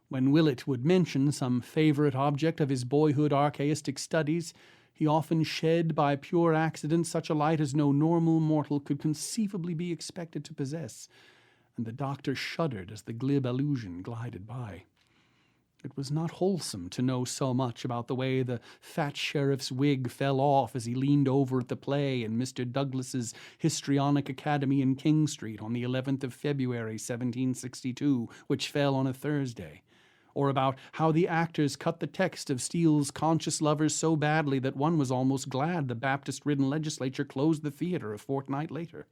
When Willett would mention some favorite object of his boyhood archaistic studies, he often shed by pure accident such a light as no normal mortal could conceivably be expected to possess, and the doctor shuddered as the glib allusion glided by. It was not wholesome to know so much about the way the fat sheriff's wig fell off as he leaned over at the play in Mr. Douglas's Histrionic Academy in King Street on the 11th of February, 1762, which fell on a Thursday, or about how the actors cut the text of Steele's Conscious Lovers so badly that one was almost glad the Baptist-ridden legislature closed the theater a fortnight later.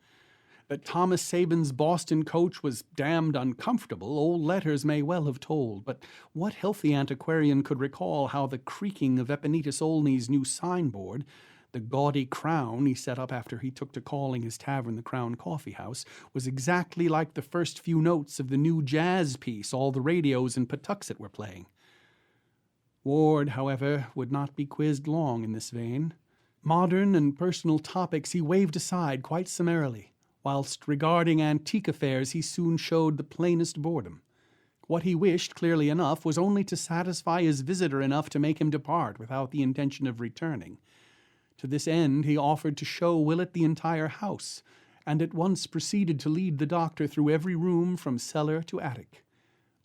That Thomas Sabin's Boston coach was damned uncomfortable, old letters may well have told, but what healthy antiquarian could recall how the creaking of Epinetus Olney's new signboard, the gaudy crown he set up after he took to calling his tavern the Crown Coffee House, was exactly like the first few notes of the new jazz piece all the radios in Patuxet were playing? Ward, however, would not be quizzed long in this vein. Modern and personal topics he waved aside quite summarily, whilst regarding antique affairs he soon showed the plainest boredom. What he wished, clearly enough, was only to satisfy his visitor enough to make him depart without the intention of returning. To this end he offered to show Willett the entire house, and at once proceeded to lead the doctor through every room from cellar to attic.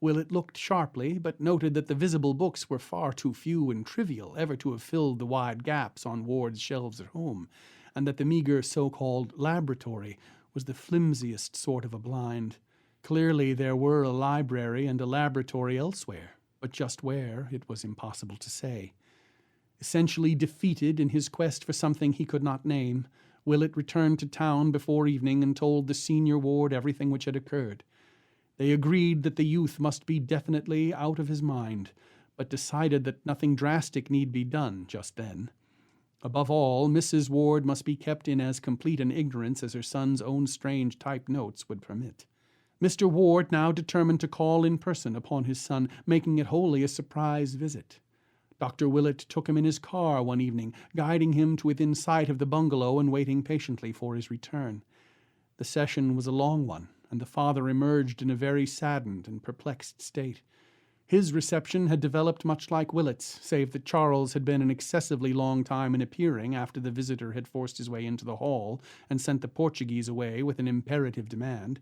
Willett looked sharply, but noted that the visible books were far too few and trivial ever to have filled the wide gaps on Ward's shelves at home, and that the meager so-called laboratory was the flimsiest sort of a blind. Clearly there were a library and a laboratory elsewhere, but just where it was impossible to say. Essentially defeated in his quest for something he could not name, Willett returned to town before evening and told the senior Ward everything which had occurred. They agreed that the youth must be definitely out of his mind, but decided that nothing drastic need be done just then. Above all, Mrs. Ward must be kept in as complete an ignorance as her son's own strange typed notes would permit. Mr. Ward now determined to call in person upon his son, making it wholly a surprise visit. Dr. Willett took him in his car one evening, guiding him to within sight of the bungalow and waiting patiently for his return. The session was a long one, and the father emerged in a very saddened and perplexed state. His reception had developed much like Willett's, save that Charles had been an excessively long time in appearing after the visitor had forced his way into the hall and sent the Portuguese away with an imperative demand,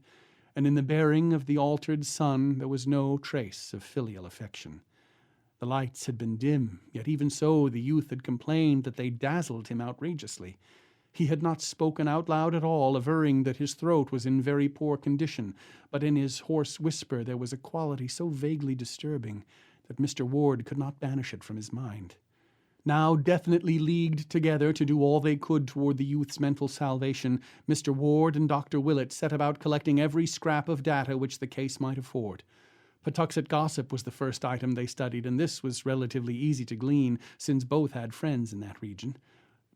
and in the bearing of the altered son there was no trace of filial affection. The lights had been dim, yet even so the youth had complained that they dazzled him outrageously. He had not spoken out loud at all, averring that his throat was in very poor condition, but in his hoarse whisper there was a quality so vaguely disturbing that Mr. Ward could not banish it from his mind. Now definitely leagued together to do all they could toward the youth's mental salvation, Mr. Ward and Dr. Willett set about collecting every scrap of data which the case might afford. Patuxet gossip was the first item they studied, and this was relatively easy to glean, since both had friends in that region.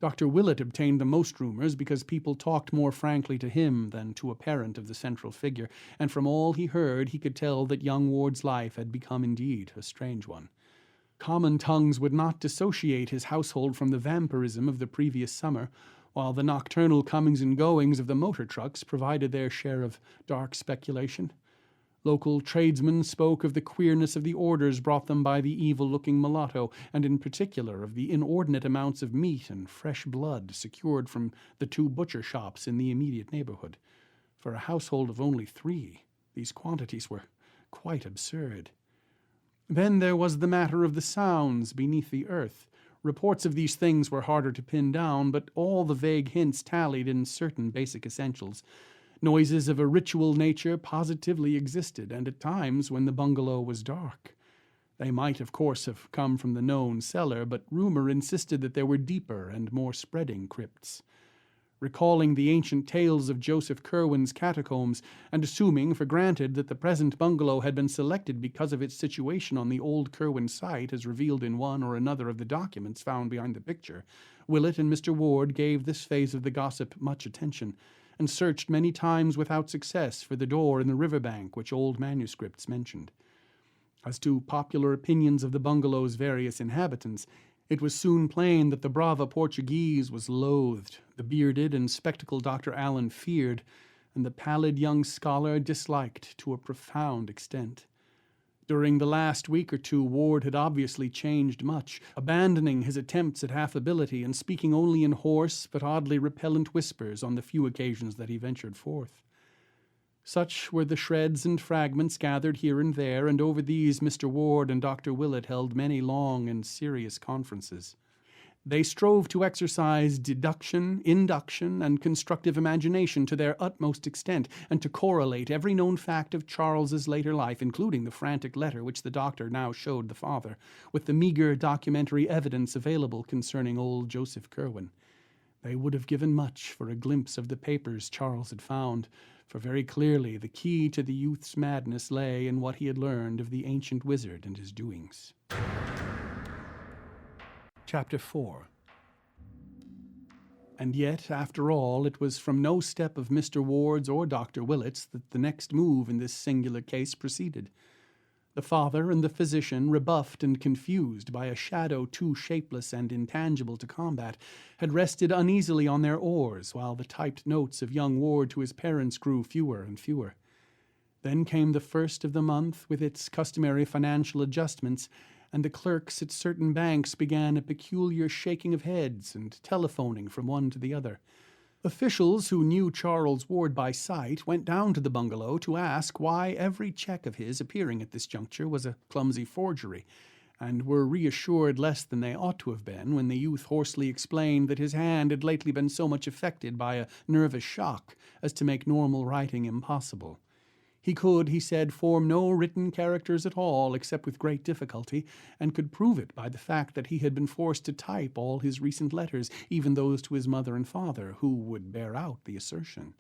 Dr. Willett obtained the most rumors because people talked more frankly to him than to a parent of the central figure, and from all he heard he could tell that young Ward's life had become indeed a strange one. Common tongues would not dissociate his household from the vampirism of the previous summer, while the nocturnal comings and goings of the motor trucks provided their share of dark speculation. Local tradesmen spoke of the queerness of the orders brought them by the evil-looking mulatto, and in particular of the inordinate amounts of meat and fresh blood secured from the 2 butcher shops in the immediate neighborhood. For a household of only 3, these quantities were quite absurd. Then there was the matter of the sounds beneath the earth. Reports of these things were harder to pin down, but all the vague hints tallied in certain basic essentials. Noises of a ritual nature positively existed, and at times when the bungalow was dark. They might, of course, have come from the known cellar, but rumor insisted that there were deeper and more spreading crypts. Recalling the ancient tales of Joseph Curwen's catacombs, and assuming for granted that the present bungalow had been selected because of its situation on the old Curwen site as revealed in one or another of the documents found behind the picture, Willett and Mr. Ward gave this phase of the gossip much attention, and searched many times without success for the door in the riverbank which old manuscripts mentioned. As to popular opinions of the bungalow's various inhabitants, it was soon plain that the brava Portuguese was loathed, the bearded and spectacled Dr. Allen feared, and the pallid young scholar disliked to a profound extent. During the last week or 2, Ward had obviously changed much, abandoning his attempts at affability and speaking only in hoarse but oddly repellent whispers on the few occasions that he ventured forth. Such were the shreds and fragments gathered here and there, and over these Mr. Ward and Dr. Willett held many long and serious conferences. They strove to exercise deduction, induction, and constructive imagination to their utmost extent, and to correlate every known fact of Charles's later life, including the frantic letter which the doctor now showed the father, with the meager documentary evidence available concerning old Joseph Curwen. They would have given much for a glimpse of the papers Charles had found, for very clearly the key to the youth's madness lay in what he had learned of the ancient wizard and his doings. Chapter 4. And yet, after all, it was from no step of Mr. Ward's or Dr. Willett's that the next move in this singular case proceeded. The father and the physician, rebuffed and confused by a shadow too shapeless and intangible to combat, had rested uneasily on their oars, while the typed notes of young Ward to his parents grew fewer and fewer. Then came the first of the month, with its customary financial adjustments, and the clerks at certain banks began a peculiar shaking of heads and telephoning from one to the other. Officials who knew Charles Ward by sight went down to the bungalow to ask why every check of his appearing at this juncture was a clumsy forgery, and were reassured less than they ought to have been when the youth hoarsely explained that his hand had lately been so much affected by a nervous shock as to make normal writing impossible. He could, he said, form no written characters at all except with great difficulty, and could prove it by the fact that he had been forced to type all his recent letters, even those to his mother and father, who would bear out the assertion.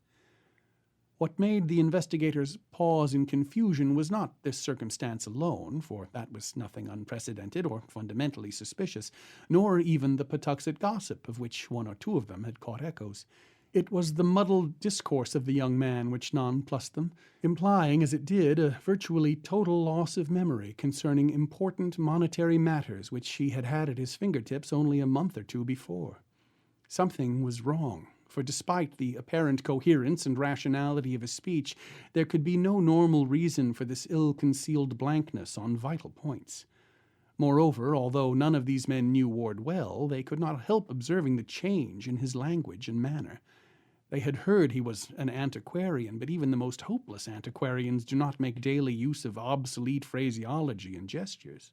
What made the investigators pause in confusion was not this circumstance alone, for that was nothing unprecedented or fundamentally suspicious, nor even the Patuxet gossip, of which one or two of them had caught echoes. It was the muddled discourse of the young man which nonplussed them, implying, as it did, a virtually total loss of memory concerning important monetary matters which he had had at his fingertips only a month or two before. Something was wrong, for despite the apparent coherence and rationality of his speech, there could be no normal reason for this ill-concealed blankness on vital points. Moreover, although none of these men knew Ward well, they could not help observing the change in his language and manner. They had heard he was an antiquarian, but even the most hopeless antiquarians do not make daily use of obsolete phraseology and gestures.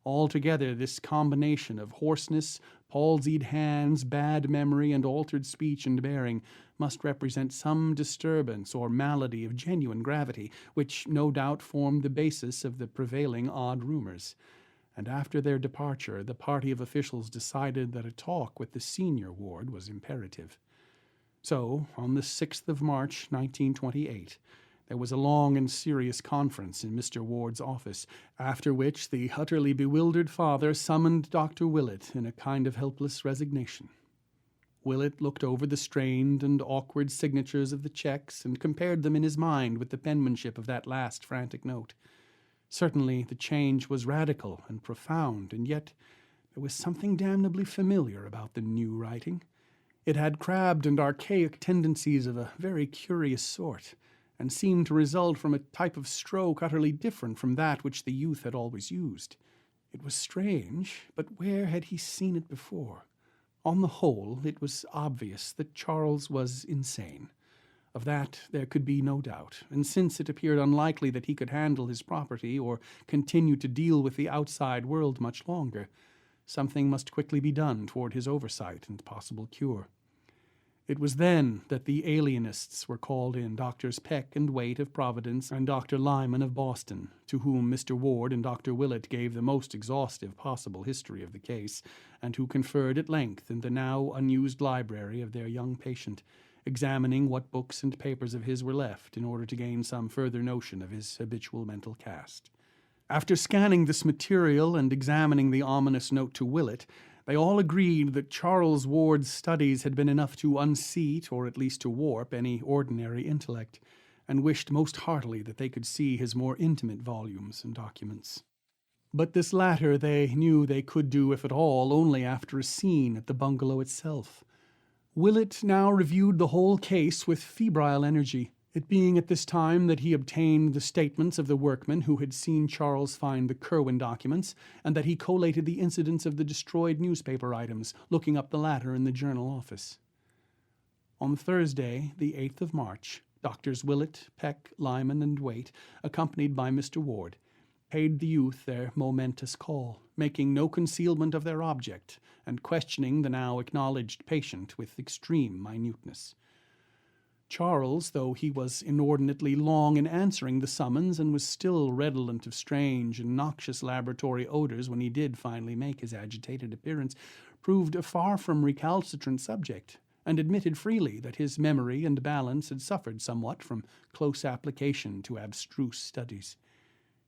Altogether, this combination of hoarseness, palsied hands, bad memory, and altered speech and bearing must represent some disturbance or malady of genuine gravity, which no doubt formed the basis of the prevailing odd rumors. And after their departure, the party of officials decided that a talk with the senior Ward was imperative. So, on the 6th of March, 1928, there was a long and serious conference in Mr. Ward's office, after which the utterly bewildered father summoned Dr. Willett in a kind of helpless resignation. Willett looked over the strained and awkward signatures of the checks and compared them in his mind with the penmanship of that last frantic note. Certainly the change was radical and profound, and yet there was something damnably familiar about the new writing. It had crabbed and archaic tendencies of a very curious sort, and seemed to result from a type of stroke utterly different from that which the youth had always used. It was strange, but where had he seen it before? On the whole, it was obvious that Charles was insane. Of that there could be no doubt, and since it appeared unlikely that he could handle his property or continue to deal with the outside world much longer, something must quickly be done toward his oversight and possible cure. It was then that the alienists were called in, Doctors Peck and Waite of Providence and Dr. Lyman of Boston, to whom Mr. Ward and Dr. Willett gave the most exhaustive possible history of the case, and who conferred at length in the now unused library of their young patient, examining what books and papers of his were left in order to gain some further notion of his habitual mental cast. After scanning this material and examining the ominous note to Willett, they all agreed that Charles Ward's studies had been enough to unseat, or at least to warp, any ordinary intellect, and wished most heartily that they could see his more intimate volumes and documents. But this latter they knew they could do, if at all, only after a scene at the bungalow itself. Willett now reviewed the whole case with febrile energy, it being at this time that he obtained the statements of the workmen who had seen Charles find the Curwen documents, and that he collated the incidents of the destroyed newspaper items, looking up the latter in the journal office. On Thursday, the 8th of March, Doctors Willett, Peck, Lyman, and Waite, accompanied by Mr. Ward, paid the youth their momentous call, making no concealment of their object, and questioning the now acknowledged patient with extreme minuteness. Charles, though he was inordinately long in answering the summons and was still redolent of strange and noxious laboratory odors when he did finally make his agitated appearance, proved a far from recalcitrant subject, and admitted freely that his memory and balance had suffered somewhat from close application to abstruse studies.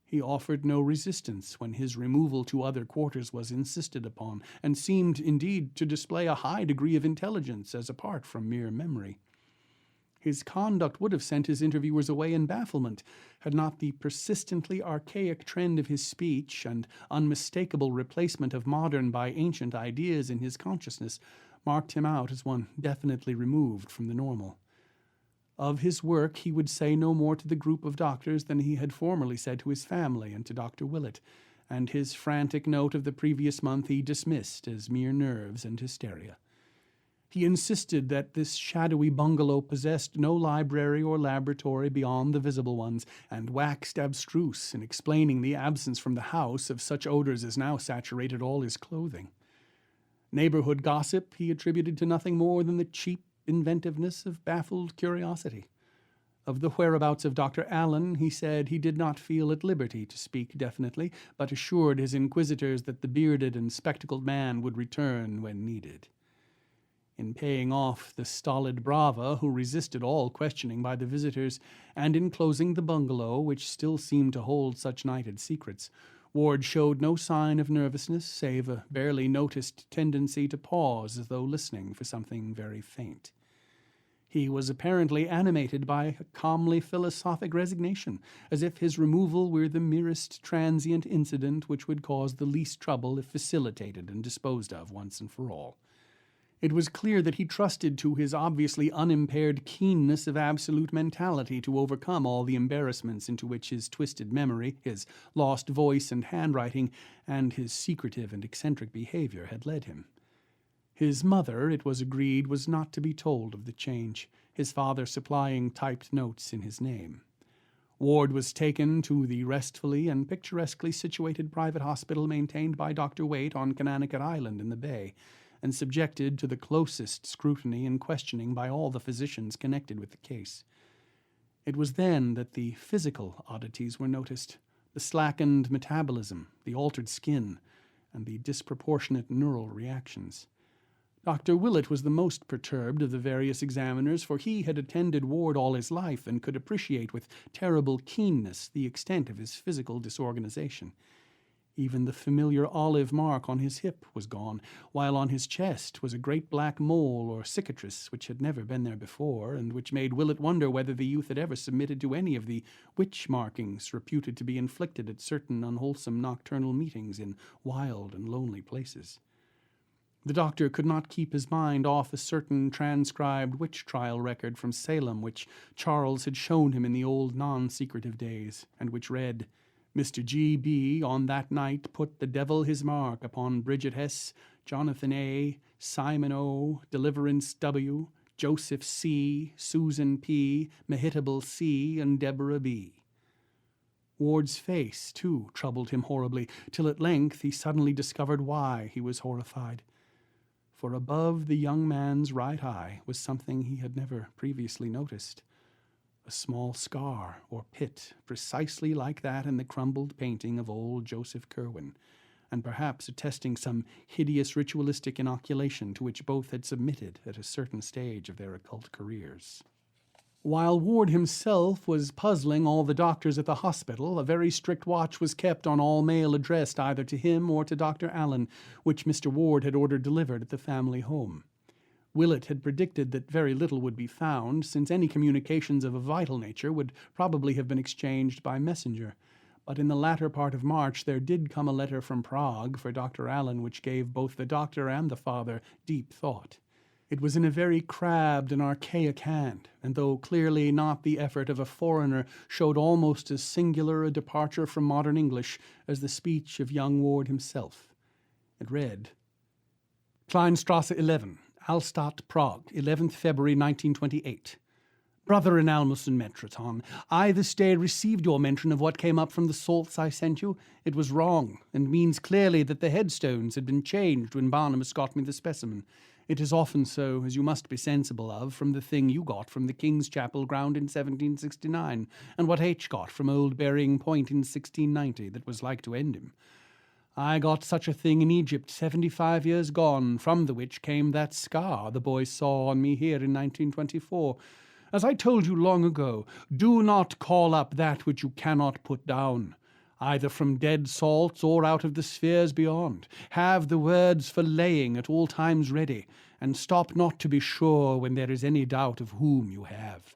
He offered no resistance when his removal to other quarters was insisted upon, and seemed, indeed, to display a high degree of intelligence as apart from mere memory. His conduct would have sent his interviewers away in bafflement, had not the persistently archaic trend of his speech and unmistakable replacement of modern by ancient ideas in his consciousness marked him out as one definitely removed from the normal. Of his work he would say no more to the group of doctors than he had formerly said to his family and to Dr. Willett, and his frantic note of the previous month he dismissed as mere nerves and hysteria. He insisted that this shadowy bungalow possessed no library or laboratory beyond the visible ones, and waxed abstruse in explaining the absence from the house of such odors as now saturated all his clothing. Neighborhood gossip he attributed to nothing more than the cheap inventiveness of baffled curiosity. Of the whereabouts of Dr. Allen, he said he did not feel at liberty to speak definitely, but assured his inquisitors that the bearded and spectacled man would return when needed. In paying off the stolid brava who resisted all questioning by the visitors, and in closing the bungalow, which still seemed to hold such nighted secrets, Ward showed no sign of nervousness, save a barely noticed tendency to pause as though listening for something very faint. He was apparently animated by a calmly philosophic resignation, as if his removal were the merest transient incident which would cause the least trouble if facilitated and disposed of once and for all. It was clear that he trusted to his obviously unimpaired keenness of absolute mentality to overcome all the embarrassments into which his twisted memory, his lost voice and handwriting, and his secretive and eccentric behavior had led him. His mother, it was agreed, was not to be told of the change, his father supplying typed notes in his name. Ward was taken to the restfully and picturesquely situated private hospital maintained by Dr. Waite on Connecticut Island in the Bay, and subjected to the closest scrutiny and questioning by all the physicians connected with the case. It was then that the physical oddities were noticed, the slackened metabolism, the altered skin, and the disproportionate neural reactions. Dr. Willett was the most perturbed of the various examiners, for he had attended Ward all his life and could appreciate with terrible keenness the extent of his physical disorganization. Even the familiar olive mark on his hip was gone, while on his chest was a great black mole or cicatrice which had never been there before, and which made Willett wonder whether the youth had ever submitted to any of the witch markings reputed to be inflicted at certain unwholesome nocturnal meetings in wild and lonely places. The doctor could not keep his mind off a certain transcribed witch trial record from Salem which Charles had shown him in the old non-secretive days, and which read, Mr. G.B. on that night put the devil his mark upon Bridget Hess, Jonathan A., Simon O., Deliverance W., Joseph C., Susan P., Mehitable C., and Deborah B. Ward's face, too, troubled him horribly, till at length he suddenly discovered why he was horrified. For above the young man's right eye was something he had never previously noticed. A small scar or pit, precisely like that in the crumbled painting of old Joseph Curwen, and perhaps attesting some hideous ritualistic inoculation to which both had submitted at a certain stage of their occult careers. While Ward himself was puzzling all the doctors at the hospital, a very strict watch was kept on all mail addressed either to him or to Dr. Allen, which Mr. Ward had ordered delivered at the family home. Willett had predicted that very little would be found, since any communications of a vital nature would probably have been exchanged by messenger. But in the latter part of March there did come a letter from Prague for Dr. Allen which gave both the doctor and the father deep thought. It was in a very crabbed and archaic hand, and though clearly not the effort of a foreigner, showed almost as singular a departure from modern English as the speech of young Ward himself. It read, Kleinstrasse 11, Alstadt, Prague, 11th February 1928. Brother Analmus and Metroton, I this day received your mention of what came up from the salts I sent you. It was wrong, and means clearly that the headstones had been changed when Barnabas got me the specimen. It is often so, as you must be sensible of, from the thing you got from the King's Chapel ground in 1769, and what H got from old Burying Point in 1690 that was like to end him. I got such a thing in Egypt 75 years gone, from the which came that scar the boys saw on me here in 1924. As I told you long ago, do not call up that which you cannot put down, either from dead salts or out of the spheres beyond. Have the words for laying at all times ready, and stop not to be sure when there is any doubt of whom you have.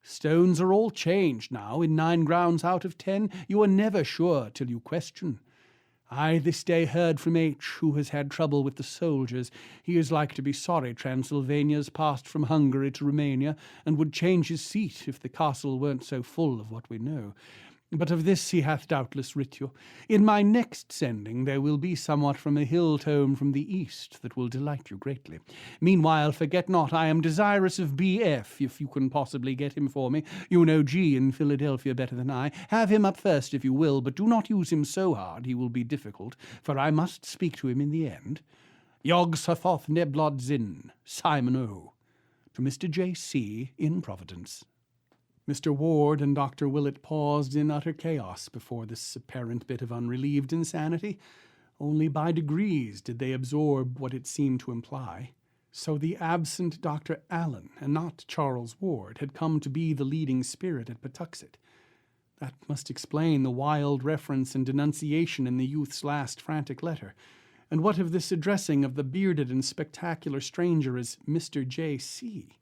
Stones are all changed now, in 9 grounds out of 10. You are never sure till you question. I this day heard from H, who has had trouble with the soldiers. He is like to be sorry Transylvania's passed from Hungary to Romania, and would change his seat if the castle weren't so full of what we know. But of this he hath doubtless writ you. In my next sending there will be somewhat from a hill tome from the east that will delight you greatly. Meanwhile, forget not, I am desirous of B.F., if you can possibly get him for me. You know G in Philadelphia better than I. Have him up first if you will, but do not use him so hard, he will be difficult, for I must speak to him in the end. Yog Sothoth Neblod Zin, Simon O. To Mr. J.C. in Providence. Mr. Ward and Dr. Willett paused in utter chaos before this apparent bit of unrelieved insanity. Only by degrees did they absorb what it seemed to imply. So the absent Dr. Allen, and not Charles Ward, had come to be the leading spirit at Patuxet. That must explain the wild reference and denunciation in the youth's last frantic letter. And what of this addressing of the bearded and spectacular stranger as Mr. J.C.?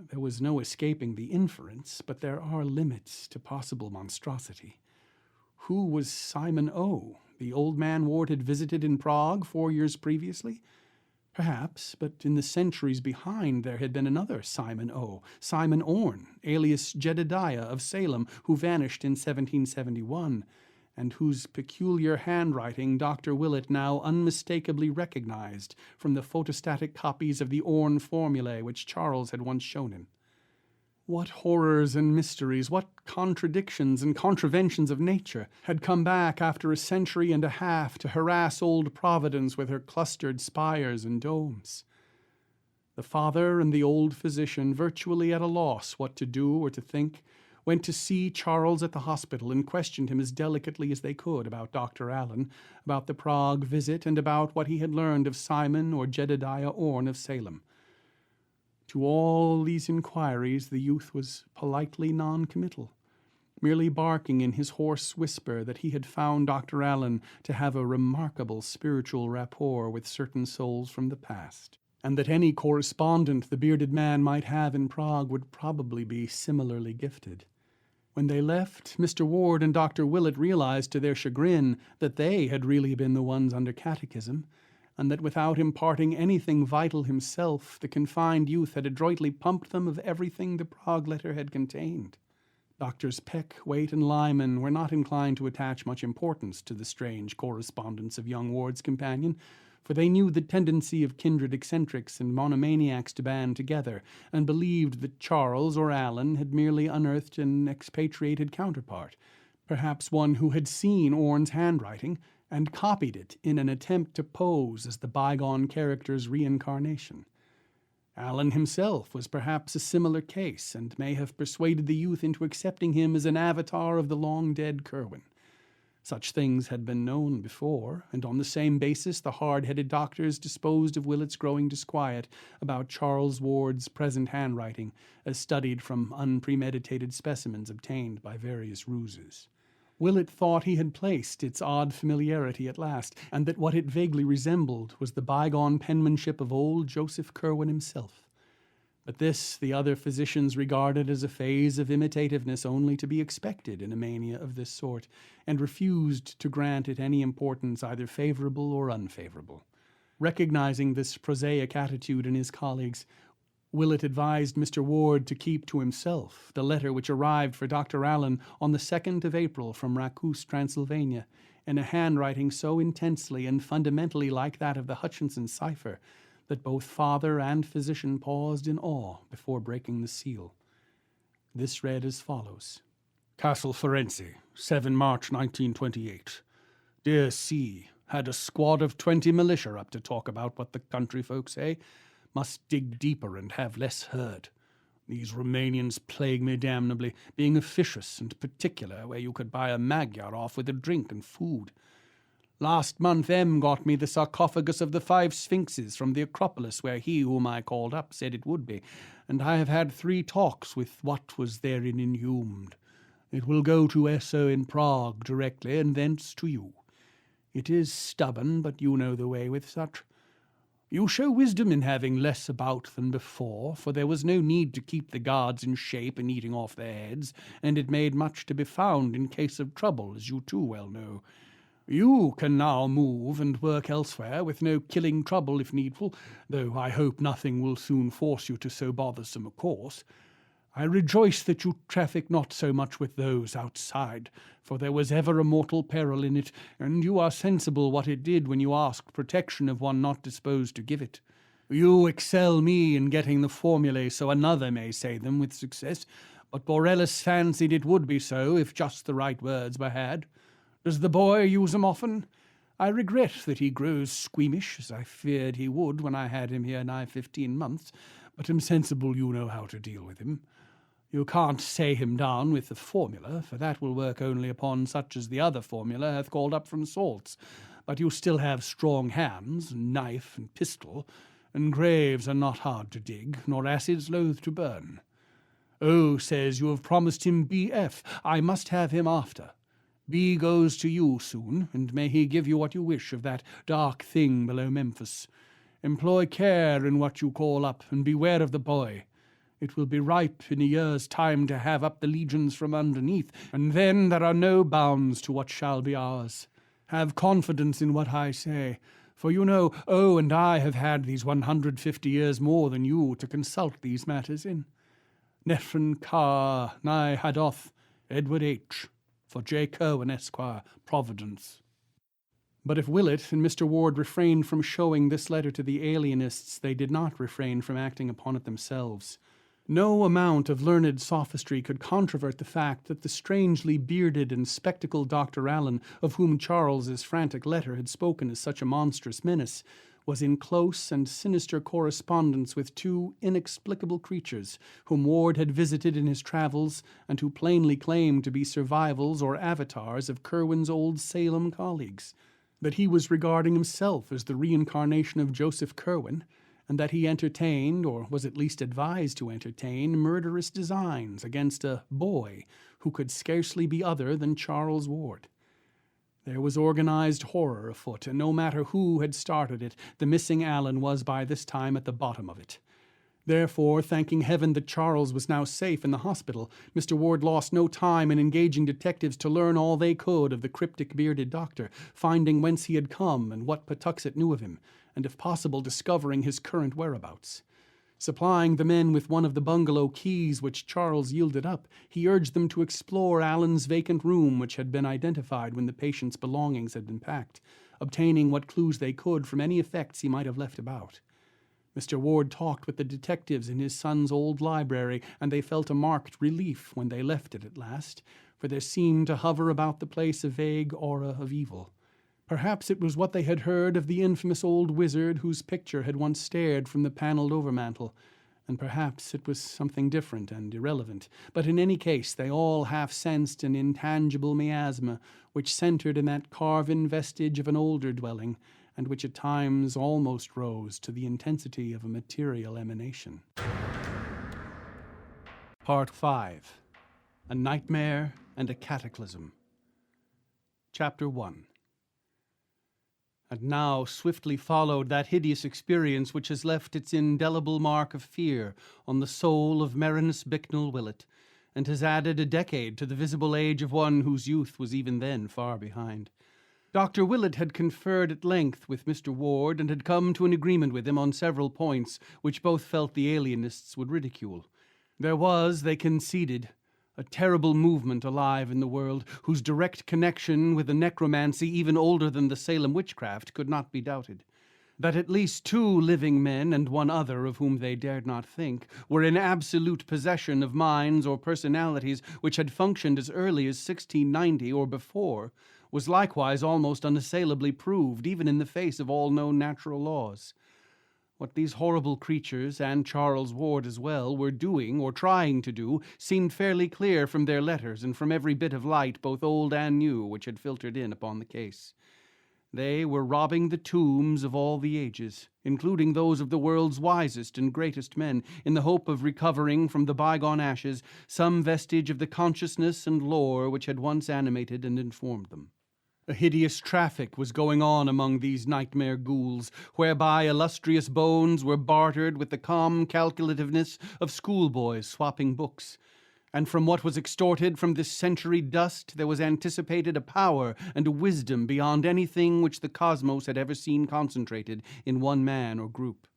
There was no escaping the inference, but there are limits to possible monstrosity. Who was Simon O., the old man Ward had visited in Prague 4 years previously? Perhaps, but in the centuries behind there had been another Simon O., Simon Orne, alias Jedediah of Salem, who vanished in 1771, and whose peculiar handwriting Dr. Willett now unmistakably recognized from the photostatic copies of the Orne formulae which Charles had once shown him. What horrors and mysteries, what contradictions and contraventions of nature had come back after a century and a half to harass old Providence with her clustered spires and domes? The father and the old physician, virtually at a loss what to do or to think, went to see Charles at the hospital and questioned him as delicately as they could about Dr. Allen, about the Prague visit, and about what he had learned of Simon or Jedediah Orne of Salem. To all these inquiries the youth was politely non-committal, merely barking in his hoarse whisper that he had found Dr. Allen to have a remarkable spiritual rapport with certain souls from the past, and that any correspondent the bearded man might have in Prague would probably be similarly gifted. When they left, Mr. Ward and Dr. Willett realized to their chagrin that they had really been the ones under catechism, and that without imparting anything vital himself, the confined youth had adroitly pumped them of everything the Prague letter had contained. Doctors Peck, Waite, and Lyman were not inclined to attach much importance to the strange correspondence of young Ward's companion, for they knew the tendency of kindred eccentrics and monomaniacs to band together, and believed that Charles or Allen had merely unearthed an expatriated counterpart, perhaps one who had seen Orne's handwriting and copied it in an attempt to pose as the bygone character's reincarnation. Allen himself was perhaps a similar case, and may have persuaded the youth into accepting him as an avatar of the long-dead Curwen. Such things had been known before, and on the same basis the hard-headed doctors disposed of Willett's growing disquiet about Charles Ward's present handwriting, as studied from unpremeditated specimens obtained by various ruses. Willett thought he had placed its odd familiarity at last, and that what it vaguely resembled was the bygone penmanship of old Joseph Curwen himself. But this the other physicians regarded as a phase of imitativeness only to be expected in a mania of this sort, and refused to grant it any importance either favorable or unfavorable. Recognizing this prosaic attitude in his colleagues, Willett advised Mr. Ward to keep to himself the letter which arrived for Dr. Allen on the 2nd of April from Racous, Transylvania, in a handwriting so intensely and fundamentally like that of the Hutchinson cipher that both father and physician paused in awe before breaking the seal. This read as follows. Castle Forense, 7 March 1928. Dear C. Had a squad of 20 militia up to talk about what the country folk say. Must dig deeper and have less herd. These Romanians plague me damnably, being officious and particular where you could buy a Magyar off with a drink and food. Last month M got me the sarcophagus of the 5 Sphinxes from the Acropolis where he whom I called up said it would be, and I have had 3 talks with what was therein inhumed. It will go to Esso in Prague directly, and thence to you. It is stubborn, but you know the way with such. You show wisdom in having less about than before, for there was no need to keep the guards in shape and eating off their heads, and it made much to be found in case of trouble, as you too well know. You can now move and work elsewhere with no killing trouble if needful, though I hope nothing will soon force you to so bothersome a course. I rejoice that you traffic not so much with those outside, for there was ever a mortal peril in it, and you are sensible what it did when you asked protection of one not disposed to give it. You excel me in getting the formulae so another may say them with success, but Borellus fancied it would be so if just the right words were had. Does the boy use 'em often? I regret that he grows squeamish, as I feared he would when I had him here nigh 15 months, but am sensible you know how to deal with him. You can't say him down with the formula, for that will work only upon such as the other formula hath called up from salts, but you still have strong hands, knife and pistol, and graves are not hard to dig, nor acids loath to burn. O says you have promised him B.F. I must have him after. B goes to you soon, and may he give you what you wish of that dark thing below Memphis. Employ care in what you call up, and beware of the boy. It will be ripe in a year's time to have up the legions from underneath, and then there are no bounds to what shall be ours. Have confidence in what I say, for you know, and I have had these 150 years more than you to consult these matters in. Nephren Car, nigh Hadoth, Edward H., for J. Curwen, Esquire, Providence. But if Willett and Mr. Ward refrained from showing this letter to the alienists, they did not refrain from acting upon it themselves. No amount of learned sophistry could controvert the fact that the strangely bearded and spectacled Dr. Allen, of whom Charles's frantic letter had spoken as such a monstrous menace, was in close and sinister correspondence with two inexplicable creatures whom Ward had visited in his travels and who plainly claimed to be survivals or avatars of Curwen's old Salem colleagues, that he was regarding himself as the reincarnation of Joseph Curwen, and that he entertained, or was at least advised to entertain, murderous designs against a boy who could scarcely be other than Charles Ward. There was organized horror afoot, and no matter who had started it, the missing Allen was by this time at the bottom of it. Therefore, thanking heaven that Charles was now safe in the hospital, Mr. Ward lost no time in engaging detectives to learn all they could of the cryptic bearded doctor, finding whence he had come and what Patuxet knew of him, and if possible discovering his current whereabouts. Supplying the men with one of the bungalow keys which Charles yielded up, he urged them to explore Allen's vacant room which had been identified when the patient's belongings had been packed, obtaining what clues they could from any effects he might have left about. Mr. Ward talked with the detectives in his son's old library, and they felt a marked relief when they left it at last, for there seemed to hover about the place a vague aura of evil. Perhaps it was what they had heard of the infamous old wizard whose picture had once stared from the panelled overmantel, and perhaps it was something different and irrelevant. But in any case, they all half-sensed an intangible miasma which centered in that carven vestige of an older dwelling, and which at times almost rose to the intensity of a material emanation. Part 5. A Nightmare and a Cataclysm. Chapter 1. And now swiftly followed that hideous experience which has left its indelible mark of fear on the soul of Marinus Bicknell Willett, and has added a decade to the visible age of one whose youth was even then far behind. Dr. Willett had conferred at length with Mr. Ward, and had come to an agreement with him on several points which both felt the alienists would ridicule. There was, they conceded, a terrible movement alive in the world, whose direct connection with a necromancy even older than the Salem witchcraft could not be doubted. That at least 2 living men, and one other of whom they dared not think, were in absolute possession of minds or personalities which had functioned as early as 1690 or before, was likewise almost unassailably proved, even in the face of all known natural laws. What these horrible creatures, and Charles Ward as well, were doing or trying to do seemed fairly clear from their letters and from every bit of light, both old and new, which had filtered in upon the case. They were robbing the tombs of all the ages, including those of the world's wisest and greatest men, in the hope of recovering from the bygone ashes some vestige of the consciousness and lore which had once animated and informed them. A hideous traffic was going on among these nightmare ghouls, whereby illustrious bones were bartered with the calm calculativeness of schoolboys swapping books. And from what was extorted from this century dust there was anticipated a power and a wisdom beyond anything which the cosmos had ever seen concentrated in one man or group.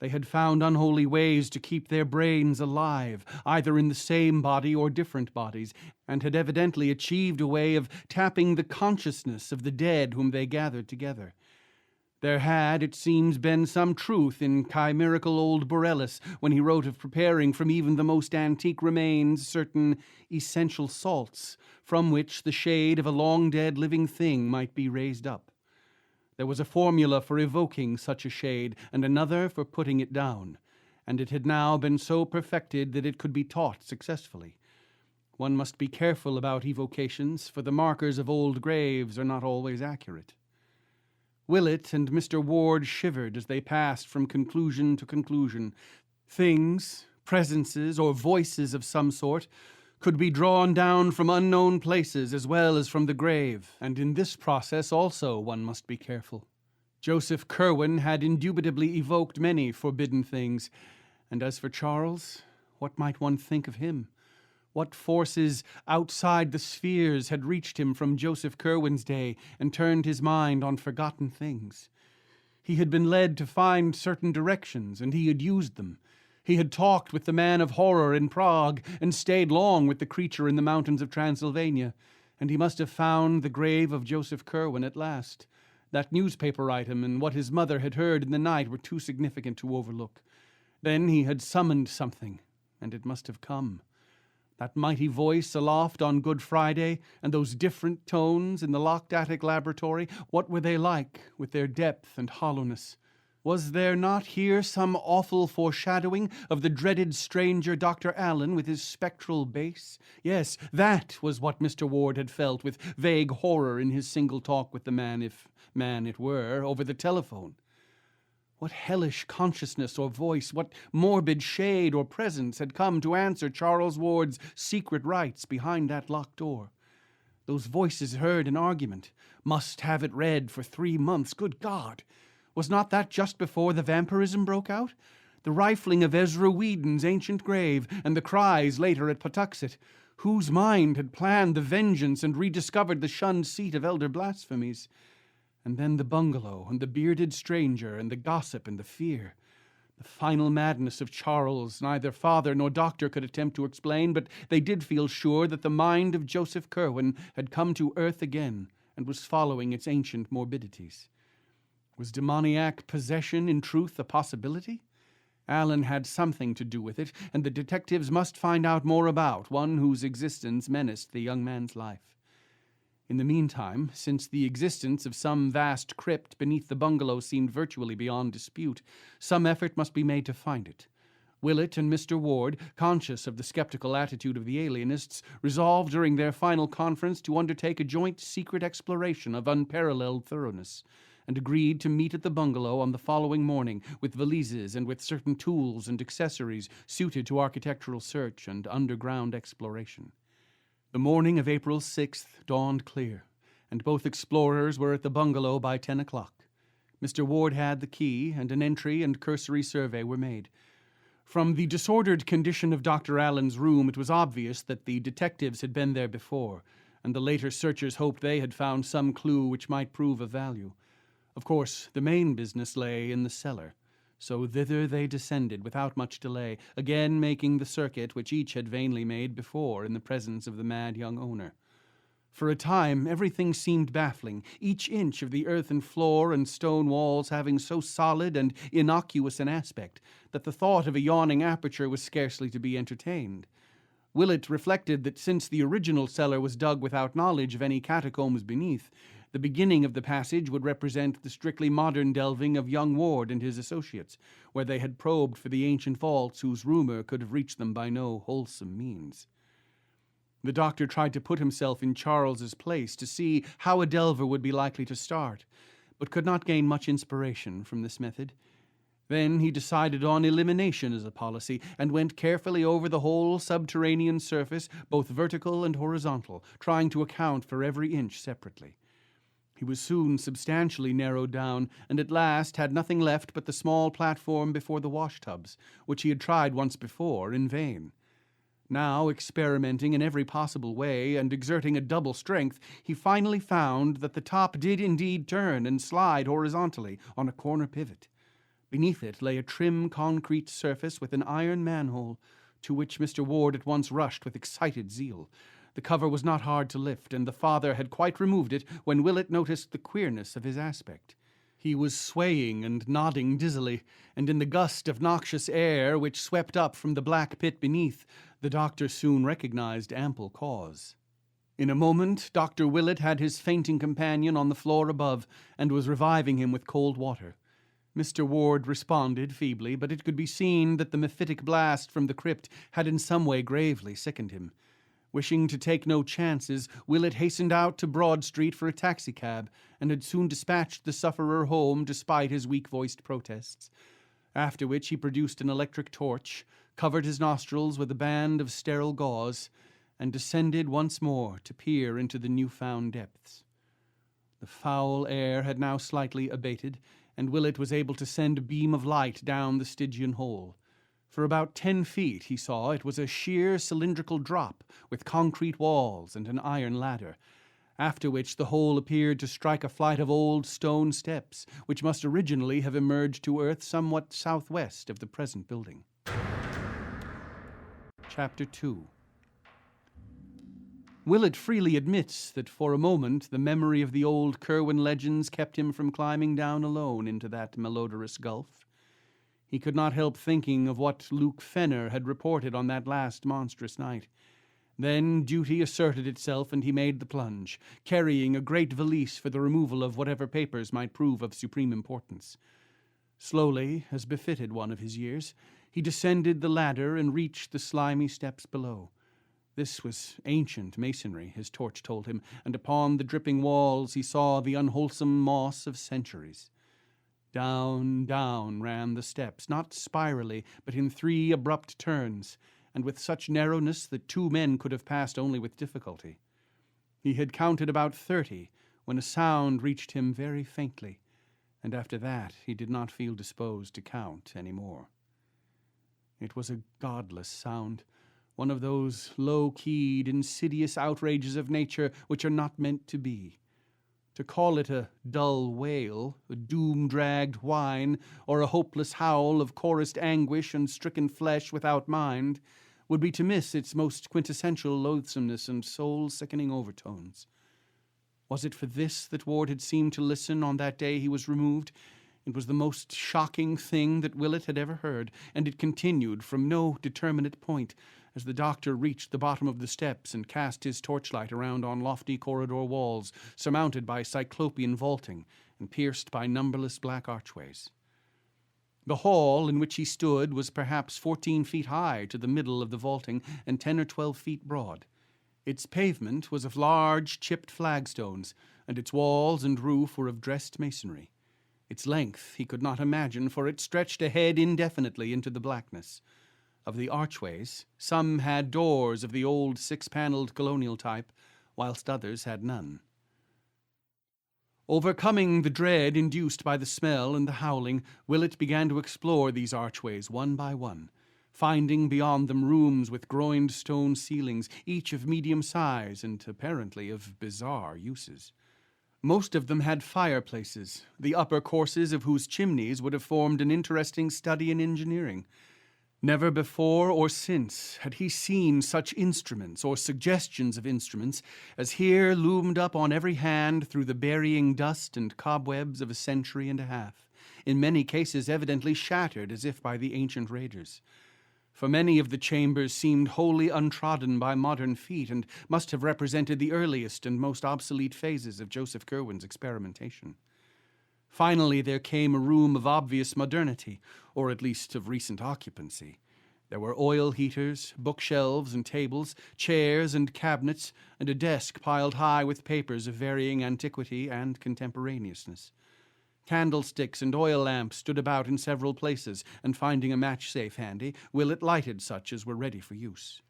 They had found unholy ways to keep their brains alive, either in the same body or different bodies, and had evidently achieved a way of tapping the consciousness of the dead whom they gathered together. There had, it seems, been some truth in chimerical old Borellus when he wrote of preparing from even the most antique remains certain essential salts, from which the shade of a long-dead living thing might be raised up. There was a formula for evoking such a shade, and another for putting it down, and it had now been so perfected that it could be taught successfully. One must be careful about evocations, for the markers of old graves are not always accurate. Willett and Mr. Ward shivered as they passed from conclusion to conclusion. Things, presences, or voices of some sort could be drawn down from unknown places as well as from the grave, and in this process also one must be careful. Joseph Curwen had indubitably evoked many forbidden things, and as for Charles, what might one think of him? What forces outside the spheres had reached him from Joseph Curwen's day and turned his mind on forgotten things? He had been led to find certain directions, and he had used them. He had talked with the man of horror in Prague, and stayed long with the creature in the mountains of Transylvania, and he must have found the grave of Joseph Curwen at last. That newspaper item and what his mother had heard in the night were too significant to overlook. Then he had summoned something, and it must have come. That mighty voice aloft on Good Friday, and those different tones in the locked attic laboratory, what were they like, with their depth and hollowness? Was there not here some awful foreshadowing of the dreaded stranger Dr. Allen with his spectral bass? Yes, that was what Mr. Ward had felt with vague horror in his single talk with the man, if man it were, over the telephone. What hellish consciousness or voice, what morbid shade or presence had come to answer Charles Ward's secret rites behind that locked door? Those voices heard in argument, must have it read for 3 months. Good God! Was not that just before the vampirism broke out? The rifling of Ezra Whedon's ancient grave, and the cries later at Patuxet. Whose mind had planned the vengeance and rediscovered the shunned seat of elder blasphemies? And then the bungalow, and the bearded stranger, and the gossip and the fear. The final madness of Charles neither father nor doctor could attempt to explain, but they did feel sure that the mind of Joseph Curwen had come to earth again and was following its ancient morbidities. Was demoniac possession in truth a possibility? Allen had something to do with it, and the detectives must find out more about one whose existence menaced the young man's life. In the meantime, since the existence of some vast crypt beneath the bungalow seemed virtually beyond dispute, some effort must be made to find it. Willett and Mr. Ward, conscious of the skeptical attitude of the alienists, resolved during their final conference to undertake a joint secret exploration of unparalleled thoroughness, and agreed to meet at the bungalow on the following morning with valises and with certain tools and accessories suited to architectural search and underground exploration. The morning of April 6th dawned clear, and both explorers were at the bungalow by 10 o'clock. Mr. Ward had the key, and an entry and cursory survey were made. From the disordered condition of Dr. Allen's room, it was obvious that the detectives had been there before, and the later searchers hoped they had found some clue which might prove of value. Of course, the main business lay in the cellar, so thither they descended without much delay, again making the circuit which each had vainly made before in the presence of the mad young owner. For a time everything seemed baffling, each inch of the earthen floor and stone walls having so solid and innocuous an aspect that the thought of a yawning aperture was scarcely to be entertained. Willett reflected that since the original cellar was dug without knowledge of any catacombs beneath, the beginning of the passage would represent the strictly modern delving of young Ward and his associates, where they had probed for the ancient vaults whose rumor could have reached them by no wholesome means. The doctor tried to put himself in Charles's place to see how a delver would be likely to start, but could not gain much inspiration from this method. Then he decided on elimination as a policy, and went carefully over the whole subterranean surface, both vertical and horizontal, trying to account for every inch separately. He was soon substantially narrowed down, and at last had nothing left but the small platform before the washtubs, which he had tried once before in vain. Now, experimenting in every possible way, and exerting a double strength, he finally found that the top did indeed turn and slide horizontally on a corner pivot. Beneath it lay a trim concrete surface with an iron manhole, to which Mr. Ward at once rushed with excited zeal. The cover was not hard to lift, and the father had quite removed it when Willett noticed the queerness of his aspect. He was swaying and nodding dizzily, and in the gust of noxious air which swept up from the black pit beneath, the doctor soon recognized ample cause. In a moment, Dr. Willett had his fainting companion on the floor above, and was reviving him with cold water. Mr. Ward responded feebly, but it could be seen that the mephitic blast from the crypt had in some way gravely sickened him. Wishing to take no chances, Willett hastened out to Broad Street for a taxicab, and had soon dispatched the sufferer home despite his weak-voiced protests. After which he produced an electric torch, covered his nostrils with a band of sterile gauze, and descended once more to peer into the new-found depths. The foul air had now slightly abated, and Willett was able to send a beam of light down the Stygian hole. For about 10 feet, he saw, it was a sheer cylindrical drop with concrete walls and an iron ladder, after which the hole appeared to strike a flight of old stone steps, which must originally have emerged to earth somewhat southwest of the present building. Chapter 2. Willett freely admits that for a moment the memory of the old Curwen legends kept him from climbing down alone into that malodorous gulf. He could not help thinking of what Luke Fenner had reported on that last monstrous night. Then duty asserted itself, and he made the plunge, carrying a great valise for the removal of whatever papers might prove of supreme importance. Slowly, as befitted one of his years, he descended the ladder and reached the slimy steps below. This was ancient masonry, his torch told him, and upon the dripping walls he saw the unwholesome moss of centuries. Down, down ran the steps, not spirally, but in 3 abrupt turns, and with such narrowness that 2 men could have passed only with difficulty. He had counted about 30 when a sound reached him very faintly, and after that he did not feel disposed to count any more. It was a godless sound, one of those low-keyed, insidious outrages of nature which are not meant to be. To call it a dull wail, a doom-dragged whine, or a hopeless howl of chorused anguish and stricken flesh without mind, would be to miss its most quintessential loathsomeness and soul-sickening overtones. Was it for this that Ward had seemed to listen on that day he was removed? It was the most shocking thing that Willett had ever heard, and it continued from no determinate point, as the doctor reached the bottom of the steps and cast his torchlight around on lofty corridor walls, surmounted by cyclopean vaulting and pierced by numberless black archways. The hall in which he stood was perhaps 14 feet high to the middle of the vaulting and 10 or 12 feet broad. Its pavement was of large chipped flagstones, and its walls and roof were of dressed masonry. Its length he could not imagine, for it stretched ahead indefinitely into the blackness. Of the archways, some had doors of the old 6-paneled colonial type, whilst others had none. Overcoming the dread induced by the smell and the howling, Willett began to explore these archways one by one, finding beyond them rooms with groined stone ceilings, each of medium size and apparently of bizarre uses. Most of them had fireplaces, the upper courses of whose chimneys would have formed an interesting study in engineering. Never before or since had he seen such instruments or suggestions of instruments as here loomed up on every hand through the burying dust and cobwebs of a century and a half, in many cases evidently shattered as if by the ancient raiders. For many of the chambers seemed wholly untrodden by modern feet and must have represented the earliest and most obsolete phases of Joseph Curwen's experimentation. Finally, there came a room of obvious modernity, or at least of recent occupancy. There were oil heaters, bookshelves and tables, chairs and cabinets, and a desk piled high with papers of varying antiquity and contemporaneousness. Candlesticks and oil lamps stood about in several places, and finding a match-safe handy, Willett lighted such as were ready for use.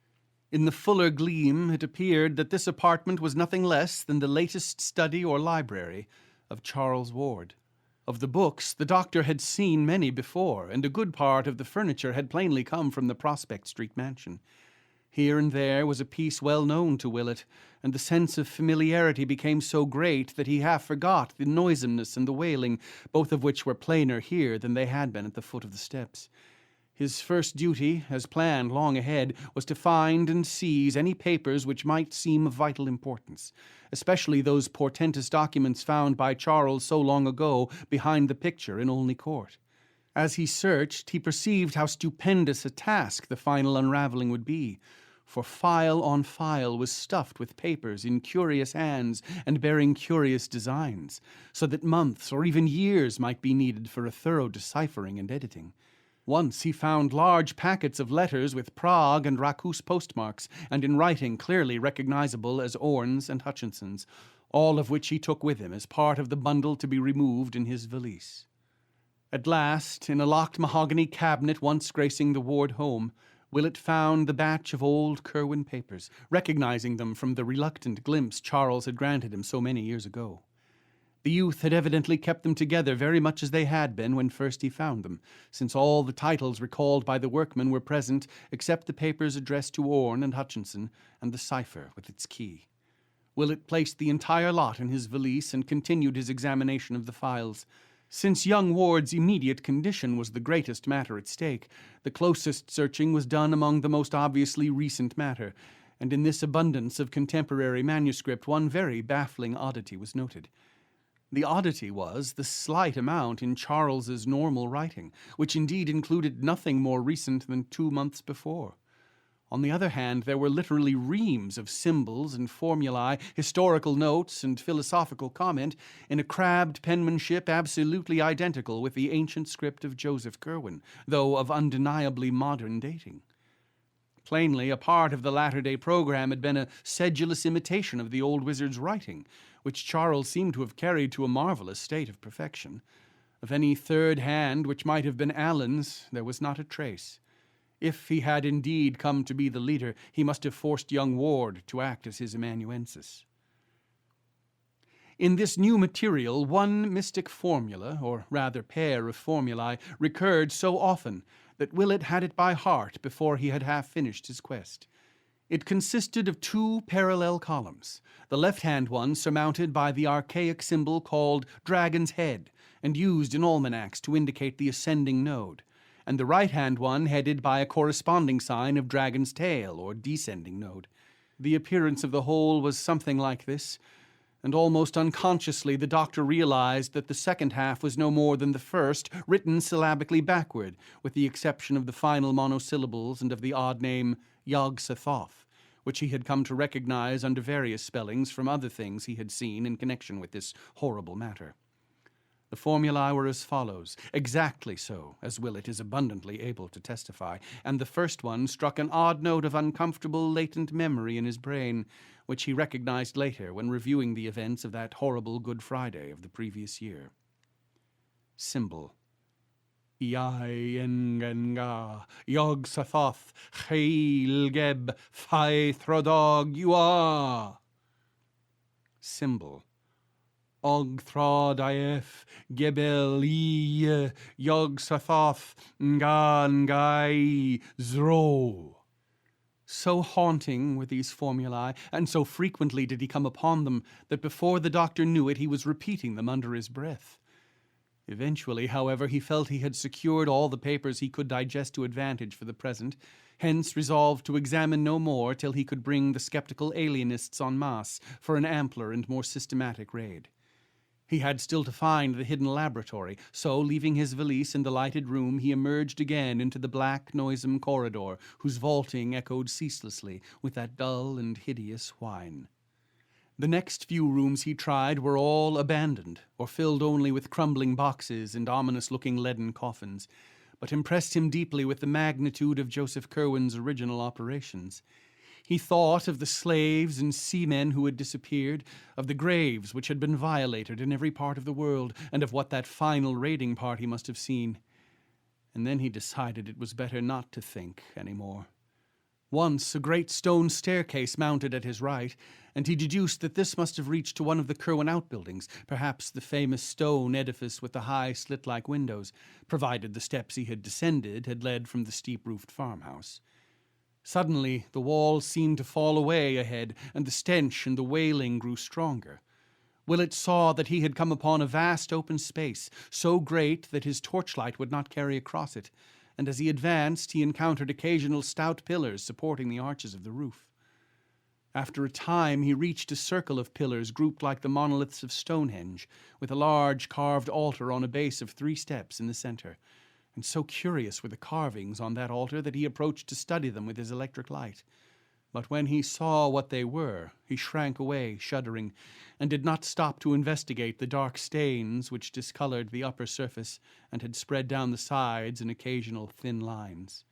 In the fuller gleam, it appeared that this apartment was nothing less than the latest study or library of Charles Ward. Of the books, the doctor had seen many before, and a good part of the furniture had plainly come from the Prospect Street mansion. Here and there was a piece well known to Willett, and the sense of familiarity became so great that he half forgot the noisomeness and the wailing, both of which were plainer here than they had been at the foot of the steps. His first duty, as planned long ahead, was to find and seize any papers which might seem of vital importance, especially those portentous documents found by Charles so long ago behind the picture in Olney Court. As he searched, he perceived how stupendous a task the final unraveling would be, for file on file was stuffed with papers in curious hands and bearing curious designs, so that months or even years might be needed for a thorough deciphering and editing. Once he found large packets of letters with Prague and Racous postmarks, and in writing clearly recognizable as Orne's and Hutchinson's, all of which he took with him as part of the bundle to be removed in his valise. At last, in a locked mahogany cabinet once gracing the Ward home, Willett found the batch of old Curwen papers, recognizing them from the reluctant glimpse Charles had granted him so many years ago. The youth had evidently kept them together very much as they had been when first he found them, since all the titles recalled by the workman were present except the papers addressed to Orne and Hutchinson and the cipher with its key. Willett placed the entire lot in his valise and continued his examination of the files. Since young Ward's immediate condition was the greatest matter at stake, the closest searching was done among the most obviously recent matter, and in this abundance of contemporary manuscript one very baffling oddity was noted. The oddity was the slight amount in Charles's normal writing, which indeed included nothing more recent than 2 months before. On the other hand, there were literally reams of symbols and formulae, historical notes and philosophical comment in a crabbed penmanship absolutely identical with the ancient script of Joseph Curwen, though of undeniably modern dating. Plainly, a part of the latter-day program had been a sedulous imitation of the old wizard's writing, which Charles seemed to have carried to a marvelous state of perfection. Of any third hand which might have been Allen's, there was not a trace. If he had indeed come to be the leader, he must have forced young Ward to act as his amanuensis. In this new material, one mystic formula, or rather pair of formulae, recurred so often that Willett had it by heart before he had half finished his quest. It consisted of 2 parallel columns, the left-hand one surmounted by the archaic symbol called Dragon's Head, and used in almanacs to indicate the ascending node, and the right-hand one headed by a corresponding sign of Dragon's Tail, or descending node. The appearance of the whole was something like this, and almost unconsciously the doctor realized that the second half was no more than the first, written syllabically backward, with the exception of the final monosyllables and of the odd name Yog-Sothoth, which he had come to recognize under various spellings from other things he had seen in connection with this horrible matter. The formulae were as follows, exactly so, as Willett is abundantly able to testify, and the first one struck an odd note of uncomfortable latent memory in his brain, which he recognized later when reviewing the events of that horrible Good Friday of the previous year. Symbol. Iengenga, Yog-Sothoth, Cheil-Geb, Phai-Throdog, Ua. Symbol. Og-Throd-Ief, Gebel-I, Yog-Sothoth, Nga-Ngai, Zro. So haunting were these formulae, and so frequently did he come upon them, that before the doctor knew it he was repeating them under his breath. Eventually, however, he felt he had secured all the papers he could digest to advantage for the present, hence resolved to examine no more till he could bring the skeptical alienists en masse for an ampler and more systematic raid. He had still to find the hidden laboratory, so, leaving his valise in the lighted room, he emerged again into the black, noisome corridor, whose vaulting echoed ceaselessly with that dull and hideous whine. The next few rooms he tried were all abandoned, or filled only with crumbling boxes and ominous-looking leaden coffins, but impressed him deeply with the magnitude of Joseph Curwen's original operations. He thought of the slaves and seamen who had disappeared, of the graves which had been violated in every part of the world, and of what that final raiding party must have seen. And then he decided it was better not to think any more. Once a great stone staircase mounted at his right, and he deduced that this must have reached to one of the Curwen outbuildings, perhaps the famous stone edifice with the high slit-like windows, provided the steps he had descended had led from the steep-roofed farmhouse. Suddenly, the walls seemed to fall away ahead, and the stench and the wailing grew stronger. Willett saw that he had come upon a vast open space, so great that his torchlight would not carry across it, and as he advanced he encountered occasional stout pillars supporting the arches of the roof. After a time he reached a circle of pillars grouped like the monoliths of Stonehenge, with a large carved altar on a base of 3 steps in the center. And so curious were the carvings on that altar that he approached to study them with his electric light. But when he saw what they were, he shrank away, shuddering, and did not stop to investigate the dark stains which discolored the upper surface and had spread down the sides in occasional thin lines.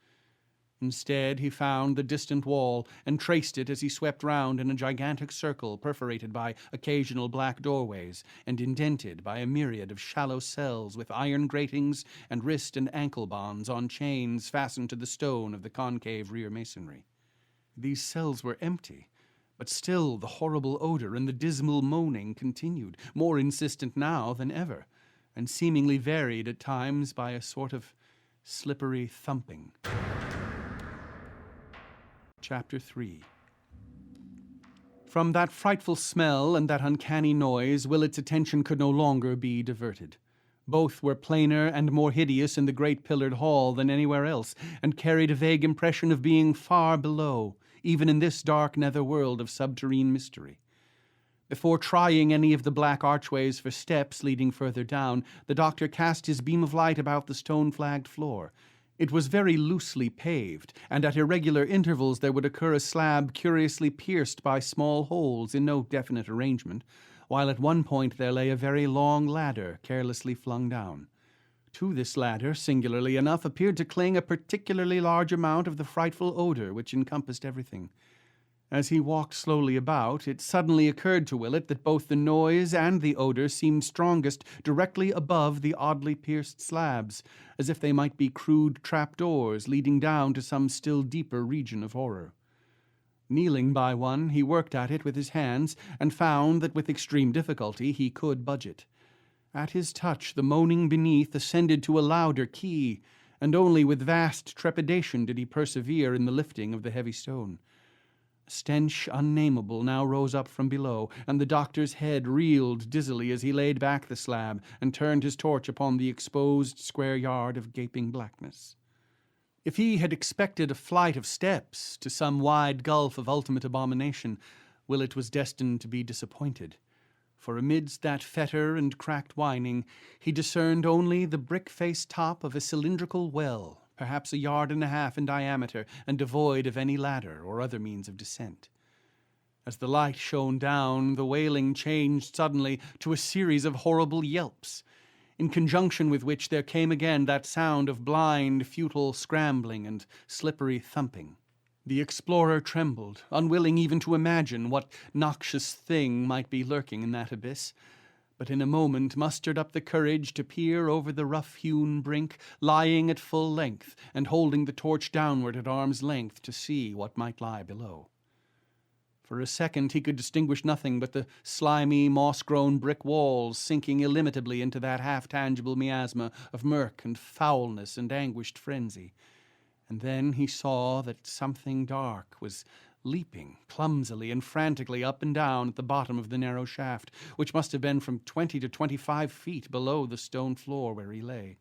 Instead, he found the distant wall and traced it as he swept round in a gigantic circle perforated by occasional black doorways and indented by a myriad of shallow cells with iron gratings and wrist and ankle bonds on chains fastened to the stone of the concave rear masonry. These cells were empty, but still the horrible odor and the dismal moaning continued, more insistent now than ever, and seemingly varied at times by a sort of slippery thumping. Chapter 3. From that frightful smell and that uncanny noise, Willett's attention could no longer be diverted. Both were plainer and more hideous in the great pillared hall than anywhere else, and carried a vague impression of being far below, even in this dark nether world of subterrane mystery. Before trying any of the black archways for steps leading further down, the doctor cast his beam of light about the stone-flagged floor. It was very loosely paved, and at irregular intervals there would occur a slab curiously pierced by small holes in no definite arrangement, while at one point there lay a very long ladder carelessly flung down. To this ladder, singularly enough, appeared to cling a particularly large amount of the frightful odor which encompassed everything. As he walked slowly about, it suddenly occurred to Willett that both the noise and the odor seemed strongest directly above the oddly pierced slabs, as if they might be crude trapdoors leading down to some still deeper region of horror. Kneeling by one, he worked at it with his hands, and found that with extreme difficulty he could budge it. At his touch, the moaning beneath ascended to a louder key, and only with vast trepidation did he persevere in the lifting of the heavy stone. A stench unnameable now rose up from below, and the doctor's head reeled dizzily as he laid back the slab and turned his torch upon the exposed square yard of gaping blackness. If he had expected a flight of steps to some wide gulf of ultimate abomination, Willett was destined to be disappointed. For amidst that fetor and cracked whining, he discerned only the brick-faced top of a cylindrical well, perhaps 1.5 yards in diameter, and devoid of any ladder or other means of descent. As the light shone down, the wailing changed suddenly to a series of horrible yelps, in conjunction with which there came again that sound of blind, futile scrambling and slippery thumping. The explorer trembled, unwilling even to imagine what noxious thing might be lurking in that abyss, but in a moment mustered up the courage to peer over the rough-hewn brink, lying at full length, and holding the torch downward at arm's length to see what might lie below. For a second he could distinguish nothing but the slimy, moss-grown brick walls sinking illimitably into that half-tangible miasma of murk and foulness and anguished frenzy. And then he saw that something dark was leaping clumsily and frantically up and down at the bottom of the narrow shaft, which must have been from 20 to 25 feet below the stone floor where he lay.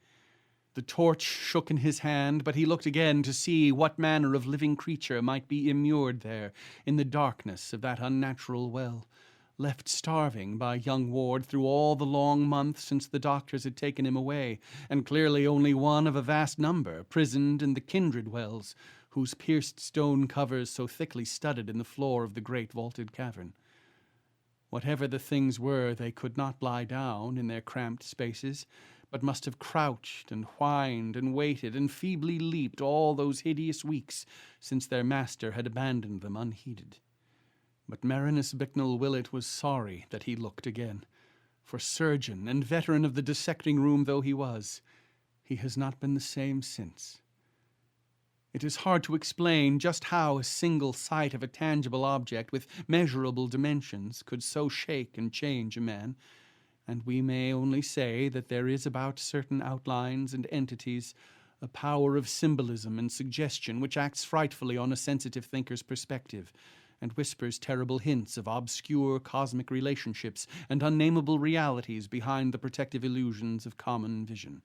The torch shook in his hand, but he looked again to see what manner of living creature might be immured there in the darkness of that unnatural well, left starving by young Ward through all the long months since the doctors had taken him away, and clearly only one of a vast number prisoned in the kindred wells, whose pierced stone covers so thickly studded in the floor of the great vaulted cavern. Whatever the things were, they could not lie down in their cramped spaces, but must have crouched and whined and waited and feebly leaped all those hideous weeks since their master had abandoned them unheeded. But Marinus Bicknell Willett was sorry that he looked again, for surgeon and veteran of the dissecting room though he was, he has not been the same since. It is hard to explain just how a single sight of a tangible object with measurable dimensions could so shake and change a man, and we may only say that there is about certain outlines and entities a power of symbolism and suggestion which acts frightfully on a sensitive thinker's perspective, and whispers terrible hints of obscure cosmic relationships and unnameable realities behind the protective illusions of common vision.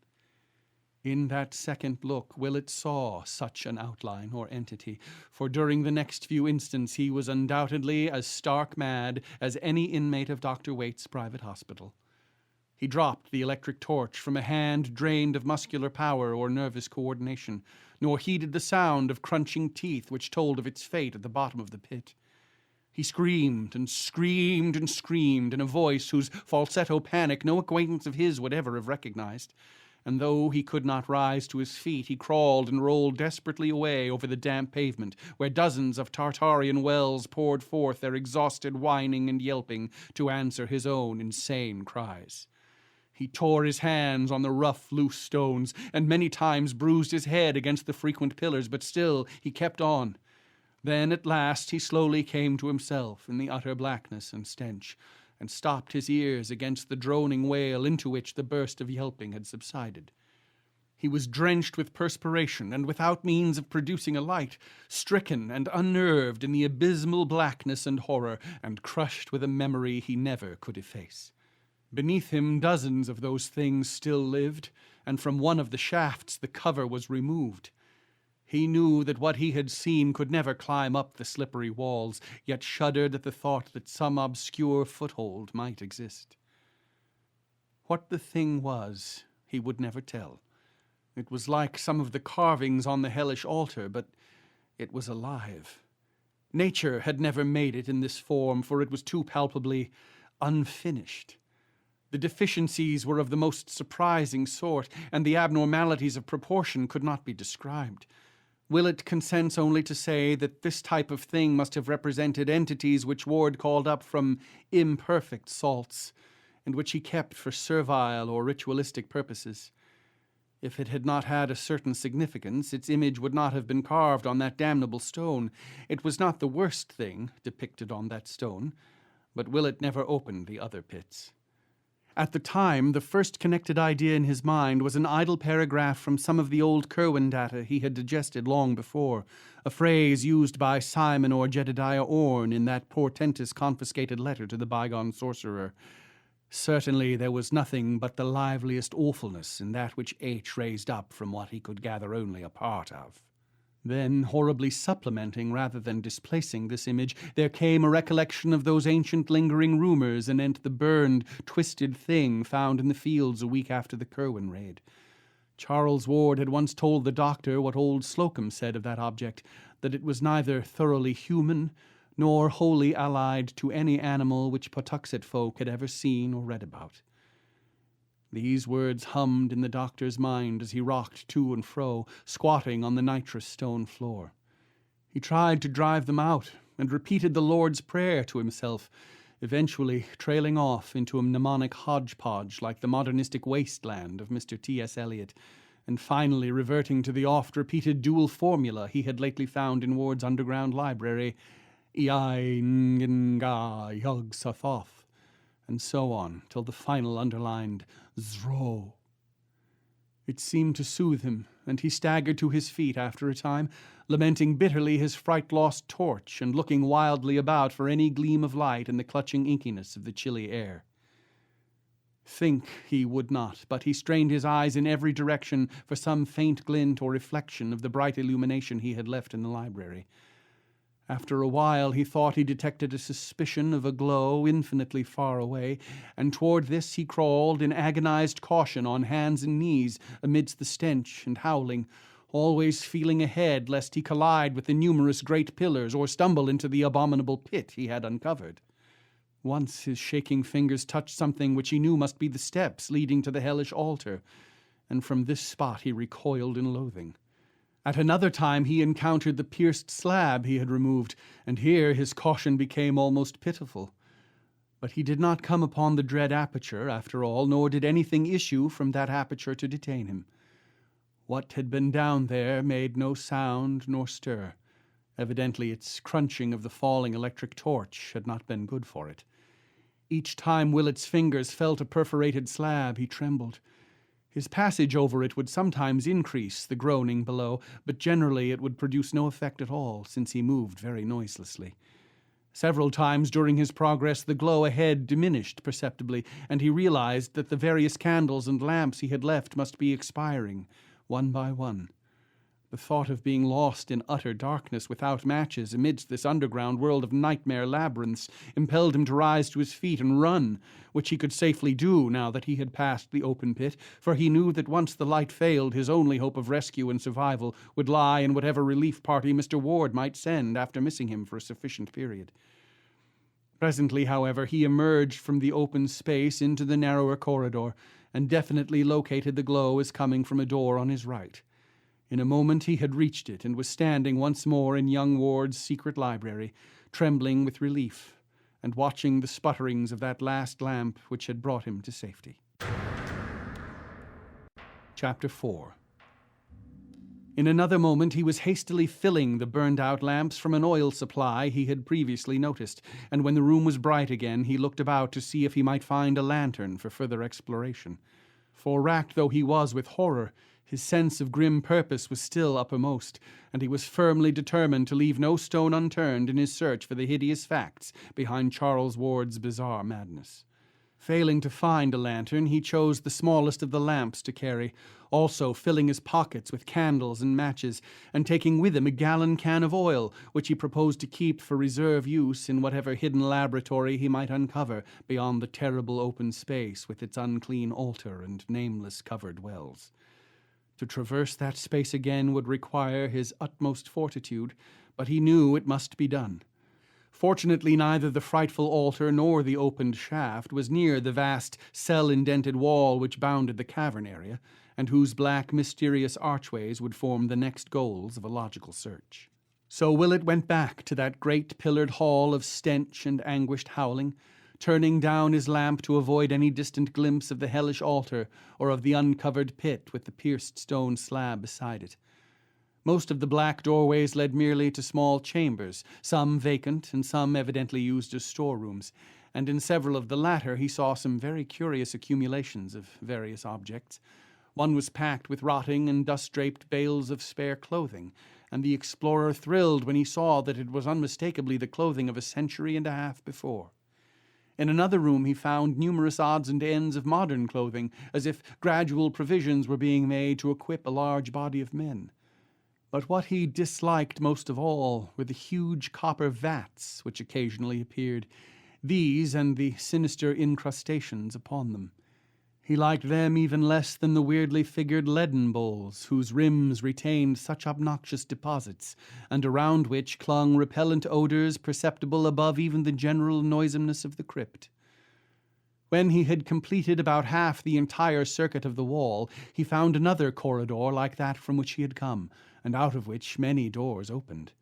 In that second look, Willett saw such an outline or entity, for during the next few instants he was undoubtedly as stark mad as any inmate of Dr. Waite's private hospital. He dropped the electric torch from a hand drained of muscular power or nervous coordination, nor heeded the sound of crunching teeth which told of its fate at the bottom of the pit. He screamed and screamed and screamed in a voice whose falsetto panic no acquaintance of his would ever have recognized. And though he could not rise to his feet, he crawled and rolled desperately away over the damp pavement, where dozens of Tartarian wells poured forth their exhausted whining and yelping to answer his own insane cries. He tore his hands on the rough, loose stones, and many times bruised his head against the frequent pillars, but still he kept on. Then at last he slowly came to himself in the utter blackness and stench, and stopped his ears against the droning wail into which the burst of yelping had subsided. He was drenched with perspiration and without means of producing a light, stricken and unnerved in the abysmal blackness and horror, and crushed with a memory he never could efface. Beneath him dozens of those things still lived, and from one of the shafts the cover was removed. He knew that what he had seen could never climb up the slippery walls, yet shuddered at the thought that some obscure foothold might exist. What the thing was, he would never tell. It was like some of the carvings on the hellish altar, but it was alive. Nature had never made it in this form, for it was too palpably unfinished. The deficiencies were of the most surprising sort, and the abnormalities of proportion could not be described. Willett consents only to say that this type of thing must have represented entities which Ward called up from imperfect salts, and which he kept for servile or ritualistic purposes. If it had not had a certain significance, its image would not have been carved on that damnable stone. It was not the worst thing depicted on that stone, but Willett never opened the other pits. At the time, the first connected idea in his mind was an idle paragraph from some of the old Curwen data he had digested long before, a phrase used by Simon or Jedediah Orne in that portentous confiscated letter to the bygone sorcerer. Certainly there was nothing but the liveliest awfulness in that which H raised up from what he could gather only a part of. Then, horribly supplementing rather than displacing this image, there came a recollection of those ancient lingering rumors anent the burned, twisted thing found in the fields a week after the Curwen raid. Charles Ward had once told the doctor what old Slocum said of that object, that it was neither thoroughly human nor wholly allied to any animal which Patuxet folk had ever seen or read about. These words hummed in the doctor's mind as he rocked to and fro, squatting on the nitrous stone floor. He tried to drive them out, and repeated the Lord's Prayer to himself, eventually trailing off into a mnemonic hodgepodge like the modernistic wasteland of Mr. T.S. Eliot, and finally reverting to the oft-repeated dual formula he had lately found in Ward's underground library, Iai Nga Yug Sathoth, and so on, till the final underlined Zro. It seemed to soothe him, and he staggered to his feet after a time, lamenting bitterly his fright-lost torch and looking wildly about for any gleam of light in the clutching inkiness of the chilly air. Think he would not, but he strained his eyes in every direction for some faint glint or reflection of the bright illumination he had left in the library. After a while he thought he detected a suspicion of a glow infinitely far away, and toward this he crawled in agonized caution on hands and knees amidst the stench and howling, always feeling ahead lest he collide with the numerous great pillars or stumble into the abominable pit he had uncovered. Once his shaking fingers touched something which he knew must be the steps leading to the hellish altar, and from this spot he recoiled in loathing. At another time he encountered the pierced slab he had removed, and here his caution became almost pitiful. But he did not come upon the dread aperture, after all, nor did anything issue from that aperture to detain him. What had been down there made no sound nor stir. Evidently its crunching of the falling electric torch had not been good for it. Each time Willett's fingers felt a perforated slab, he trembled. His passage over it would sometimes increase the groaning below, but generally it would produce no effect at all, since he moved very noiselessly. Several times during his progress the glow ahead diminished perceptibly, and he realized that the various candles and lamps he had left must be expiring, one by one. The thought of being lost in utter darkness without matches amidst this underground world of nightmare labyrinths impelled him to rise to his feet and run, which he could safely do now that he had passed the open pit, for he knew that once the light failed, his only hope of rescue and survival would lie in whatever relief party Mr. Ward might send after missing him for a sufficient period. Presently, however, he emerged from the open space into the narrower corridor, and definitely located the glow as coming from a door on his right. In a moment he had reached it, and was standing once more in young Ward's secret library, trembling with relief, and watching the sputterings of that last lamp which had brought him to safety. Chapter 4. In another moment he was hastily filling the burned-out lamps from an oil supply he had previously noticed, and when the room was bright again he looked about to see if he might find a lantern for further exploration. For racked though he was with horror, his sense of grim purpose was still uppermost, and he was firmly determined to leave no stone unturned in his search for the hideous facts behind Charles Ward's bizarre madness. Failing to find a lantern, he chose the smallest of the lamps to carry, also filling his pockets with candles and matches, and taking with him a gallon can of oil, which he proposed to keep for reserve use in whatever hidden laboratory he might uncover beyond the terrible open space with its unclean altar and nameless covered wells. To traverse that space again would require his utmost fortitude, but he knew it must be done. Fortunately, neither the frightful altar nor the opened shaft was near the vast cell-indented wall which bounded the cavern area, and whose black, mysterious archways would form the next goals of a logical search. So Willett went back to that great pillared hall of stench and anguished howling, turning down his lamp to avoid any distant glimpse of the hellish altar or of the uncovered pit with the pierced stone slab beside it. Most of the black doorways led merely to small chambers, some vacant and some evidently used as storerooms, and in several of the latter he saw some very curious accumulations of various objects. One was packed with rotting and dust-draped bales of spare clothing, and the explorer thrilled when he saw that it was unmistakably the clothing of a century and a half before. In another room he found numerous odds and ends of modern clothing, as if gradual provisions were being made to equip a large body of men. But what he disliked most of all were the huge copper vats which occasionally appeared, these and the sinister incrustations upon them. He liked them even less than the weirdly figured leaden bowls, whose rims retained such obnoxious deposits, and around which clung repellent odors perceptible above even the general noisomeness of the crypt. When he had completed about half the entire circuit of the wall, he found another corridor like that from which he had come, and out of which many doors opened.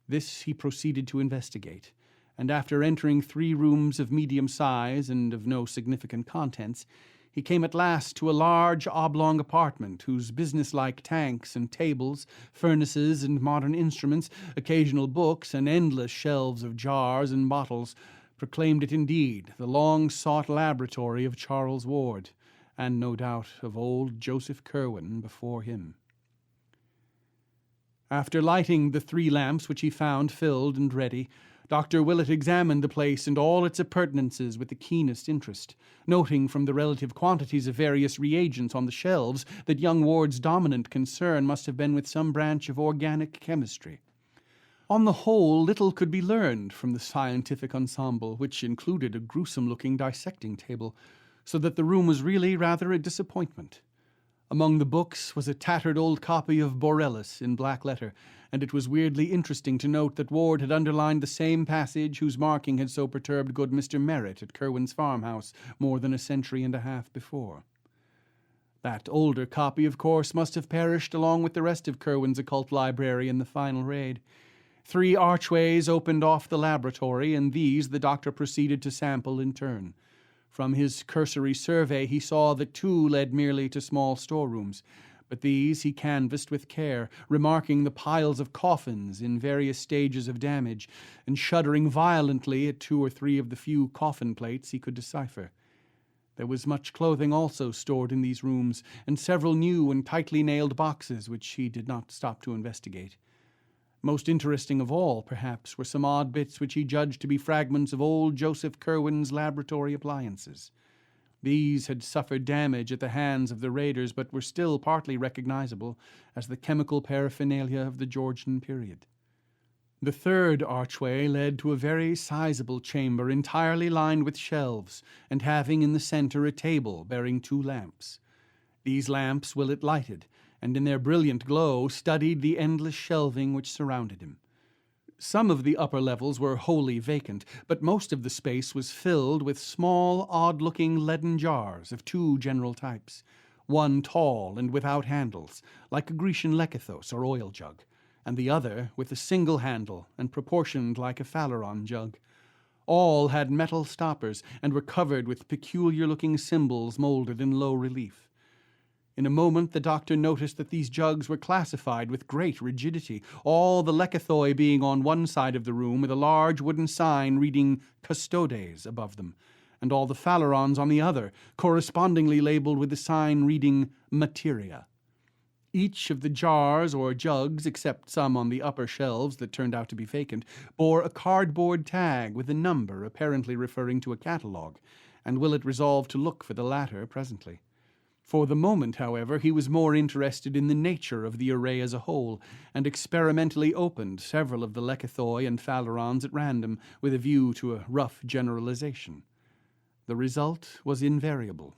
This he proceeded to investigate, and after entering 3 rooms of medium size and of no significant contents, he came at last to a large oblong apartment whose businesslike tanks and tables, furnaces and modern instruments, occasional books, and endless shelves of jars and bottles proclaimed it indeed the long-sought laboratory of Charles Ward, and no doubt of old Joseph Curwen before him. After lighting the 3 lamps which he found filled and ready, Dr. Willett examined the place and all its appurtenances with the keenest interest, noting from the relative quantities of various reagents on the shelves that young Ward's dominant concern must have been with some branch of organic chemistry. On the whole, little could be learned from the scientific ensemble, which included a gruesome-looking dissecting table, so that the room was really rather a disappointment. Among the books was a tattered old copy of Borellus in black letter, and it was weirdly interesting to note that Ward had underlined the same passage whose marking had so perturbed good Mr. Merritt at Curwen's farmhouse more than a century and a half before. That older copy, of course, must have perished along with the rest of Curwen's occult library in the final raid. 3 archways opened off the laboratory, and these the doctor proceeded to sample in turn. From his cursory survey he saw that 2 led merely to small storerooms, but these he canvassed with care, remarking the piles of coffins in various stages of damage, and shuddering violently at 2 or 3 of the few coffin plates he could decipher. There was much clothing also stored in these rooms, and several new and tightly nailed boxes which he did not stop to investigate. Most interesting of all, perhaps, were some odd bits which he judged to be fragments of old Joseph Curwen's laboratory appliances. These had suffered damage at the hands of the raiders, but were still partly recognizable as the chemical paraphernalia of the Georgian period. The third archway led to a very sizable chamber entirely lined with shelves, and having in the center a table bearing 2 lamps. These lamps Willett lighted, and in their brilliant glow studied the endless shelving which surrounded him. Some of the upper levels were wholly vacant, but most of the space was filled with small, odd-looking leaden jars of 2 general types, one tall and without handles, like a Grecian lekythos or oil jug, and the other with a single handle and proportioned like a phaleron jug. All had metal stoppers and were covered with peculiar-looking symbols molded in low relief. In a moment the doctor noticed that these jugs were classified with great rigidity, all the lekythoi being on one side of the room with a large wooden sign reading Custodes above them, and all the phalerons on the other, correspondingly labeled with the sign reading Materia. Each of the jars or jugs, except some on the upper shelves that turned out to be vacant, bore a cardboard tag with a number apparently referring to a catalogue, and Willett resolved to look for the latter presently. For the moment, however, he was more interested in the nature of the array as a whole, and experimentally opened several of the lekythoi and phalerons at random with a view to a rough generalization. The result was invariable.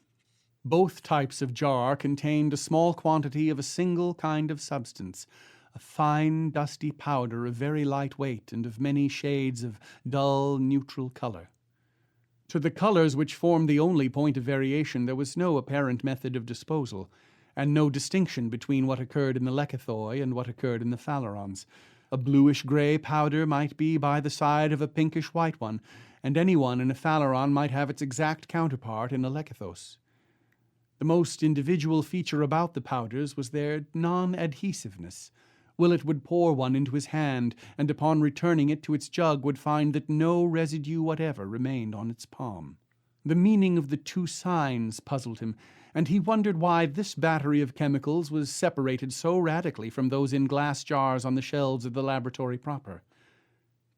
Both types of jar contained a small quantity of a single kind of substance, a fine, dusty powder of very light weight and of many shades of dull, neutral color. To the colors which formed the only point of variation there was no apparent method of disposal, and no distinction between what occurred in the lekythoi and what occurred in the phalerons. A bluish-gray powder might be by the side of a pinkish-white one, and anyone in a phaleron might have its exact counterpart in a lekythos. The most individual feature about the powders was their non-adhesiveness. Willett would pour one into his hand, and upon returning it to its jug would find that no residue whatever remained on its palm. The meaning of the 2 signs puzzled him, and he wondered why this battery of chemicals was separated so radically from those in glass jars on the shelves of the laboratory proper.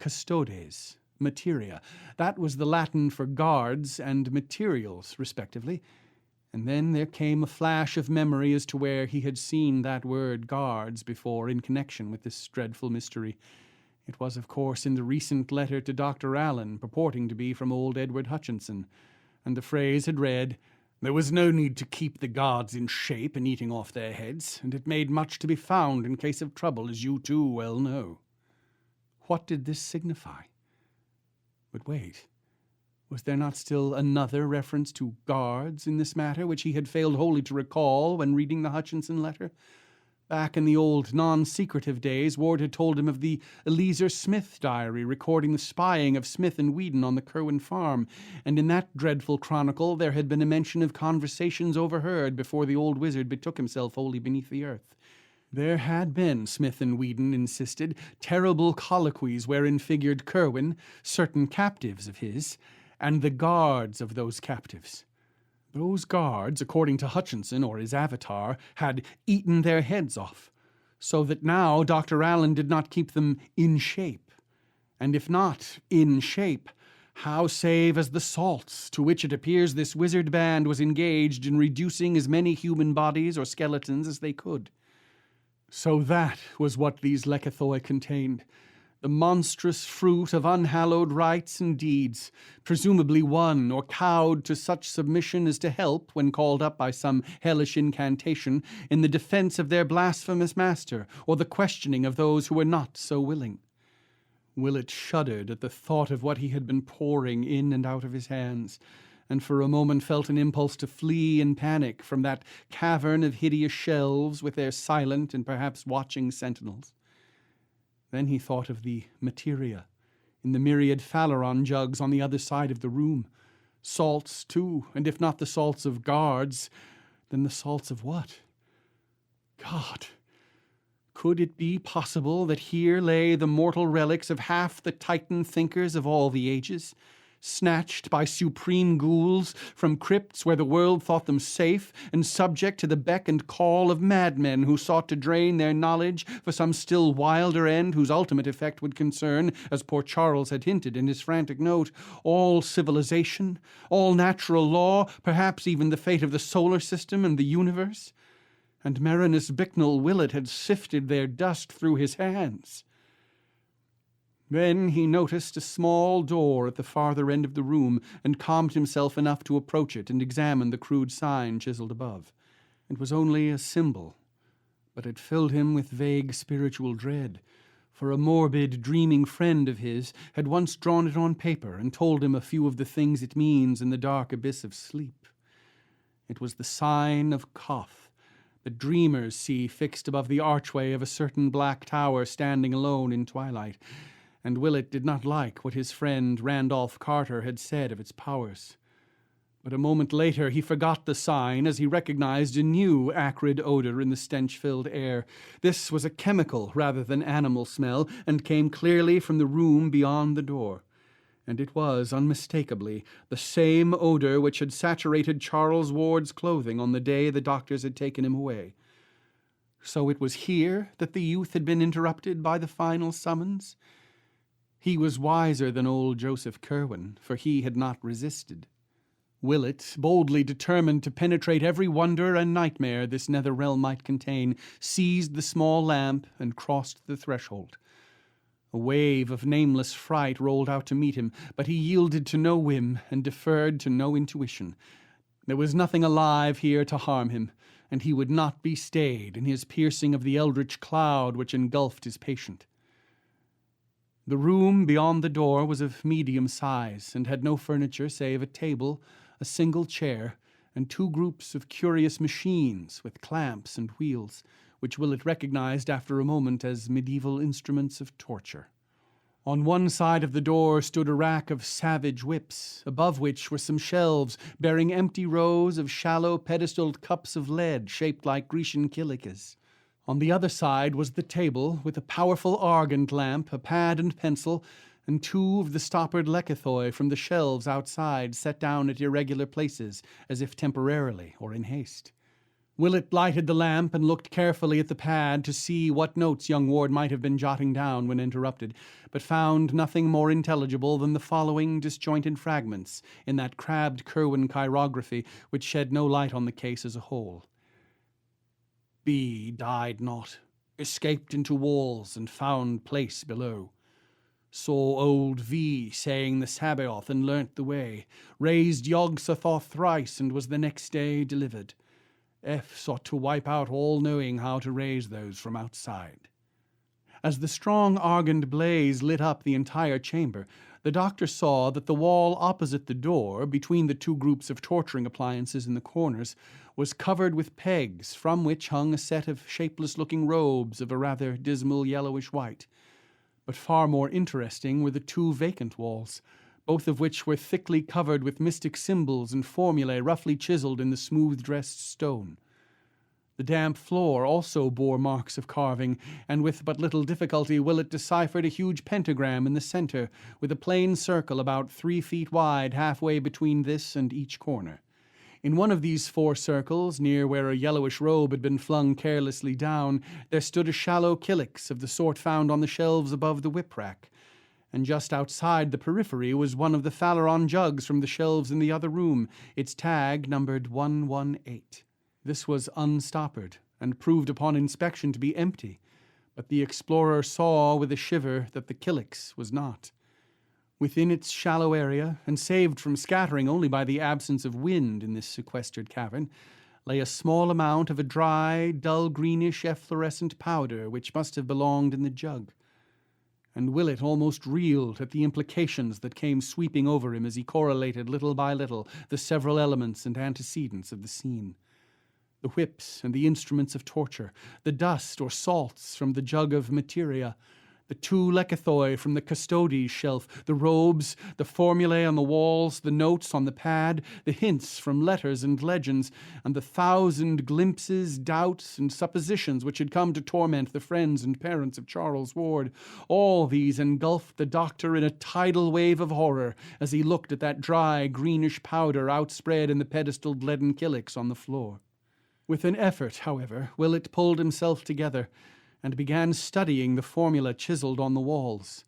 Custodes, materia, that was the Latin for guards and materials, respectively. And then there came a flash of memory as to where he had seen that word guards before in connection with this dreadful mystery. It was, of course, in the recent letter to Dr. Allen, purporting to be from old Edward Hutchinson, and the phrase had read, "There was no need to keep the guards in shape and eating off their heads, and it made much to be found in case of trouble, as you too well know." What did this signify? But wait. Was there not still another reference to guards in this matter, which he had failed wholly to recall when reading the Hutchinson letter? Back in the old non-secretive days, Ward had told him of the Eliezer Smith diary recording the spying of Smith and Whedon on the Curwen farm, and in that dreadful chronicle there had been a mention of conversations overheard before the old wizard betook himself wholly beneath the earth. There had been, Smith and Whedon insisted, terrible colloquies wherein figured Curwen, certain captives of his, and the guards of those captives. Those guards, according to Hutchinson or his avatar, had eaten their heads off, so that now Dr. Allen did not keep them in shape. And if not in shape, how save as the salts to which it appears this wizard band was engaged in reducing as many human bodies or skeletons as they could. So that was what these lekythoi contained, the monstrous fruit of unhallowed rites and deeds, presumably won or cowed to such submission as to help, when called up by some hellish incantation, in the defense of their blasphemous master, or the questioning of those who were not so willing. Willett shuddered at the thought of what he had been pouring in and out of his hands, and for a moment felt an impulse to flee in panic from that cavern of hideous shelves with their silent and perhaps watching sentinels. Then he thought of the materia in the myriad phaleron jugs on the other side of the room. Salts, too, and if not the salts of guards, then the salts of what? God! Could it be possible that here lay the mortal relics of half the Titan thinkers of all the ages, snatched by supreme ghouls from crypts where the world thought them safe and subject to the beck and call of madmen who sought to drain their knowledge for some still wilder end whose ultimate effect would concern, as poor Charles had hinted in his frantic note, all civilization, all natural law, perhaps even the fate of the solar system and the universe. And Marinus Bicknell Willett had sifted their dust through his hands. Then he noticed a small door at the farther end of the room and calmed himself enough to approach it and examine the crude sign chiseled above. It was only a symbol, but it filled him with vague spiritual dread, for a morbid, dreaming friend of his had once drawn it on paper and told him a few of the things it means in the dark abyss of sleep. It was the sign of Koth, that dreamers see fixed above the archway of a certain black tower standing alone in twilight, and Willett did not like what his friend Randolph Carter had said of its powers. But a moment later he forgot the sign as he recognized a new acrid odor in the stench-filled air. This was a chemical rather than animal smell, and came clearly from the room beyond the door. And it was, unmistakably, the same odor which had saturated Charles Ward's clothing on the day the doctors had taken him away. So it was here that the youth had been interrupted by the final summons? He was wiser than old Joseph Curwen, for he had not resisted. Willett, boldly determined to penetrate every wonder and nightmare this nether realm might contain, seized the small lamp and crossed the threshold. A wave of nameless fright rolled out to meet him, but he yielded to no whim and deferred to no intuition. There was nothing alive here to harm him, and he would not be stayed in his piercing of the eldritch cloud which engulfed his patient. The room beyond the door was of medium size, and had no furniture save a table, a single chair, and two groups of curious machines with clamps and wheels, which Willett recognized after a moment as medieval instruments of torture. On one side of the door stood a rack of savage whips, above which were some shelves bearing empty rows of shallow pedestaled cups of lead shaped like Grecian kilikis. On the other side was the table, with a powerful argand lamp, a pad and pencil, and two of the stoppered lekythoi from the shelves outside set down at irregular places, as if temporarily or in haste. Willett lighted the lamp and looked carefully at the pad to see what notes young Ward might have been jotting down when interrupted, but found nothing more intelligible than the following disjointed fragments in that crabbed Curwen chirography which shed no light on the case as a whole. B died not, escaped into walls and found place below. Saw old V saying the Sabaoth and learnt the way, raised Yog-Sothoth thrice and was the next day delivered. F sought to wipe out all knowing how to raise those from outside. As the strong argand blaze lit up the entire chamber, the doctor saw that the wall opposite the door, between the two groups of torturing appliances in the corners, was covered with pegs, from which hung a set of shapeless-looking robes of a rather dismal yellowish white. But far more interesting were the two vacant walls, both of which were thickly covered with mystic symbols and formulae roughly chiseled in the smooth-dressed stone. The damp floor also bore marks of carving, and with but little difficulty Willett deciphered a huge pentagram in the center, with a plain circle about 3 feet wide halfway between this and each corner. In one of these 4 circles, near where a yellowish robe had been flung carelessly down, there stood a shallow kilix of the sort found on the shelves above the whip-rack, and just outside the periphery was one of the Phaleron jugs from the shelves in the other room, its tag numbered 118. This was unstoppered, and proved upon inspection to be empty, but the explorer saw with a shiver that the kilix was not. Within its shallow area, and saved from scattering only by the absence of wind in this sequestered cavern, lay a small amount of a dry, dull greenish efflorescent powder which must have belonged in the jug. And Willett almost reeled at the implications that came sweeping over him as he correlated little by little the several elements and antecedents of the scene. The whips and the instruments of torture, the dust or salts from the jug of materia, The 2 lekythoi from the custody's shelf, the robes, the formulae on the walls, the notes on the pad, the hints from letters and legends, and the 1,000 glimpses, doubts, and suppositions which had come to torment the friends and parents of Charles Ward, all these engulfed the doctor in a tidal wave of horror as he looked at that dry, greenish powder outspread in the pedestaled leaden kylix on the floor. With an effort, however, Willett pulled himself together and began studying the formula chiseled on the walls.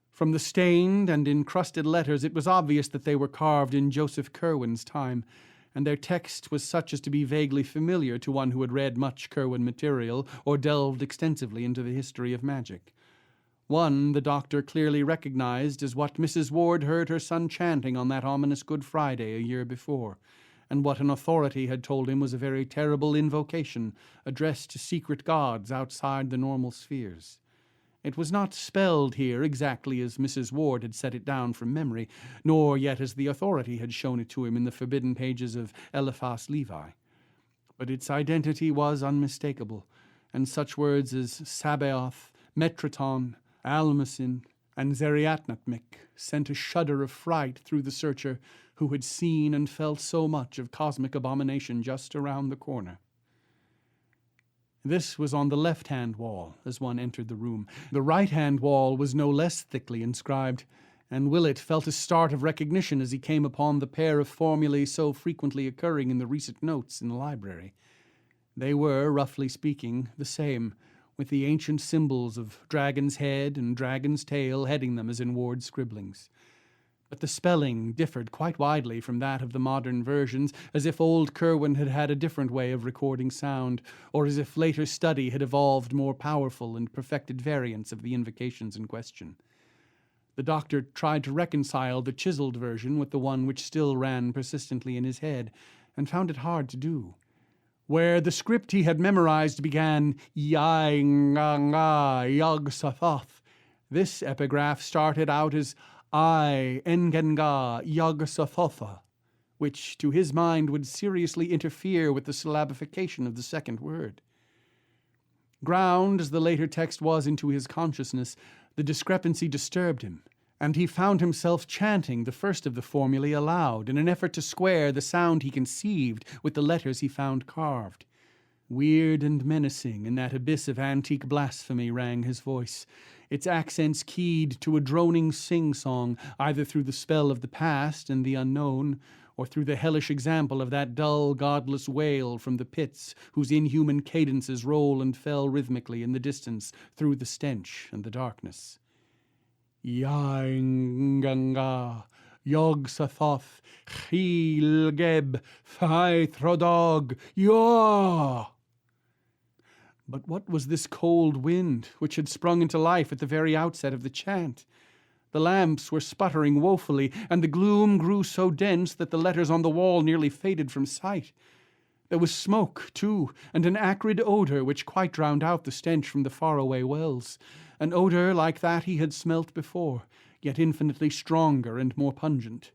From the stained and encrusted letters, it was obvious that they were carved in Joseph Curwen's time, and their text was such as to be vaguely familiar to one who had read much Curwen material or delved extensively into the history of magic. One the doctor clearly recognized as what Mrs. Ward heard her son chanting on that ominous Good Friday a year before, and what an authority had told him was a very terrible invocation addressed to secret gods outside the normal spheres. It was not spelled here exactly as Mrs. Ward had set it down from memory, nor yet as the authority had shown it to him in the forbidden pages of Eliphas Levi. But its identity was unmistakable, and such words as Sabaoth, Metraton, Almasin, and Zeriatnatmik sent a shudder of fright through the searcher who had seen and felt so much of cosmic abomination just around the corner. This was on the left-hand wall as one entered the room. The right-hand wall was no less thickly inscribed, and Willett felt a start of recognition as he came upon the pair of formulae so frequently occurring in the recent notes in the library. They were, roughly speaking, the same, with the ancient symbols of dragon's head and dragon's tail heading them as in Ward's scribblings. But the spelling differed quite widely from that of the modern versions, as if old Curwen had had a different way of recording sound, or as if later study had evolved more powerful and perfected variants of the invocations in question. The doctor tried to reconcile the chiseled version with the one which still ran persistently in his head, and found it hard to do. Where the script he had memorized began Yai-nga-nga Yog-Sothoth, this epigraph started out as I Engenga Yog-Sothotha, which to his mind would seriously interfere with the syllabification of the second word. Ground as the later text was into his consciousness, the discrepancy disturbed him, and he found himself chanting the first of the formulae aloud in an effort to square the sound he conceived with the letters he found carved. Weird and menacing in that abyss of antique blasphemy rang his voice, its accents keyed to a droning sing-song, either through the spell of the past and the unknown, or through the hellish example of that dull, godless wail from the pits whose inhuman cadences roll and fell rhythmically in the distance through the stench and the darkness. Yainganga, Yog-Sothoth, Chil-Geb, Phai-Throdog, Yaw! But what was this cold wind which had sprung into life at the very outset of the chant? The lamps were sputtering woefully, and the gloom grew so dense that the letters on the wall nearly faded from sight. There was smoke, too, and an acrid odor which quite drowned out the stench from the faraway wells, an odor like that he had smelt before, yet infinitely stronger and more pungent.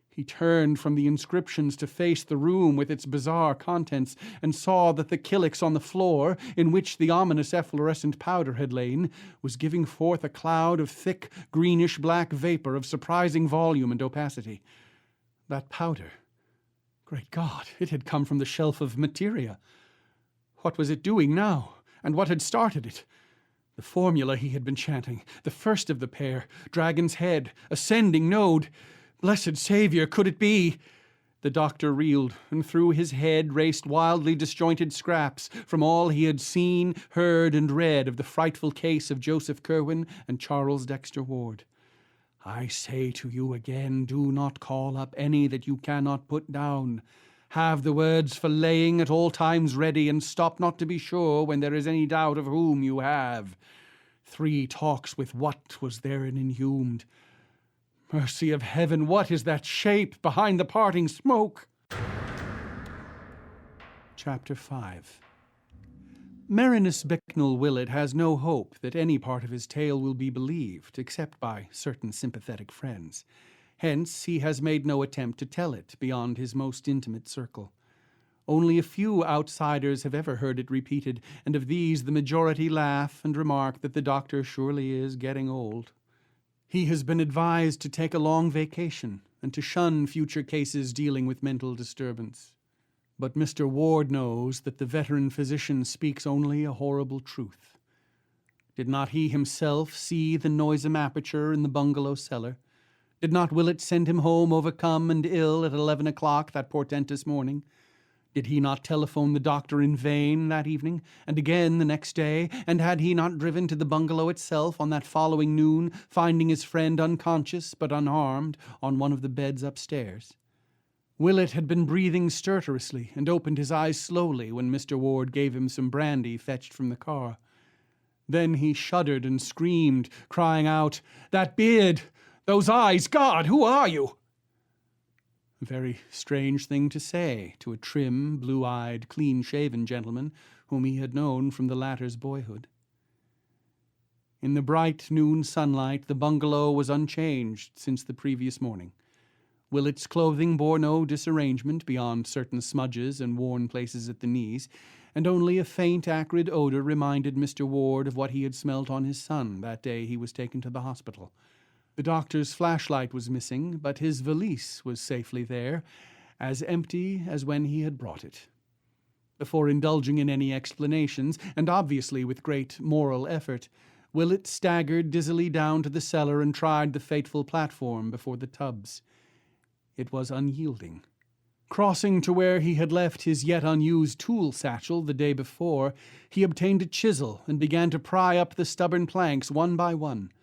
He turned from the inscriptions to face the room with its bizarre contents, and saw that the kylix on the floor, in which the ominous efflorescent powder had lain, was giving forth a cloud of thick, greenish-black vapor of surprising volume and opacity. That powder, great God, it had come from the shelf of materia. What was it doing now, and what had started it? The formula he had been chanting, the first of the pair, dragon's head, ascending node. Blessed Savior, could it be? The doctor reeled, and through his head raced wildly disjointed scraps from all he had seen, heard, and read of the frightful case of Joseph Curwen and Charles Dexter Ward. I say to you again, do not call up any that you cannot put down. Have the words for laying at all times ready, and stop not to be sure when there is any doubt of whom you have. 3 talks with what was therein inhumed. Mercy of heaven, what is that shape behind the parting smoke? Chapter 5. Marinus Bicknell Willett has no hope that any part of his tale will be believed, except by certain sympathetic friends. Hence, he has made no attempt to tell it beyond his most intimate circle. Only a few outsiders have ever heard it repeated, and of these the majority laugh and remark that the doctor surely is getting old. He has been advised to take a long vacation and to shun future cases dealing with mental disturbance. But Mr. Ward knows that the veteran physician speaks only a horrible truth. Did not he himself see the noisome aperture in the bungalow cellar? Did not Willett send him home overcome and ill at 11 o'clock that portentous morning? Did he not telephone the doctor in vain that evening, and again the next day? And had he not driven to the bungalow itself on that following noon, finding his friend unconscious but unharmed on one of the beds upstairs? Willett had been breathing stertorously and opened his eyes slowly when Mr. Ward gave him some brandy fetched from the car. Then he shuddered and screamed, crying out, "That beard! Those eyes! God, who are you?" A very strange thing to say to a trim, blue-eyed, clean-shaven gentleman whom he had known from the latter's boyhood. In the bright noon sunlight, the bungalow was unchanged since the previous morning. Willett's clothing bore no disarrangement beyond certain smudges and worn places at the knees, and only a faint, acrid odor reminded Mr. Ward of what he had smelt on his son that day he was taken to the hospital. The doctor's flashlight was missing, but his valise was safely there, as empty as when he had brought it. Before indulging in any explanations, and obviously with great moral effort, Willett staggered dizzily down to the cellar and tried the fateful platform before the tubs. It was unyielding. Crossing to where he had left his yet unused tool satchel the day before, he obtained a chisel and began to pry up the stubborn planks one by one.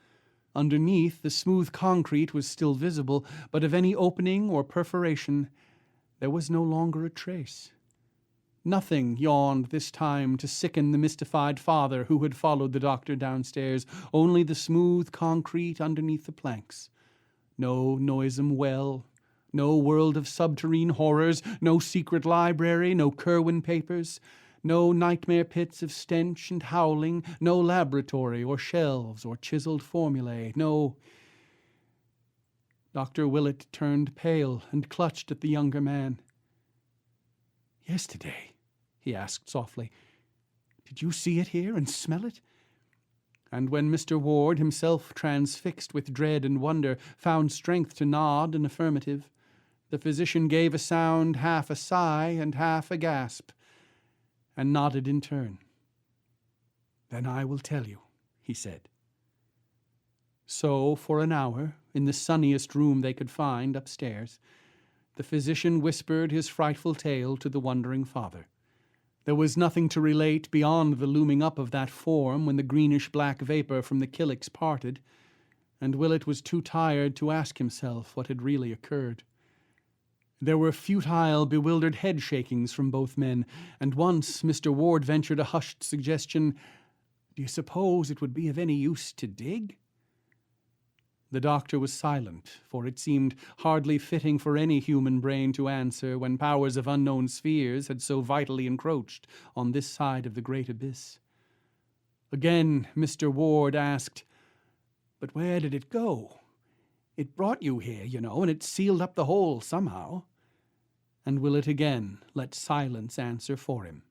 Underneath, the smooth concrete was still visible, but of any opening or perforation there was no longer a trace. Nothing yawned this time to sicken the mystified father who had followed the doctor downstairs, only the smooth concrete underneath the planks. No noisome well, no world of subterrene horrors, no secret library, no Curwen papers, no nightmare pits of stench and howling, no laboratory or shelves or chiseled formulae, no... Dr. Willett turned pale and clutched at the younger man. "Yesterday," he asked softly, "did you see it here and smell it?" And when Mr. Ward, himself transfixed with dread and wonder, found strength to nod an affirmative, the physician gave a sound half a sigh and half a gasp, and nodded in turn. "Then I will tell you," he said. So, for an hour, in the sunniest room they could find upstairs, the physician whispered his frightful tale to the wondering father. There was nothing to relate beyond the looming up of that form when the greenish-black vapor from the kylix parted, and Willett was too tired to ask himself what had really occurred. There were futile, bewildered head-shakings from both men, and once Mr. Ward ventured a hushed suggestion, "Do you suppose it would be of any use to dig?" The doctor was silent, for it seemed hardly fitting for any human brain to answer when powers of unknown spheres had so vitally encroached on this side of the great abyss. Again Mr. Ward asked, "But where did it go? It brought you here, you know, and it sealed up the hole somehow." And Willett again let silence answer for him.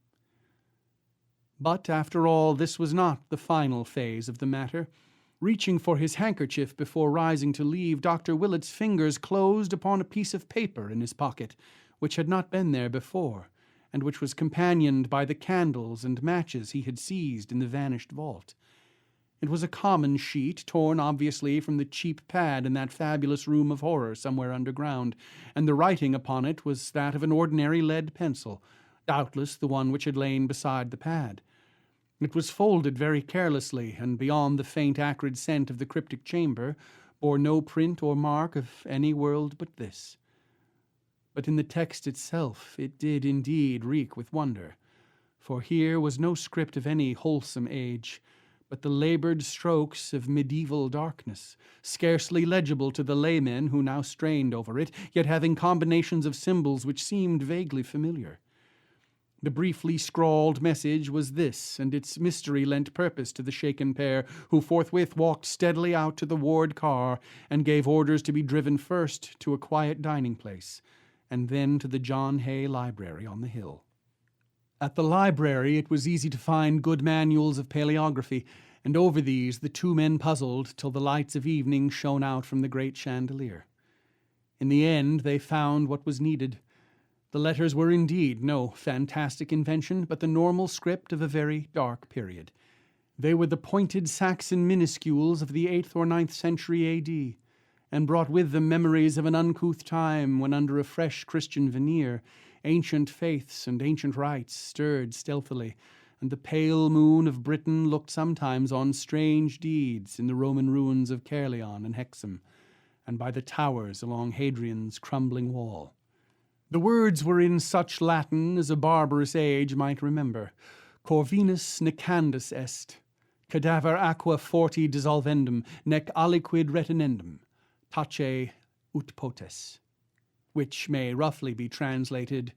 But, after all, this was not the final phase of the matter. Reaching for his handkerchief before rising to leave, Dr. Willett's fingers closed upon a piece of paper in his pocket, which had not been there before, and which was companioned by the candles and matches he had seized in the vanished vault. It was a common sheet, torn obviously from the cheap pad in that fabulous room of horror somewhere underground, and the writing upon it was that of an ordinary lead pencil, doubtless the one which had lain beside the pad. It was folded very carelessly, and beyond the faint acrid scent of the cryptic chamber, bore no print or mark of any world but this. But in the text itself it did indeed reek with wonder, for here was no script of any wholesome age, but the labored strokes of medieval darkness, scarcely legible to the laymen who now strained over it, yet having combinations of symbols which seemed vaguely familiar. The briefly scrawled message was this, and its mystery lent purpose to the shaken pair, who forthwith walked steadily out to the Ward car and gave orders to be driven first to a quiet dining place, and then to the John Hay Library on the hill. At the library it was easy to find good manuals of paleography, and over these the two men puzzled till the lights of evening shone out from the great chandelier. In the end they found what was needed. The letters were indeed no fantastic invention, but the normal script of a very dark period. They were the pointed Saxon minuscules of the 8th or 9th century A.D., and brought with them memories of an uncouth time when, under a fresh Christian veneer, ancient faiths and ancient rites stirred stealthily, and the pale moon of Britain looked sometimes on strange deeds in the Roman ruins of Caerleon and Hexham, and by the towers along Hadrian's crumbling wall. The words were in such Latin as a barbarous age might remember. Corvinus necandus est, cadaver aqua forti dissolvendum, nec aliquid retinendum, tace ut potes, which may roughly be translated,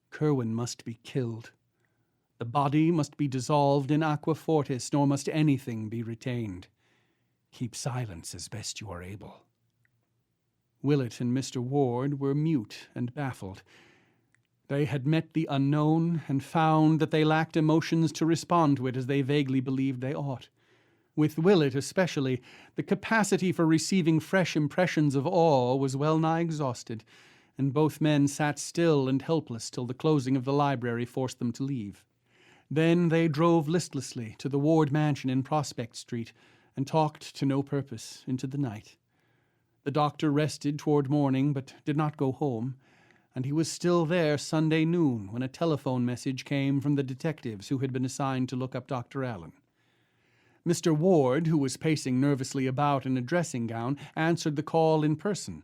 Curwen must be killed. The body must be dissolved in aqua fortis, nor must anything be retained. Keep silence as best you are able. Willett and Mr. Ward were mute and baffled. They had met the unknown and found that they lacked emotions to respond to it as they vaguely believed they ought. With Willett especially, the capacity for receiving fresh impressions of awe was well nigh exhausted, and both men sat still and helpless till the closing of the library forced them to leave. Then they drove listlessly to the Ward mansion in Prospect Street and talked to no purpose into the night. The doctor rested toward morning, but did not go home, and he was still there Sunday noon when a telephone message came from the detectives who had been assigned to look up Dr. Allen. Mr. Ward, who was pacing nervously about in a dressing gown, answered the call in person,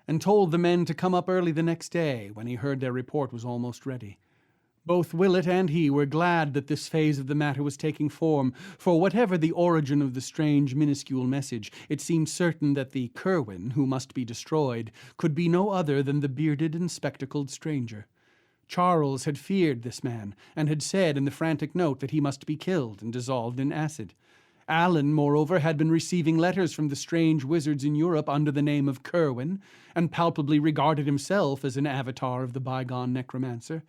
and told the men to come up early the next day when he heard their report was almost ready. Both Willett and he were glad that this phase of the matter was taking form, for whatever the origin of the strange minuscule message, it seemed certain that the Curwen, who must be destroyed, could be no other than the bearded and spectacled stranger. Charles had feared this man, and had said in the frantic note that he must be killed and dissolved in acid. Allen, moreover, had been receiving letters from the strange wizards in Europe under the name of Curwen, and palpably regarded himself as an avatar of the bygone necromancer.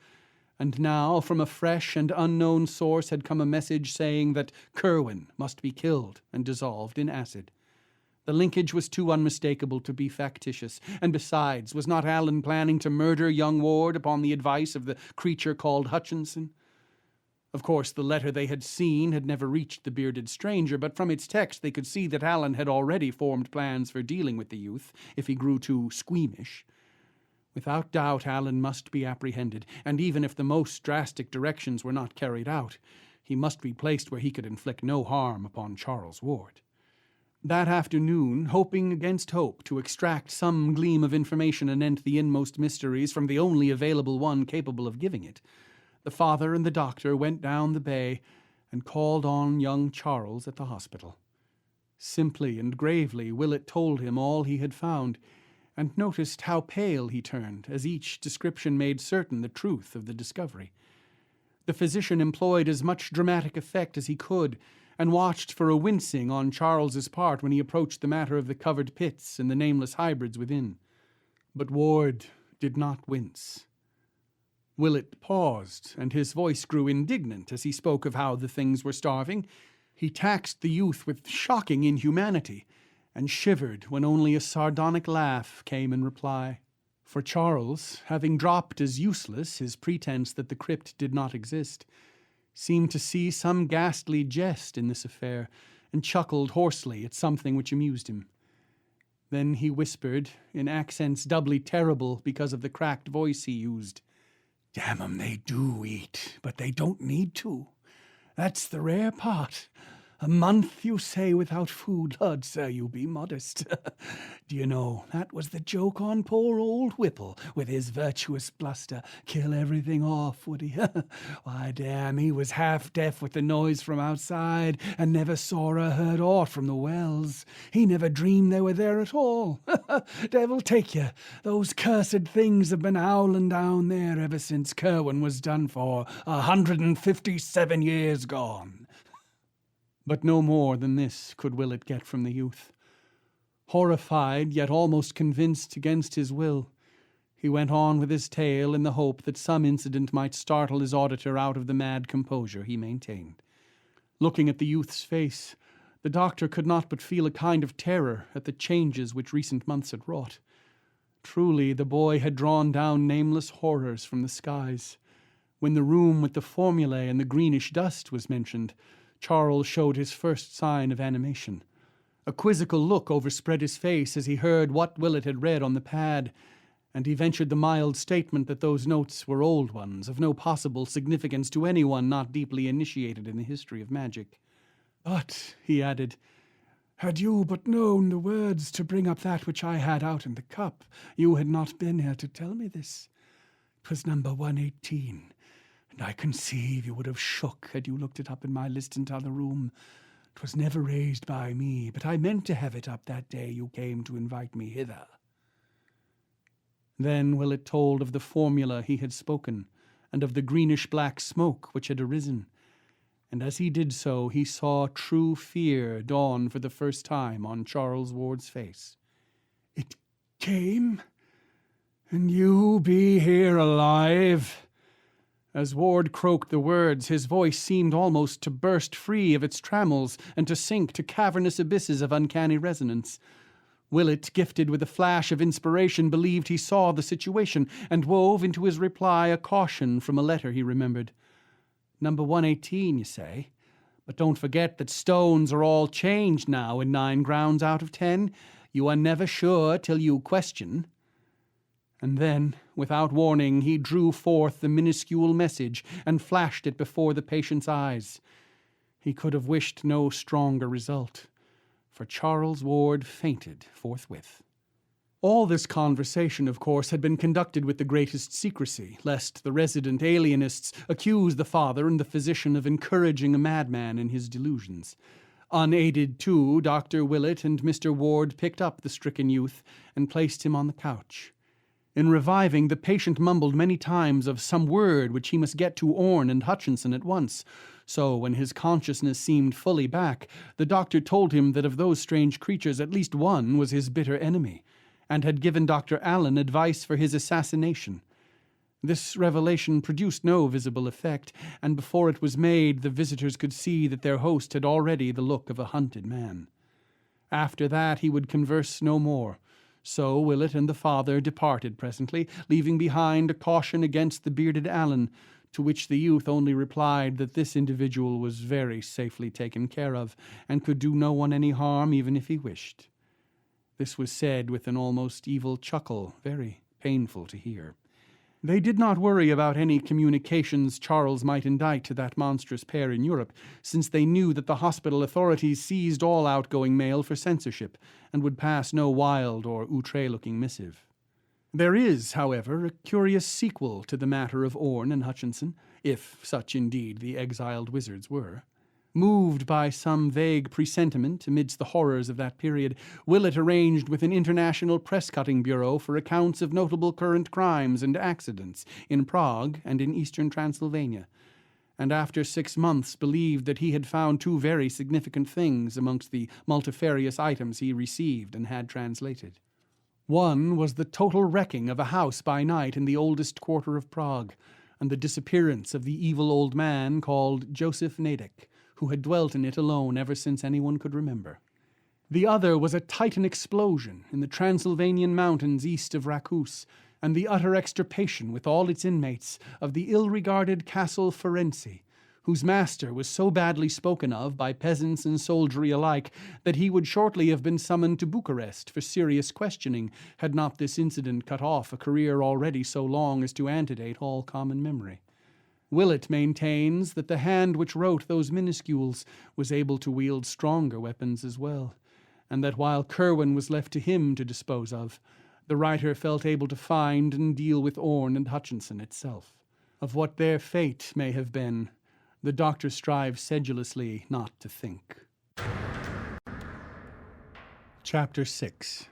And now, from a fresh and unknown source had come a message saying that Curwen must be killed and dissolved in acid. The linkage was too unmistakable to be factitious, and besides, was not Allen planning to murder young Ward upon the advice of the creature called Hutchinson? Of course, the letter they had seen had never reached the bearded stranger, but from its text they could see that Allen had already formed plans for dealing with the youth if he grew too squeamish. Without doubt, Allen must be apprehended, and even if the most drastic directions were not carried out, he must be placed where he could inflict no harm upon Charles Ward. That afternoon, hoping against hope to extract some gleam of information anent the inmost mysteries from the only available one capable of giving it, the father and the doctor went down the bay and called on young Charles at the hospital. Simply and gravely, Willett told him all he had found, and noticed how pale he turned as each description made certain the truth of the discovery. The physician employed as much dramatic effect as he could, and watched for a wincing on Charles's part when he approached the matter of the covered pits and the nameless hybrids within. But Ward did not wince. Willett paused, and his voice grew indignant as he spoke of how the things were starving. He taxed the youth with shocking inhumanity, and shivered when only a sardonic laugh came in reply. For Charles, having dropped as useless his pretense that the crypt did not exist, seemed to see some ghastly jest in this affair, and chuckled hoarsely at something which amused him. Then he whispered, in accents doubly terrible because of the cracked voice he used, "Damn 'em, they do eat, but they don't need to. That's the rare part. A month, you say, without food, Lud, sir, you be modest. Do you know, that was the joke on poor old Whipple, with his virtuous bluster. Kill everything off, would he? Why, damn, he was half deaf with the noise from outside, and never saw or heard aught from the wells. He never dreamed they were there at all. Devil take you, those cursed things have been howling down there ever since Curwen was done for, 157 years gone." But no more than this could Willett get from the youth. Horrified, yet almost convinced against his will, He went on with his tale in the hope that some incident might startle his auditor out of the mad composure he maintained. Looking at the youth's face, the doctor could not but feel a kind of terror at the changes which recent months had wrought. Truly, the boy had drawn down nameless horrors from the skies. When the room with the formulae and the greenish dust was mentioned, Charles showed his first sign of animation. A quizzical look overspread his face as he heard what Willett had read on the pad, and he ventured the mild statement that those notes were old ones, of no possible significance to anyone not deeply initiated in the history of magic. But, he added, had you but known the words to bring up that which I had out in the cup, you had not been here to tell me this. 'Twas number 118, and I conceive you would have shook had you looked it up in my list in t'other room. 'Twas never raised by me, but I meant to have it up that day you came to invite me hither. Then Willett told of the formula he had spoken, and of the greenish-black smoke which had arisen. And as he did so, he saw true fear dawn for the first time on Charles Ward's face. It came? And you be here alive? As Ward croaked the words, his voice seemed almost to burst free of its trammels and to sink to cavernous abysses of uncanny resonance. Willett, gifted with a flash of inspiration, believed he saw the situation, and wove into his reply a caution from a letter he remembered. Number 118, you say? But don't forget that stones are all changed now in 9 grounds out of 10. You are never sure till you question. And then, without warning, he drew forth the minuscule message and flashed it before the patient's eyes. He could have wished no stronger result, for Charles Ward fainted forthwith. All this conversation, of course, had been conducted with the greatest secrecy, lest the resident alienists accuse the father and the physician of encouraging a madman in his delusions. Unaided, too, Dr. Willett and Mr. Ward picked up the stricken youth and placed him on the couch. In reviving, the patient mumbled many times of some word which he must get to Orne and Hutchinson at once. So, when his consciousness seemed fully back, the doctor told him that of those strange creatures at least one was his bitter enemy, and had given Dr. Allen advice for his assassination. This revelation produced no visible effect, and before it was made, the visitors could see that their host had already the look of a hunted man. After that he would converse no more. So Willett and the father departed presently, leaving behind a caution against the bearded Allen, to which the youth only replied that this individual was very safely taken care of, and could do no one any harm even if he wished. This was said with an almost evil chuckle, very painful to hear. They did not worry about any communications Charles might indite to that monstrous pair in Europe, since they knew that the hospital authorities seized all outgoing mail for censorship, and would pass no wild or outre-looking missive. There is, however, a curious sequel to the matter of Orne and Hutchinson, if such indeed the exiled wizards were. Moved by some vague presentiment amidst the horrors of that period, Willett arranged with an international press-cutting bureau for accounts of notable current crimes and accidents in Prague and in eastern Transylvania, and after 6 months believed that he had found 2 very significant things amongst the multifarious items he received and had translated. One was the total wrecking of a house by night in the oldest quarter of Prague, and the disappearance of the evil old man called Joseph Nadek, who had dwelt in it alone ever since anyone could remember. The other was a Titan explosion in the Transylvanian mountains east of Racous, and the utter extirpation with all its inmates of the ill-regarded Castle Ferenczi, whose master was so badly spoken of by peasants and soldiery alike that he would shortly have been summoned to Bucharest for serious questioning had not this incident cut off a career already so long as to antedate all common memory. Willett maintains that the hand which wrote those minuscules was able to wield stronger weapons as well, and that while Curwen was left to him to dispose of, the writer felt able to find and deal with Orne and Hutchinson itself. Of what their fate may have been, the doctor strives sedulously not to think. Chapter 6.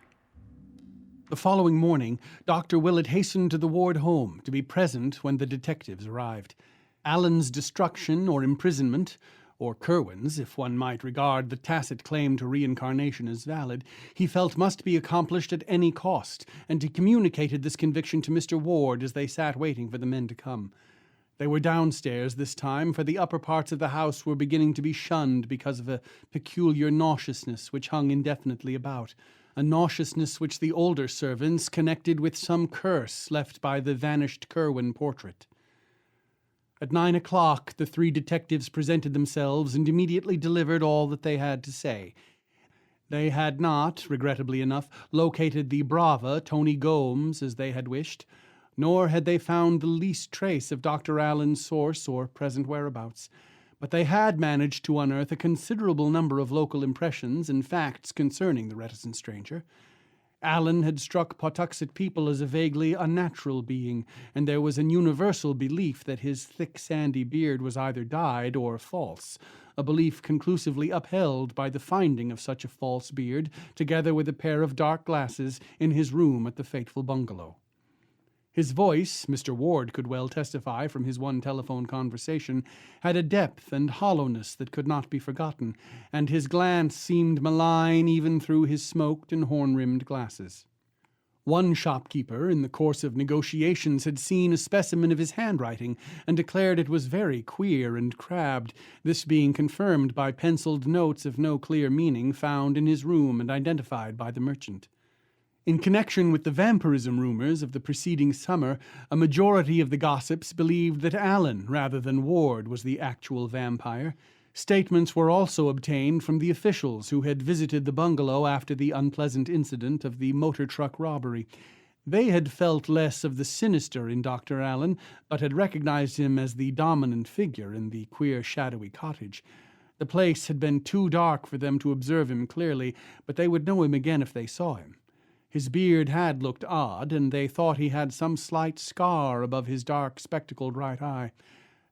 The following morning, Dr. Willett hastened to the Ward home to be present when the detectives arrived. Allen's destruction or imprisonment, or Curwen's, if one might regard the tacit claim to reincarnation as valid, he felt must be accomplished at any cost, and he communicated this conviction to Mr. Ward as they sat waiting for the men to come. They were downstairs this time, for the upper parts of the house were beginning to be shunned because of a peculiar nauseousness which hung indefinitely about, a nauseousness which the older servants connected with some curse left by the vanished Curwen portrait. At 9 o'clock, the three detectives presented themselves and immediately delivered all that they had to say. They had not, regrettably enough, located the brava, Tony Gomes, as they had wished, nor had they found the least trace of Dr. Allen's source or present whereabouts. But they had managed to unearth a considerable number of local impressions and facts concerning the reticent stranger. Allen had struck Pawtuxet people as a vaguely unnatural being, and there was an universal belief that his thick sandy beard was either dyed or false, a belief conclusively upheld by the finding of such a false beard, together with a pair of dark glasses, in his room at the fateful bungalow. His voice, Mr. Ward could well testify from his one telephone conversation, had a depth and hollowness that could not be forgotten, and his glance seemed malign even through his smoked and horn-rimmed glasses. One shopkeeper, in the course of negotiations, had seen a specimen of his handwriting, and declared it was very queer and crabbed, this being confirmed by penciled notes of no clear meaning found in his room and identified by the merchant. In connection with the vampirism rumors of the preceding summer, a majority of the gossips believed that Allen, rather than Ward, was the actual vampire. Statements were also obtained from the officials who had visited the bungalow after the unpleasant incident of the motor truck robbery. They had felt less of the sinister in Dr. Allen, but had recognized him as the dominant figure in the queer, shadowy cottage. The place had been too dark for them to observe him clearly, but they would know him again if they saw him. His beard had looked odd, and they thought he had some slight scar above his dark, spectacled right eye.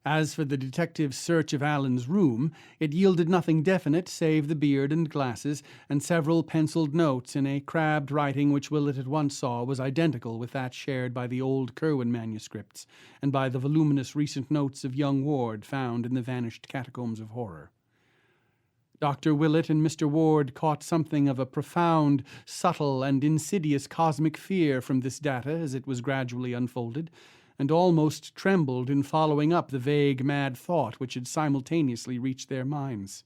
As for the detective's search of Allen's room, it yielded nothing definite save the beard and glasses, and several penciled notes in a crabbed writing which Willett at once saw was identical with that shared by the old Curwen manuscripts, and by the voluminous recent notes of young Ward found in the vanished catacombs of horror. Dr. Willett and Mr. Ward caught something of a profound, subtle, and insidious cosmic fear from this data as it was gradually unfolded, and almost trembled in following up the vague, mad thought which had simultaneously reached their minds.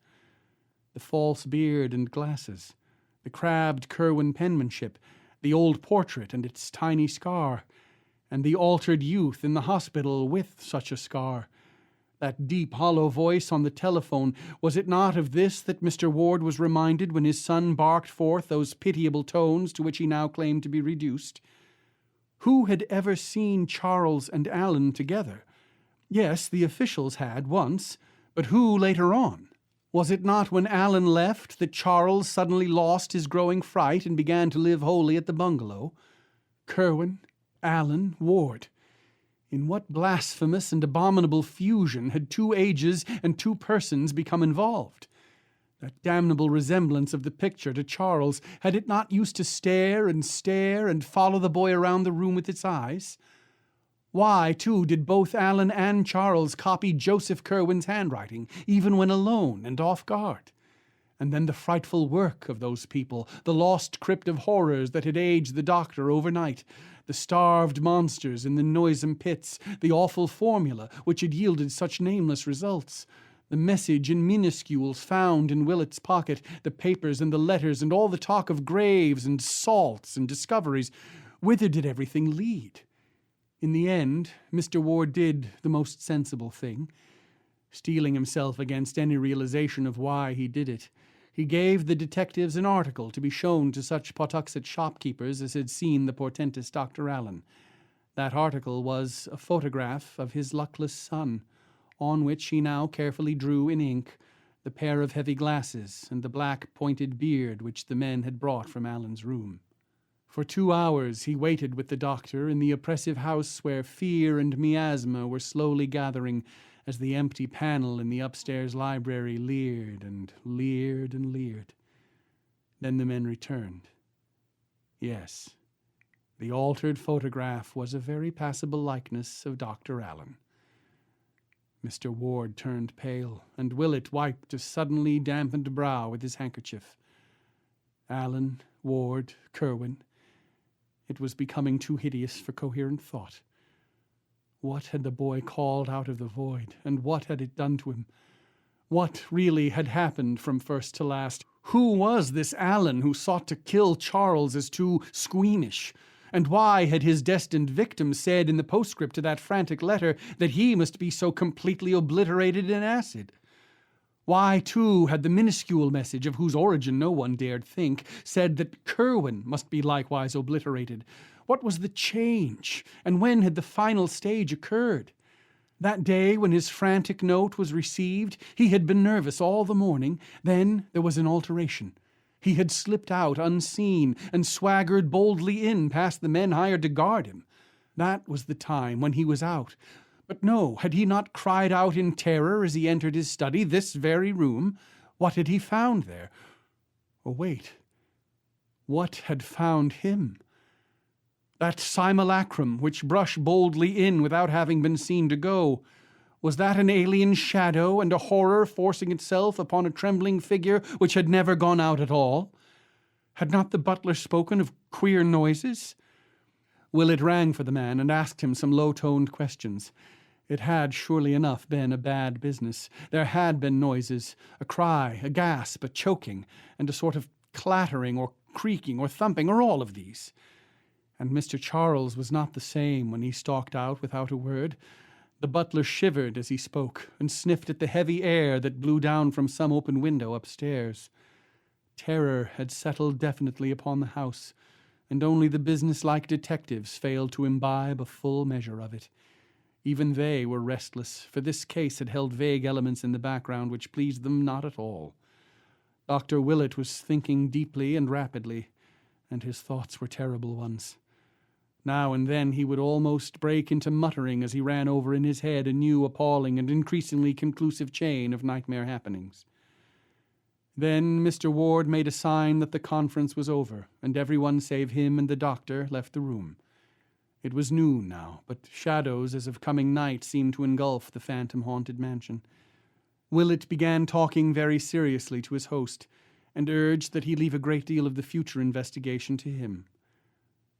The false beard and glasses, the crabbed Curwen penmanship, the old portrait and its tiny scar, and the altered youth in the hospital with such a scar. That deep, hollow voice on the telephone, was it not of this that Mr. Ward was reminded when his son barked forth those pitiable tones to which he now claimed to be reduced? Who had ever seen Charles and Allen together? Yes, the officials had once, but who later on? Was it not when Allen left that Charles suddenly lost his growing fright and began to live wholly at the bungalow? Curwen, Allen, Ward. In what blasphemous and abominable fusion had two ages and two persons become involved? That damnable resemblance of the picture to Charles, had it not used to stare and follow the boy around the room with its eyes? Why, too, did both Allen and Charles copy Joseph Curwen's handwriting, even when alone and off guard? And then the frightful work of those people, the lost crypt of horrors that had aged the doctor overnight, the starved monsters in the noisome pits, the awful formula which had yielded such nameless results, the message in minuscules found in Willett's pocket, the papers and the letters, and all the talk of graves and salts and discoveries. Whither did everything lead? In the end, Mr. Ward did the most sensible thing. Steeling himself against any realization of why he did it, he gave the detectives an article to be shown to such Pawtuxet shopkeepers as had seen the portentous Dr. Allen. That article was a photograph of his luckless son, on which he now carefully drew in ink the pair of heavy glasses and the black pointed beard which the men had brought from Allen's room. For 2 hours he waited with the doctor in the oppressive house where fear and miasma were slowly gathering as the empty panel in the upstairs library leered and leered and leered. Then the men returned. Yes, the altered photograph was a very passable likeness of Dr. Allen. Mr. Ward turned pale, and Willett wiped a suddenly dampened brow with his handkerchief. Allen, Ward, Curwen. It was becoming too hideous for coherent thought. What had the boy called out of the void, and what had it done to him? What really had happened from first to last? Who was this Allen who sought to kill Charles as too squeamish? And why had his destined victim said in the postscript to that frantic letter that he must be so completely obliterated in acid? Why, too, had the minuscule message, of whose origin no one dared think, said that Curwen must be likewise obliterated? What was the change, and when had the final stage occurred? That day when his frantic note was received, he had been nervous all the morning. Then there was an alteration. He had slipped out unseen and swaggered boldly in past the men hired to guard him. That was the time when he was out. But no, had he not cried out in terror as he entered his study, this very room? What had he found there? Oh, wait. What had found him? That simulacrum which brushed boldly in without having been seen to go, was that an alien shadow and a horror forcing itself upon a trembling figure which had never gone out at all? Had not the butler spoken of queer noises? Willett rang for the man and asked him some low-toned questions. It had, surely enough, been a bad business. There had been noises, a cry, a gasp, a choking, and a sort of clattering or creaking or thumping, or all of these. And Mr. Charles was not the same when he stalked out without a word. The butler shivered as he spoke, and sniffed at the heavy air that blew down from some open window upstairs. Terror had settled definitely upon the house, and only the business-like detectives failed to imbibe a full measure of it. Even they were restless, for this case had held vague elements in the background which pleased them not at all. Dr. Willett was thinking deeply and rapidly, and his thoughts were terrible ones. Now and then he would almost break into muttering as he ran over in his head a new appalling and increasingly conclusive chain of nightmare happenings. Then Mr. Ward made a sign that the conference was over, and everyone save him and the doctor left the room. It was noon now, but shadows as of coming night seemed to engulf the phantom-haunted mansion. Willett began talking very seriously to his host, and urged that he leave a great deal of the future investigation to him.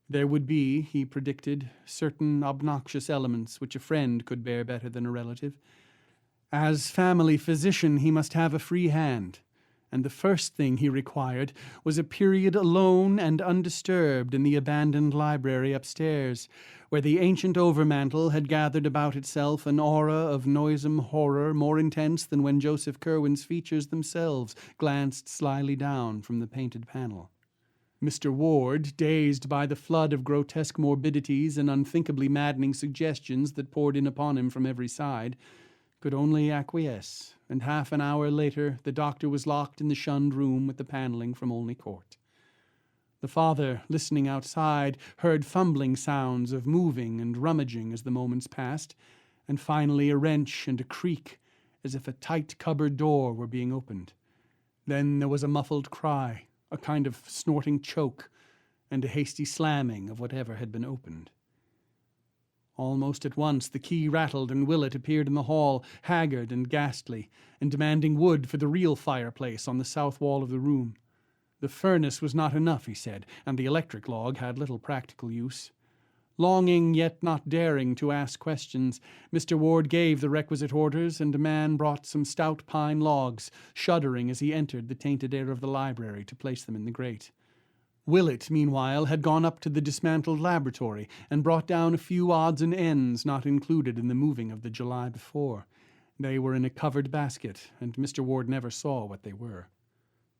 There would be, he predicted, certain obnoxious elements which a friend could bear better than a relative. As family physician, he must have a free hand, and the first thing he required was a period alone and undisturbed in the abandoned library upstairs, where the ancient overmantel had gathered about itself an aura of noisome horror more intense than when Joseph Curwen's features themselves glanced slyly down from the painted panel. Mr. Ward, dazed by the flood of grotesque morbidities and unthinkably maddening suggestions that poured in upon him from every side, could only acquiesce, and half an hour later the doctor was locked in the shunned room with the paneling from Olney Court. The father, listening outside, heard fumbling sounds of moving and rummaging as the moments passed, and finally a wrench and a creak, as if a tight cupboard door were being opened. Then there was a muffled cry, a kind of snorting choke, and a hasty slamming of whatever had been opened. Almost at once the key rattled, and Willett appeared in the hall, haggard and ghastly, and demanding wood for the real fireplace on the south wall of the room. The furnace was not enough, he said, and the electric log had little practical use. Longing, yet not daring, to ask questions, Mr. Ward gave the requisite orders, and a man brought some stout pine logs, shuddering as he entered the tainted air of the library to place them in the grate. Willett, meanwhile, had gone up to the dismantled laboratory and brought down a few odds and ends not included in the moving of the July before. They were in a covered basket, and Mr. Ward never saw what they were.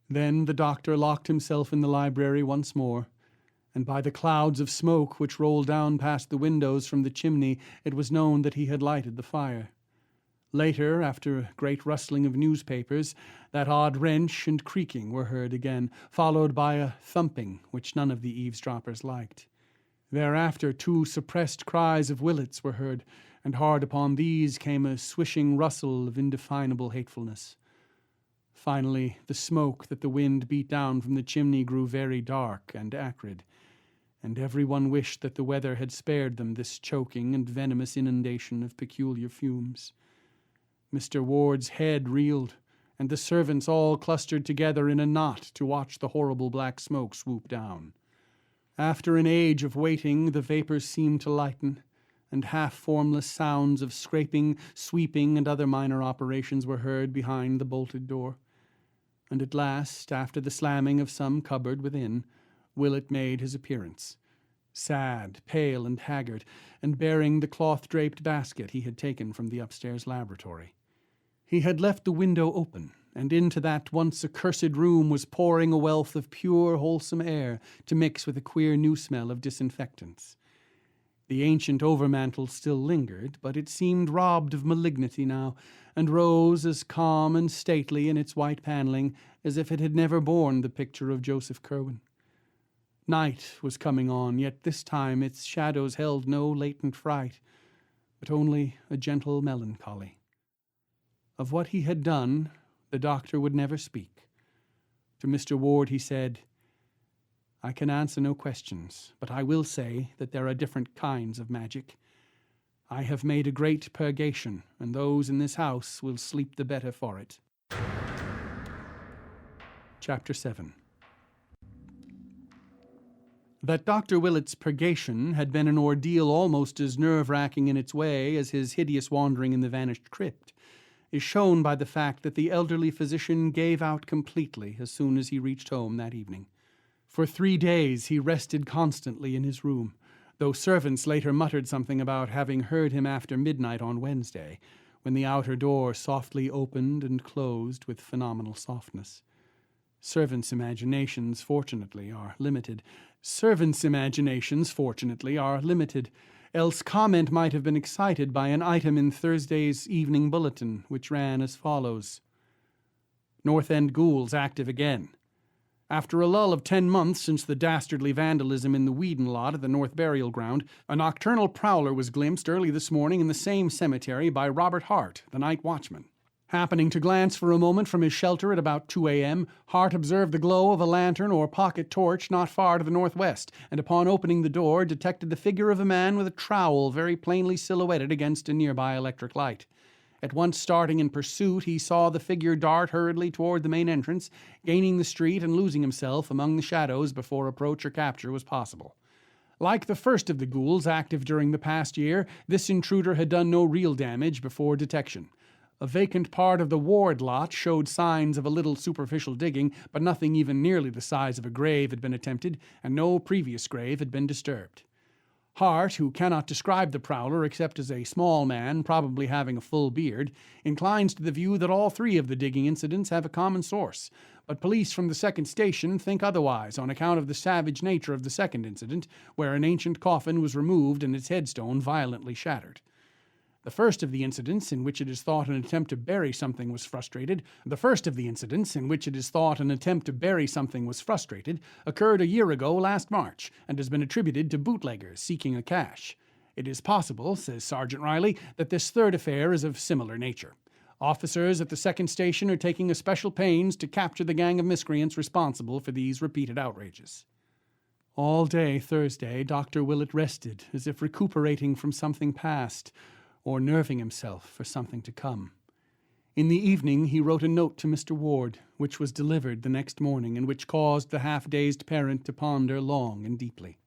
Then the doctor locked himself in the library once more, and by the clouds of smoke which rolled down past the windows from the chimney, it was known that he had lighted the fire. Later, after a great rustling of newspapers, that odd wrench and creaking were heard again, followed by a thumping which none of the eavesdroppers liked. Thereafter 2 suppressed cries of Willett's were heard, and hard upon these came a swishing rustle of indefinable hatefulness. Finally, the smoke that the wind beat down from the chimney grew very dark and acrid, and everyone wished that the weather had spared them this choking and venomous inundation of peculiar fumes. Mr. Ward's head reeled, and the servants all clustered together in a knot to watch the horrible black smoke swoop down. After an age of waiting, the vapors seemed to lighten, and half-formless sounds of scraping, sweeping, and other minor operations were heard behind the bolted door. And at last, after the slamming of some cupboard within, Willett made his appearance, sad, pale, and haggard, and bearing the cloth-draped basket he had taken from the upstairs laboratory. He had left the window open, and into that once accursed room was pouring a wealth of pure, wholesome air to mix with a queer new smell of disinfectants. The ancient overmantel still lingered, but it seemed robbed of malignity now, and rose as calm and stately in its white paneling as if it had never borne the picture of Joseph Curwen. Night was coming on, yet this time its shadows held no latent fright, but only a gentle melancholy. Of what he had done, the doctor would never speak. To Mr. Ward he said, "I can answer no questions, but I will say that there are different kinds of magic. I have made a great purgation, and those in this house will sleep the better for it." Chapter 7. That Dr. Willett's purgation had been an ordeal almost as nerve-wracking in its way as his hideous wandering in the vanished crypt is shown by the fact that the elderly physician gave out completely as soon as he reached home that evening. For 3 days he rested constantly in his room, though servants later muttered something about having heard him after midnight on Wednesday, when the outer door softly opened and closed with phenomenal softness. Servants' imaginations, fortunately, are limited. Else comment might have been excited by an item in Thursday's Evening Bulletin, which ran as follows: North End ghouls active again. After a lull of 10 months since the dastardly vandalism in the Whedon lot at the North Burial Ground, a nocturnal prowler was glimpsed early this morning in the same cemetery by Robert Hart, the night watchman. Happening to glance for a moment from his shelter at about 2 a.m., Hart observed the glow of a lantern or pocket torch not far to the northwest, and upon opening the door detected the figure of a man with a trowel very plainly silhouetted against a nearby electric light. At once starting in pursuit, he saw the figure dart hurriedly toward the main entrance, gaining the street and losing himself among the shadows before approach or capture was possible. Like the first of the ghouls active during the past year, this intruder had done no real damage before detection. A vacant part of the Ward lot showed signs of a little superficial digging, but nothing even nearly the size of a grave had been attempted, and no previous grave had been disturbed. Hart, who cannot describe the prowler except as a small man, probably having a full beard, inclines to the view that all 3 of the digging incidents have a common source, but police from the second station think otherwise on account of the savage nature of the second incident, where an ancient coffin was removed and its headstone violently shattered. The first of the incidents in which it is thought an attempt to bury something was frustrated occurred a year ago last March and has been attributed to bootleggers seeking a cache. It is possible, says Sergeant Riley, that this third affair is of similar nature. Officers at the second station are taking especial pains to capture the gang of miscreants responsible for these repeated outrages. All day Thursday, Dr. Willett rested, as if recuperating from something past, or nerving himself for something to come. In the evening he wrote a note to Mr. Ward, which was delivered the next morning, and which caused the half-dazed parent to ponder long and deeply.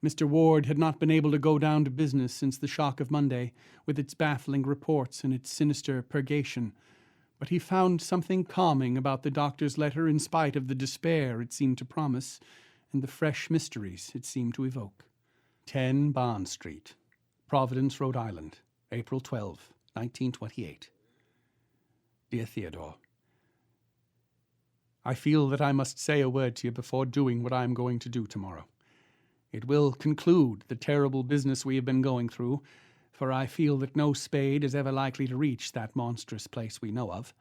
Mr. Ward had not been able to go down to business since the shock of Monday, with its baffling reports and its sinister purgation, but he found something calming about the doctor's letter in spite of the despair it seemed to promise and the fresh mysteries it seemed to evoke. 10 Bond Street, Providence, Rhode Island, April 12, 1928. Dear Theodore, I feel that I must say a word to you before doing what I am going to do tomorrow. It will conclude the terrible business we have been going through, for I feel that no spade is ever likely to reach that monstrous place we know of.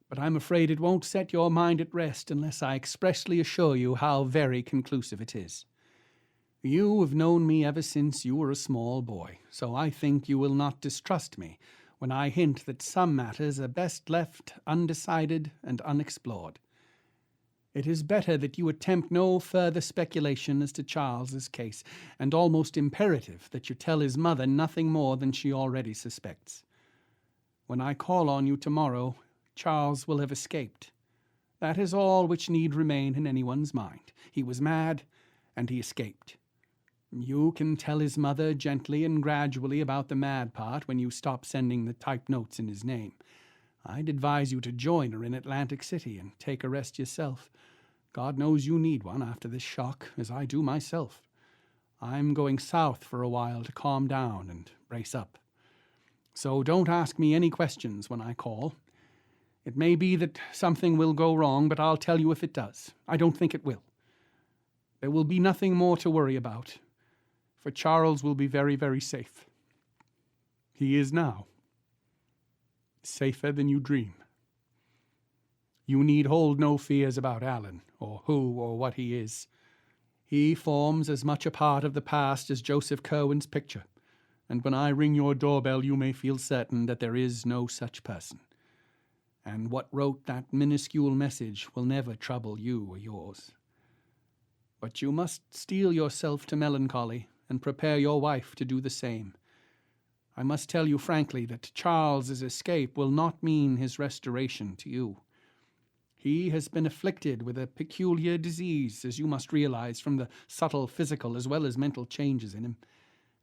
But I'm afraid it won't set your mind at rest unless I expressly assure you how very conclusive it is. You have known me ever since you were a small boy, so I think you will not distrust me when I hint that some matters are best left undecided and unexplored. It is better that you attempt no further speculation as to Charles's case, and almost imperative that you tell his mother nothing more than she already suspects. When I call on you tomorrow, Charles will have escaped. That is all which need remain in anyone's mind. He was mad, and he escaped. You can tell his mother gently and gradually about the mad part when you stop sending the typed notes in his name. I'd advise you to join her in Atlantic City and take a rest yourself. God knows you need one after this shock, as I do myself. I'm going south for a while to calm down and brace up. So don't ask me any questions when I call. It may be that something will go wrong, but I'll tell you if it does. I don't think it will. There will be nothing more to worry about, for Charles will be very, very safe. He is now. Safer than you dream. You need hold no fears about Alan, or who or what he is. He forms as much a part of the past as Joseph Curwen's picture, and when I ring your doorbell you may feel certain that there is no such person. And what wrote that minuscule message will never trouble you or yours. But you must steel yourself to melancholy and prepare your wife to do the same. I must tell you frankly that Charles's escape will not mean his restoration to you. He has been afflicted with a peculiar disease, as you must realize from the subtle physical as well as mental changes in him,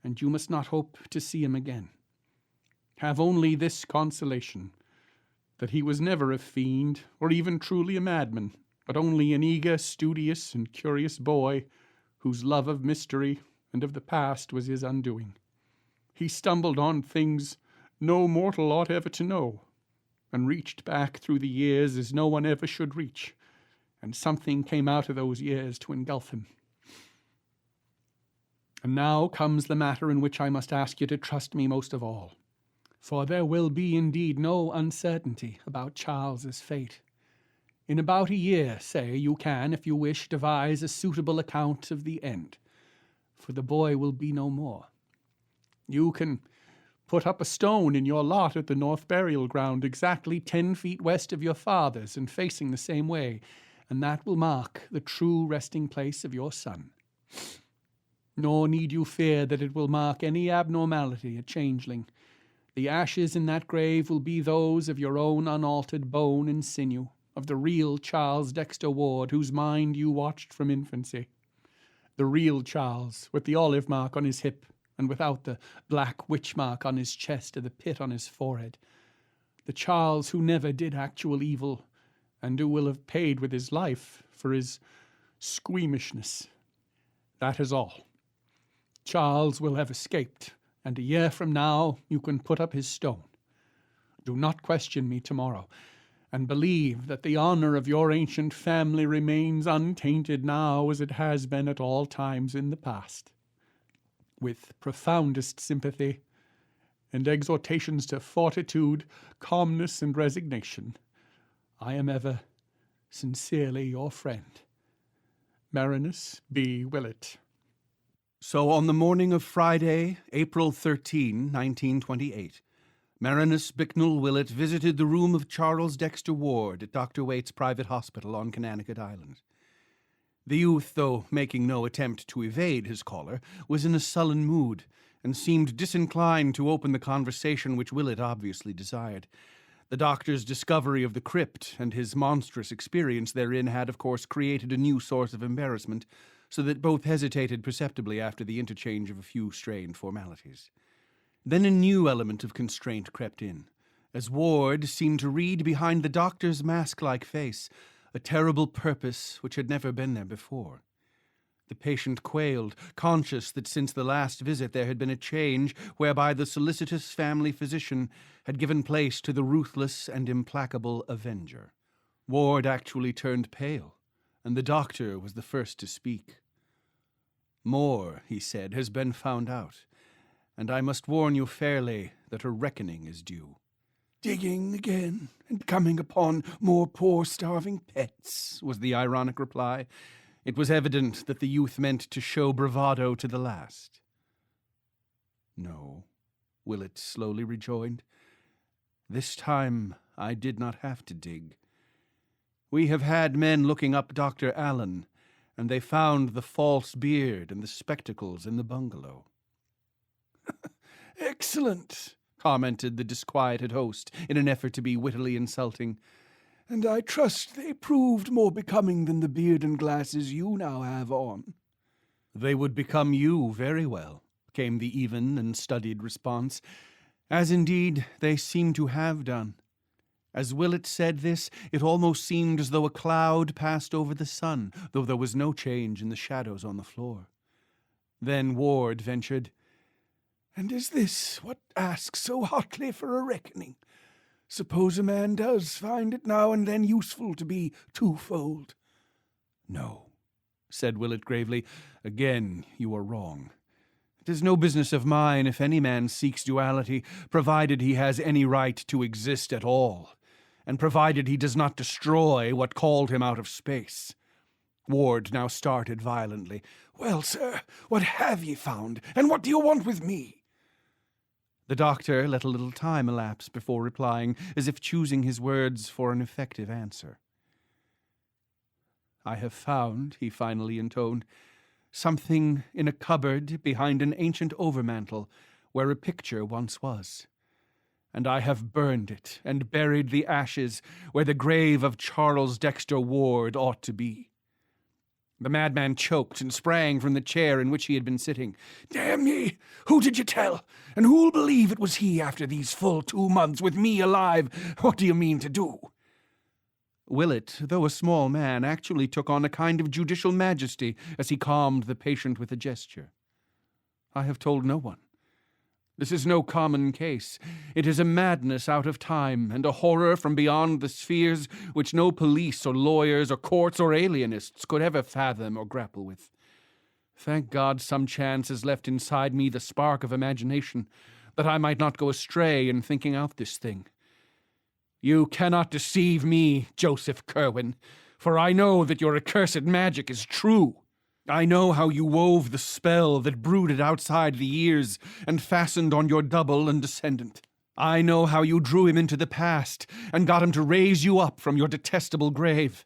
and you must not hope to see him again. Have only this consolation, that he was never a fiend or even truly a madman, but only an eager, studious, and curious boy whose love of mystery and of the past was his undoing. He stumbled on things no mortal ought ever to know, and reached back through the years as no one ever should reach, and something came out of those years to engulf him. And now comes the matter in which I must ask you to trust me most of all, for there will be indeed no uncertainty about Charles's fate. In about a year, say, you can, if you wish, devise a suitable account of the end, for the boy will be no more. You can put up a stone in your lot at the North Burial Ground exactly 10 feet west of your father's and facing the same way, and that will mark the true resting place of your son. Nor need you fear that it will mark any abnormality, a changeling. The ashes in that grave will be those of your own unaltered bone and sinew, of the real Charles Dexter Ward, whose mind you watched from infancy. The real Charles, with the olive mark on his hip, and without the black witch mark on his chest or the pit on his forehead. The Charles who never did actual evil, and who will have paid with his life for his squeamishness. That is all. Charles will have escaped, and a year from now you can put up his stone. Do not question me tomorrow, and believe that the honor of your ancient family remains untainted now as it has been at all times in the past. With profoundest sympathy and exhortations to fortitude, calmness, and resignation, I am ever sincerely your friend, Marinus B. Willett. So on the morning of Friday, April 13, 1928, Marinus Bicknell Willett visited the room of Charles Dexter Ward at Dr. Waite's private hospital on Connecticut Island. The youth, though making no attempt to evade his caller, was in a sullen mood, and seemed disinclined to open the conversation which Willett obviously desired. The doctor's discovery of the crypt and his monstrous experience therein had, of course, created a new source of embarrassment, so that both hesitated perceptibly after the interchange of a few strained formalities. Then a new element of constraint crept in, as Ward seemed to read behind the doctor's mask-like face a terrible purpose which had never been there before. The patient quailed, conscious that since the last visit there had been a change whereby the solicitous family physician had given place to the ruthless and implacable avenger. Ward actually turned pale, and the doctor was the first to speak. "More," he said, "has been found out, and I must warn you fairly that a reckoning is due." "Digging again, and coming upon more poor starving pets," was the ironic reply. It was evident that the youth meant to show bravado to the last. "No," Willett slowly rejoined. "This time I did not have to dig. We have had men looking up Dr. Allen, and they found the false beard and the spectacles in the bungalow." "Excellent. commented the disquieted host in an effort to be wittily insulting. And I trust they proved more becoming than the beard and glasses you now have on. They would become you very well, came the even and studied response, as indeed they seem to have done. As Willett said this, it almost seemed as though a cloud passed over the sun, though there was no change in the shadows on the floor. Then Ward ventured, And is this what asks so hotly for a reckoning? Suppose a man does find it now and then useful to be twofold. No, said Willett gravely. Again, you are wrong. It is no business of mine if any man seeks duality, provided he has any right to exist at all, and provided he does not destroy what called him out of space. Ward now started violently. Well, sir, what have ye found, and what do you want with me? The doctor let a little time elapse before replying, as if choosing his words for an effective answer. I have found, he finally intoned, something in a cupboard behind an ancient overmantel where a picture once was. And I have burned it and buried the ashes where the grave of Charles Dexter Ward ought to be. The madman choked and sprang from the chair in which he had been sitting. Damn ye! Who did you tell? And who'll believe it was he after these full 2 months with me alive? What do you mean to do? Willett, though a small man, actually took on a kind of judicial majesty as he calmed the patient with a gesture. I have told no one. This is no common case. It is a madness out of time, and a horror from beyond the spheres which no police or lawyers or courts or alienists could ever fathom or grapple with. Thank God some chance has left inside me the spark of imagination, that I might not go astray in thinking out this thing. You cannot deceive me, Joseph Curwen, for I know that your accursed magic is true. I know how you wove the spell that brooded outside the ears and fastened on your double and descendant. I know how you drew him into the past and got him to raise you up from your detestable grave.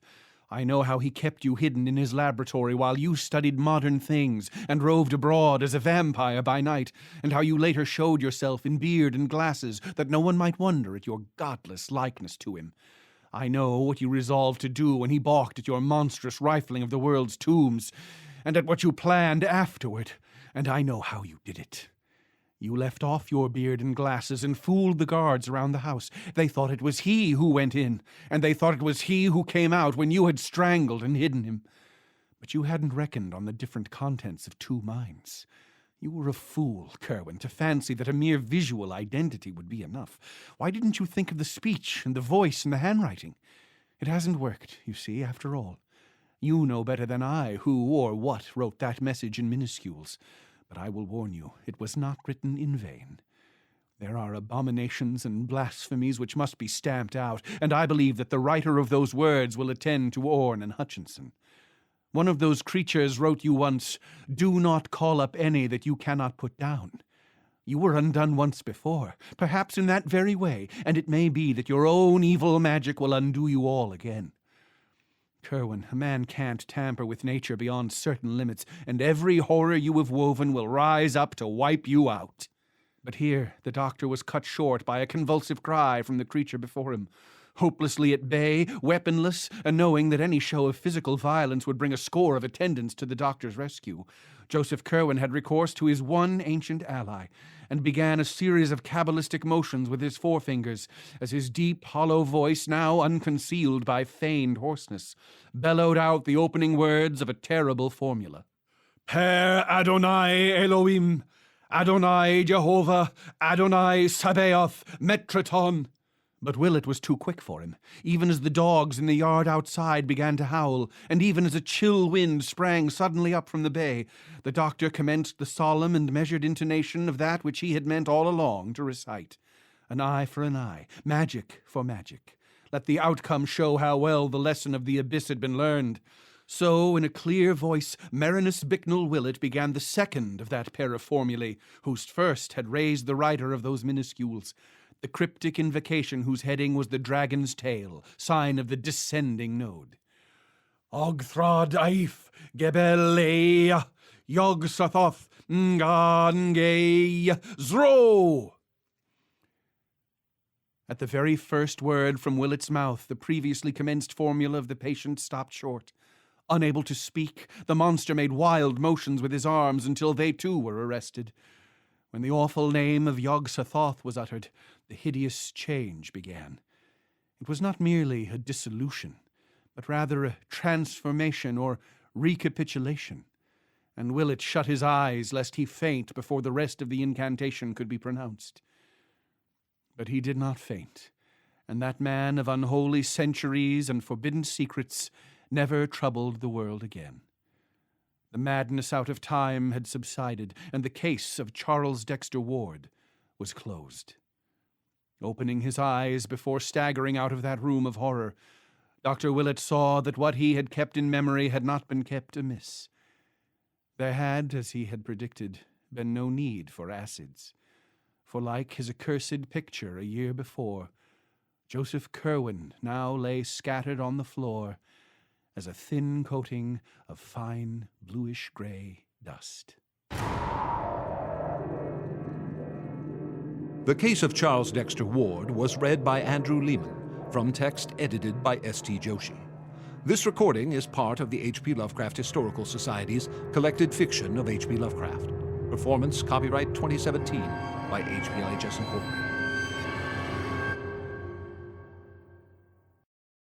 I know how he kept you hidden in his laboratory while you studied modern things and roved abroad as a vampire by night, and how you later showed yourself in beard and glasses that no one might wonder at your godless likeness to him. I know what you resolved to do when he balked at your monstrous rifling of the world's tombs, and at what you planned afterward, and I know how you did it. You left off your beard and glasses and fooled the guards around the house. They thought it was he who went in, and they thought it was he who came out when you had strangled and hidden him. But you hadn't reckoned on the different contents of 2 minds. You were a fool, Curwen, to fancy that a mere visual identity would be enough. Why didn't you think of the speech and the voice and the handwriting? It hasn't worked, you see, after all. You know better than I who or what wrote that message in minuscules, but I will warn you, it was not written in vain. There are abominations and blasphemies which must be stamped out, and I believe that the writer of those words will attend to Orne and Hutchinson. One of those creatures wrote you once, "Do not call up any that you cannot put down." You were undone once before, perhaps in that very way, and it may be that your own evil magic will undo you all again. Curwen, a man can't tamper with nature beyond certain limits, and every horror you have woven will rise up to wipe you out. But here the doctor was cut short by a convulsive cry from the creature before him. Hopelessly at bay, weaponless, and knowing that any show of physical violence would bring a score of attendants to the doctor's rescue, Joseph Curwen had recourse to his one ancient ally, and began a series of Qabalistic motions with his forefingers, as his deep, hollow voice, now unconcealed by feigned hoarseness, bellowed out the opening words of a terrible formula. Per Adonai Elohim, Adonai Jehovah, Adonai Sabaoth, Metraton. But Willett was too quick for him, even as the dogs in the yard outside began to howl, and even as a chill wind sprang suddenly up from the bay, the doctor commenced the solemn and measured intonation of that which he had meant all along to recite. An eye for an eye, magic for magic. Let the outcome show how well the lesson of the abyss had been learned. So, in a clear voice, Marinus Bicknell Willett began the second of that pair of formulae, whose first had raised the writer of those minuscules. The cryptic invocation whose heading was the dragon's tail, sign of the descending node. Ogthrod Aif Gebelea Yog Sathoth Ngangay Zro. At the very first word from Willett's mouth, the previously commenced formula of the patient stopped short. Unable to speak, the monster made wild motions with his arms until they too were arrested. When the awful name of Yog-Sothoth was uttered, the hideous change began. It was not merely a dissolution, but rather a transformation or recapitulation, and Willett shut his eyes lest he faint before the rest of the incantation could be pronounced. But he did not faint, and that man of unholy centuries and forbidden secrets never troubled the world again. The madness out of time had subsided, and the case of Charles Dexter Ward was closed. Opening his eyes before staggering out of that room of horror, Dr. Willett saw that what he had kept in memory had not been kept amiss. There had, as he had predicted, been no need for acids, for like his accursed picture a year before, Joseph Curwen now lay scattered on the floor as a thin coating of fine bluish-gray dust. The Case of Charles Dexter Ward was read by Andrew Lehman, from text edited by S.T. Joshi. This recording is part of the H.P. Lovecraft Historical Society's Collected Fiction of H.P. Lovecraft. Performance copyright 2017 by HPLHS Incorporated.